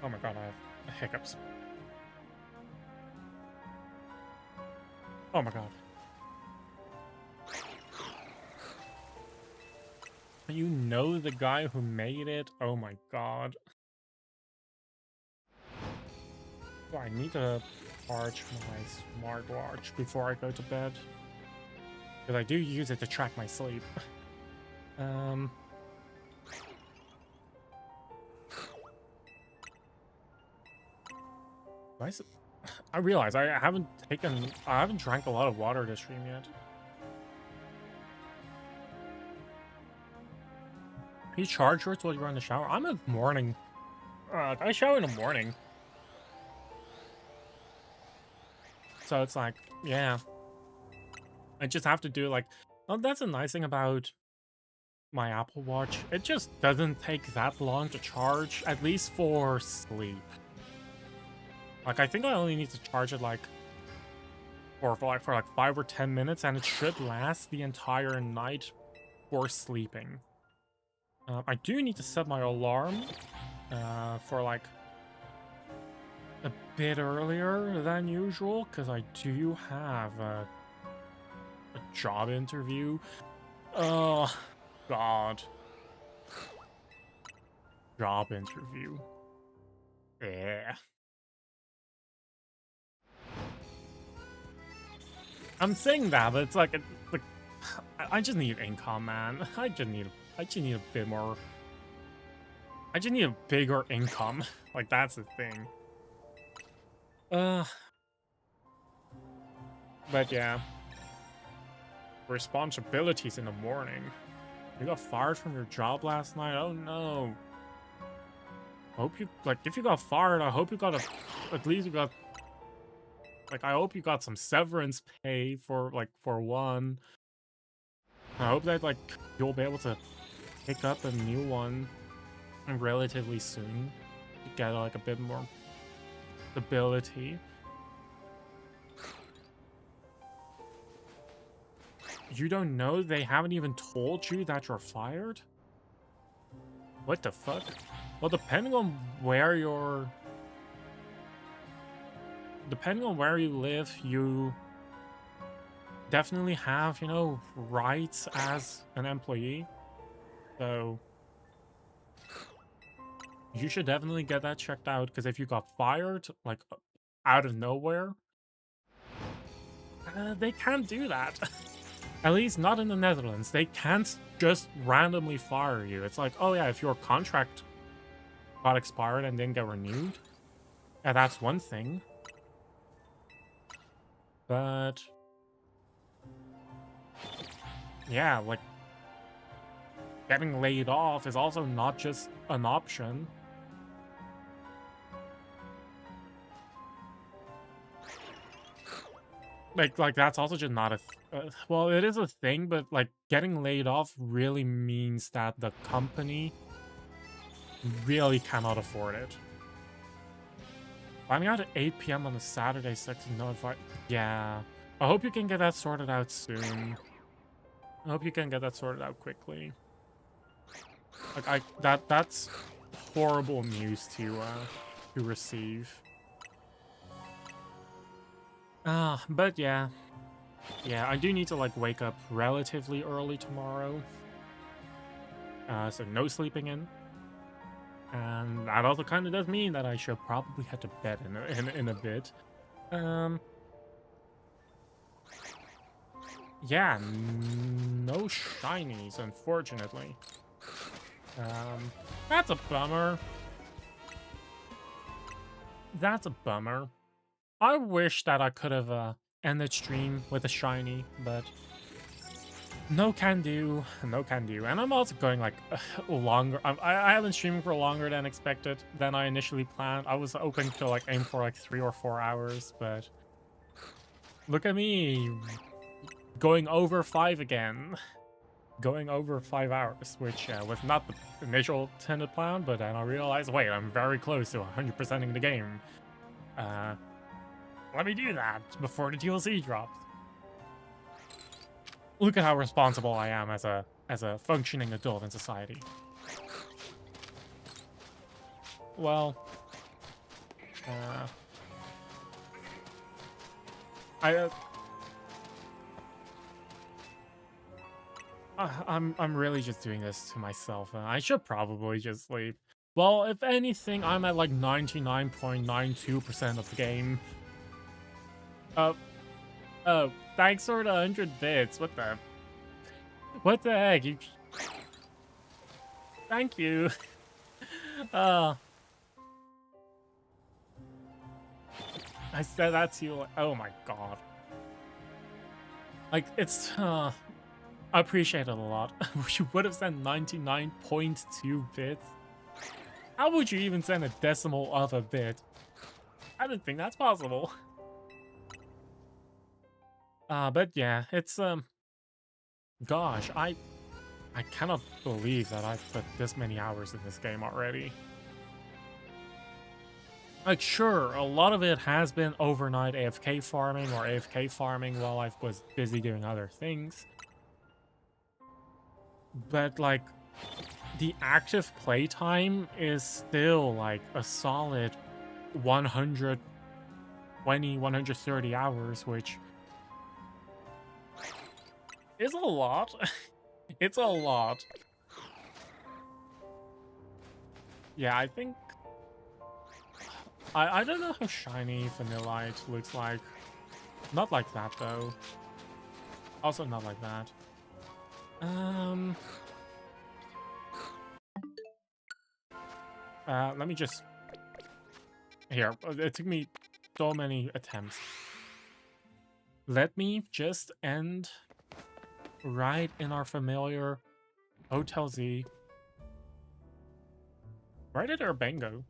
Oh my god, I have hiccups. Oh my god. You know the guy who made it? Oh my god. Oh, I need to charge my smartwatch before I go to bed. Because I do use it to track my sleep. I realize I haven't drank a lot of water this stream yet. You charge yours while you're in the shower? I'm a morning. I shower in the morning. So it's like, yeah. I just have to do like, well, that's a nice thing about my Apple Watch. It just doesn't take that long to charge, at least for sleep. Like, I think I only need to charge it like for like 5 or 10 minutes, and it should last the entire night for sleeping. I do need to set my alarm for like a bit earlier than usual, because I do have a job interview. Oh, God. Job interview. Yeah. I'm saying that, but it's like I just need income, man. I just need I just need a bit more. I just need a bigger income. Like, that's the thing. But yeah. Responsibilities in the morning. You got fired from your job last night? Oh no. Hope you, like, if you got fired, I hope you got at least you got, like, I hope you got some severance pay for, like, for one. I hope that, like, you'll be able to pick up a new one relatively soon to get, like, a bit more stability. You don't know? They haven't even told you that you're fired? What the fuck? Well, depending on where you live, you definitely have, you know, rights as an employee. So you should definitely get that checked out, because if you got fired, like, out of nowhere, they can't do that. At least not in the Netherlands. They can't just randomly fire you. It's like, oh yeah, if your contract got expired and didn't get renewed, yeah, that's one thing. But yeah, like, getting laid off is also not just an option. Like that's also just not a well, it is a thing, but like getting laid off really means that the company really cannot afford it. Finding out at 8 p.m. on a Saturday, sexy notified. Yeah, I hope you can get that sorted out soon. I hope you can get that sorted out quickly. Like that's horrible news to receive. But yeah. Yeah, I do need to, like, wake up relatively early tomorrow. So no sleeping in. And that also kind of does mean that I should probably head to bed in a bit. Yeah, no shinies, unfortunately. That's a bummer. That's a bummer. I wish that I could have ended stream with a shiny, but no can do, no can do. And I'm also going like longer. I have been streaming for longer than expected, than I initially planned. I was hoping to like aim for like 3 or 4 hours, but look at me going over 5 again. Going over 5 hours, which was not the initial intended plan, but then I realized, wait, I'm very close to 100%ing the game. Let me do that before the DLC drops. Look at how responsible I am as a functioning adult in society. Well, I'm really just doing this to myself. I should probably just sleep. Well, if anything, I'm at like 99.92% of the game. Oh, thanks for the 100 bits. What the heck? You... Thank you. I said that to you. Like, oh my god. Like, it's I appreciate it a lot. You would have sent 99.2 bits. How would you even send a decimal of a bit? I don't think that's possible. But yeah, it's gosh, I cannot believe that I've put this many hours in this game already. Like, sure, a lot of it has been overnight AFK farming or AFK farming while I was busy doing other things. But, like, the active playtime is still, like, a solid 120, 130 hours, which is a lot. It's a lot. Yeah, I think... I don't know how shiny Vanillite looks like. Not like that, though. Also not like that. Let me just... Here, it took me so many attempts. Let me just end right in our familiar Hotel Z. Where did Urbane go?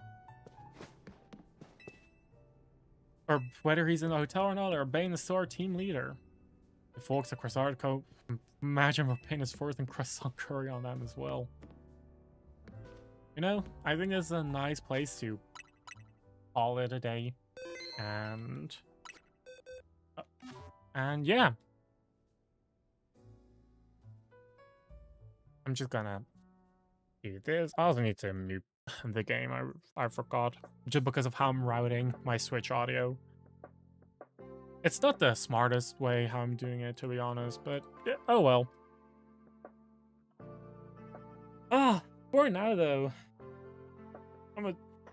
Or whether he's in the hotel or not, Urbane is still our team leader. The folks at Croissant Co. Imagine Urbane is forced and croissant curry on them as well. You know, I think it's a nice place to call it a day. And yeah. I'm just gonna do this. I also need to mute the game. I forgot. Just because of how I'm routing my Switch audio. It's not the smartest way how I'm doing it, to be honest, but yeah, oh well. For now though,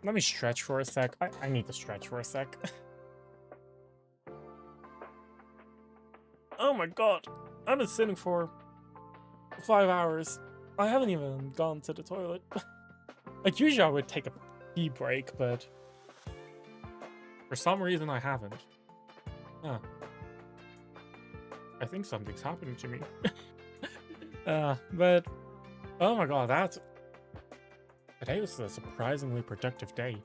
let me stretch for a sec. I need to stretch for a sec. Oh my god, I've been sitting for 5 hours. I haven't even gone to the toilet. Like usually I would take a pee break, but for some reason I haven't. Huh. I think something's happening to me. But oh my god, today was a surprisingly productive day.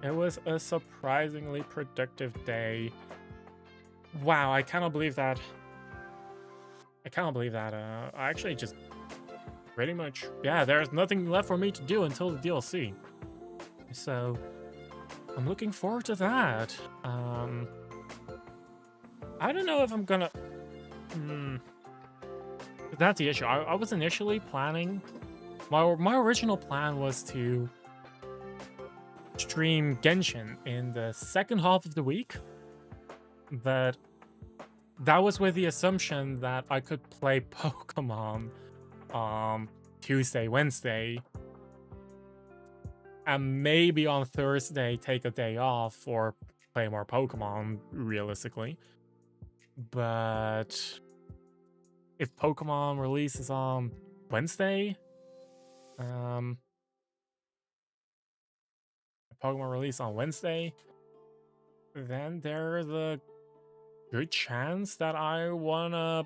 It was a surprisingly productive day. Wow, I cannot believe that. I actually just pretty much, yeah, there's nothing left for me to do until the DLC. So I'm looking forward to that. I don't know if I'm gonna... That's the issue. I was initially planning... My original plan was to stream Genshin in the second half of the week. But that was with the assumption that I could play Pokemon Tuesday, Wednesday, and maybe on Thursday take a day off or play more Pokemon, realistically. But if Pokemon releases on Wednesday, then there's a good chance that I wanna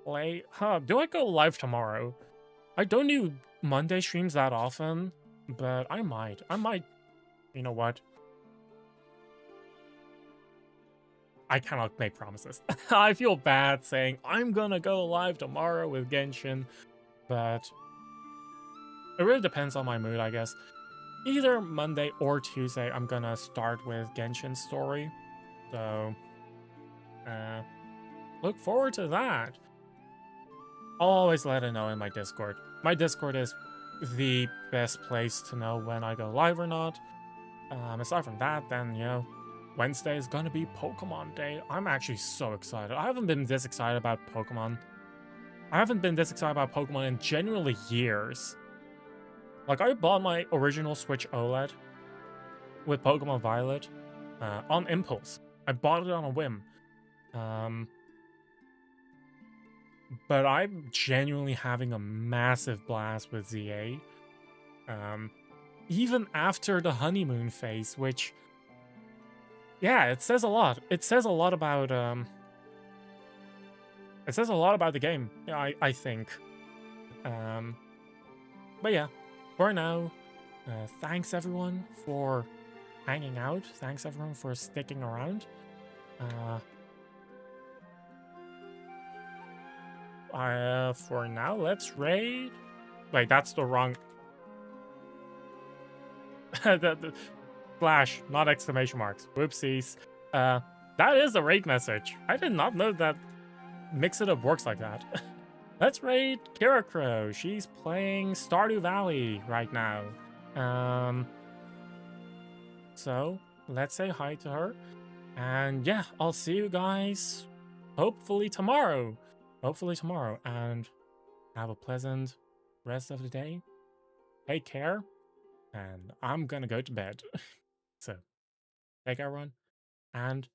play. Do I go live tomorrow? I don't do Monday streams that often, but I might. You know what? I cannot make promises. I feel bad saying I'm gonna go live tomorrow with Genshin, but it really depends on my mood, I guess. Either Monday or Tuesday, I'm gonna start with Genshin's story. So, look forward to that. I'll always let it know in my Discord. My Discord is the best place to know when I go live or not. Aside from that, then, you know, Wednesday is gonna be Pokemon Day. I'm actually so excited. I haven't been this excited about Pokemon. In genuinely years. Like, I bought my original Switch OLED with Pokemon Violet on impulse. I bought it on a whim. But I'm genuinely having a massive blast with ZA. Even after the honeymoon phase, which... Yeah, it says a lot. It says a lot about the game, I think. But yeah, for now, thanks everyone for hanging out. Thanks everyone for sticking around. For now, let's raid. Wait, that's the wrong... Slash, not exclamation marks. Whoopsies. That is a raid message. I did not know that Mix It Up works like that. Let's raid Kira Crow. She's playing Stardew Valley right now. So, let's say hi to her. And yeah, I'll see you guys hopefully tomorrow. And have a pleasant rest of the day. Take care. And I'm gonna go to bed. So, take care, everyone, and